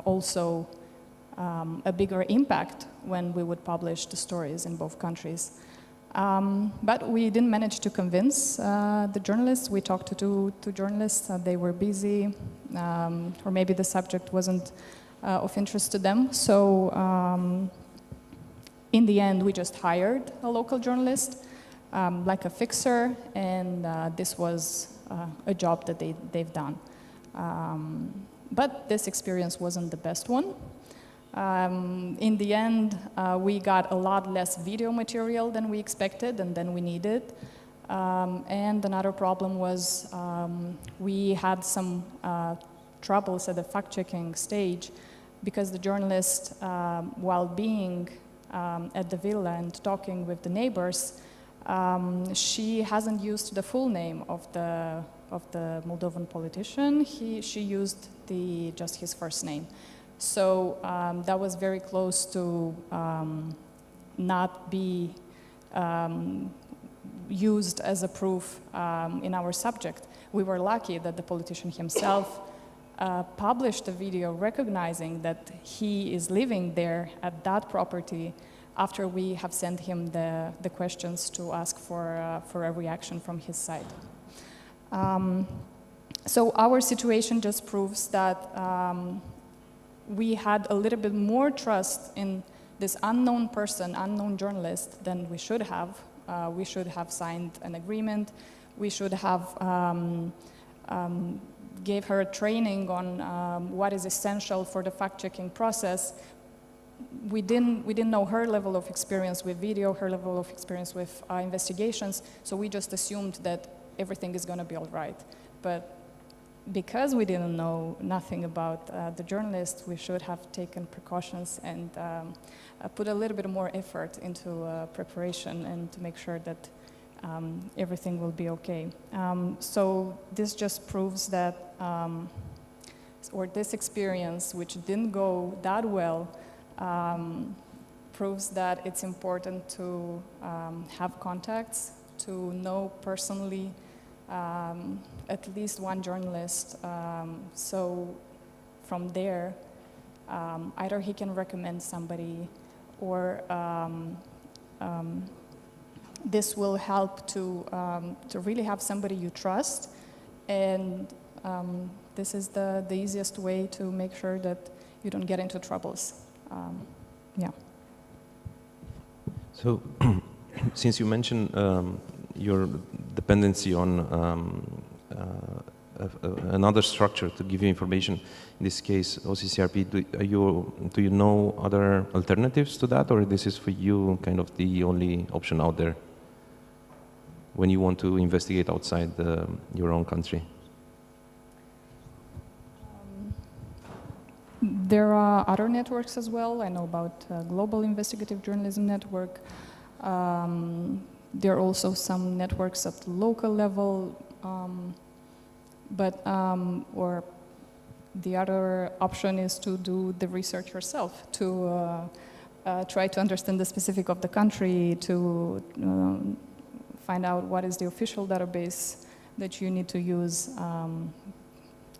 also a bigger impact when we would publish the stories in both countries. But we didn't manage to convince the journalists. We talked to two journalists. They were busy, or maybe the subject wasn't of interest to them. So in the end, we just hired a local journalist, like a fixer, and this was a job that they've done. But this experience wasn't the best one. In the end, we got a lot less video material than we expected and than we needed. And another problem was we had some troubles at the fact-checking stage because the journalist, while being at the villa and talking with the neighbors, she hasn't used the full name of the Moldovan politician. She used just his first name. So that was very close to not be used as a proof in our subject. We were lucky that the politician himself published a video recognizing that he is living there at that property after we have sent him the questions to ask for a reaction from his side. So our situation just proves that we had a little bit more trust in this unknown person, unknown journalist, than we should have. We should have signed an agreement. We should have gave her a training on what is essential for the fact-checking process. We didn't know her level of experience with video, her level of experience with investigations, so we just assumed that everything is going to be all right. But because we didn't know nothing about the journalist, we should have taken precautions and put a little bit more effort into preparation and to make sure that everything will be okay. So this just proves that, or this experience, which didn't go that well, proves that it's important to have contacts, to know personally at least one journalist. So from there, either he can recommend somebody, or this will help to really have somebody you trust, and this is the easiest way to make sure that you don't get into troubles. Yeah. So, since you mentioned your dependency on another structure to give you information. In this case, OCCRP, do you know other alternatives to that, or this is for you kind of the only option out there when you want to investigate outside your own country? There are other networks as well. I know about Global Investigative Journalism Network. There are also some networks at the local level, or the other option is to do the research yourself, to try to understand the specific of the country, to find out what is the official database that you need to use,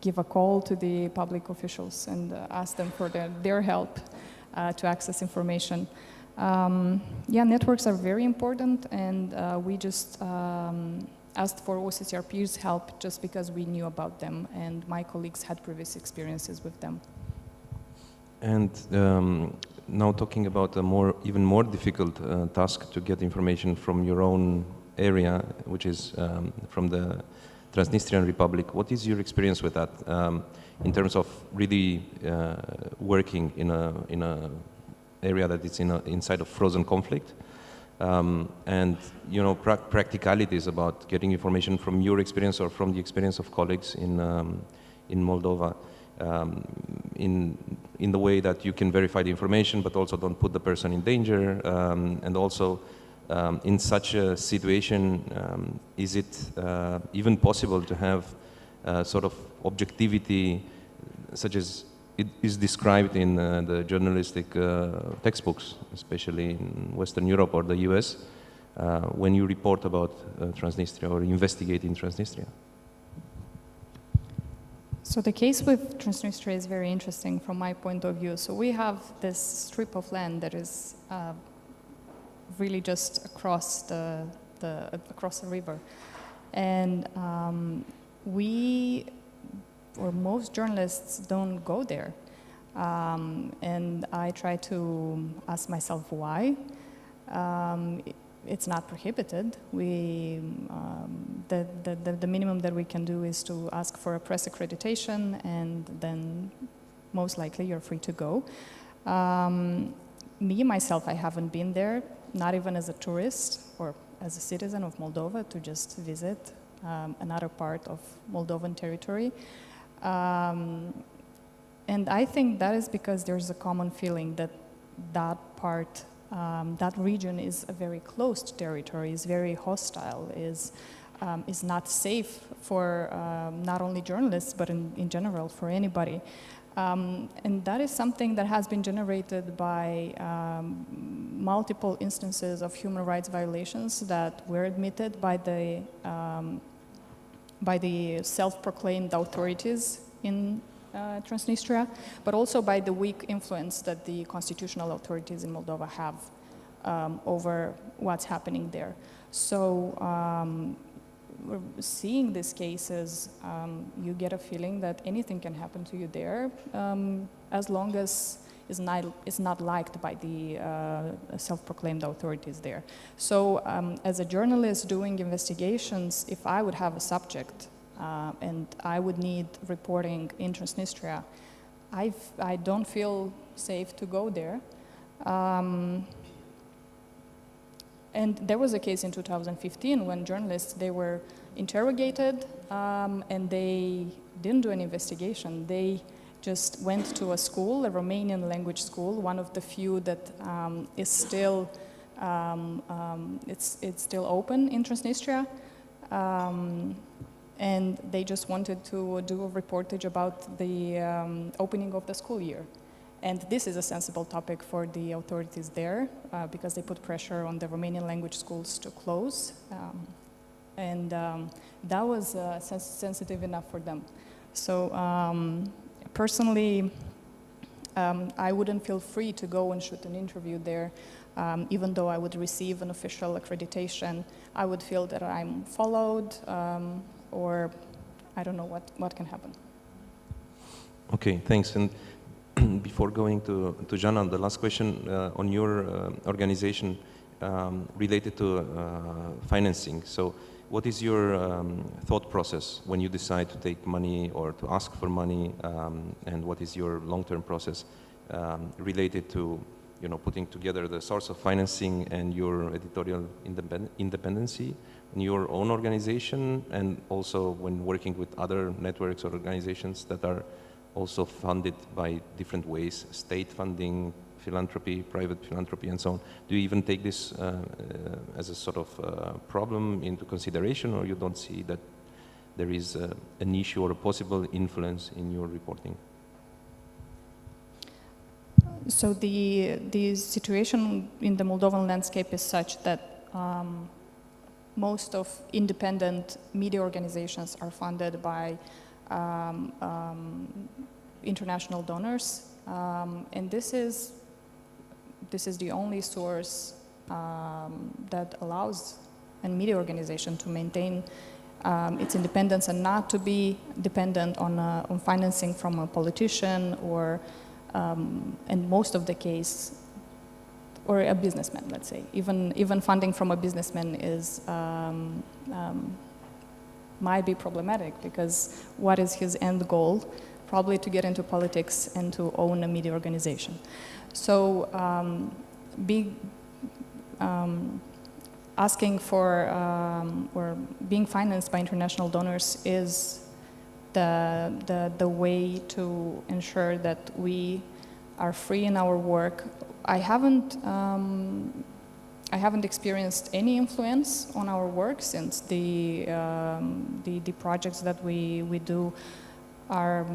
give a call to the public officials and ask them for their help to access information. Yeah, networks are very important, and we just asked for OCCRP's help just because we knew about them, and my colleagues had previous experiences with them. And now talking about a even more difficult task to get information from your own area, which is from the Transnistrian Republic. What is your experience with that in terms of really working in a area that is inside of frozen conflict, and practicalities about getting information from your experience or from the experience of colleagues in Moldova, in the way that you can verify the information but also don't put the person in danger, and also in such a situation, is it even possible to have sort of objectivity such as it is described in the journalistic textbooks, especially in Western Europe or the US, when you report about Transnistria or investigate in Transnistria? So the case with Transnistria is very interesting from my point of view. So we have this strip of land that is really just across the river, and most journalists don't go there, and I try to ask myself why. It's not prohibited. The minimum that we can do is to ask for a press accreditation, and then most likely you're free to go. Me, myself, I haven't been there, not even as a tourist or as a citizen of Moldova, to just visit another part of Moldovan territory. And I think that is because there's a common feeling that that part, that region is a very closed territory, is very hostile, is not safe for not only journalists, but in general for anybody. And that is something that has been generated by multiple instances of human rights violations that were admitted by the self-proclaimed authorities in Transnistria, but also by the weak influence that the constitutional authorities in Moldova have over what's happening there. So seeing these cases, you get a feeling that anything can happen to you there, as long as it's not liked by the self-proclaimed authorities there. So as a journalist doing investigations, if I would have a subject and I would need reporting in Transnistria, I don't feel safe to go there. And there was a case in 2015 when journalists, they were interrogated and they didn't do an investigation. They just went to a school, a Romanian language school, one of the few that is still, it's still open in Transnistria. And they just wanted to do a reportage about the opening of the school year. And this is a sensible topic for the authorities there because they put pressure on the Romanian language schools to close. And that was sensitive enough for them. So personally, I wouldn't feel free to go and shoot an interview there. Even though I would receive an official accreditation, I would feel that I'm followed, or I don't know what can happen. Okay, thanks. And before going to Jana, the last question on your organization, related to financing. So what is your thought process when you decide to take money or to ask for money, and what is your long-term process related to putting together the source of financing and your editorial independency in your own organization, and also when working with other networks or organizations that are also funded by different ways, state funding, philanthropy, private philanthropy, and so on. Do you even take this as a sort of problem into consideration, or you don't see that there is an issue or a possible influence in your reporting? So the situation in the Moldovan landscape is such that most of independent media organizations are funded by international donors, and this is the only source that allows a media organization to maintain its independence and not to be dependent on financing from a politician or, in most of the case, or a businessman, let's say. Even funding from a businessman is might be problematic, because what is his end goal? Probably to get into politics and to own a media organization. So asking for or being financed by international donors is the way to ensure that we are free in our work. I haven't experienced any influence on our work, since the projects that we do are,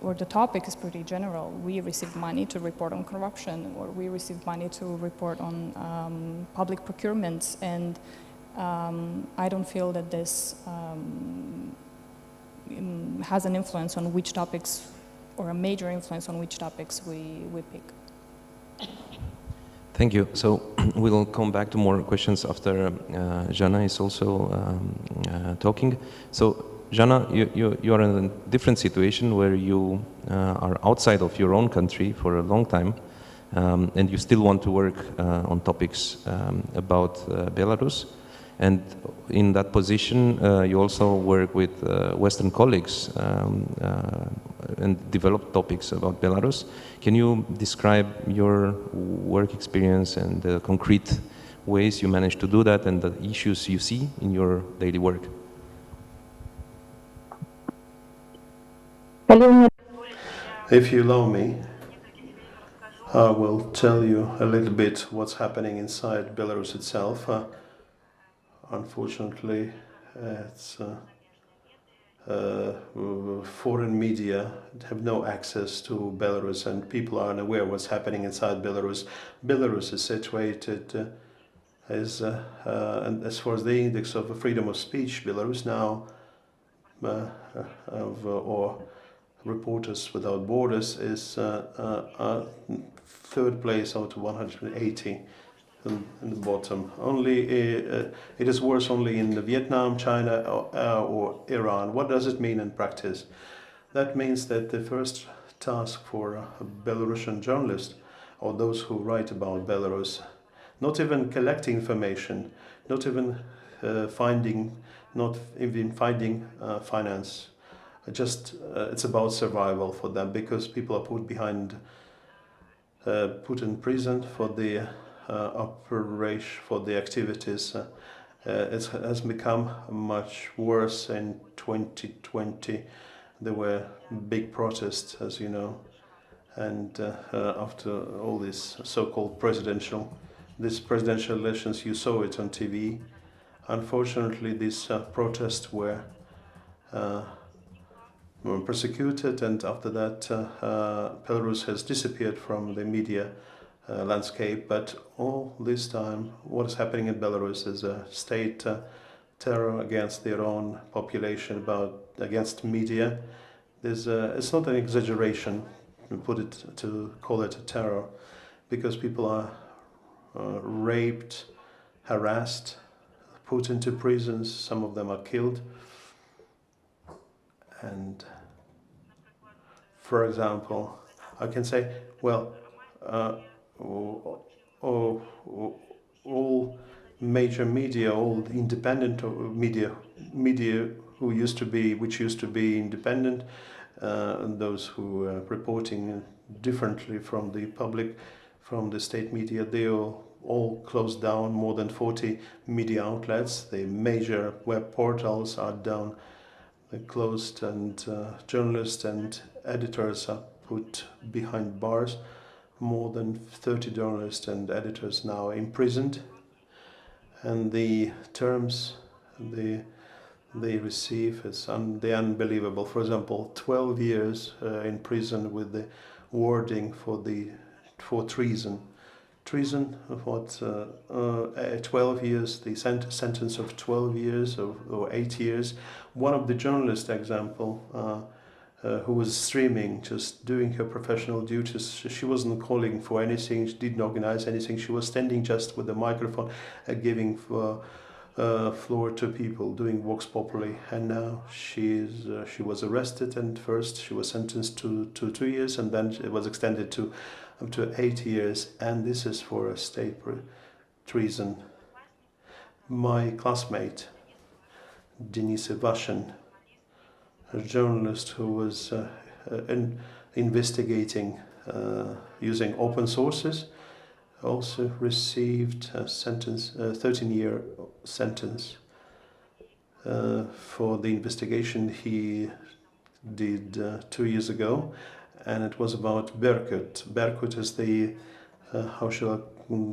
or the topic is pretty general. We receive money to report on corruption, or we receive money to report on public procurements, and I don't feel that this has an influence on which topics, or a major influence on which topics we pick. Thank you. So we'll come back to more questions after Jana is also talking. So Jana, you are in a different situation where you are outside of your own country for a long time, and you still want to work on topics about Belarus. And in that position, you also work with Western colleagues and develop topics about Belarus. Can you describe your work experience and the concrete ways you manage to do that, and the issues you see in your daily work? If you allow me, I will tell you a little bit what's happening inside Belarus itself. Unfortunately, it's foreign media have no access to Belarus, and people are unaware what's happening inside Belarus. Belarus is situated as far as the index of freedom of speech, Belarus now, or Reporters Without Borders, is third place out of 180. In the bottom. Only it is worse only in Vietnam, China, or Iran. What does it mean in practice? That means that the first task for a Belarusian journalist, or those who write about Belarus, not even collecting information, not even finding finance. Just it's about survival for them, because people are put in prison for the operation, for the activities. It has become much worse in 2020. There were big protests, as you know, and after all this so-called presidential elections, you saw it on TV. Unfortunately, these protests were persecuted, and after that Belarus has disappeared from the media landscape. But all this time, what is happening in Belarus is a state terror against their own population, against media. It's not an exaggeration to call it a terror, because people are raped, harassed, put into prisons. Some of them are killed. And for example, I can say, well, all major media, all the independent media which used to be independent, and those who are reporting differently from the public, from the state media, they all closed down. More than 40 media outlets, the major web portals are down, they're closed, and journalists and editors are put behind bars. More than 30 journalists and editors now imprisoned, and the terms they receive is they're unbelievable. For example, 12 years in prison with the wording for treason. Treason of what? 12 years, the sentence of 12 years or 8 years. One of the journalists, example, who was streaming, just doing her professional duties. She wasn't calling for anything, she didn't organize anything. She was standing just with the microphone, giving floor to people, doing Vox Populi. And now she was arrested, and first she was sentenced to 2 years, and then it was extended to up to 8 years. And this is for a state treason. My classmate, Denis Ivashin, a journalist who was investigating using open sources, also received a sentence, a 13-year sentence for the investigation he did 2 years ago, and it was about Berkut. Berkut is the how shall I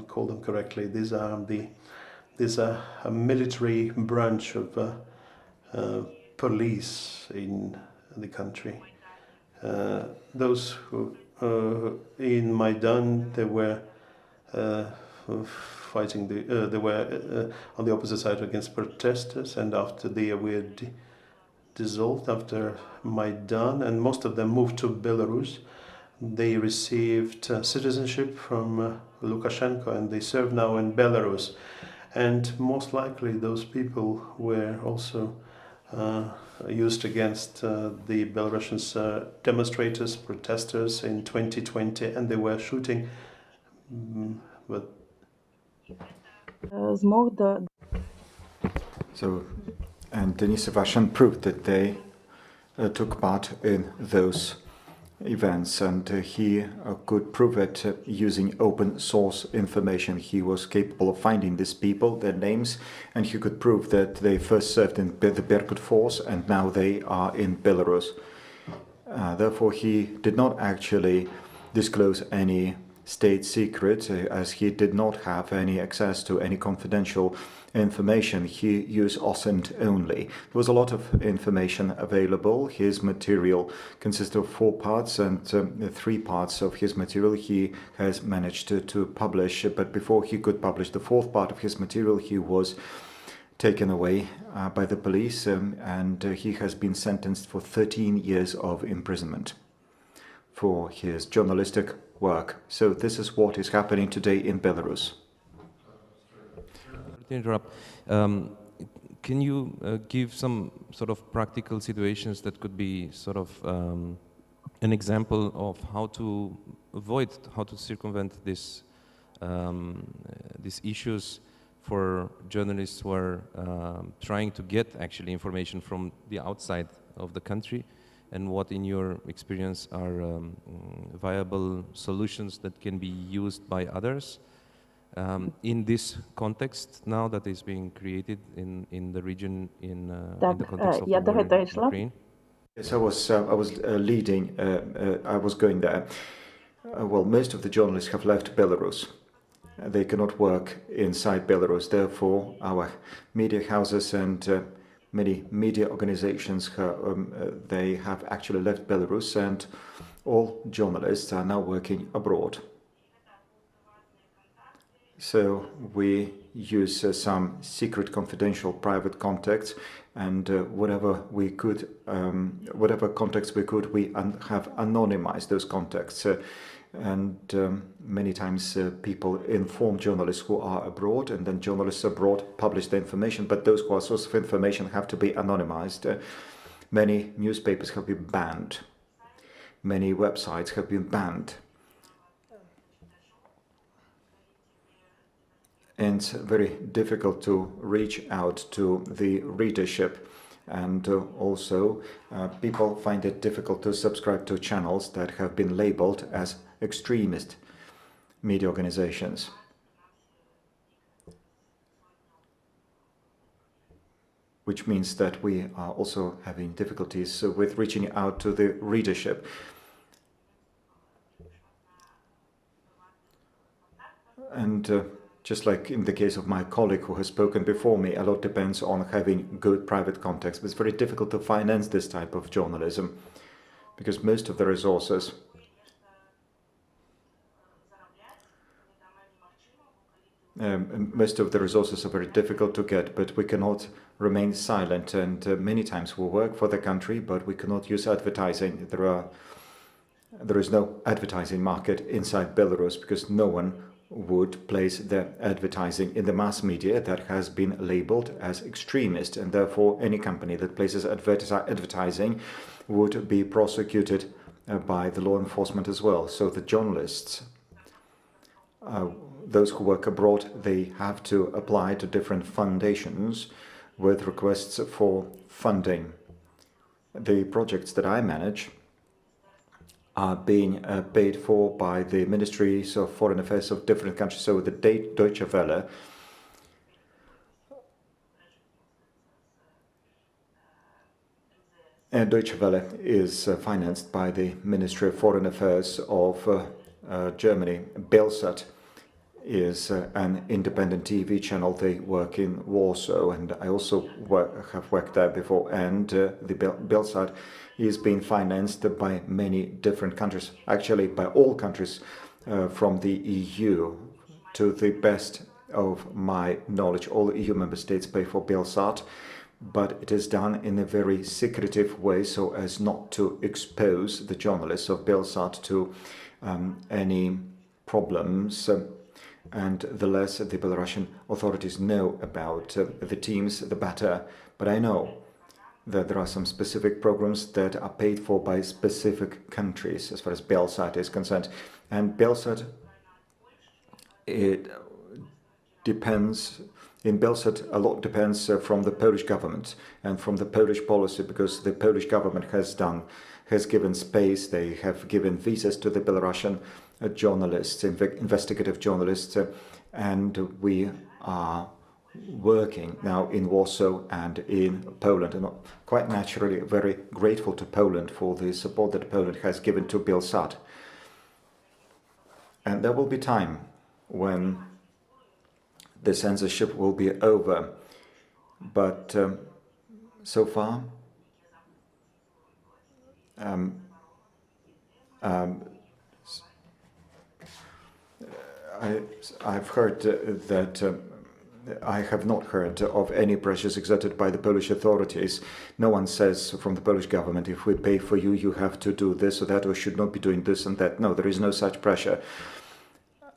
call them correctly? These are a military branch of police in the country. Those who in Maidan, they were fighting they were on the opposite side against protesters, and after they were dissolved after Maidan, and most of them moved to Belarus. They received citizenship from Lukashenko, and they serve now in Belarus. And most likely those people were also used against the Belarusian demonstrators, protesters in 2020, and they were shooting. But so, and Denis Ivashin proved that they took part in those events, and he could prove it using open source information. He was capable of finding these people, their names, and he could prove that they first served in the Berkut force and now they are in Belarus. Therefore, he did not actually disclose any state secret, as he did not have any access to any confidential information. He used OSINT only. There was a lot of information available. His material consists of 4 parts, and 3 parts of his material he has managed to publish. But before he could publish the 4th part of his material, he was taken away by the police, and he has been sentenced for 13 years of imprisonment for his journalistic work. So this is what is happening today in Belarus. To interrupt, can you give some sort of practical situations that could be sort of an example of how to avoid, how to circumvent this, these issues for journalists who are trying to get actually information from the outside of the country, and what in your experience are viable solutions that can be used by others in this context now that is being created in the region, in the context of the war in Ukraine? Yes, I was leading, I was going there. Well, most of the journalists have left Belarus. They cannot work inside Belarus. Therefore, our media houses and many media organizations, they have actually left Belarus, and all journalists are now working abroad. So we use some secret, confidential, private contacts, and whatever we could, whatever contacts we could, we have anonymized those contacts. And many times people inform journalists who are abroad, and then journalists abroad publish the information, but those who are source of information have to be anonymized. Many newspapers have been banned. Many websites have been banned. and it's very difficult to reach out to the readership. And also, people find it difficult to subscribe to channels that have been labeled as extremist media organizations. Which means that we are also having difficulties with reaching out to the readership. And just like in the case of my colleague who has spoken before me, a lot depends on having good private contacts. But it's very difficult to finance this type of journalism because most of the resources are very difficult to get, but we cannot remain silent. And many times we work for the country, but we cannot use advertising. There is no advertising market inside Belarus because no one would place their advertising in the mass media that has been labeled as extremist, and therefore any company that places advertising would be prosecuted by the law enforcement as well. So the journalists, those who work abroad, they have to apply to different foundations with requests for funding. The projects that I manage are being paid for by the ministries of foreign affairs of different countries. So the Deutsche Welle is financed by the Ministry of Foreign Affairs of Germany. Belsat is an independent TV channel. They work in Warsaw, and I also have worked there before. And the Belsat is being financed by many different countries, actually by all countries from the EU. To the best of my knowledge, all EU member states pay for Belsat, but it is done in a very secretive way so as not to expose the journalists of Belsat to any problems. And the less the Belarusian authorities know about the teams, the better. But I know that there are some specific programs that are paid for by specific countries as far as Belsat is concerned. And Belsat, it depends, in Belsat a lot depends from the Polish government and from the Polish policy, because the Polish government has given space, they have given visas to the Belarusian journalists, investigative journalists, and we are working now in Warsaw and in Poland, and quite naturally very grateful to Poland for the support that Poland has given to Belsat. And there will be time when the censorship will be over, but so far I've heard that I have not heard of any pressures exerted by the Polish authorities. No one says from the Polish government, if we pay for you, you have to do this or that, or should not be doing this and that. No, there is no such pressure.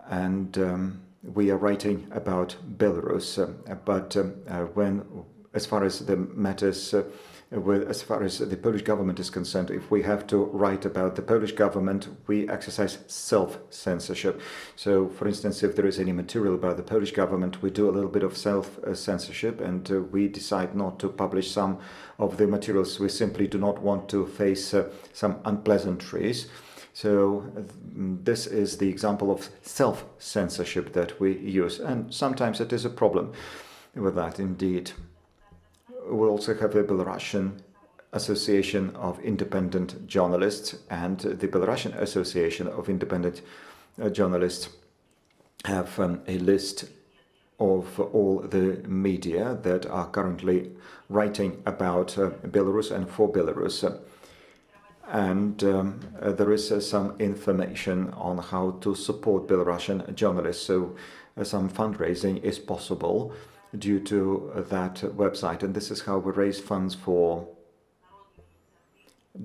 And we are writing about Belarus, but as far as the matters, as far as the Polish government is concerned, if we have to write about the Polish government, we exercise self-censorship. So, for instance, if there is any material about the Polish government, we do a little bit of self-censorship, and we decide not to publish some of the materials. We simply do not want to face some unpleasantries. So this is the example of self-censorship that we use, and sometimes it is a problem with that indeed. We also have the Belarusian Association of Independent Journalists, and the Belarusian Association of Independent Journalists have a list of all the media that are currently writing about Belarus and for Belarus. And there is some information on how to support Belarusian journalists. So some fundraising is possible due to that website. And this is how we raise funds for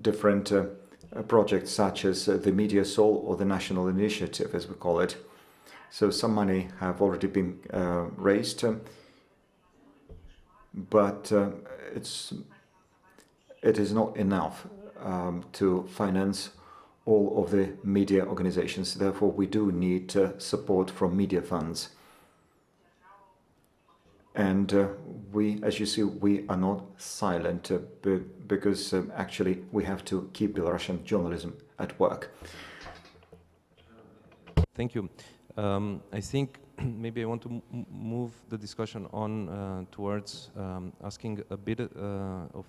different projects such as the Media Soul or the National Initiative, as we call it. So some money have already been raised, but it is not enough to finance all of the media organizations. Therefore, we do need support from media funds. And we, as you see, we are not silent because actually we have to keep Belarusian journalism at work. Thank you. I think maybe I want to move the discussion on towards asking a bit of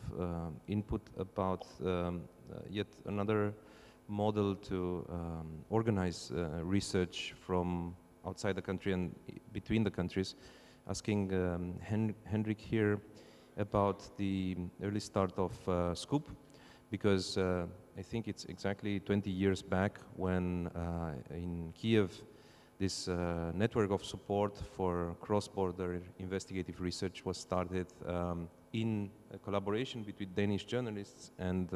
input about yet another model to organize research from outside the country and between the countries. Asking Henrik here about the early start of Scoop, because I think it's exactly 20 years back when in Kiev this network of support for cross-border investigative research was started in a collaboration between Danish journalists and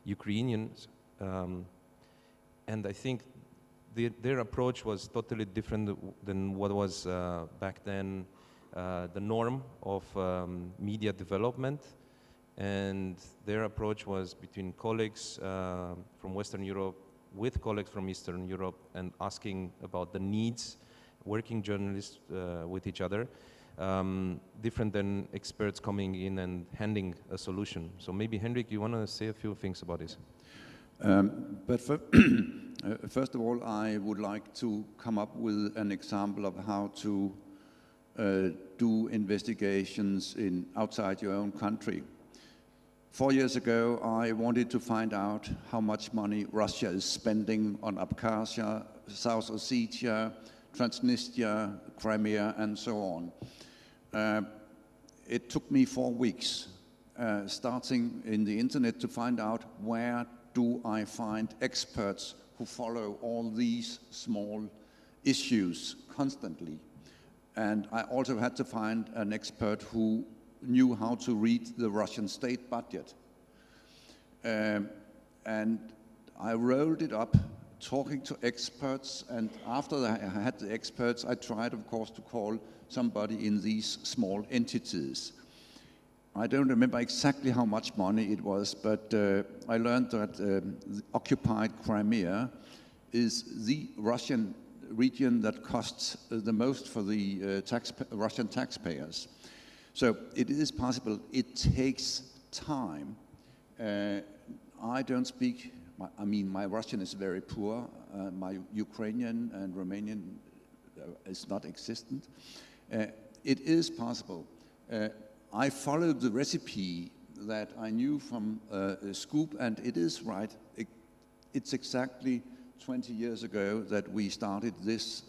Ukrainians. And I think their approach was totally different than what was back then the norm of media development. And their approach was between colleagues from Western Europe with colleagues from Eastern Europe and asking about the needs, working journalists with each other, different than experts coming in and handing a solution. So maybe Henrik, you want to say a few things about this? First of all, I would like to come up with an example of how to do investigations outside your own country. 4 years ago, I wanted to find out how much money Russia is spending on Abkhazia, South Ossetia, Transnistria, Crimea, and so on. It took me 4 weeks, starting in the internet, to find out where do I find experts who follow all these small issues constantly. And I also had to find an expert who knew how to read the Russian state budget. And I rolled it up, talking to experts, and after I had the experts, I tried, of course, to call somebody in these small entities. I don't remember exactly how much money it was, but I learned that the occupied Crimea is the Russian region that costs the most for the Russian taxpayers. So it is possible. It takes time. I don't speak, I mean, my Russian is very poor. My Ukrainian and Romanian is not existent. It is possible. I followed the recipe that I knew from Scoop, and it is right. It's exactly 20 years ago that we started this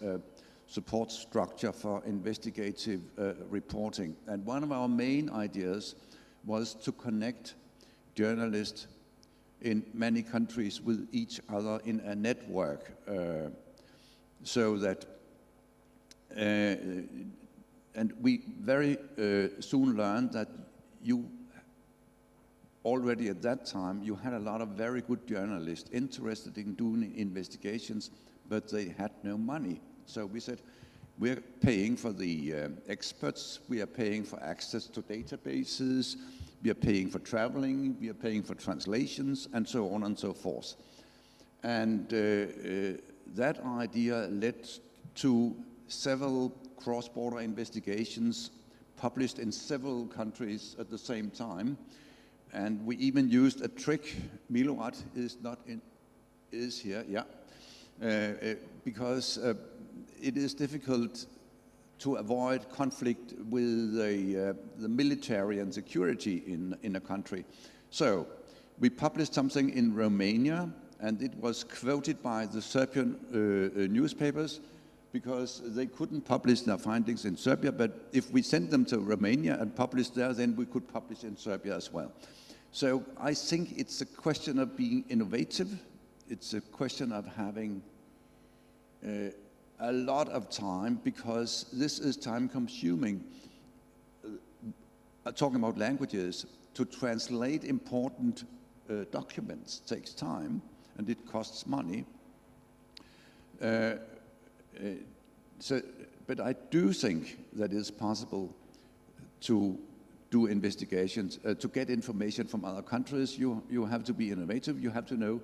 support structure for investigative reporting. And one of our main ideas was to connect journalists in many countries with each other in a network, so that, and we very soon learned that you already at that time, you had a lot of very good journalists interested in doing investigations, but they had no money. So we said, we're paying for the experts, we are paying for access to databases, we are paying for traveling, we are paying for translations, and so on and so forth. And that idea led to several cross-border investigations published in several countries at the same time. And we even used a trick. Milorad is here, yeah, because it is difficult to avoid conflict with the military and security in a country. So we published something in Romania, and it was quoted by the Serbian newspapers because they couldn't publish their findings in Serbia, but if we sent them to Romania and published there, then we could publish in Serbia as well. So I think it's a question of being innovative. It's a question of having a lot of time, because this is time-consuming. Talking about languages, to translate important documents takes time, and it costs money. But I do think that it's possible to do investigations, to get information from other countries. You have to be innovative. You have to know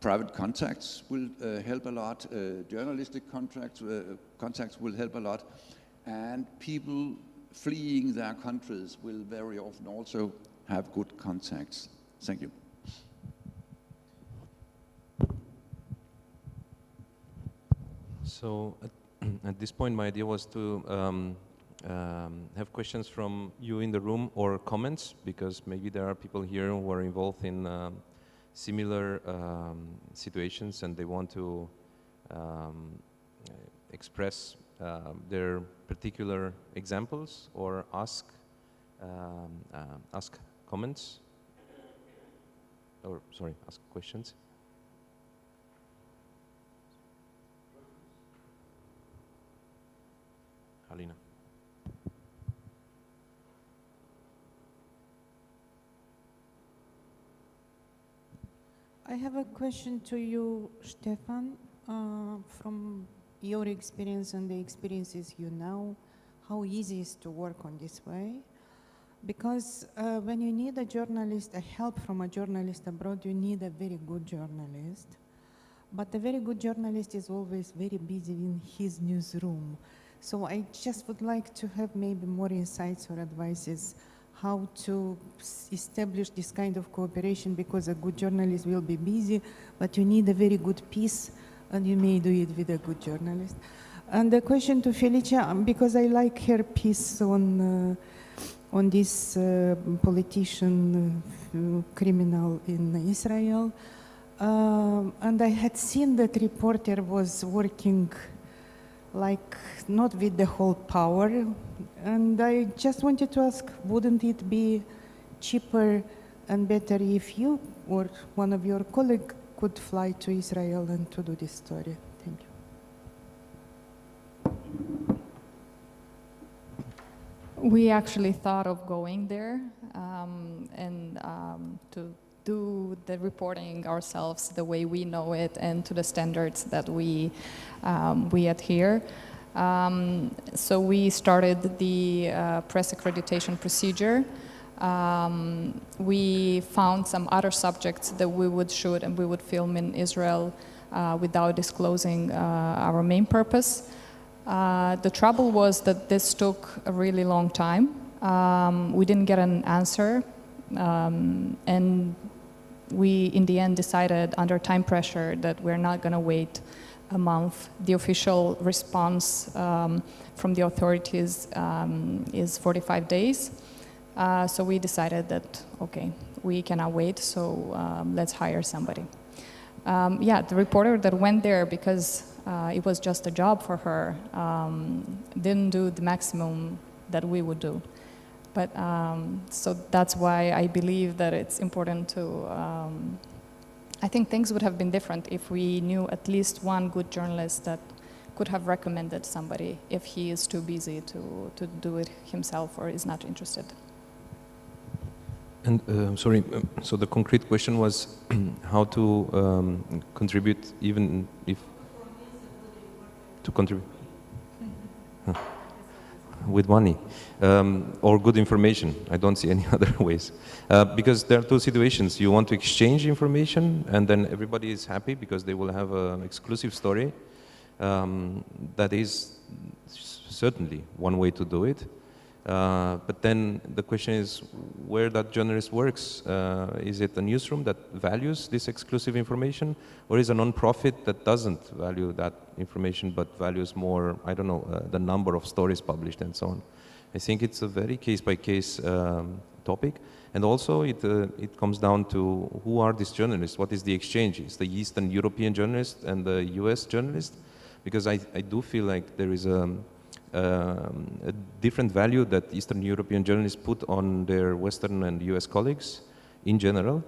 private contacts will help a lot. Journalistic contacts will help a lot. And people fleeing their countries will very often also have good contacts. Thank you. So at this point, my idea was to have questions from you in the room or comments, because maybe there are people here who are involved in similar situations and they want to express their particular examples or ask comments, or sorry, ask questions. Alina. I have a question to you, Stefan. From your experience and the experiences you know, how easy is to work on this way? Because when you need a journalist, a help from a journalist abroad, you need a very good journalist. But a very good journalist is always very busy in his newsroom. So I just would like to have maybe more insights or advices how to establish this kind of cooperation, because a good journalist will be busy, but you need a very good piece, and you may do it with a good journalist. And the question to Felicia, because I like her piece on this politician criminal in Israel, and I had seen that reporter was working like not with the whole power, and I just wanted to ask, wouldn't it be cheaper and better if you or one of your colleagues could fly to Israel and to do this story? Thank you. We actually thought of going there and to do the reporting ourselves the way we know it and to the standards that we adhere. So we started the press accreditation procedure. We found some other subjects that we would shoot and we would film in Israel without disclosing our main purpose. The trouble was that this took a really long time. We didn't get an answer, and we in the end decided under time pressure that we're not going to wait a month. The official response from the authorities is 45 days. So we decided that, okay, we cannot wait, so let's hire somebody. Yeah, the reporter that went there, because it was just a job for her, didn't do the maximum that we would do. But so that's why I believe that it's important to, I think things would have been different if we knew at least one good journalist that could have recommended somebody if he is too busy to do it himself or is not interested. And sorry, so the concrete question was how to contribute, even if to contribute with money or good information. I don't see any other ways, because there are two situations. You want to exchange information, and then everybody is happy because they will have an exclusive story. That is certainly one way to do it. But then the question is where that journalist works. Is it a newsroom that values this exclusive information, or is a non-profit that doesn't value that information but values more, I don't know, the number of stories published and so on. I think it's a very case-by-case topic. And also it comes down to who are these journalists, what is the exchange? Is the Eastern European journalist and the US journalist? Because I do feel like there is a different value that Eastern European journalists put on their Western and US colleagues in general,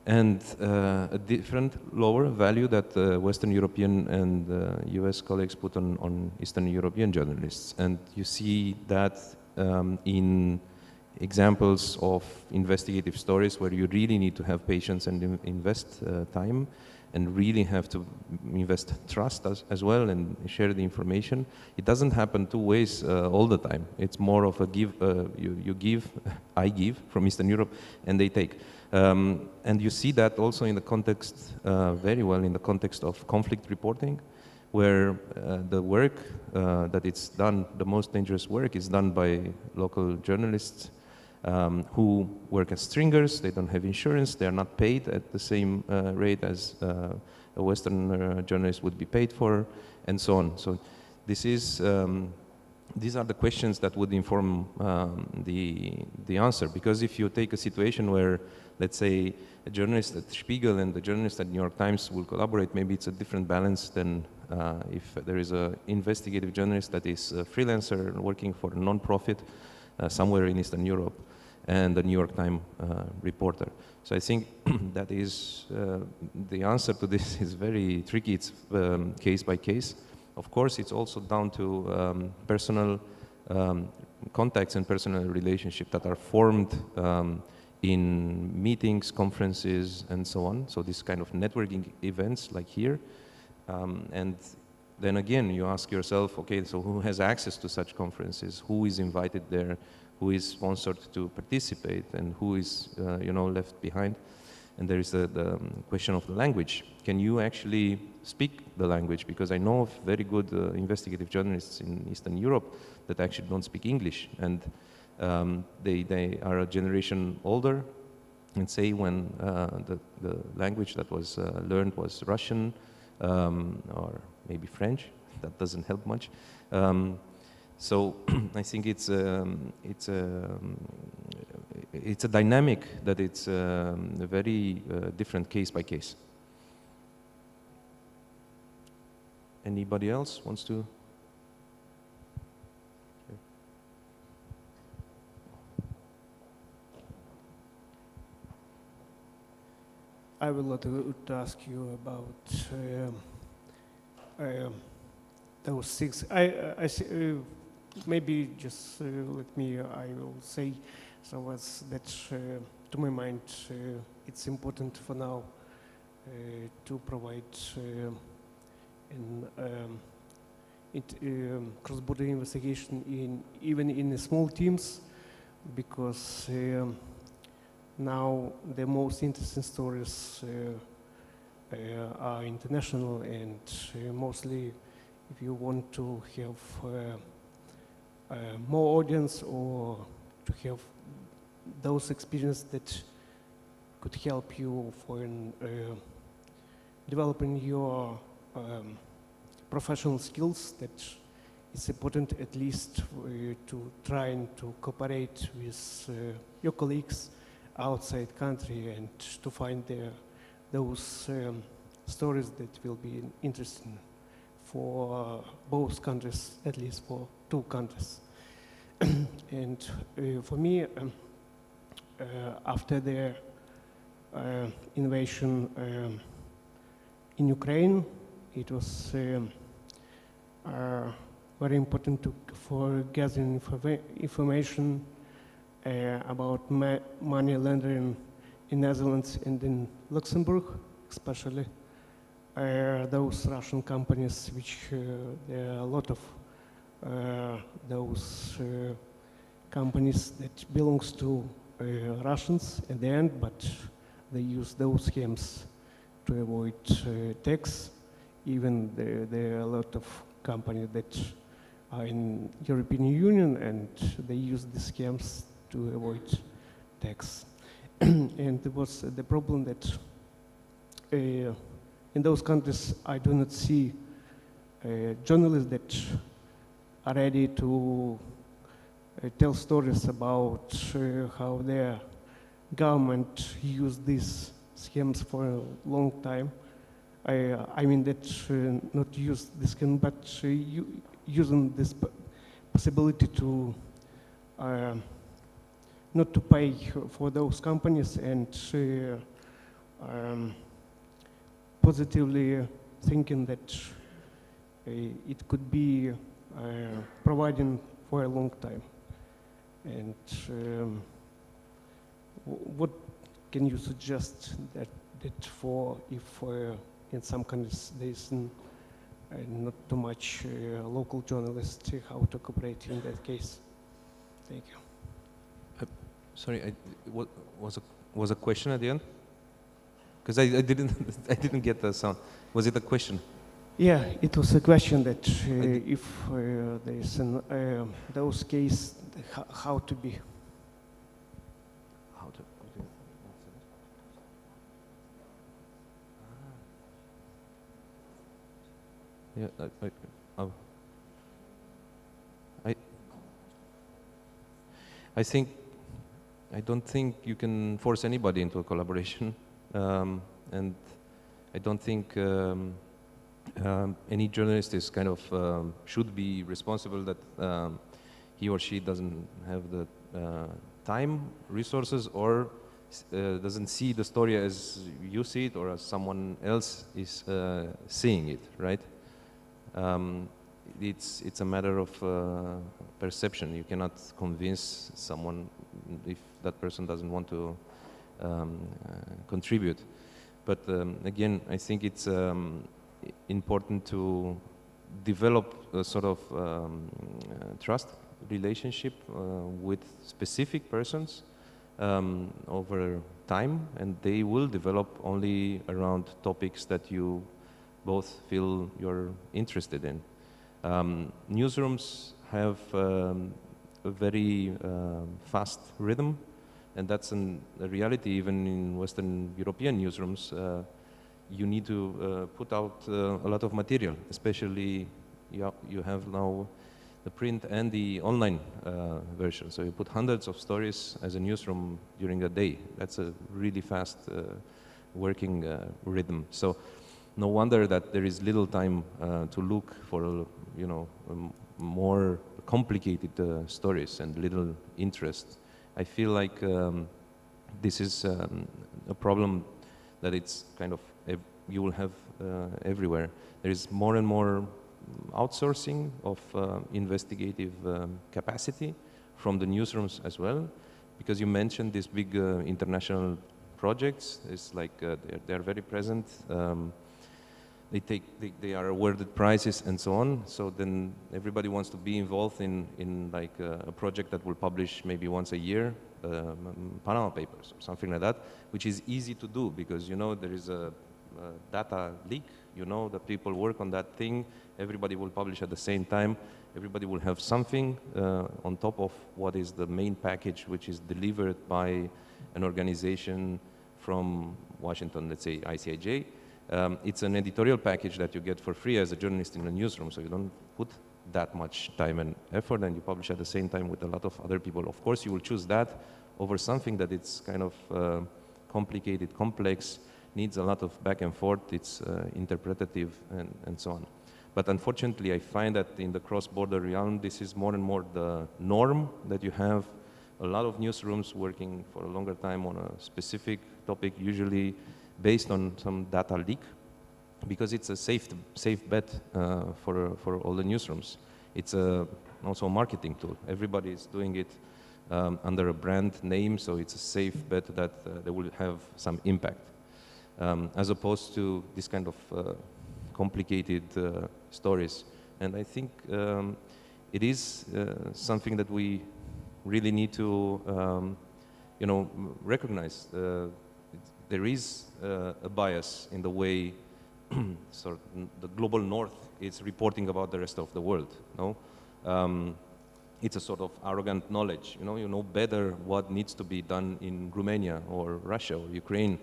and a different lower value that Western European and US colleagues put on Eastern European journalists. And you see that in examples of investigative stories where you really need to have patience and invest time, and really have to invest trust as well and share the information. It doesn't happen two ways all the time. It's more of a give, you give, I give from Eastern Europe, and they take. And you see that also in the context, very well in the context of conflict reporting, where the work that it's done, the most dangerous work, is done by local journalists who work as stringers. They don't have insurance. They are not paid at the same rate as a Western journalist would be paid for, and so on. So this is, these are the questions that would inform the answer. Because if you take a situation where, let's say, a journalist at Spiegel and the journalist at New York Times will collaborate, maybe it's a different balance than if there is an investigative journalist that is a freelancer working for a non-profit somewhere in Eastern Europe, and the New York Times reporter. So I think that is, the answer to this is very tricky. It's case by case. Of course, it's also down to personal contacts and personal relationships that are formed in meetings, conferences, and so on. So this kind of networking events like here. And then again, you ask yourself, okay, so who has access to such conferences? Who is invited there? Who is sponsored to participate? And who is, you know, left behind? And there is the question of the language. Can you actually speak the language? Because I know of very good investigative journalists in Eastern Europe that actually don't speak English. And they are a generation older, and say when the language that was learned was Russian or maybe French. That doesn't help much. So I think it's a dynamic that it's a very different case by case. Anybody else wants to? Okay. I would like to ask you about those six. Maybe just let me, I will say so was that to my mind it's important for now to provide cross-border investigation even in small teams, because now the most interesting stories are international, and mostly if you want to have more audience or to have those experiences that could help you for developing your professional skills, that it's important at least to try and to cooperate with your colleagues outside country and to find those stories that will be interesting for both countries, at least for two countries. And for me, after the invasion in Ukraine, it was very important for gathering information about money laundering in Netherlands and in Luxembourg, especially those Russian companies, which there are a lot of those companies that belongs to Russians at the end, but they use those schemes to avoid tax. Even there are a lot of companies that are in European Union, and they use the schemes to avoid tax. And it was the problem that in those countries I do not see journalists that are ready to tell stories about how their government used these schemes for a long time. I mean that not use this scheme, but using this possibility to not to pay for those companies, and positively thinking that it could be providing for a long time. And what can you suggest that for if in some countries there is not too much local journalists, how to cooperate in that case? Thank you. Sorry, what was a question at the end? Because I didn't I didn't get the sound. Was it a question? Yeah, it was a question that if there is those cases, how to be. How to. Yeah, I don't think you can force anybody into a collaboration, and I don't think any journalist is kind of should be responsible that he or she doesn't have the time, resources, or doesn't see the story as you see it or as someone else is seeing it, right? It's a matter of perception. You cannot convince someone if that person doesn't want to contribute. But again, I think it's important to develop a sort of trust relationship with specific persons over time, and they will develop only around topics that you both feel you're interested in. Newsrooms have a very fast rhythm, and that's a reality even in Western European newsrooms. You need to put out a lot of material, especially you have now the print and the online version. So you put hundreds of stories as a newsroom during a day. That's a really fast working rhythm. So no wonder that there is little time to look for, more complicated stories and little interest. I feel like this is a problem that it's kind of you will have everywhere. There is more and more outsourcing of investigative capacity from the newsrooms as well, because you mentioned these big international projects. It's like they're very present. They are awarded prizes and so on. So then everybody wants to be involved in like a project that will publish maybe once a year, Panama Papers or something like that, which is easy to do because there is a data leak. That people work on that thing. Everybody will publish at the same time. Everybody will have something on top of what is the main package, which is delivered by an organization from Washington, let's say ICIJ. It's an editorial package that you get for free as a journalist in a newsroom, so you don't put that much time and effort, and you publish at the same time with a lot of other people. Of course, you will choose that over something that it's kind of complicated, complex, needs a lot of back and forth, it's interpretative, and so on. But unfortunately, I find that in the cross-border realm, this is more and more the norm, that you have a lot of newsrooms working for a longer time on a specific topic, usually based on some data leak, because it's a safe bet for all the newsrooms. It's also a marketing tool. Everybody is doing it under a brand name, so it's a safe bet that they will have some impact. As opposed to this kind of complicated stories. And I think it is something that we really need to, recognize. There is a bias in the way the global north is reporting about the rest of the world. It's a sort of arrogant knowledge. You know better what needs to be done in Romania or Russia or Ukraine.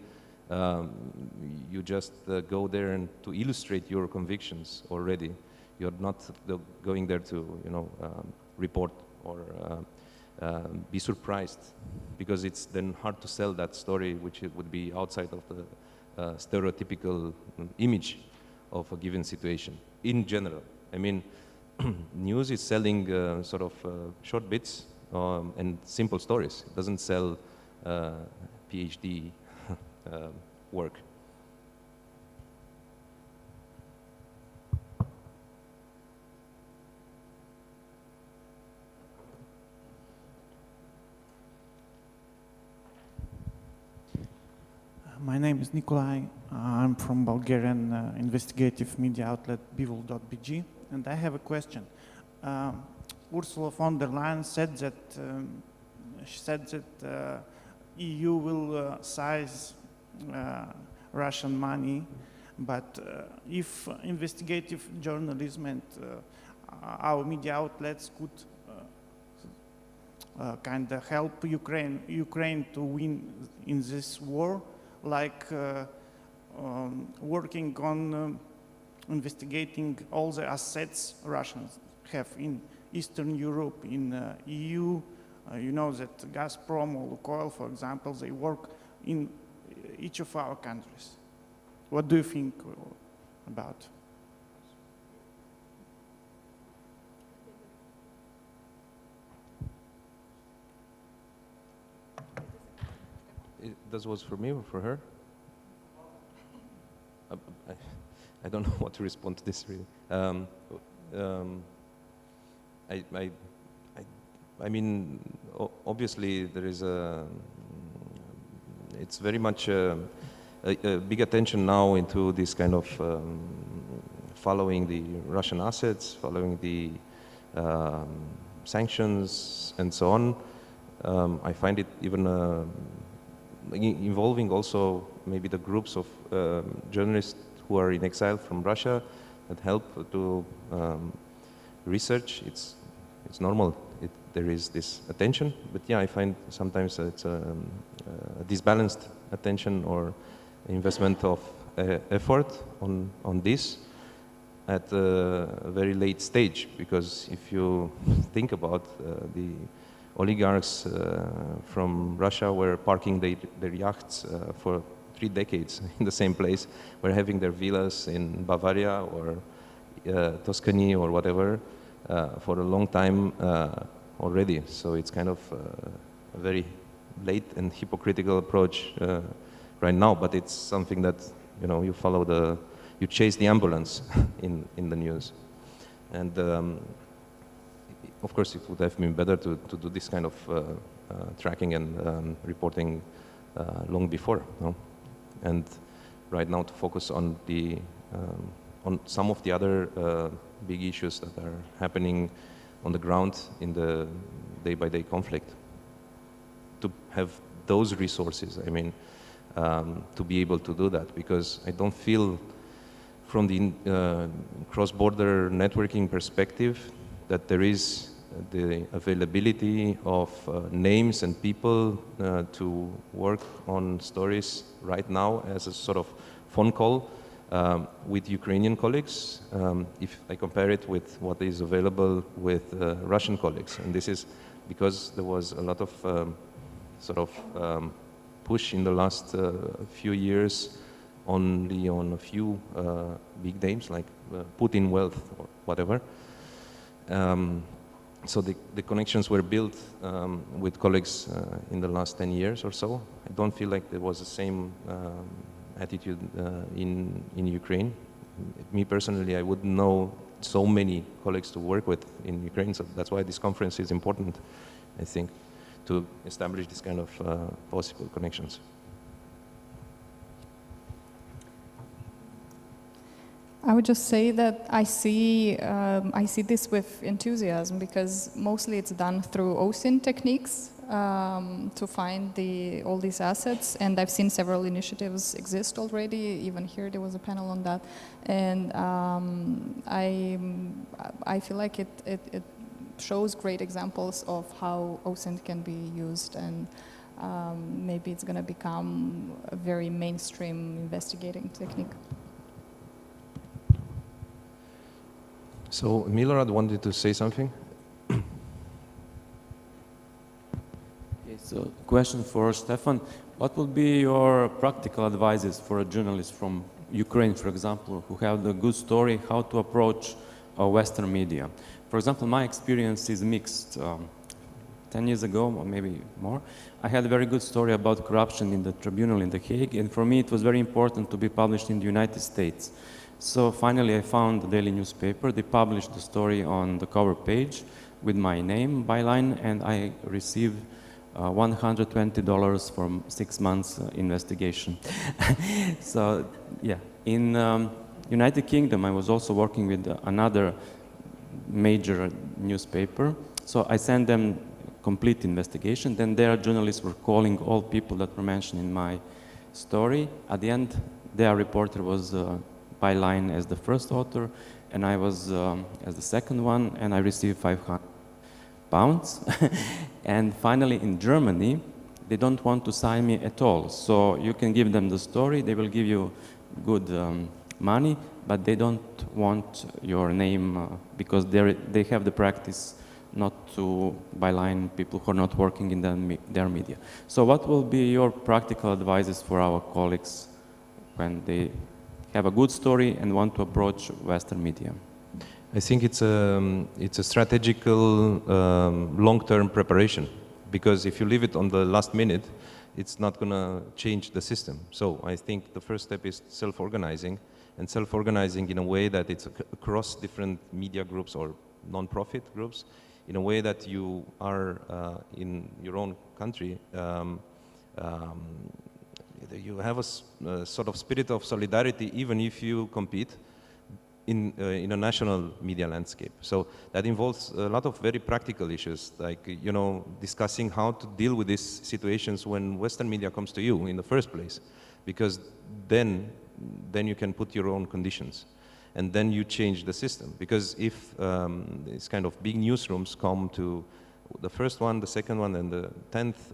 You just go there and to illustrate your convictions already. You're not going there to report or be surprised, because it's then hard to sell that story, which it would be outside of the stereotypical image of a given situation. In general, I mean, news is selling sort of short bits and simple stories. It doesn't sell PhD work. My name is Nikolai. I'm from Bulgarian investigative media outlet Bivol.bg, and I have a question. Ursula von der Leyen said that EU will seize Russian money But if investigative journalism and our media outlets could kind of help Ukraine to win in this war, like working on investigating all the assets Russians have in Eastern Europe, in EU. You know that Gazprom or Lukoil, for example, they work in each of our countries. What do you think about? This was for me or for her? I don't know what to respond to this really. I mean, obviously there is it's very much a big attention now into this kind of following the Russian assets, following the sanctions and so on. I find it even involving also maybe the groups of journalists who are in exile from Russia that help to research. It's normal. There is this attention, but yeah, I find sometimes it's a disbalanced attention or investment of effort on this at a very late stage, because if you think about the oligarchs from Russia were parking their yachts for 3 decades in the same place, were having their villas in Bavaria or Tuscany or whatever for a long time already. So it's kind of a very late and hypocritical approach right now, but it's something that, you know, you follow you chase the ambulance in the news. And of course it would have been better to do this kind of tracking and reporting long before, no? And right now to focus on on some of the other big issues that are happening on the ground in the day-by-day conflict. To have those resources, I mean, to be able to do that, because I don't feel from the cross-border networking perspective that there is the availability of names and people to work on stories right now as a sort of phone call with Ukrainian colleagues, if I compare it with what is available with Russian colleagues. And this is because there was a lot of sort of push in the last few years only on a few big names like Putin Wealth or whatever. So the connections were built with colleagues in the last 10 years or so. I don't feel like there was the same attitude in Ukraine. Me personally, I wouldn't know so many colleagues to work with in Ukraine, so that's why this conference is important, I think, to establish this kind of possible connections. I would just say that I see this with enthusiasm, because mostly it's done through OSINT techniques to find all these assets, and I've seen several initiatives exist already. Even here there was a panel on that, and I feel like it shows great examples of how OSINT can be used, and maybe it's going to become a very mainstream investigating technique. So Milorad wanted to say something. So, question for Stefan. What would be your practical advices for a journalist from Ukraine, for example, who have a good story, how to approach Western media? For example, my experience is mixed. 10 years ago, or maybe more, I had a very good story about corruption in the tribunal in The Hague, and for me it was very important to be published in the United States. So finally I found the daily newspaper. They published the story on the cover page with my name, byline, and I received $120 for 6 months investigation. So yeah, in United Kingdom I was also working with another major newspaper. So I sent them complete investigation. Then their journalists were calling all people that were mentioned in my story. At the end, their reporter was byline as the first author, and I was as the second one, and I received £500. And finally, in Germany, they don't want to sign me at all. So you can give them the story, they will give you good money, but they don't want your name because they have the practice not to byline people who are not working in their media. So what will be your practical advices for our colleagues when they have a good story and want to approach Western media? I think it's a strategical long-term preparation, because if you leave it on the last minute, it's not going to change the system. So I think the first step is self-organizing, and self-organizing in a way that it's across different media groups or non-profit groups, in a way that you are in your own country, you have a sort of spirit of solidarity even if you compete in a national media landscape. So that involves a lot of very practical issues, like, you know, discussing how to deal with these situations when Western media comes to you in the first place, because then you can put your own conditions, and then you change the system. Because if these kind of big newsrooms come to the first one, the second one, and the 10th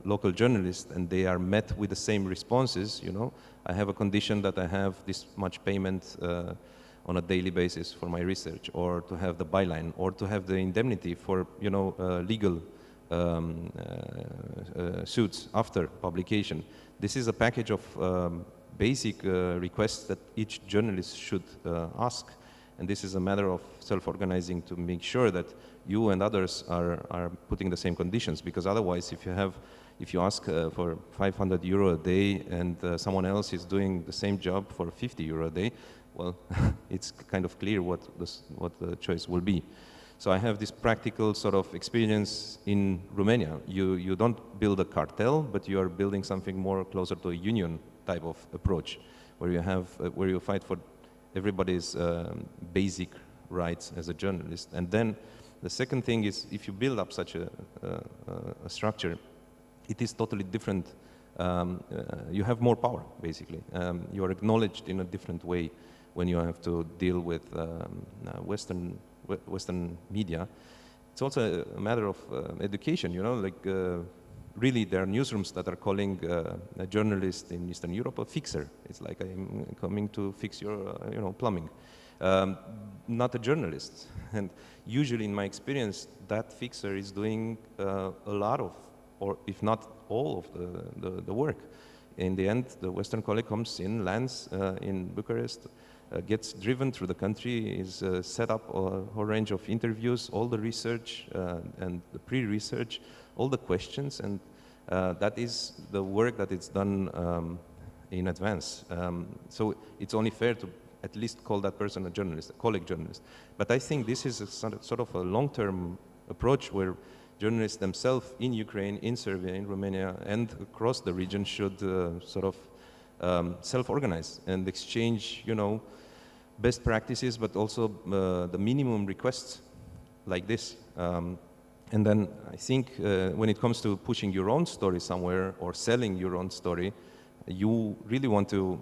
local journalist, and they are met with the same responses, you know, I have a condition that I have this much payment on a daily basis for my research, or to have the byline, or to have the indemnity for, you know, legal suits after publication. This is a package of basic requests that each journalist should ask, and this is a matter of self-organizing to make sure that you and others are putting the same conditions, because otherwise if you ask for €500 a day and someone else is doing the same job for €50 a day, well, it's kind of clear what the choice will be. So I have this practical sort of experience in Romania. You don't build a cartel, but you are building something more closer to a union type of approach, where you fight for everybody's basic rights as a journalist. And then the second thing is, if you build up such a structure, it is totally different. You have more power, basically. You are acknowledged in a different way when you have to deal with Western media. It's also a matter of education, you know, like really there are newsrooms that are calling a journalist in Eastern Europe a fixer. It's like, I'm coming to fix your you know, plumbing. Not a journalist. And usually in my experience, that fixer is doing a lot of, or if not all of the work. In the end, the Western colleague comes in, lands in Bucharest, gets driven through the country, is set up a whole range of interviews, all the research and the pre-research, all the questions, and that is the work that is done in advance. So it's only fair to at least call that person a journalist, a colleague journalist. But I think this is a sort of a long-term approach where journalists themselves in Ukraine, in Serbia, in Romania, and across the region should sort of self-organize and exchange, you know, best practices, but also the minimum requests like this. And then I think when it comes to pushing your own story somewhere or selling your own story, you really want to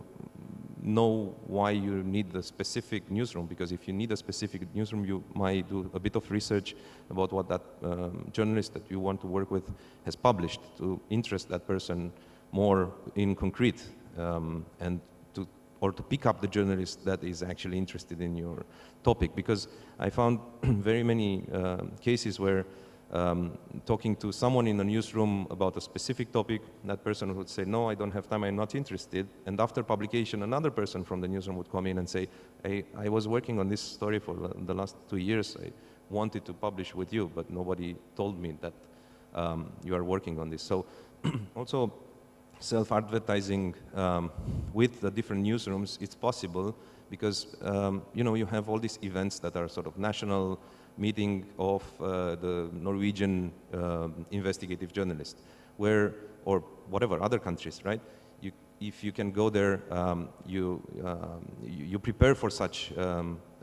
know why you need the specific newsroom, because if you need a specific newsroom, you might do a bit of research about what that journalist that you want to work with has published to interest that person more in concrete, and to pick up the journalist that is actually interested in your topic. Because I found very many cases where talking to someone in a newsroom about a specific topic, that person would say, no, I don't have time, I'm not interested. And after publication, another person from the newsroom would come in and say, I was working on this story for the last 2 years. I wanted to publish with you, but nobody told me that you are working on this. So also self-advertising with the different newsrooms, it's possible because you know, you have all these events that are sort of national meeting of the Norwegian investigative journalists, where, or whatever, other countries, right? If you can go there, you prepare for such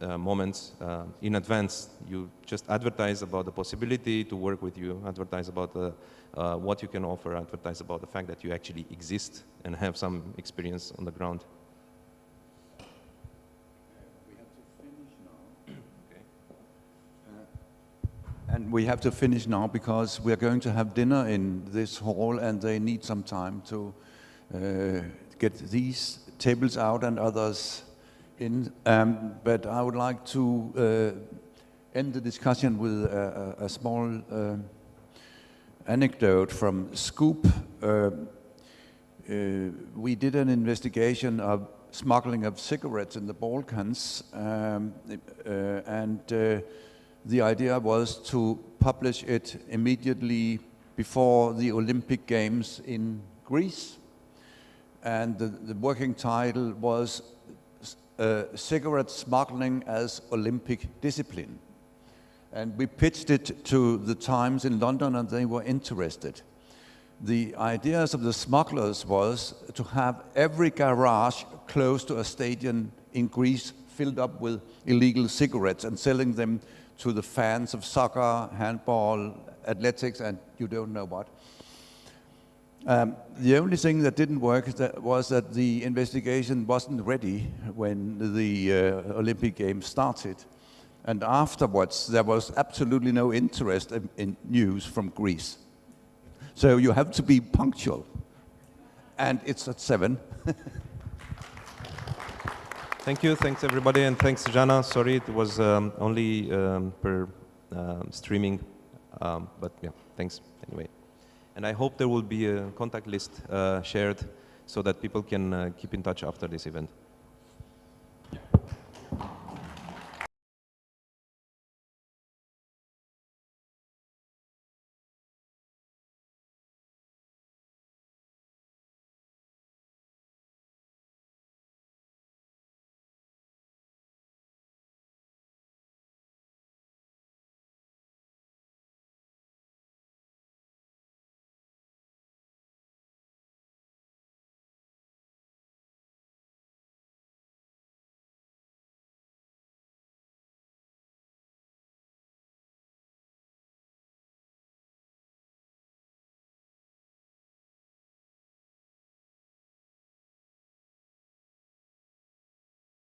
moments in advance. You just advertise about the possibility to work with you, advertise about what you can offer, advertise about the fact that you actually exist and have some experience on the ground. And we have to finish now because we are going to have dinner in this hall and they need some time to get these tables out and others in. But I would like to end the discussion with a small anecdote from Scoop. We did an investigation of smuggling of cigarettes in the Balkans, and the idea was to publish it immediately before the Olympic Games in Greece. And the working title was Cigarette Smuggling as Olympic Discipline. And we pitched it to the Times in London and they were interested. The ideas of the smugglers was to have every garage close to a stadium in Greece filled up with illegal cigarettes and selling them to the fans of soccer, handball, athletics, and you don't know what. The only thing that didn't work was that the investigation wasn't ready when the Olympic Games started. And afterwards, there was absolutely no interest in news from Greece. So you have to be punctual. And it's at 7. Thank you, thanks everybody, and thanks Jana. Sorry, it was only per streaming, but yeah, thanks anyway. And I hope there will be a contact list shared so that people can keep in touch after this event.